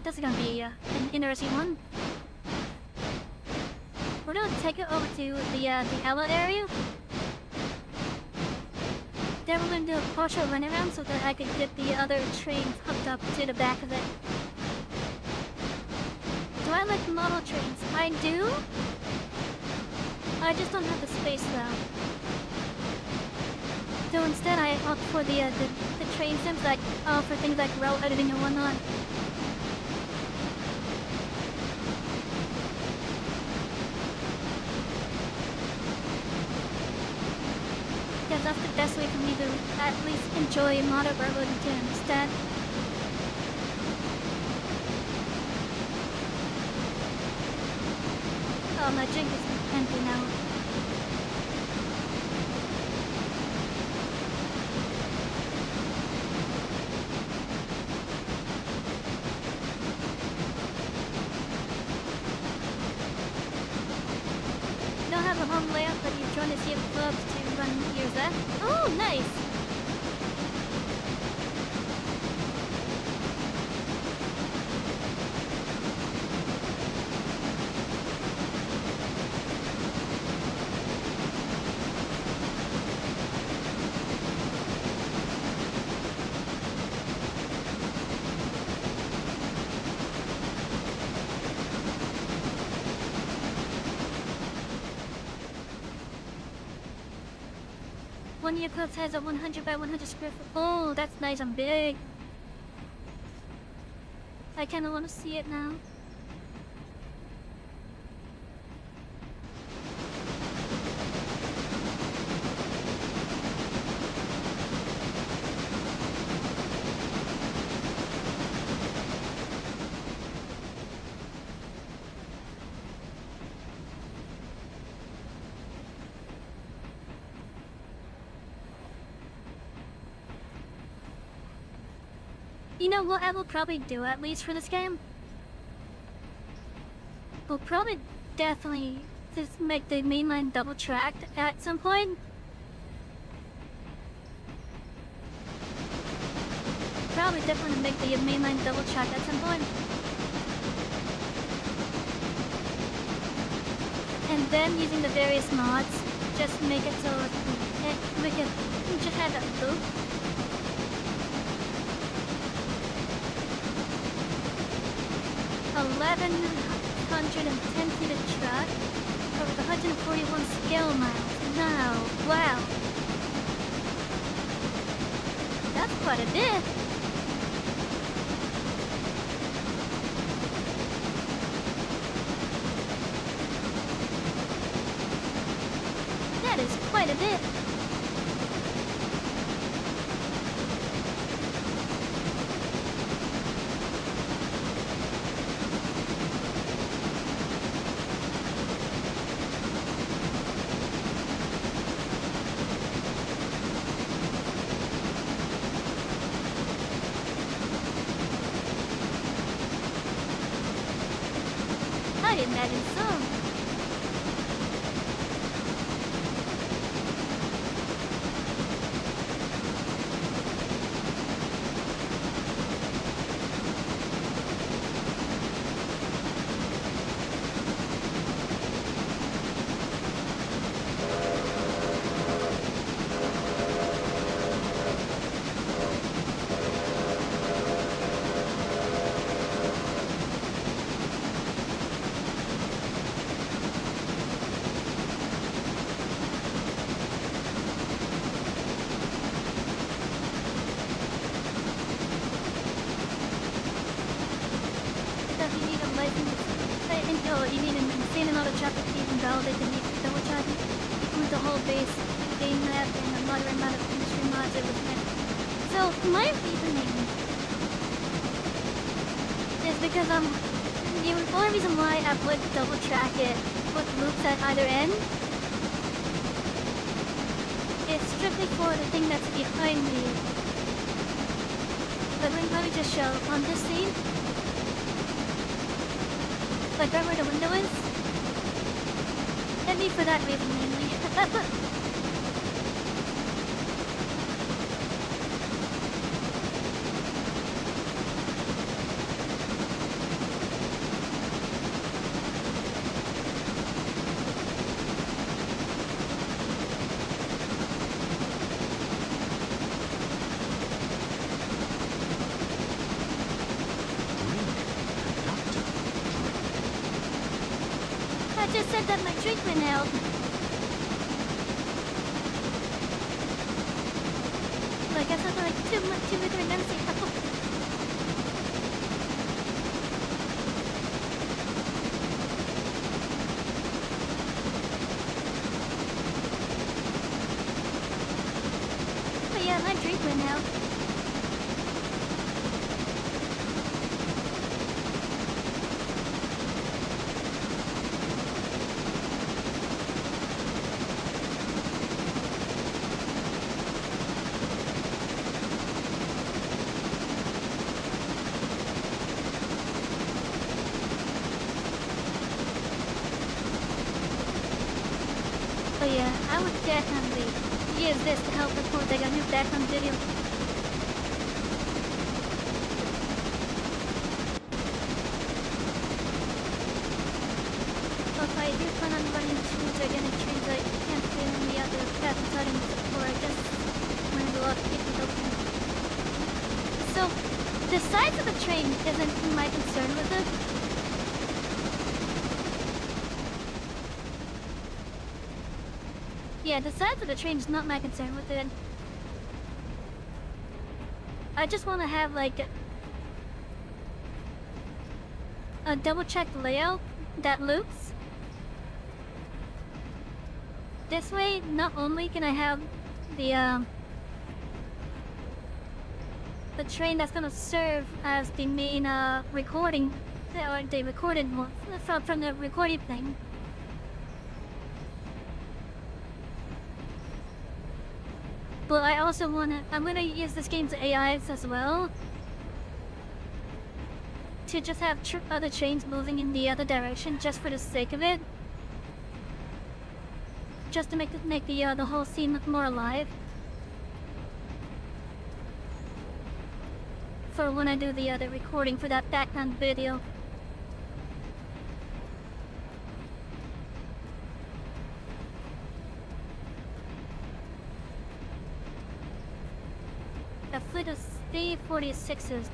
This is gonna be an interesting one. We're gonna take it over to the Ella area. Then we're gonna do a partial run around so that I can get the other trains hooked up to the back of it. Do I like model trains? I do. I just don't have the space though. So instead I opt for the train sims that offer things like route editing and whatnot. Because that's the best way for me to at least enjoy modern railroad instead. Oh, my drink is empty now. You don't have a home layout, but you join the CF clubs to run years there. Oh, nice! one of your clubs has a 100 by 100 square foot. Oh, that's nice and big. I kind of want to see it now. You know what I will probably do, at least for this game? We'll probably definitely just make the mainline double tracked at some point. Probably definitely make the mainline double tracked at some point. And then using the various mods, just make it so we can just have a loop. 1,110 feet of track over 141 scale miles. Now, wow. That's quite a bit. That is quite a bit. I imagine so. You need an insane amount of traffic to even validate the need for double charging. Include the whole base game map and a moderate amount of industry mods it was meant. So my reasoning is because the only reason why I would double track it with loops at either end is strictly for the thing that's behind me. But let me just show on this scene. Like right where the window is? And me for that reason mainly. I just said that my drink went out. I guess I'm like too much redundancy. But yeah, my drink went out. But yeah, I would definitely use this to help record like a new background video. So if I do plan on running Choosday again in Choosday, I can't fit in the other path settings for I just wanted a lot of people open. So the size of the train isn't my concern with it. Yeah, the size of the train is not my concern with it. I just want to have like a double-checked layout that loops. This way, not only can I have the train that's gonna serve as the main recording, or the recorded one from the recording thing. But I also I'm gonna use this game's AIs as well to just have other trains moving in the other direction just for the sake of it. Just to make the whole scene look more alive. For when I do the other recording for that background video. A fleet of C-46s.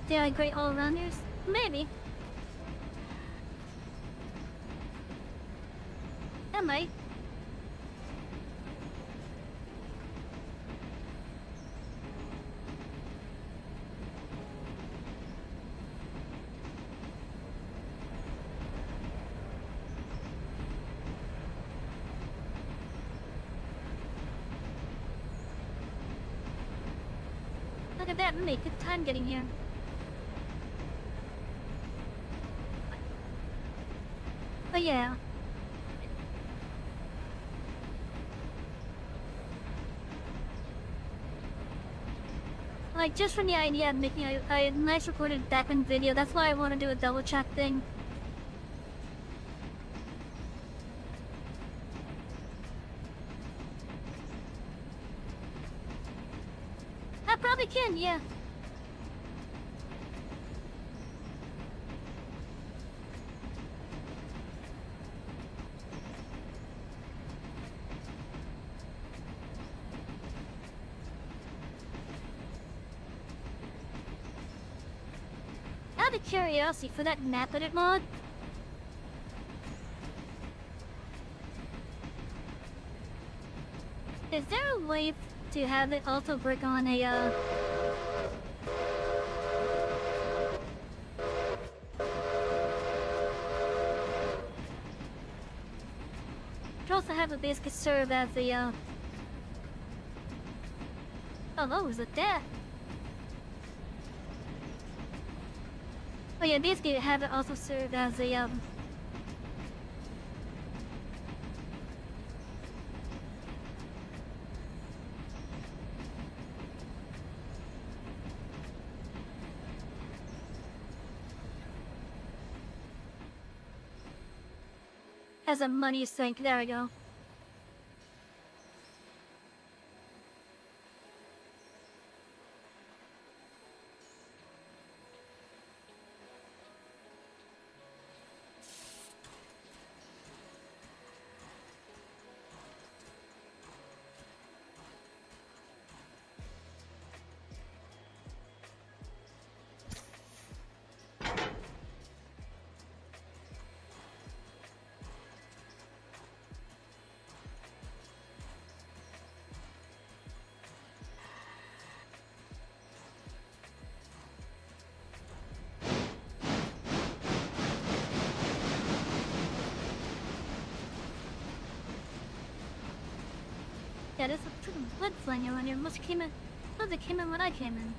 They are great all-rounders? Maybe. I might. Look at that, make good time getting here. But yeah. Like, just from the idea of making a nice recorded background video, that's why I want to do a double check thing. I probably can, yeah. Out of curiosity, for that map edit mod, is there a way to have it also work on a to also have it basically serve as a oh no, is it there? Oh yeah, basically have it also serve as a as a money sink. There we go. Yeah, there's a freaking blood flying around here. Must have came in when I came in.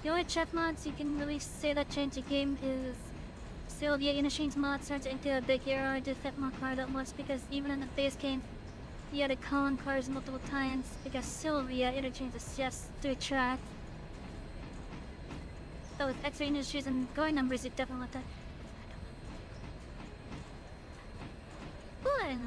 The only chef mods you can really say that change the game is Sylvia interchange mod turns into a big hero to set more cars at once because even in the base game, you had to call on cars multiple times because Sylvia interchanges just 3 tracks. So with extra industries and going numbers, you definitely want that. Good.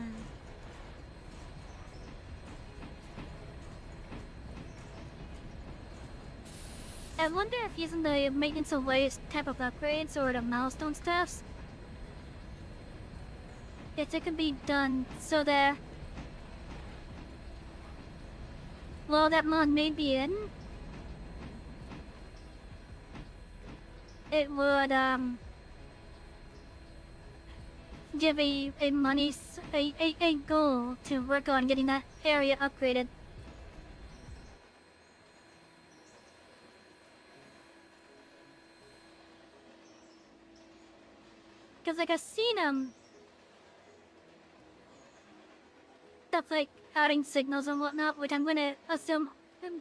I wonder if using the maintenance of waste type of upgrades or the milestone stuffs, if it can be done so that while that mod may be in, it would give a goal to work on getting that area upgraded. Cause like I've seen stuff like adding signals and whatnot, which I'm gonna assume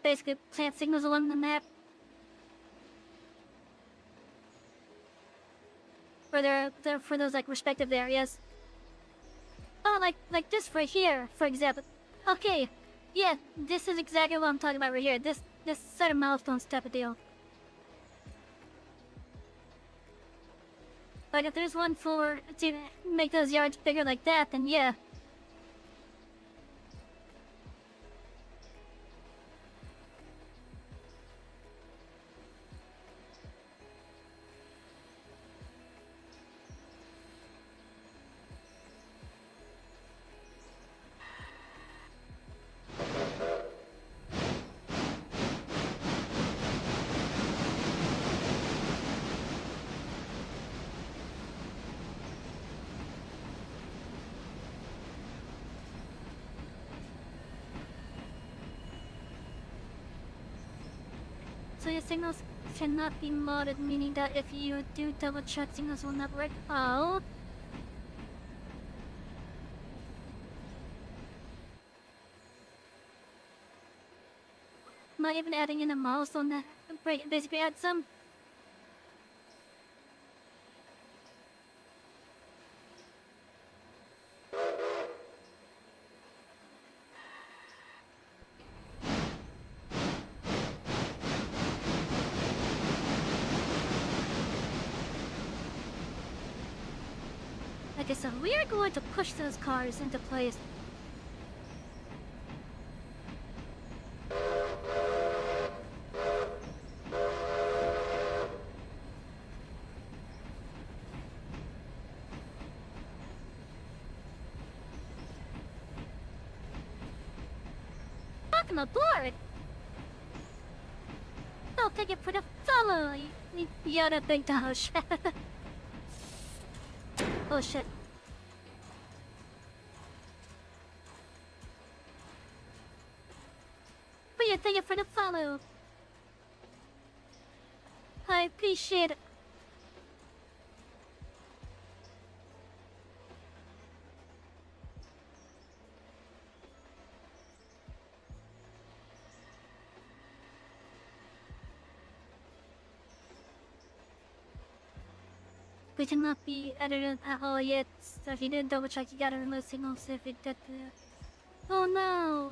basically plant signals along the map. They're for those like respective areas. Oh, like this right here, for example. Okay, yeah, this is exactly what I'm talking about right here. This set of milestones type of deal. Like if there's one for to make those yards bigger like that, then yeah. So your signals cannot be modded, meaning that if you do double check, signals will not work out. Not even adding in a milestone that basically adds some. Okay, so we are going to push those cars into place. Welcome aboard! I'll take it for the follow. You're the big dosh. Oh shit. But you thank you for the follow. I appreciate it. We cannot be edited at all yet, so if you didn't double check, you gotta remove signals if it did. Oh no!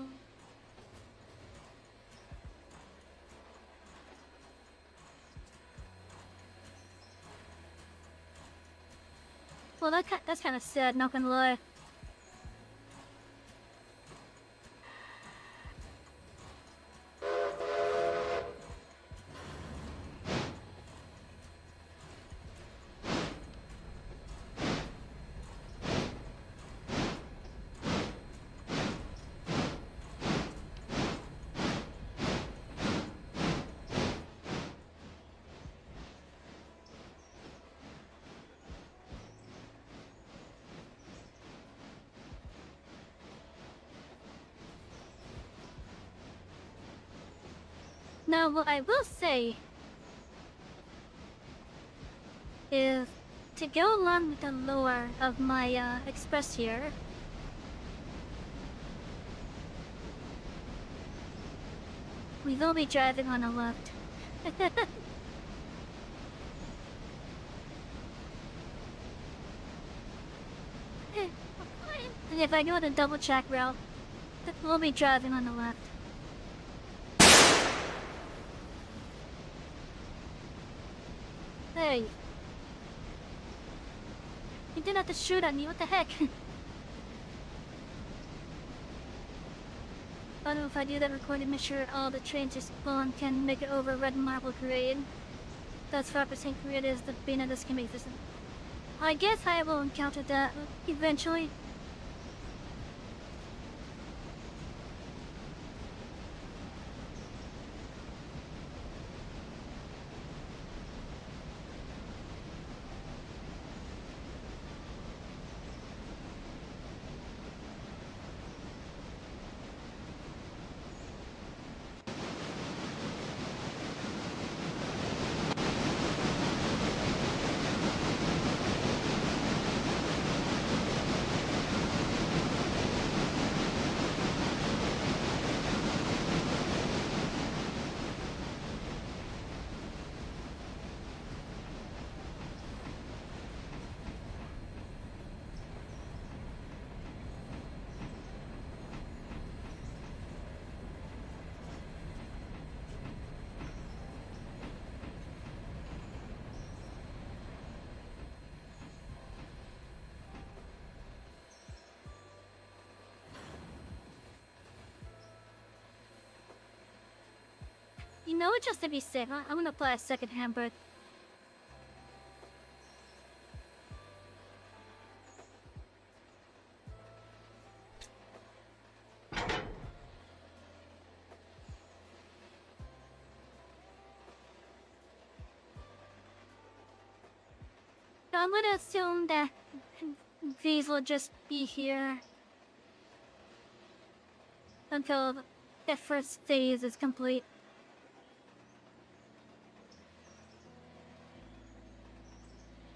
Well, that's kind of sad, not gonna lie. Now, what I will say is to go along with the lore of my express here. We will be driving on the left. if I go the double track route, we'll be driving on the left. Hey. You didn't have to shoot at me, what the heck? I don't know if I do that recording, make sure all the trains are spawned can make it over red marble grade. That's 5% grid is the being of this can make this. I guess I will encounter that eventually. You know what, just to be safe, I'm gonna apply a second hand bird. I'm gonna assume that these will just be here until the first phase is complete.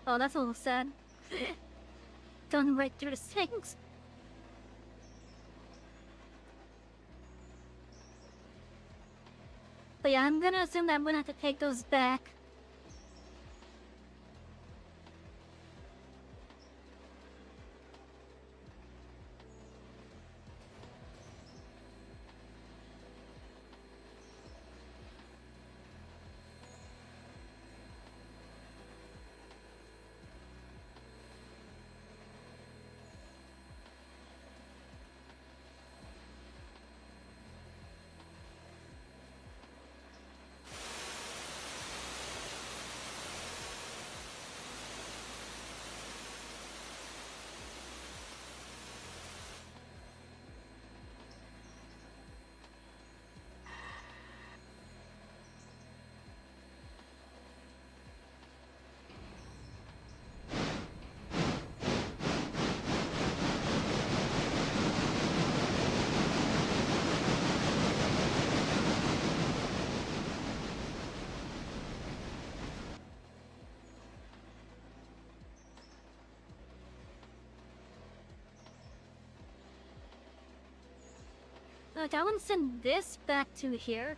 Oh, that's a little sad. Going right through the things. But yeah, I'm gonna assume that I'm gonna have to take those back. Look, I want to send this back to here.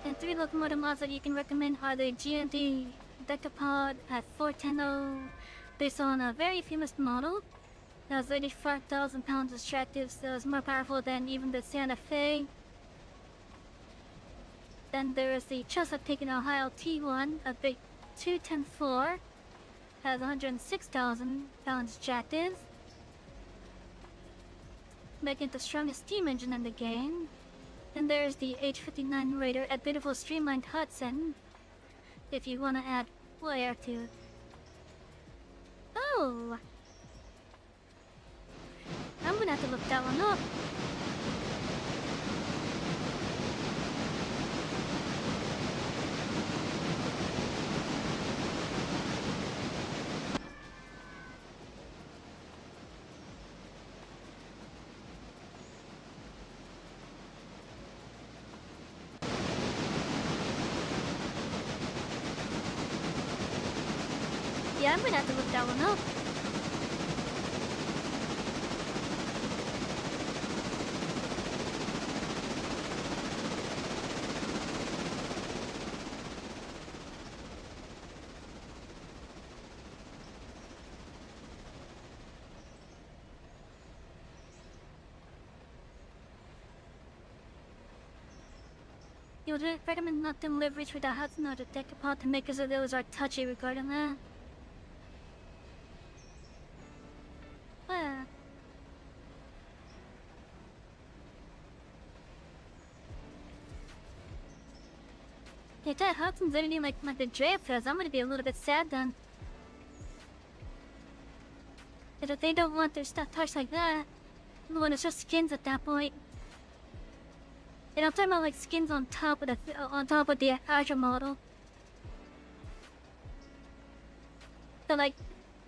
And 3 locomotive mods that you can recommend are the GMD Decapod at 410, based on a very famous model. It has 85,000 pounds of tractive, so it's more powerful than even the Santa Fe. Then there is the Chesapeake in Ohio T1, a big 210-4, has 106,000 pounds tractive, making it the strongest steam engine in the game. Then there's the H59 Raider at beautiful streamlined Hudson, if you want to add flair to Oh! I'm gonna have to look that one up. Yeah, I'm gonna have to look that one up. You would recommend not to live reach with the Hudson or the Decapod to make us so those are touchy regarding that. Well. If that Hudson's anything like the JFS, I'm gonna be a little bit sad then. And if they don't want their stuff touched like that, when it's just skins at that point. And I'm talking about like skins on top of the actual model. So like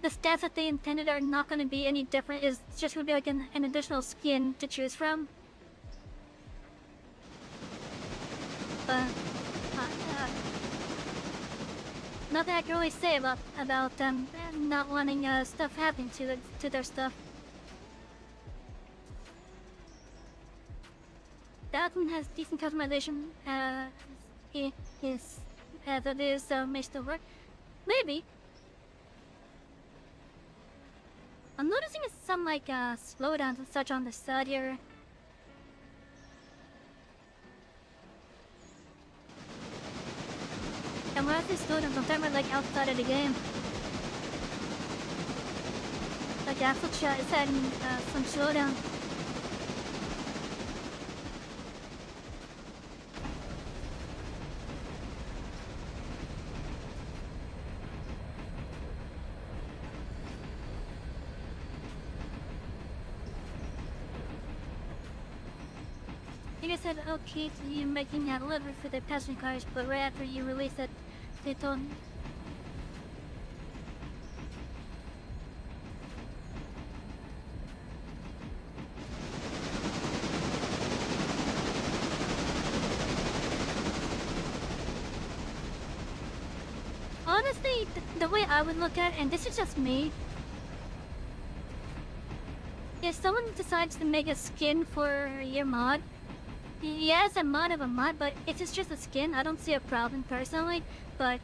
the stats that they intended are not going to be any different. It's just going to be like an additional skin to choose from. But nothing I can really say about them not wanting stuff happening to their stuff. That one has decent customization. It may still work. Maybe. I'm noticing some like slowdowns and such on the side here. And when I say slowdowns, I'm talking about like outside of the game. Like actual chat is having some slowdown. You guys said okay to you making that delivery for the passenger cars, but right after you released it, they told me. Honestly, the way I would look at it, and this is just me, if someone decides to make a skin for your mod, yeah, it's a mod of a mod, but if it's just a skin, I don't see a problem personally, but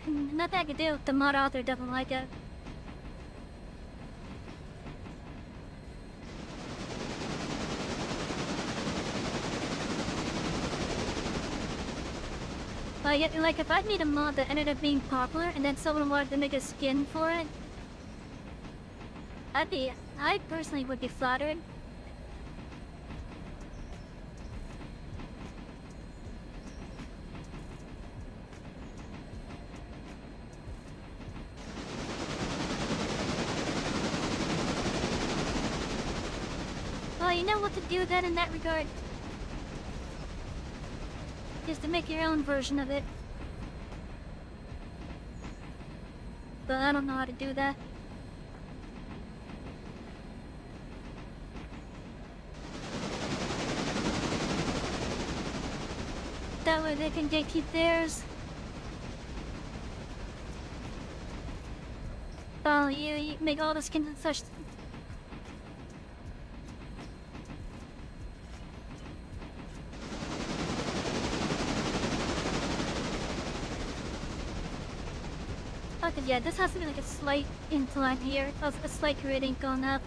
nothing I can do if the mod author doesn't like it. But yeah, like if I made a mod that ended up being popular and then someone wanted to make a skin for it, I personally would be flattered. Well, you know what to do then in that regard. Just to make your own version of it. But I don't know how to do that. That way they can keep theirs. Well, you make all the skins and such. Okay, yeah, this has to be like a slight incline here. A slight rating going up.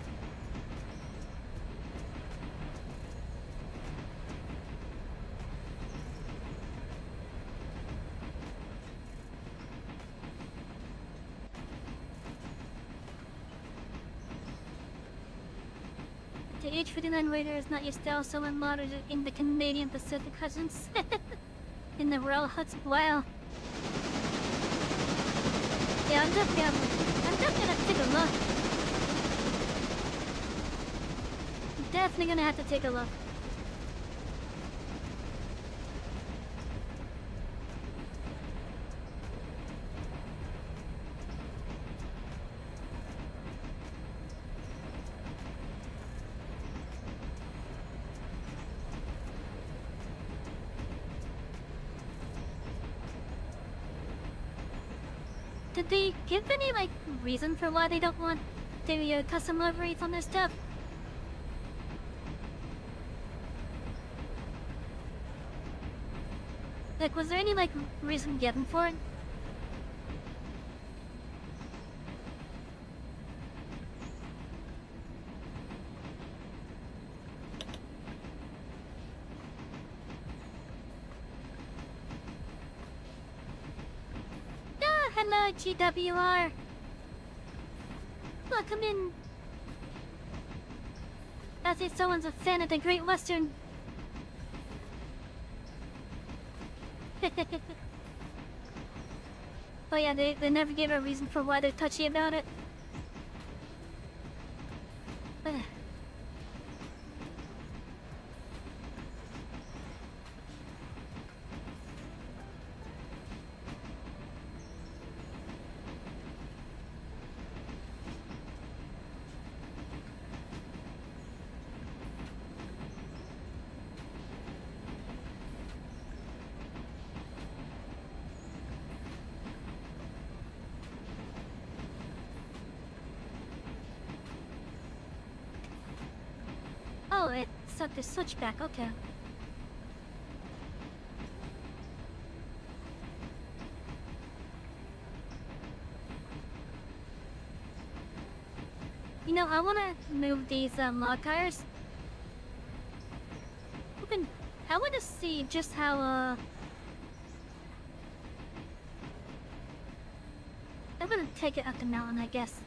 The H-59 Raider is not your style, so when modded in the Canadian Pacific Cousins. In the Royal Huts. Wow. Yeah, I'm definitely gonna have to take a look. Definitely gonna have to take a look. Did they give any, like, reason for why they don't want the custom liveries on their stuff? Like, was there any, like, reason given for it? Ah, hello, GWR. Welcome in. As if someone's a fan of the Great Western. Oh yeah, they never gave a reason for why they're touchy about it. Oh, it sucked the switchback, okay. You know, I wanna move these log tires. I wanna see just how I'm gonna take it up the mountain, I guess.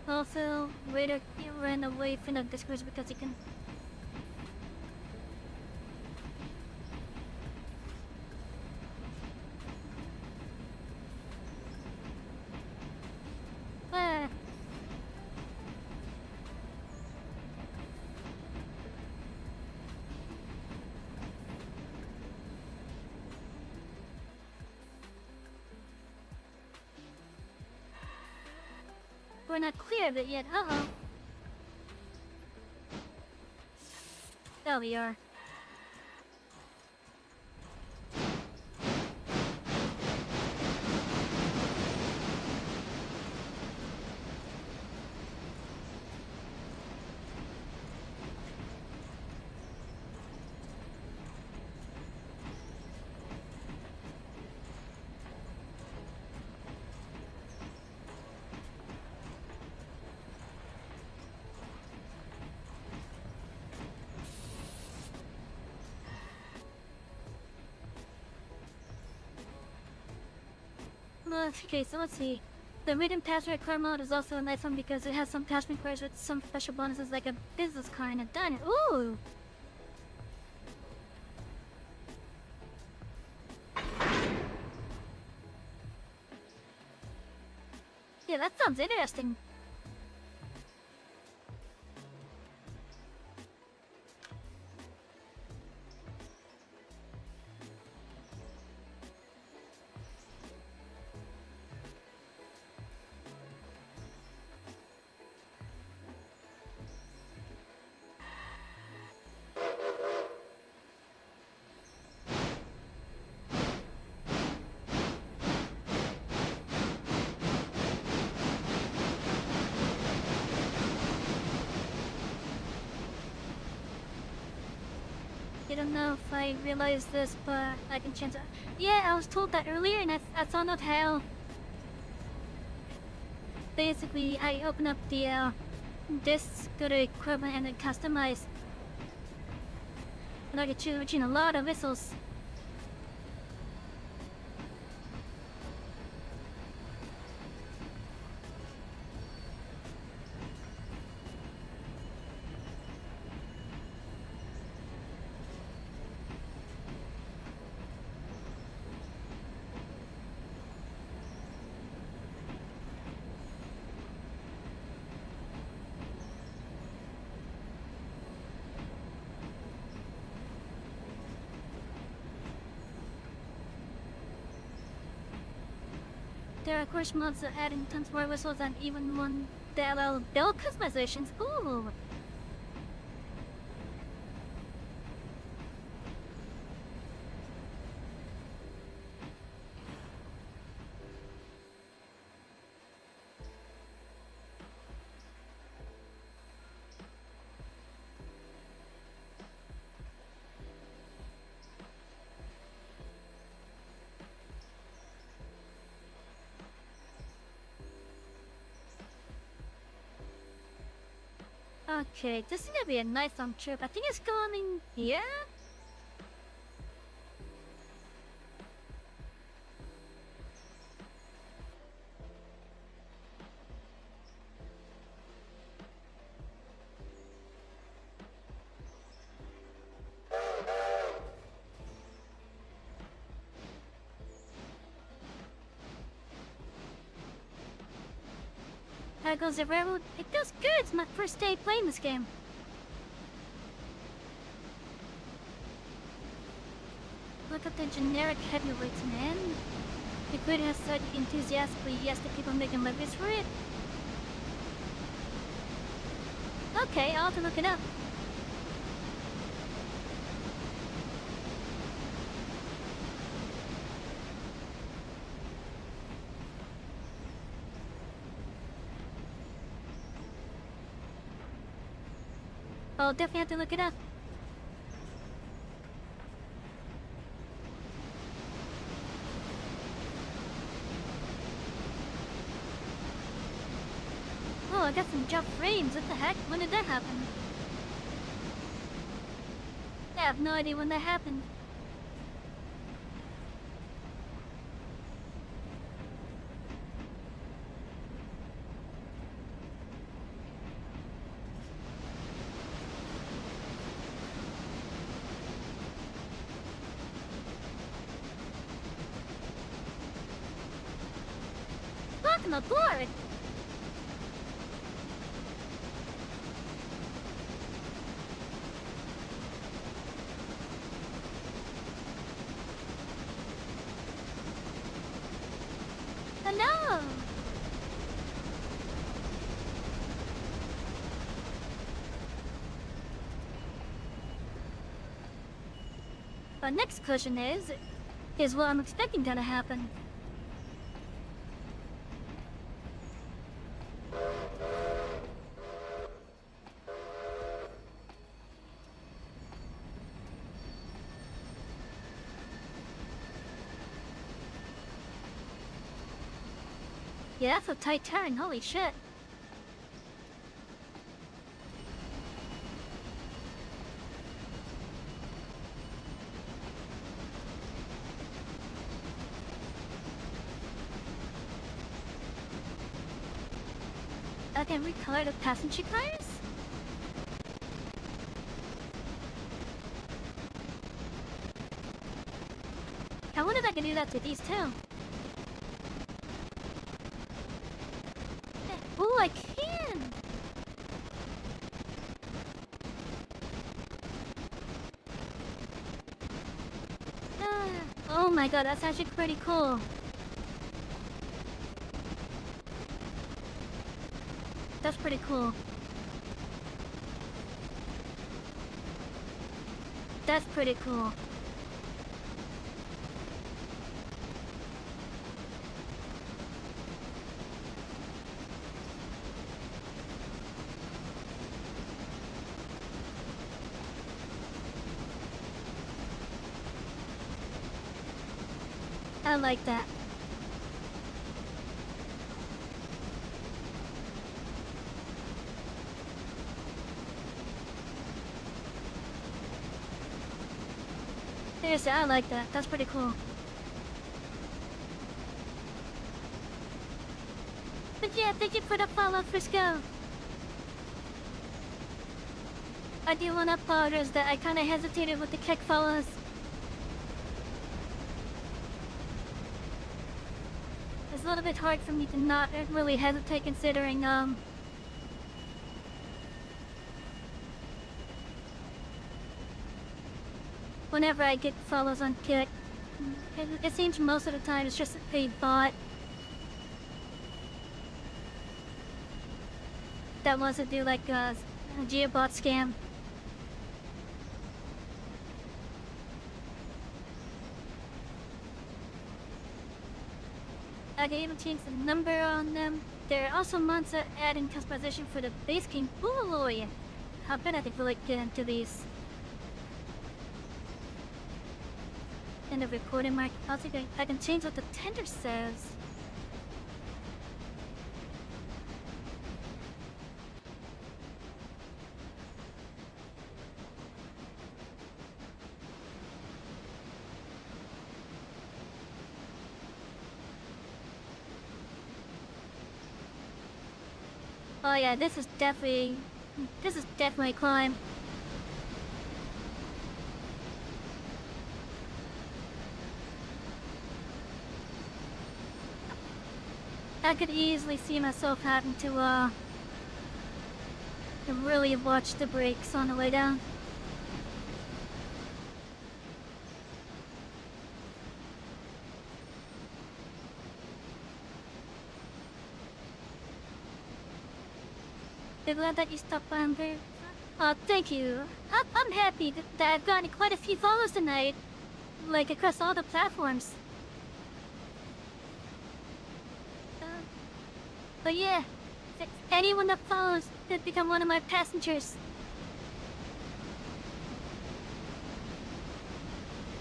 Also, Raider ran away from the discourse because he can. Ah. We're not clear of it yet. Uh-oh. There we are. Okay, so let's see. The Rhythm Passport car mod is also a nice one because it has some attachment cars with some special bonuses like a business car and a diner. Ooh! Yeah, that sounds interesting. I don't know if I realized this, but I can change it. Yeah, I was told that earlier, and I found out how. Basically, I open up the discs, go to equipment, and then customize. And I get choose a lot of whistles. There are of course mods that add in tons more whistles and even one that allow bell customizations. Ooh! Okay, this is gonna be a nice long trip. I think it's going here? How goes the railroad? It feels good. It's my first day playing this game. Look at the generic heavyweights, man. The good has said enthusiastically yes to people making levies for it. Okay, I'll have to look it up. I'll definitely have to look it up. Oh, I got some jump frames. What the heck? When did that happen? I have no idea when that happened. Welcome aboard! Hello! The next question is what I'm expecting to happen. Yeah, that's a tight turn, holy shit. I can recolor the passenger cars? I wonder if I can do that to these too. Oh, I can! Oh my god, that's actually pretty cool. That's pretty cool. That's pretty cool. I like that. Seriously, I like that. That's pretty cool. But yeah, thank you for the follow, Frisco. I do want to apologize that I kind of hesitated with the kick follows. It's a little bit hard for me to not really hesitate considering, whenever I get follows on kick, it seems most of the time it's just a bot. that wants to do like a geobot scam. I can even change the number on them. There are also mods that add in customization for the base game. Ooh, yeah. I bet I could really get into these. And the recording mark. I'll think I can change what the tender says. Oh yeah, this is definitely a climb. I could easily see myself having to really watch the brakes on the way down. I'm glad that you stopped by, Amber. Thank you. I'm happy that I've gotten quite a few follows tonight, like across all the platforms. But yeah, anyone that follows could become one of my passengers.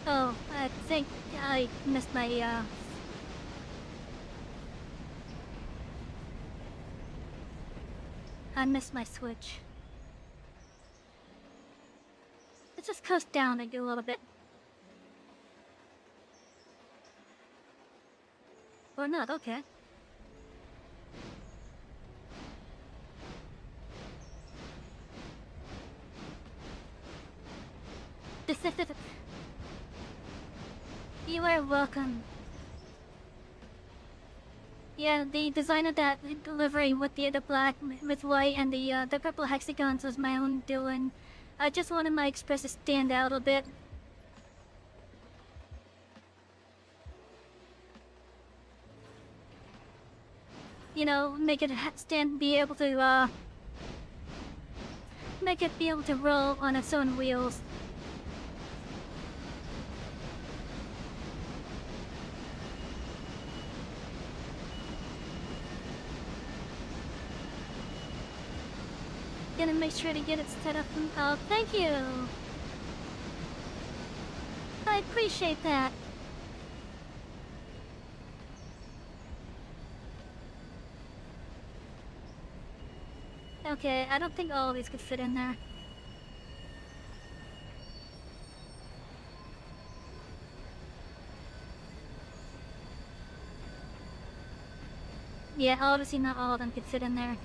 Oh, I think I missed my, I missed my switch. Let's just coast down and do a little bit. Or not, okay. You are welcome. Yeah, the design of that delivery with the black with white and the purple hexagons was my own doing. I just wanted my express to stand out a bit. You know, make it be able to make it be able to roll on its own wheels. Gonna make sure to get it set up. Oh, thank you. I appreciate that. Okay, I don't think all of these could fit in there. Yeah, obviously not all of them could fit in there.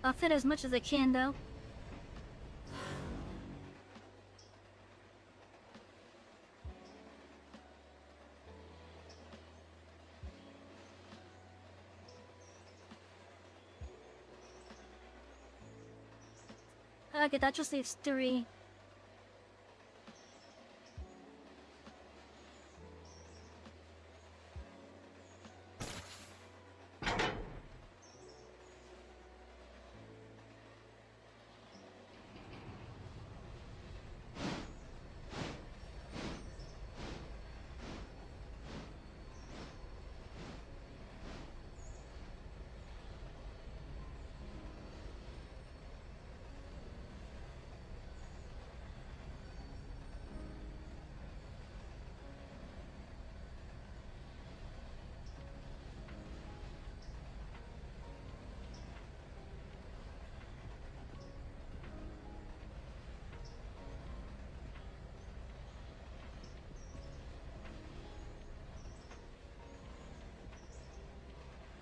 I'll fit as much as I can, though. Okay, that just leaves 3.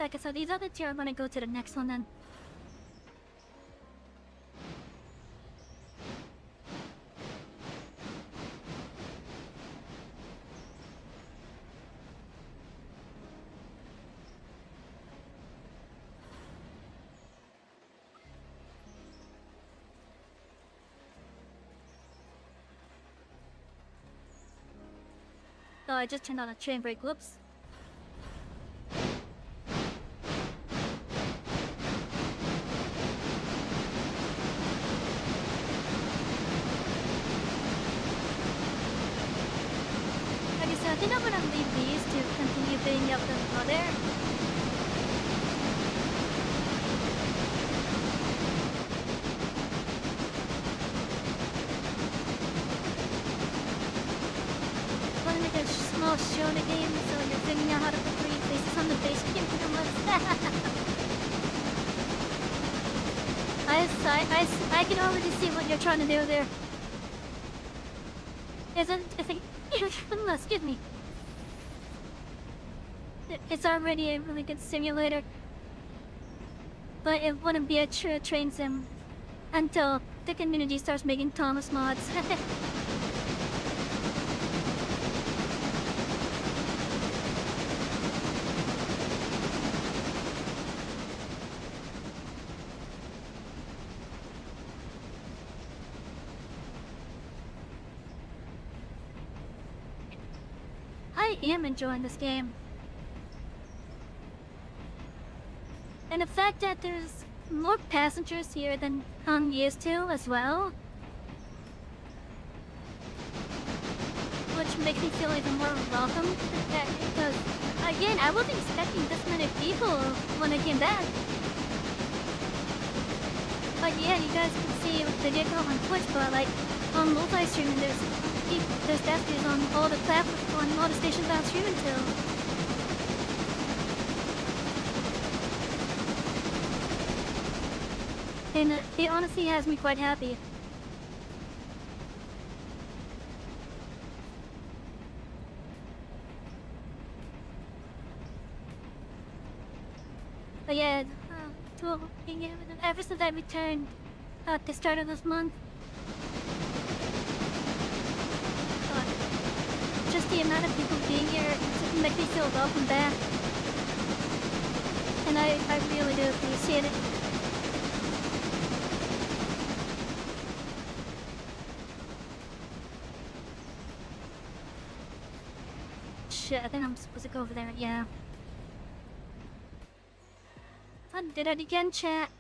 Okay, so these other 2 are gonna go to the next one then. Oh, I just turned on a train brake. Whoops. Like I said, I think I'm gonna leave these to continue being up the there. Want to make a small show in the game, so you're figuring out how to put 3 faces on the base game pretty much. I can already see what you're trying to do there. Isn't I think excuse me. It's already a really good simulator, but it wouldn't be a true train sim until the community starts making Thomas mods. I am enjoying this game. And the fact that there's more passengers here than I'm used to as well, which makes me feel even more welcome. Because, again, I wasn't expecting this many people when I came back. But yeah, you guys can see the video on Twitch, but like, on multi-streaming, there's definitely on all the platforms, on all the stations I'm streaming to. And it honestly has me quite happy. But yeah, ever since I returned at the start of this month, just the amount of people being here just makes me feel welcome back. And I really do appreciate it. Shit, I think I'm supposed to go over there, yeah. I did it again, chat.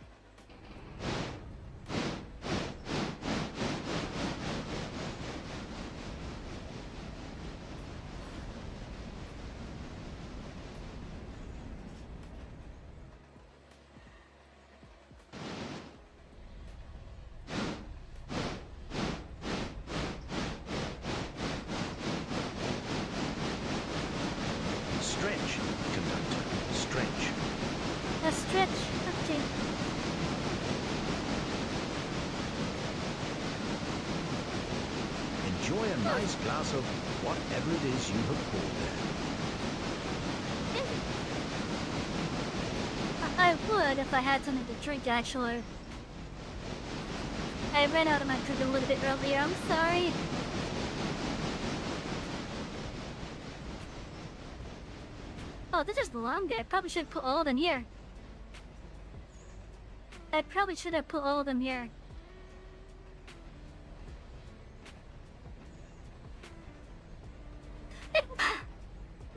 Stretch, conductor, stretch. A stretch, okay. Enjoy a nice glass of whatever it is you have poured there. I would if I had something to drink, actually. I ran out of my drink a little bit earlier, I'm sorry. Oh, this is longer. I probably should put all of them here. I probably should have put all of them here.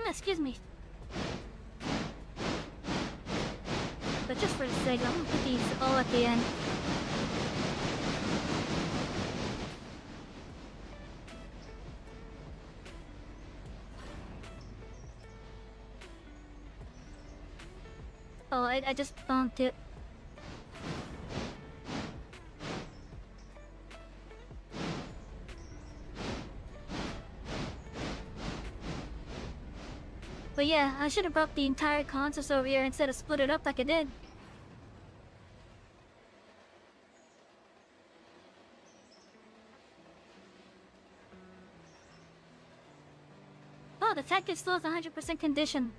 Excuse me. But just for the sake, I'm gonna put these all at the end. Oh, I just bumped it. But yeah, I should have brought the entire console over here instead of split it up like I did. Oh, the tech is still 100% condition.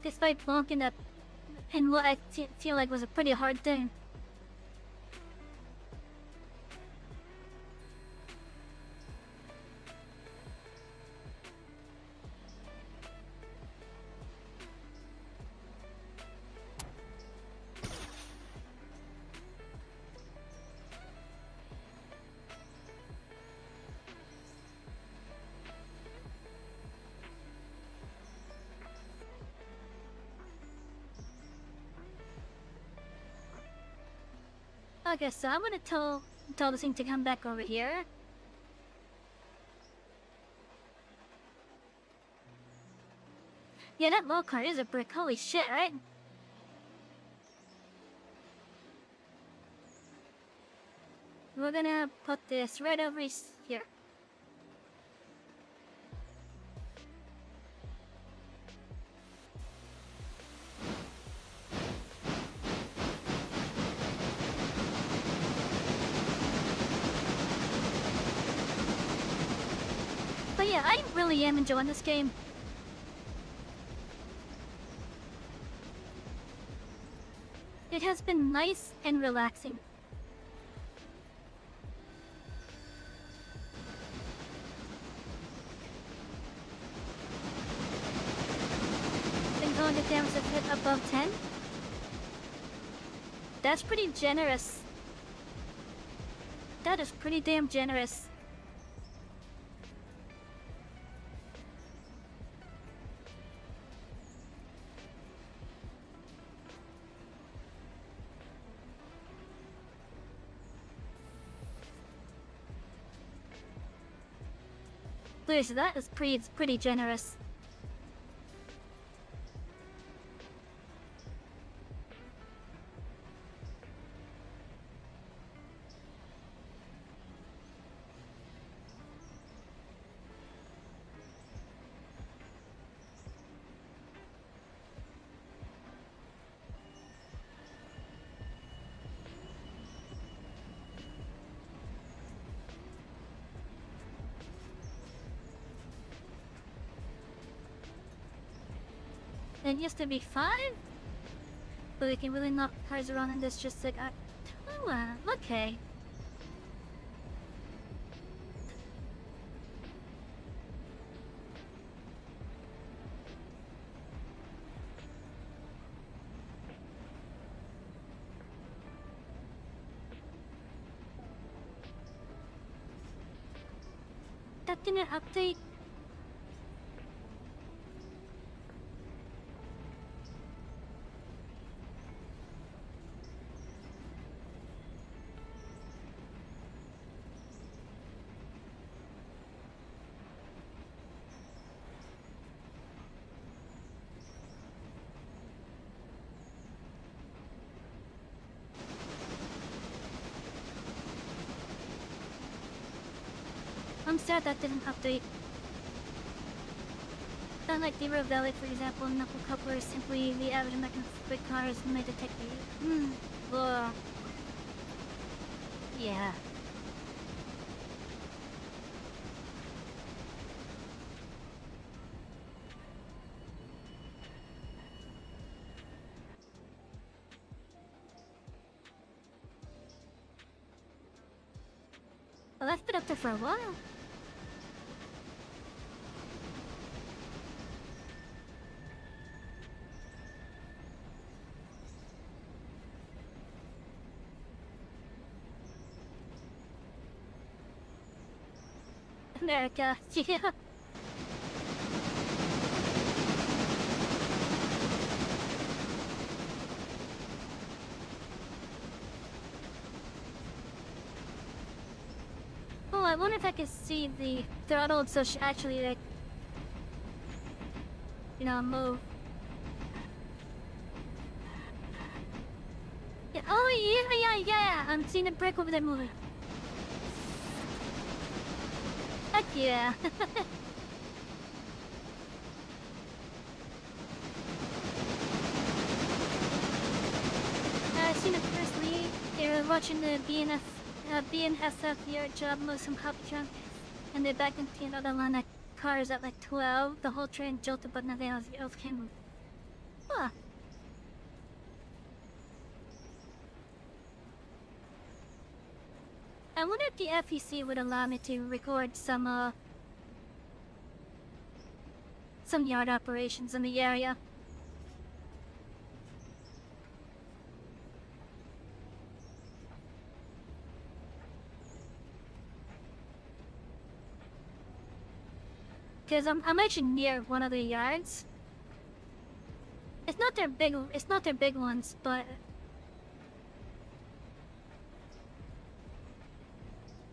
Despite blocking up in what I feel like was a pretty hard thing. Okay, so I'm gonna tell this thing to come back over here. Yeah, that low card is a brick. Holy shit, right? We're gonna put this right over here. But yeah, I really am enjoying this game. It has been nice and relaxing. Been going to damage have hit above 10. That's pretty generous. That is pretty damn generous. Please, that is pretty generous. It used to be 5, but we can really knock cars around in this just like okay. That didn't update. I'm sad that didn't update. Unlike the River Valley, for example, knuckle coupler is simply the average amount of quick cars may detect you. Yeah. Well, that's been up there for a while. America, yeah. Oh, I wonder if I can see the throttle so she actually, like, you know, move. Yeah, oh, yeah, I'm seeing the brake over there moving. Heck yeah. I've seen it firstly. They were watching the BNSF here job move some copy truck, and they backed into another line of cars at like 12. The whole train jolted, but nothing else came move. Huh. I wonder if the FEC would allow me to record some yard operations in the area. Cause I'm actually near one of the yards. It's not their big ones, but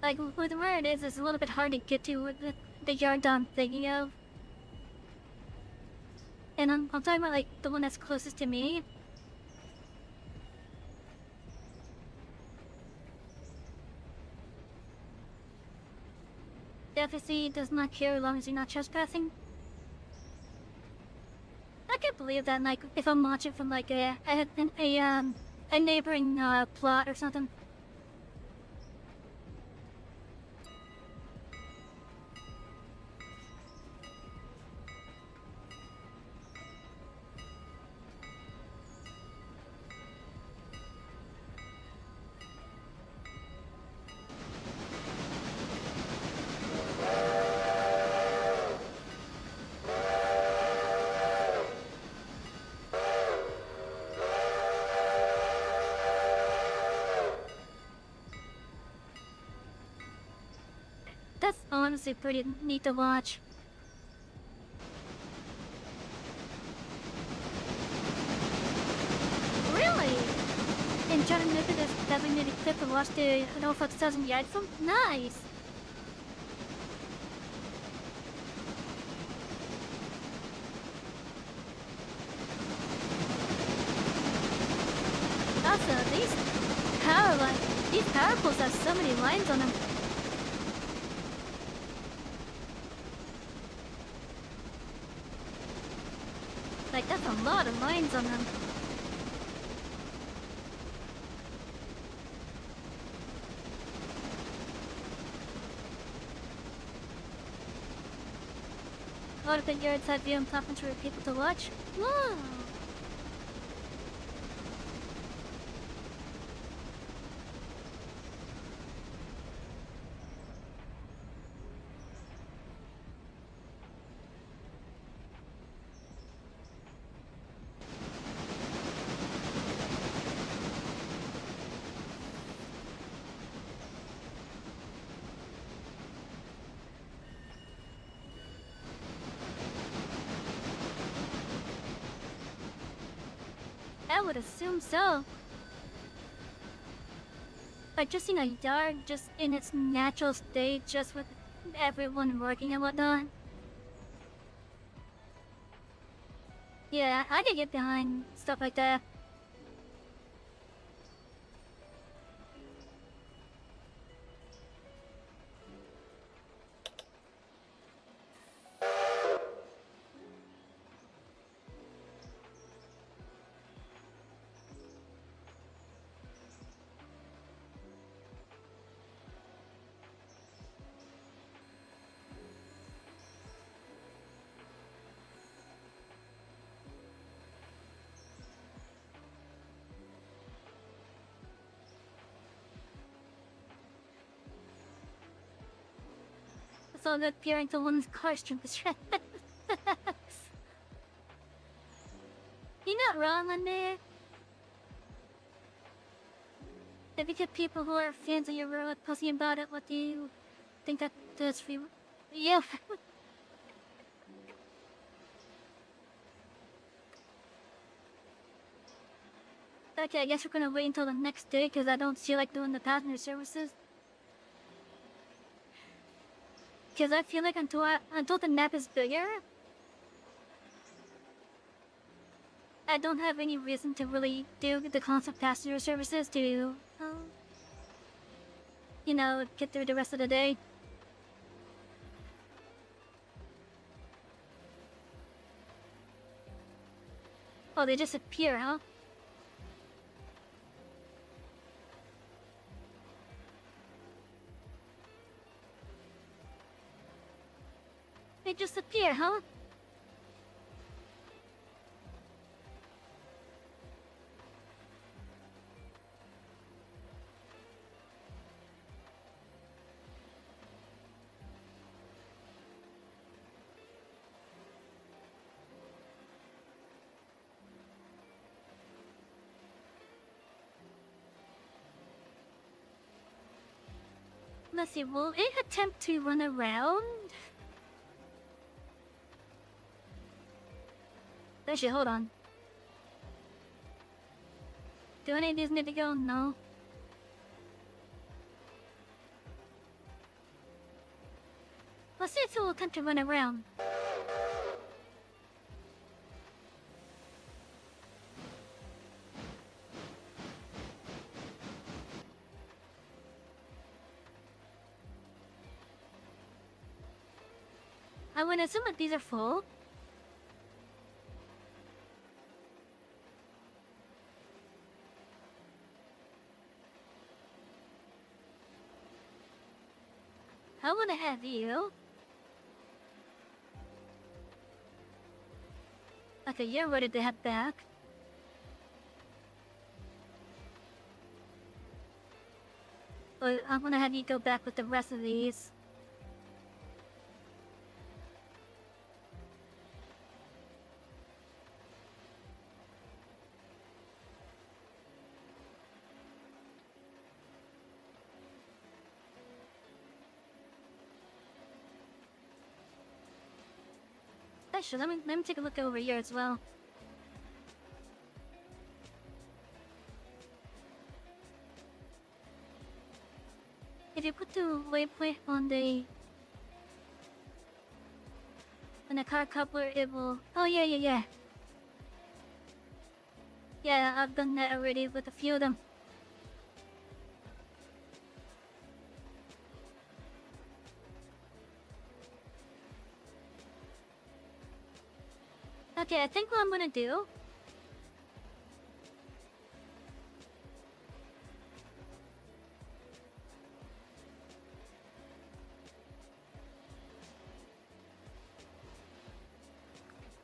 Like, with where it is, it's a little bit hard to get to with the yard I'm thinking of. And I'm talking about, like, the one that's closest to me. The FSC does not care as long as you're not trespassing. I can't believe that, like, if I'm watching from, like, a neighboring, plot or something. That's honestly pretty neat to watch. Really? And John and Nick is definitely clip to watch the Norfolk Southern Yard from? Nice! Also, these power poles have so many lines on them. Like, that's a lot of lines on them. A lot of the yards have view and platforms for people to watch. Whoa! I would assume so. Like, just in a yard, just in its natural state, just with everyone working and whatnot. Yeah, I can get behind stuff like that. It's all good peering to one's car's from the tracks. You're not wrong on there. If you get people who are fans of your road posting about it, what do you think that does for you? Yeah. Okay, I guess we're gonna wait until the next day because I don't feel like doing the passenger services. Because I feel like until the map is bigger, I don't have any reason to really do the constant passenger services to, you know, get through the rest of the day. Oh, they just appear, huh? They just appear, huh? Let's see, will it attempt to run around? Actually, hold on. Do any of these need to go? No. Let's see if it will attempt to run around. I would assume that these are full. I wanna have you. Okay, you're ready to head back. But I'm gonna have you go back with the rest of these. Actually, let me take a look over here as well. If you put the waypoint on the car coupler, it will. Oh yeah. Yeah, I've done that already with a few of them. Okay, I think what I'm gonna do.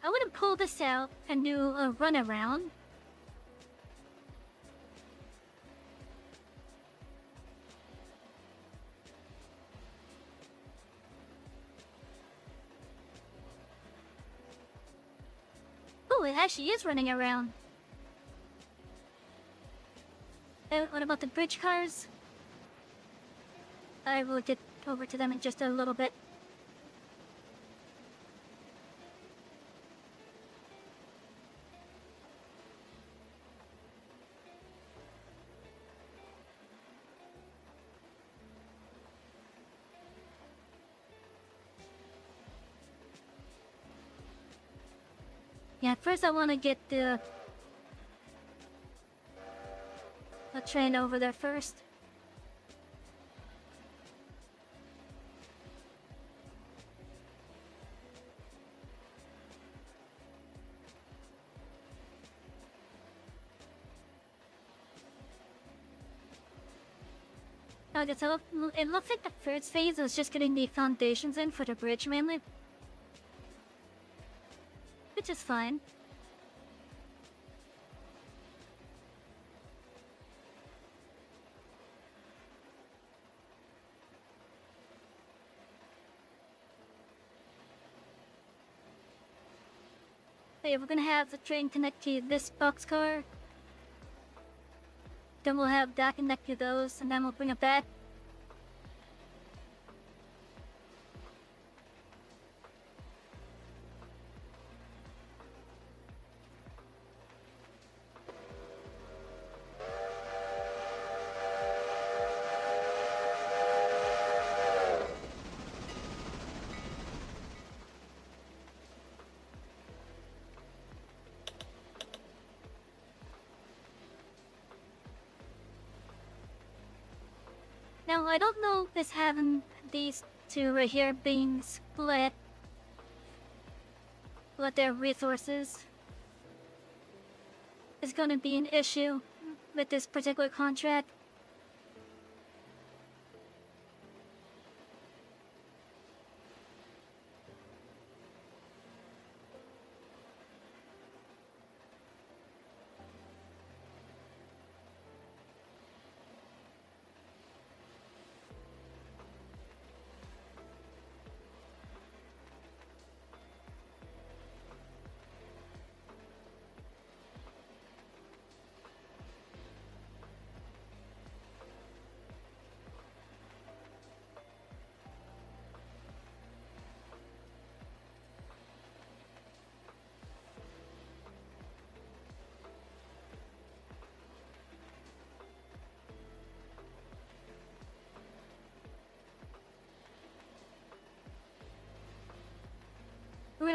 I want to pull this out and do a run around. Oh, it actually is running around. And what about the bridge cars? I will get over to them in just a little bit. Yeah, first I want to get the train over there first. Okay, so it looks like the first phase is just getting the foundations in for the bridge mainly. Which is fine. Okay, we're gonna have the train connect to this boxcar. Then we'll have that connect to those, and then we'll bring it back. Now, I don't know if this having these two right here being split with their resources is going to be an issue with this particular contract.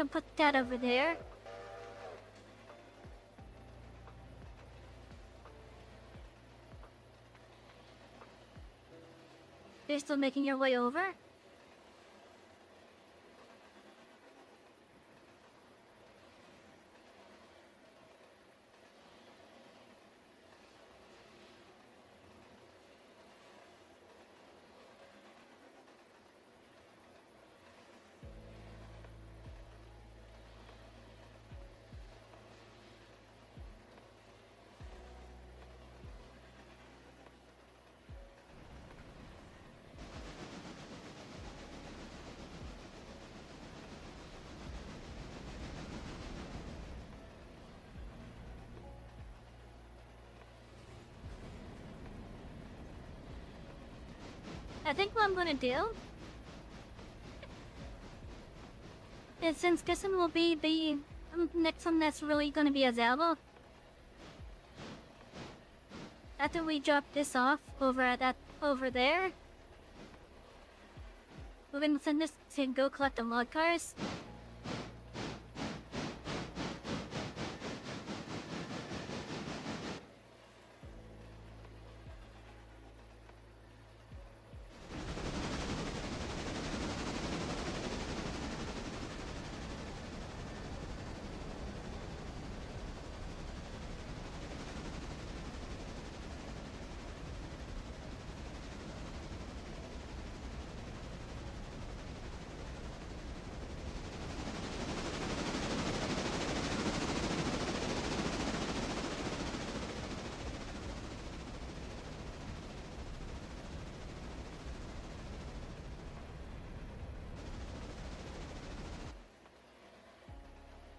gonna put that over there. You're still making your way over? I think what I'm gonna do is, since this one will be the next one that's really gonna be available, after we drop this off over there, we're gonna send this to go collect the mod cars.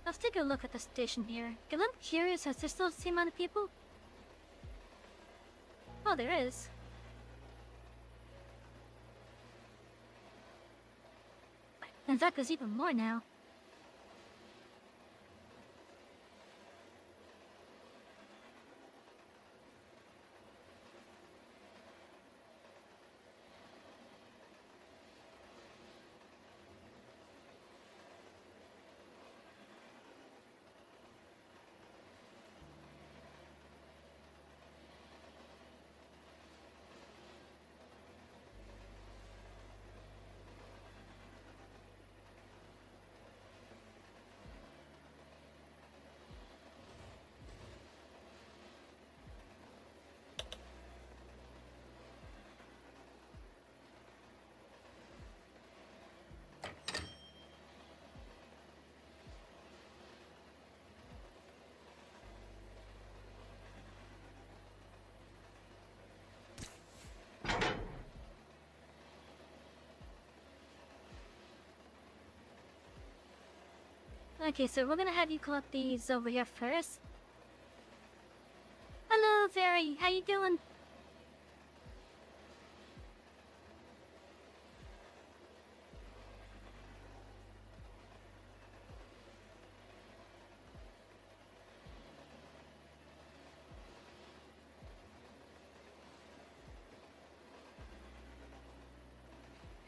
Let's take a look at the station here. I'm curious, has there still the same amount of people? Oh, there is. In fact, there's even more now. Okay, so we're gonna have you collect these over here first. Hello, Fairy. How you doing?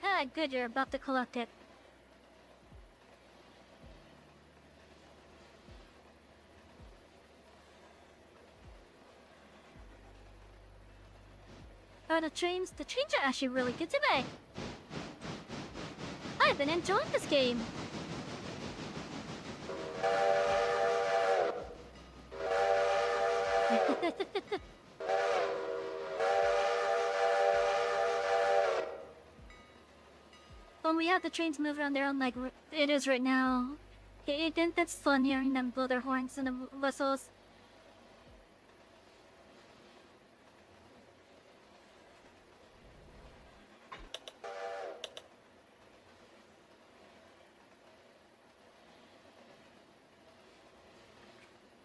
Ah, good. You're about to collect it. Oh, the trains are actually really good today. I've been enjoying this game. When we have the trains move around their own like it is right now, that's fun hearing them blow their horns and the whistles.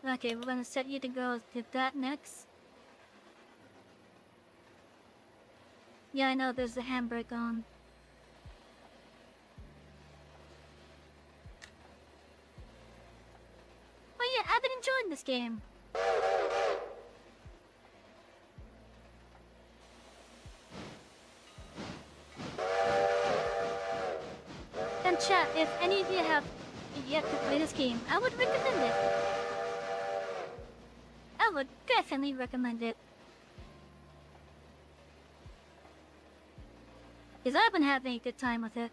Okay, we're gonna set you to go to that next. Yeah, I know there's the handbrake on. Oh yeah, I've been enjoying this game. And chat, if any of you have yet to play this game, I would recommend it. I would definitely recommend it. Because I've been having a good time with it.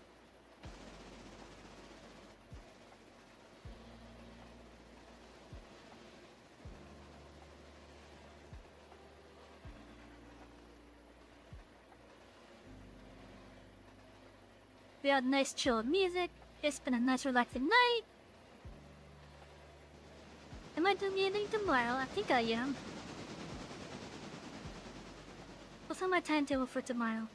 We had nice chill music. It's been a nice relaxing night. Am I doing anything tomorrow? I think I am. What's on my timetable for tomorrow?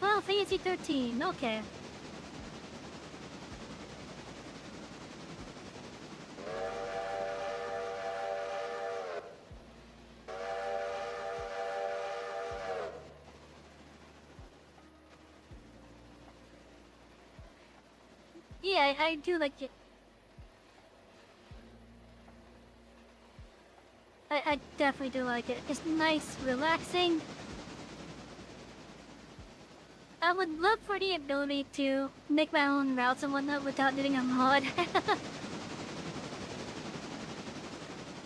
Oh, Fantasy 13, okay. Yeah, I do like it. I definitely do like it. It's nice, relaxing. I would love for the ability to make my own routes and whatnot without needing a mod.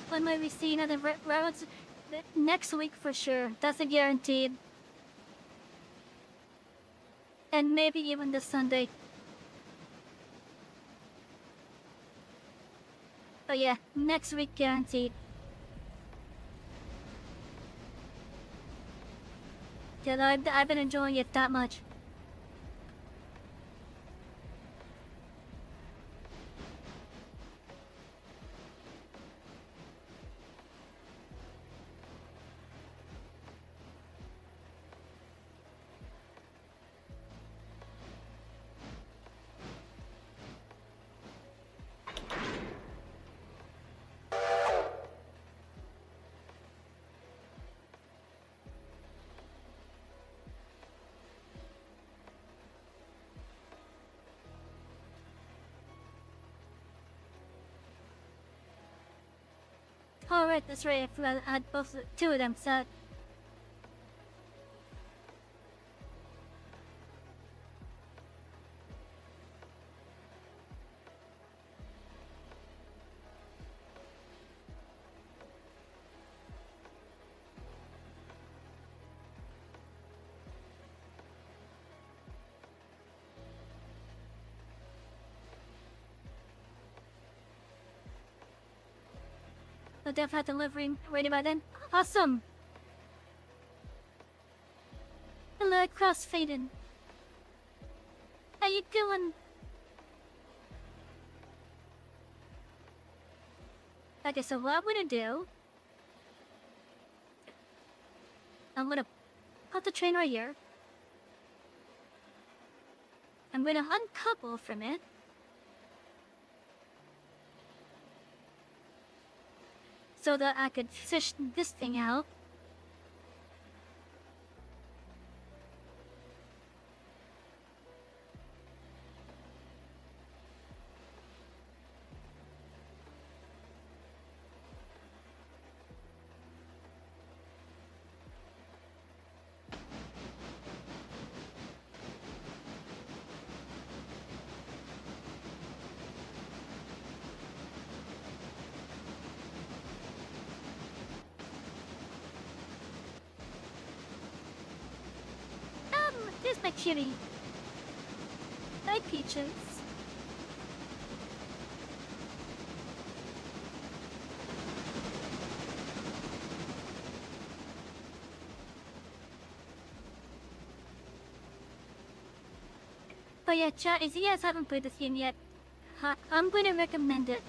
When might we see another routes next week for sure. That's a guaranteed. And maybe even this Sunday. But yeah, next week guaranteed. Yeah, I've been enjoying it that much. Oh right, that's right, I forgot I had both two of them set. The dev had delivery ready by then. Awesome! Hello, Crossfaden. How you doing? Okay, so what I'm gonna do... I'm gonna put the train right here. I'm gonna uncouple from it. So that I could fish this thing out. Here's my kitty. Hi, Peaches. But yeah, chat, if you guys haven't played this game yet, I'm going to recommend it.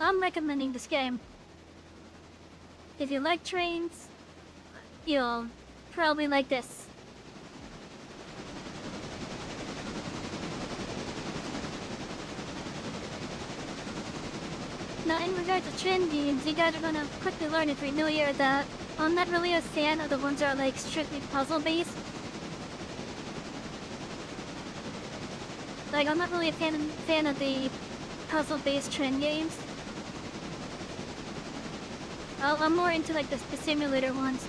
I'm recommending this game. If you like trains, you'll probably like this. Now, in regards to trend games, you guys are gonna quickly learn if you're new here that I'm not really a fan of the ones that are like strictly puzzle based. Like, I'm not really a fan of the puzzle based trend games. I'm more into like the simulator ones.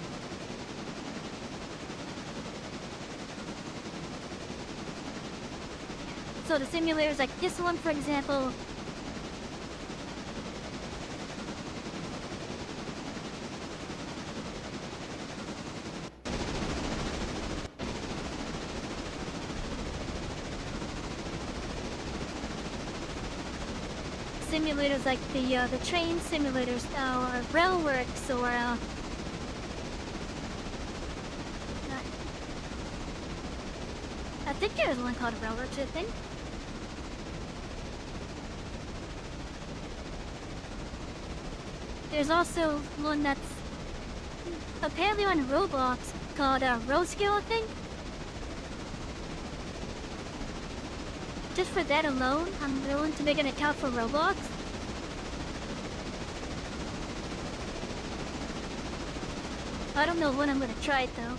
also the simulators like this one, for example. Simulators like the train simulators, or railworks, or I think there's one called railworks. I think. There's also one that's apparently on Roblox called Roadskill, I think. Just for that alone, I'm willing to make an account for Roblox. I don't know when I'm gonna try it though.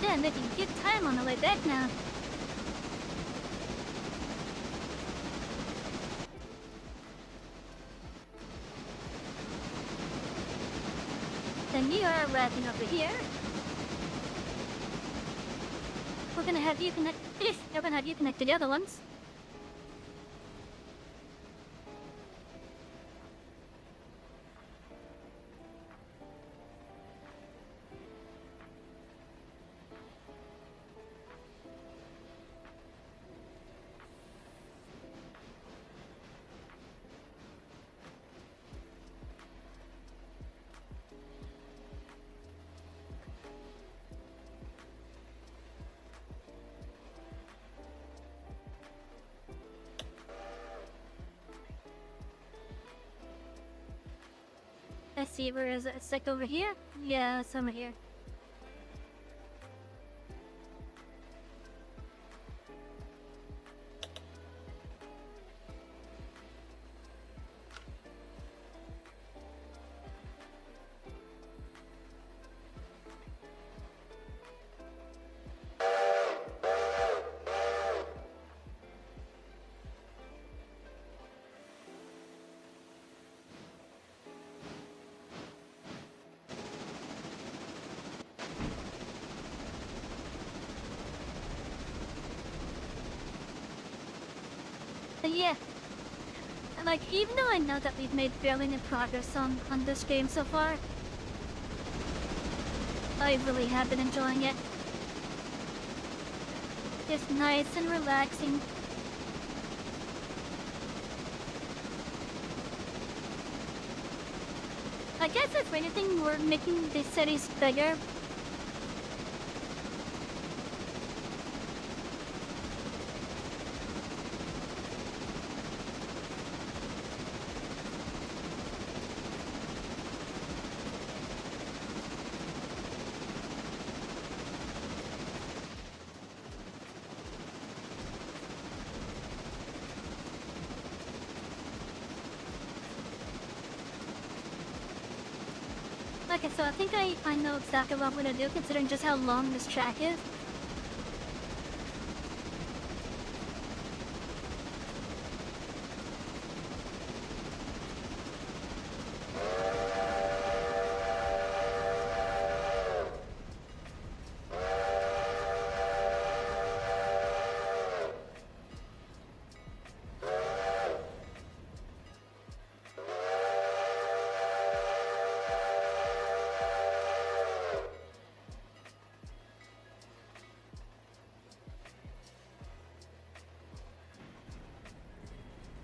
Yeah, making good time on the way back now. Then you are arriving over here. We're gonna have you connect. We're gonna have you connect to the other ones. Let's see, where is it? It's like over here? Yeah, it's over here. Yeah, like, even though I know that we've made fairly good progress on this game so far, I really have been enjoying it. It's nice and relaxing. I guess if anything, we're making the cities bigger. Okay, so I think I know exactly what I'm gonna do, considering just how long this track is.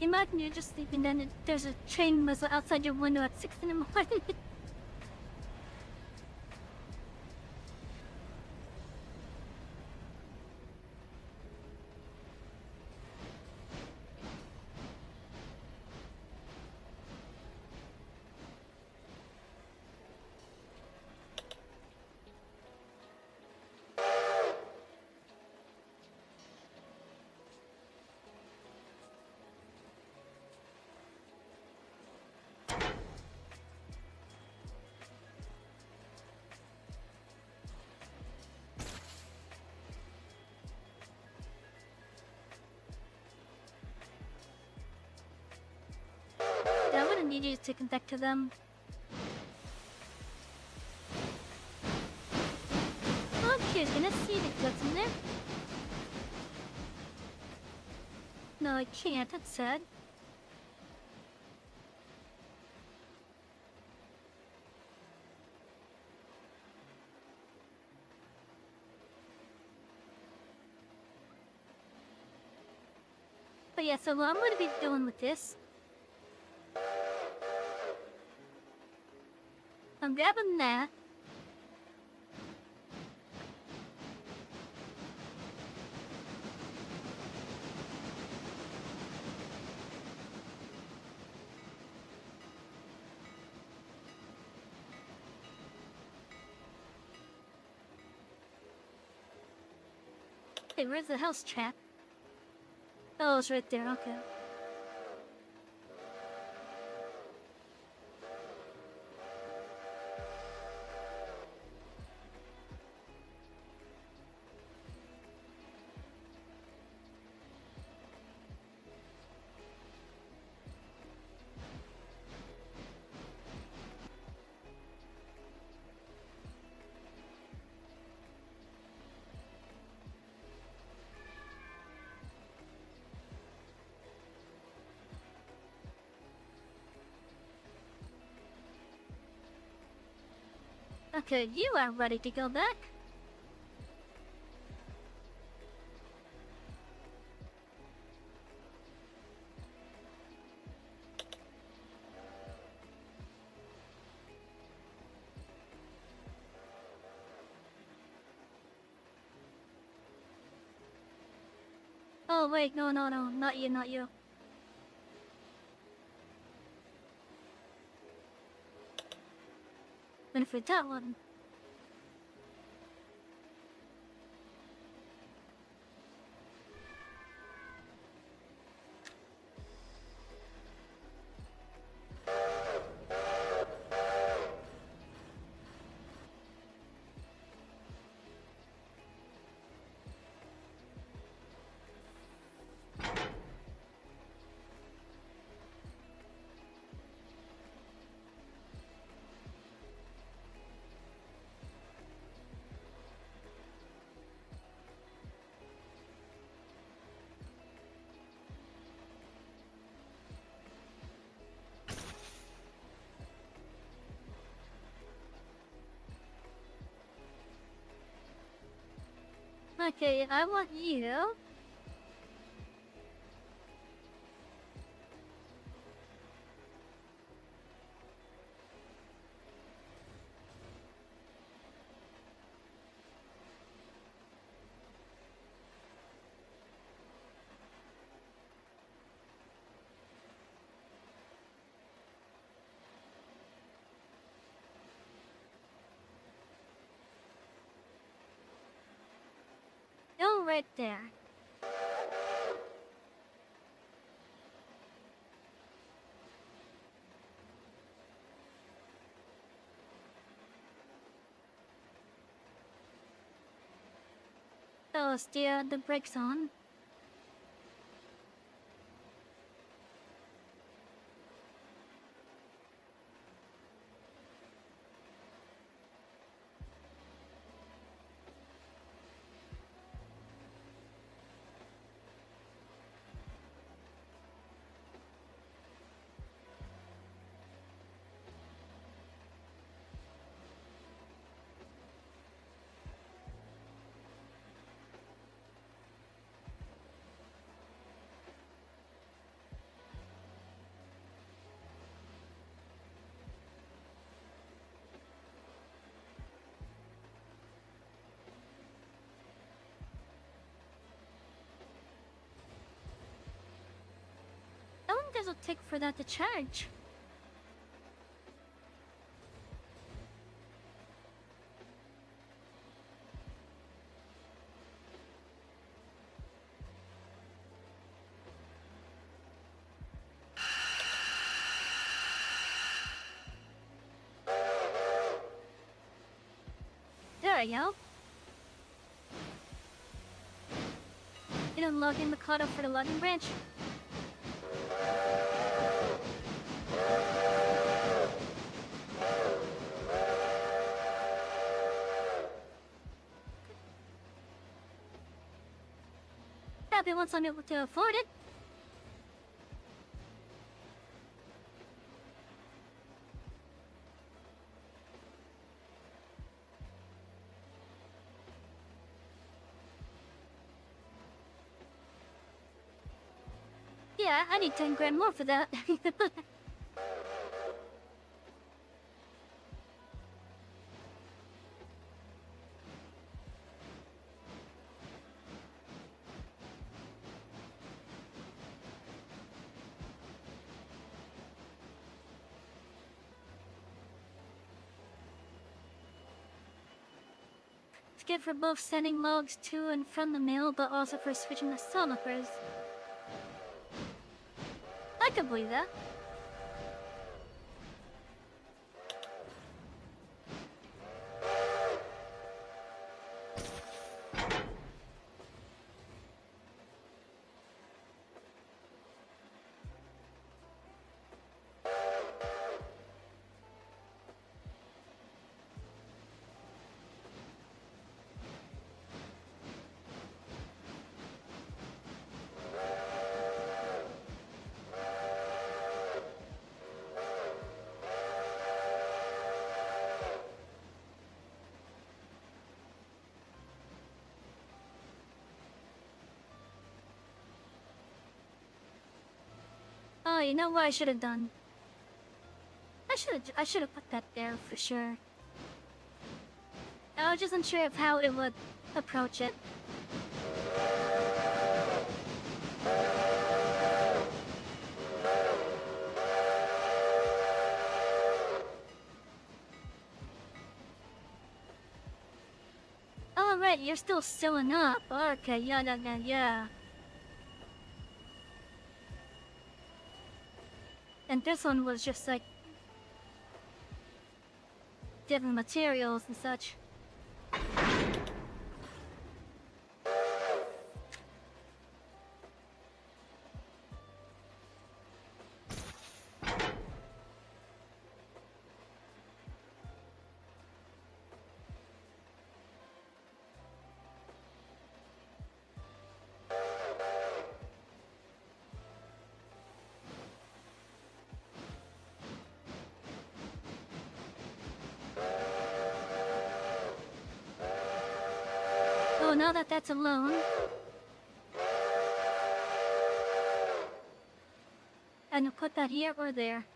Imagine you're just sleeping, then there's a train whistle outside your window at 6 in the morning. need you to connect to them. Okay, can I see the guts in there? No, I can't. That's sad. But yeah, so what I'm gonna be doing with this, I'm grabbing that. Hey, where's the house trap? Oh, it's right there, okay. Okay, you are ready to go back. Oh wait, no, not you, not you. Went for that one. Okay, I want you. Go right there. So steer the brakes on. How long does it take for that to charge? There we go. You don't log in the cutoff for the logging branch. happy once I'm able to afford it. Yeah, I need 10 grand more for that. It's good for both sending logs to and from the mill, but also for switching the sonograpers. I can believe that. Oh, you know what I should have done? I should have put that there for sure. I was just unsure of how it would approach it. Oh, right, you're still sewing up. Okay, yeah. And this one was just like different materials and such. Oh, now that that's alone, and you put that here or there.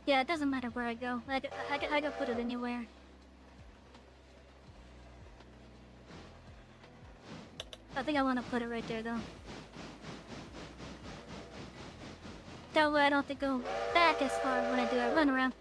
Yeah, it doesn't matter where I go. I can put it anywhere. I think I want to put it right there, though. That way I don't have to go back as far when I do a run around.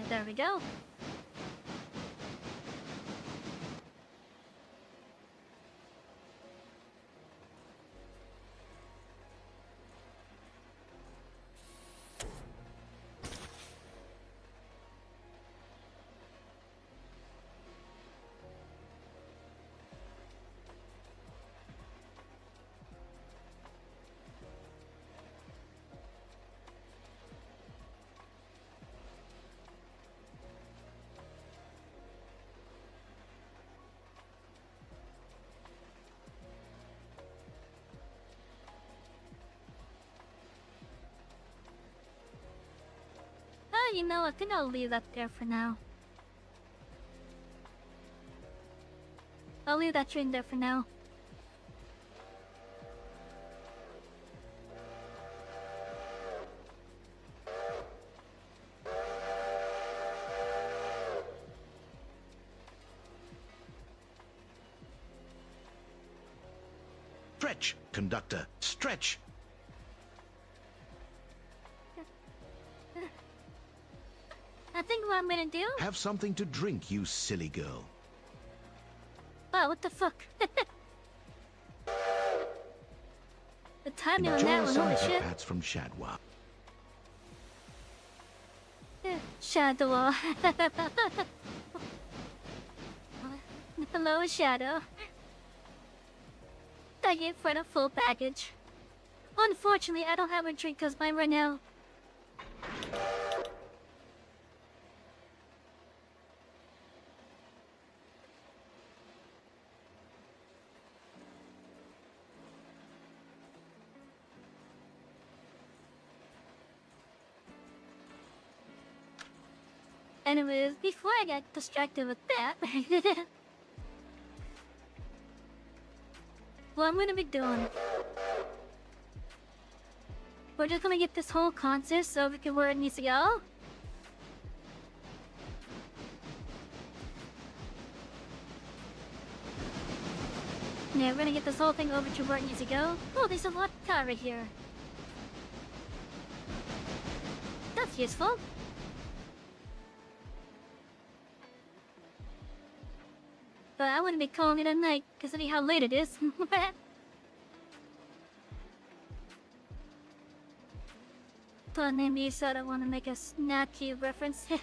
There we go. you know, I think I'll leave that there for now. I'll leave that train there for now. Stretch, conductor, stretch. I think what I'm gonna do... Have something to drink, you silly girl. Wow, what the fuck? The timing on Enjoy that one, some holy shit. headpats from Shadwa. Shadow. Hello, Shadow. Thank you for the full package. Unfortunately, I don't have a drink because mine right now. Anyways, before I get distracted with that, what I'm gonna be doing, we're just gonna get this whole consist so we can where it needs to go. Yeah, we're gonna get this whole thing over to where it needs to go. Oh, there's a lot of car right here. That's useful. But I wouldn't be calling it a night, because of how late it is. Thought maybe you said I want to make a snacky reference. I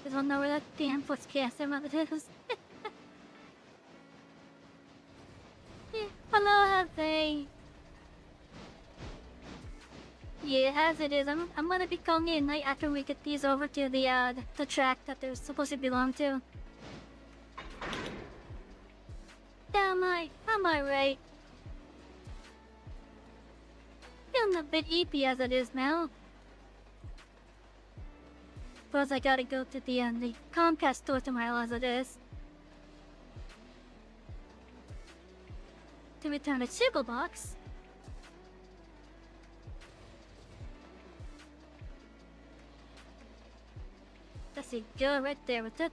don't know where that damn footcaster mother is. Hello, Savy. Yeah, as it is, I'm gonna be calling it a night after we get these over to the track that they're supposed to belong to. Am I right? Feeling a bit eepy as it is now. Suppose I gotta go to the Comcast store tomorrow as it is. To return a signal box. That's a girl right there with it.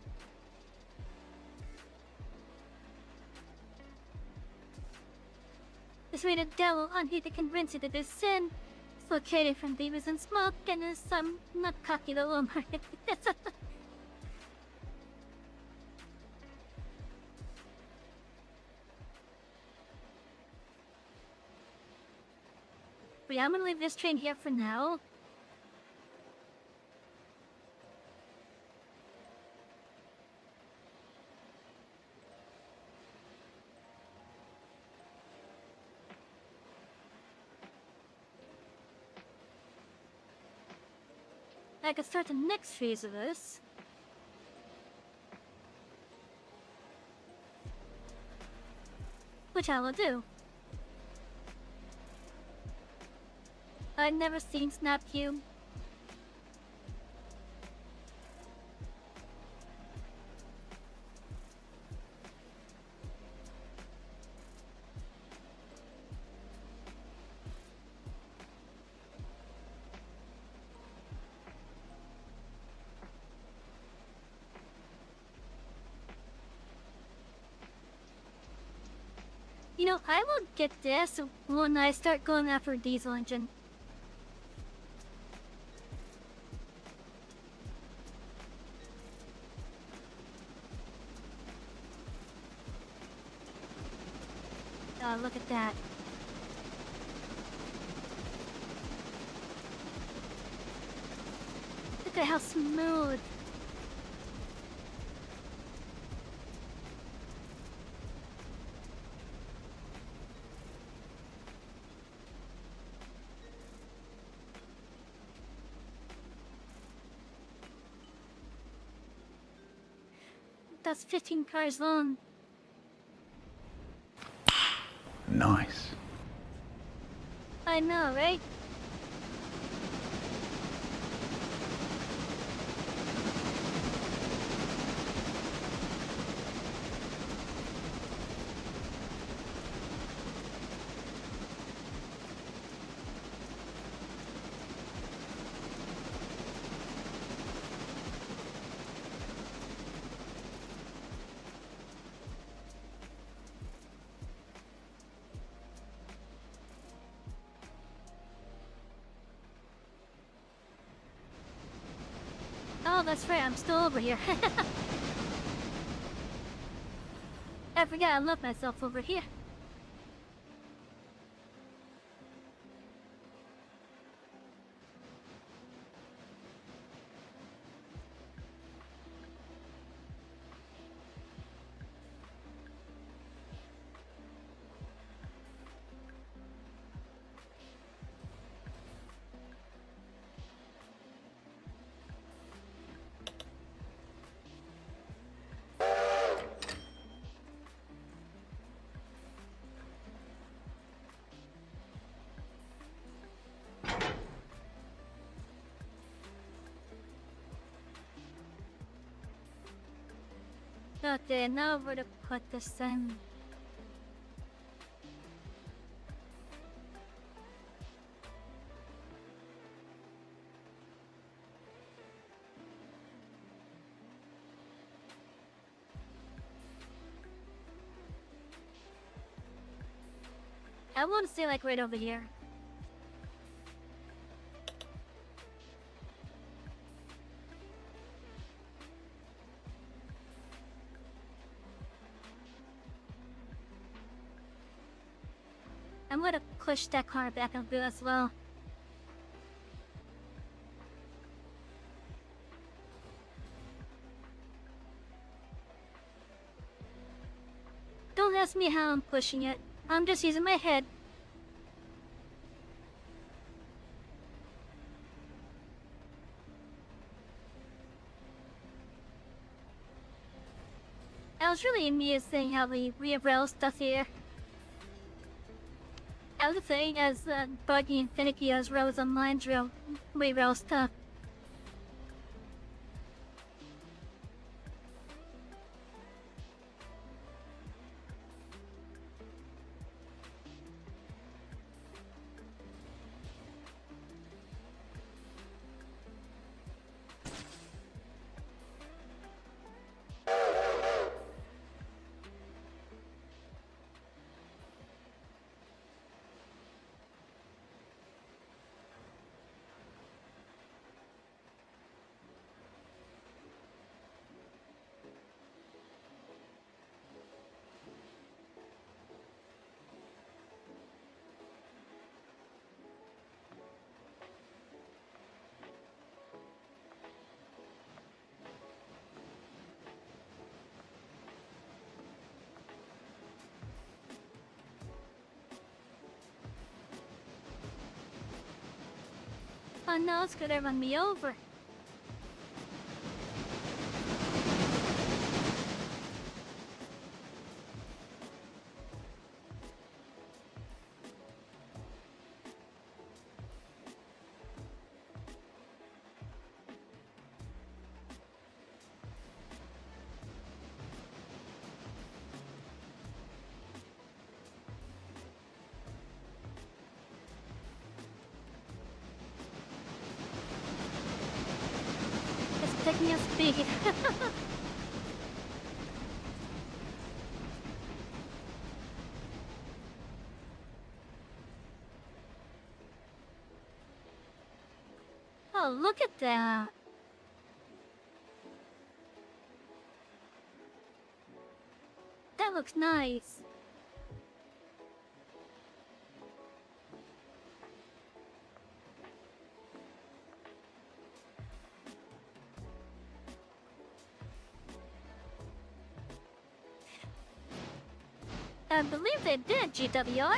This way the devil on here to convince you that this sin is located from demons and smoke and is some not cocky little market. But yeah, I'm gonna leave this train here for now. I could start the next phase of this. Which I will do. I've never seen Snap Cube. You know, I will get this when I start going after a diesel engine. Oh, look at that. Look at how smooth. that's 15 cars long. Nice. I know, right? Oh, that's right, I'm still over here. I forgot I love myself over here. Okay, now where to put this in. I want to stay like right over here. I'm gonna push that car back a bit as well. Don't ask me how I'm pushing it. I'm just using my head. I was really amused seeing how we rearrange stuff here. I was saying as buggy and finicky as roads on line drill, reroll stuff. Oh no, it's gonna run me over. It's taking us speed. Oh, look at that. That looks nice. I believe they did, GWR.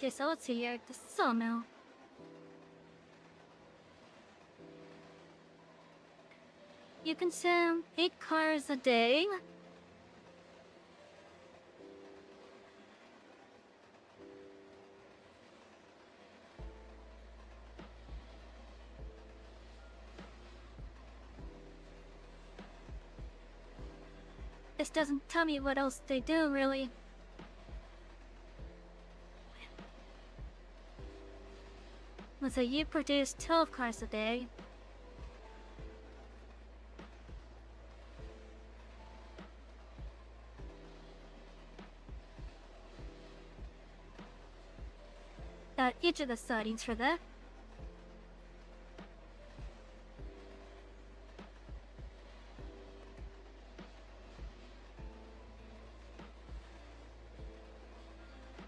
Okay, so let's see here. The sawmill. You consume 8 cars a day. This doesn't tell me what else they do, really. Let's say you produce 12 cars a day. Got each of the settings for that.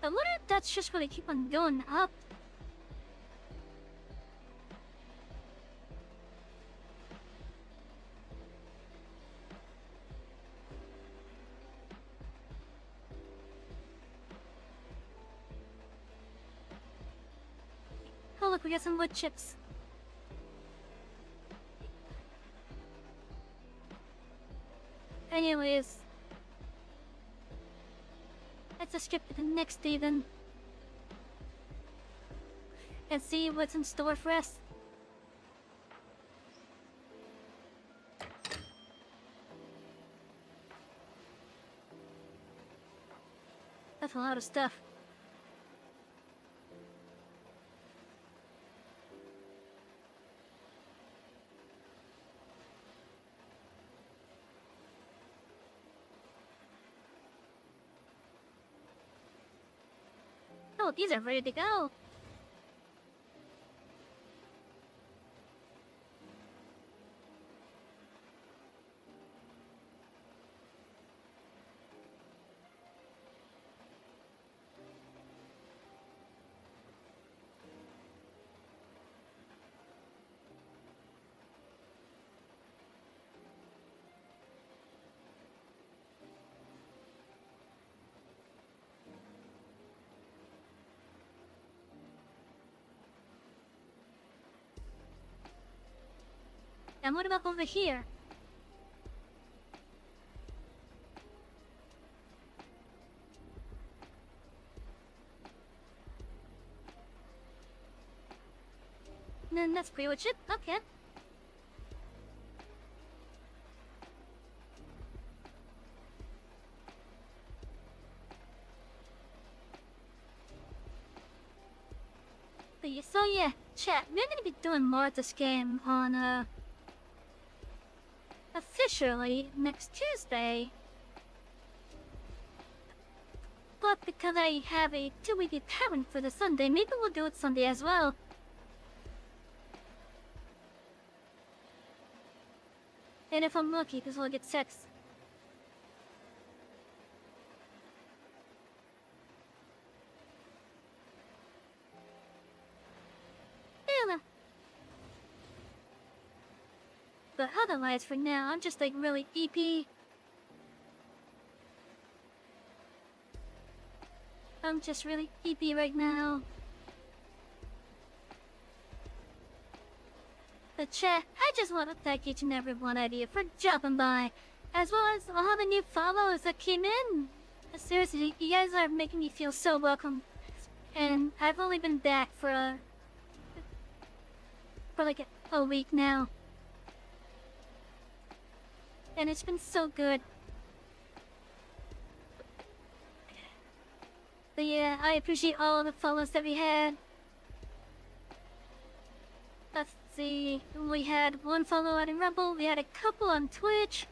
I wonder if that's just gonna keep on going up. Oh look, we got some wood chips. Anyways, let's just skip to the next day then. And see what's in store for us. That's a lot of stuff. Oh, these are ready to go. And what about over here? Then that's pretty much it. Okay. But yeah, so yeah, chat, we're gonna be doing more of this game on officially next Tuesday. But because I have a 2-week pattern for the Sunday, maybe we'll do it Sunday as well. And if I'm lucky, this will get 6. Yeah. But otherwise, for now, I'm just like really EP. I'm just really EP right now. But chat, I just want to thank each and every one of you for dropping by, as well as all the new followers that came in. Seriously, you guys are making me feel so welcome. And I've only been back for like a week now. And it's been so good. But yeah, I appreciate all of the follows that we had. Let's see, we had 1 follow out in Rumble, we had a couple on Twitch.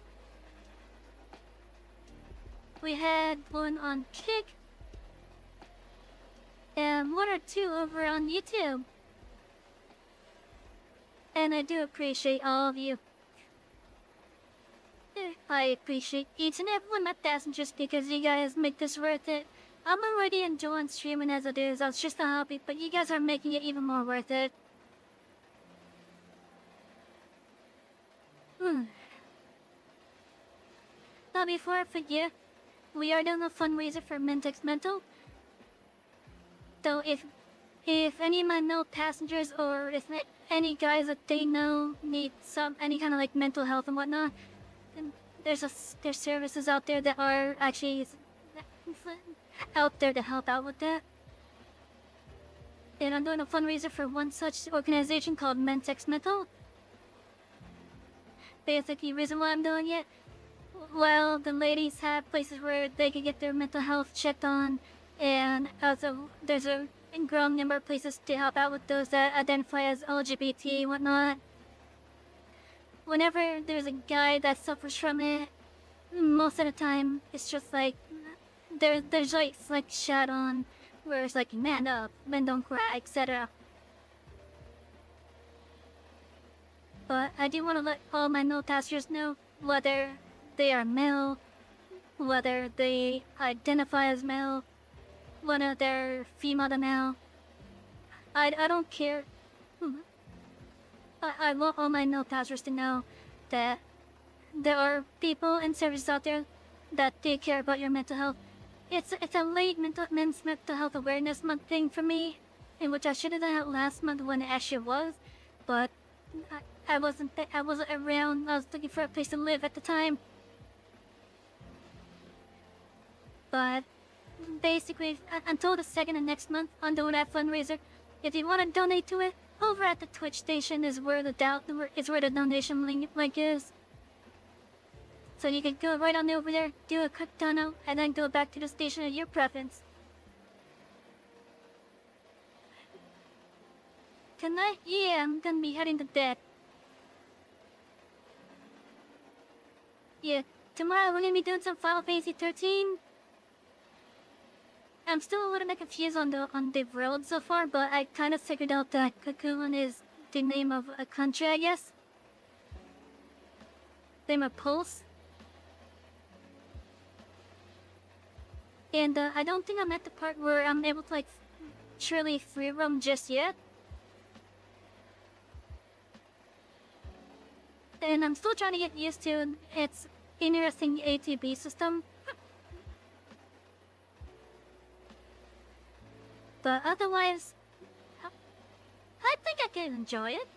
We had 1 on Kick. And 1 or 2 over on YouTube. And I do appreciate all of you. I appreciate each and every one that doesn't just because you guys make this worth it. I'm already enjoying streaming as it is. I was just a hobby, but you guys are making it even more worth it. Now before I forget, we are doing a fundraiser for Mentex Mental. though, if any of my male passengers or if any guys that they know need any kind of like mental health and whatnot, then there's services out there that are actually out there to help out with that. And I'm doing a fundraiser for one such organization called Mentex Mental. Basically, reason why I'm doing it, well, the ladies have places where they can get their mental health checked on, and also there's a growing number of places to help out with those that identify as LGBT and whatnot. Whenever there's a guy that suffers from it, most of the time it's just like there's like shot on where it's like man up, men don't cry, etc. But I do want to let all my male passengers know, whether they are male, whether they identify as male, whether they're female to male. I don't care. I want all my male passengers to know that there are people and services out there that take care about your mental health. It's a late men's mental health awareness month thing for me, in which I should have done it last month when it actually was, but I wasn't around. I was looking for a place to live at the time. But basically, until the 2nd of next month, I'm doing that fundraiser. If you want to donate to it, over at the Twitch station is where the donation link is. So you can go right on over there, do a quick dono, and then go back to the station of your preference. Tonight, yeah, I'm gonna be heading to bed. Yeah, tomorrow we're gonna be doing some Final Fantasy 13. I'm still a little bit confused on the world so far, but I kind of figured out that Cocoon is the name of a country, I guess. Name of Pulse. And I don't think I'm at the part where I'm able to like truly free roam just yet. And I'm still trying to get used to its interesting ATB system. But otherwise, I think I can enjoy it.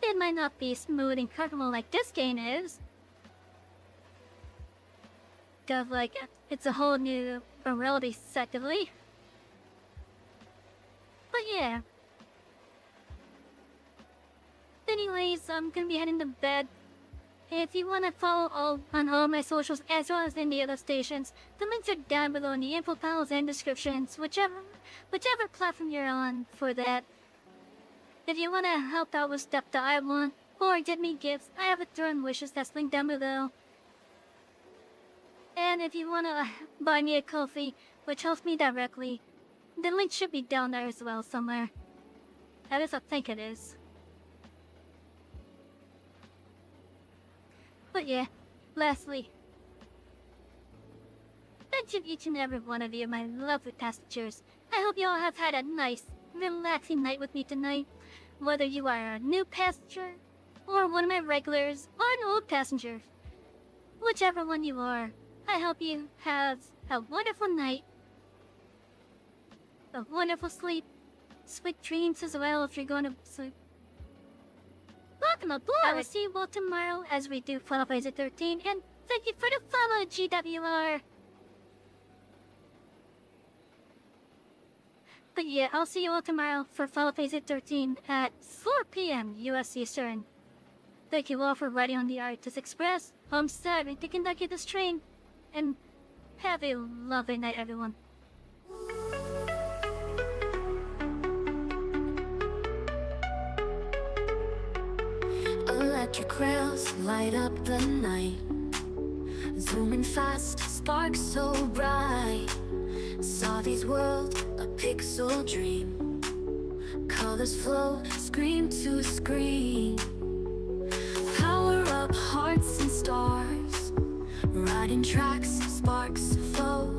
It might not be smooth and comfortable like this game is. Cause like, it's a whole new reality effectively. But yeah. Anyways, I'm gonna be heading to bed. If you want to follow on all my socials as well as in the other stations, the links are down below in the info panels and descriptions, whichever platform you're on for that. If you want to help out with stuff that I want, or get me gifts, I have a Throne Wishlist that's linked down below. And if you want to buy me a coffee, which helps me directly, the link should be down there as well somewhere. At least I think it is. But yeah, lastly, thank you each and every one of you, my lovely passengers. I hope you all have had a nice, relaxing night with me tonight. Whether you are a new passenger, or one of my regulars, or an old passenger. Whichever one you are, I hope you have a wonderful night, a wonderful sleep, sweet dreams as well if you're going to sleep. Welcome aboard! I will see you all tomorrow as we do Final Fantasy 13, and thank you for the follow, GWR! But yeah, I'll see you all tomorrow for Final Fantasy 13 at 4 PM US Eastern. Thank you all for riding on the Arctis Express. I'm sorry to conduct this train, and have a lovely night, everyone. Electric rails light up the night, zooming fast, sparks so bright. Savy's world, a pixel dream. Colors flow, screen to screen. Power up hearts and stars, riding tracks, sparks flow.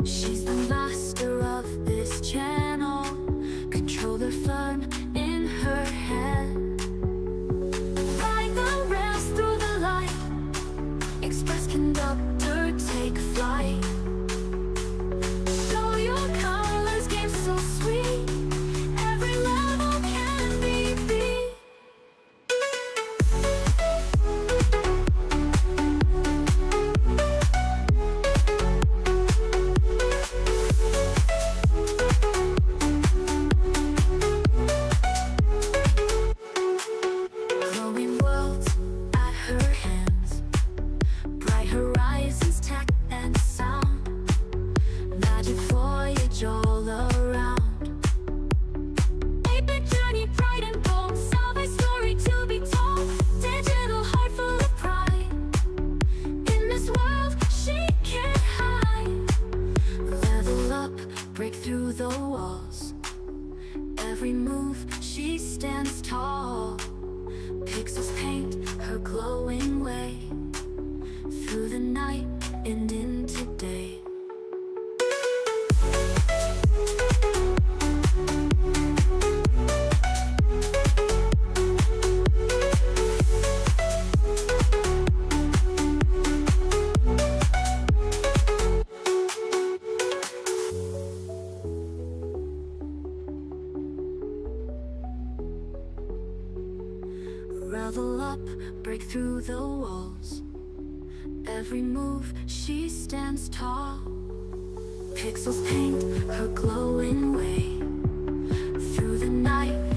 She's the master of this channel, controller firm in her hand. Express conductor, take flight. Show Revel up, break through the walls. Every move, she stands tall. Pixels paint her glowing way. Through the night,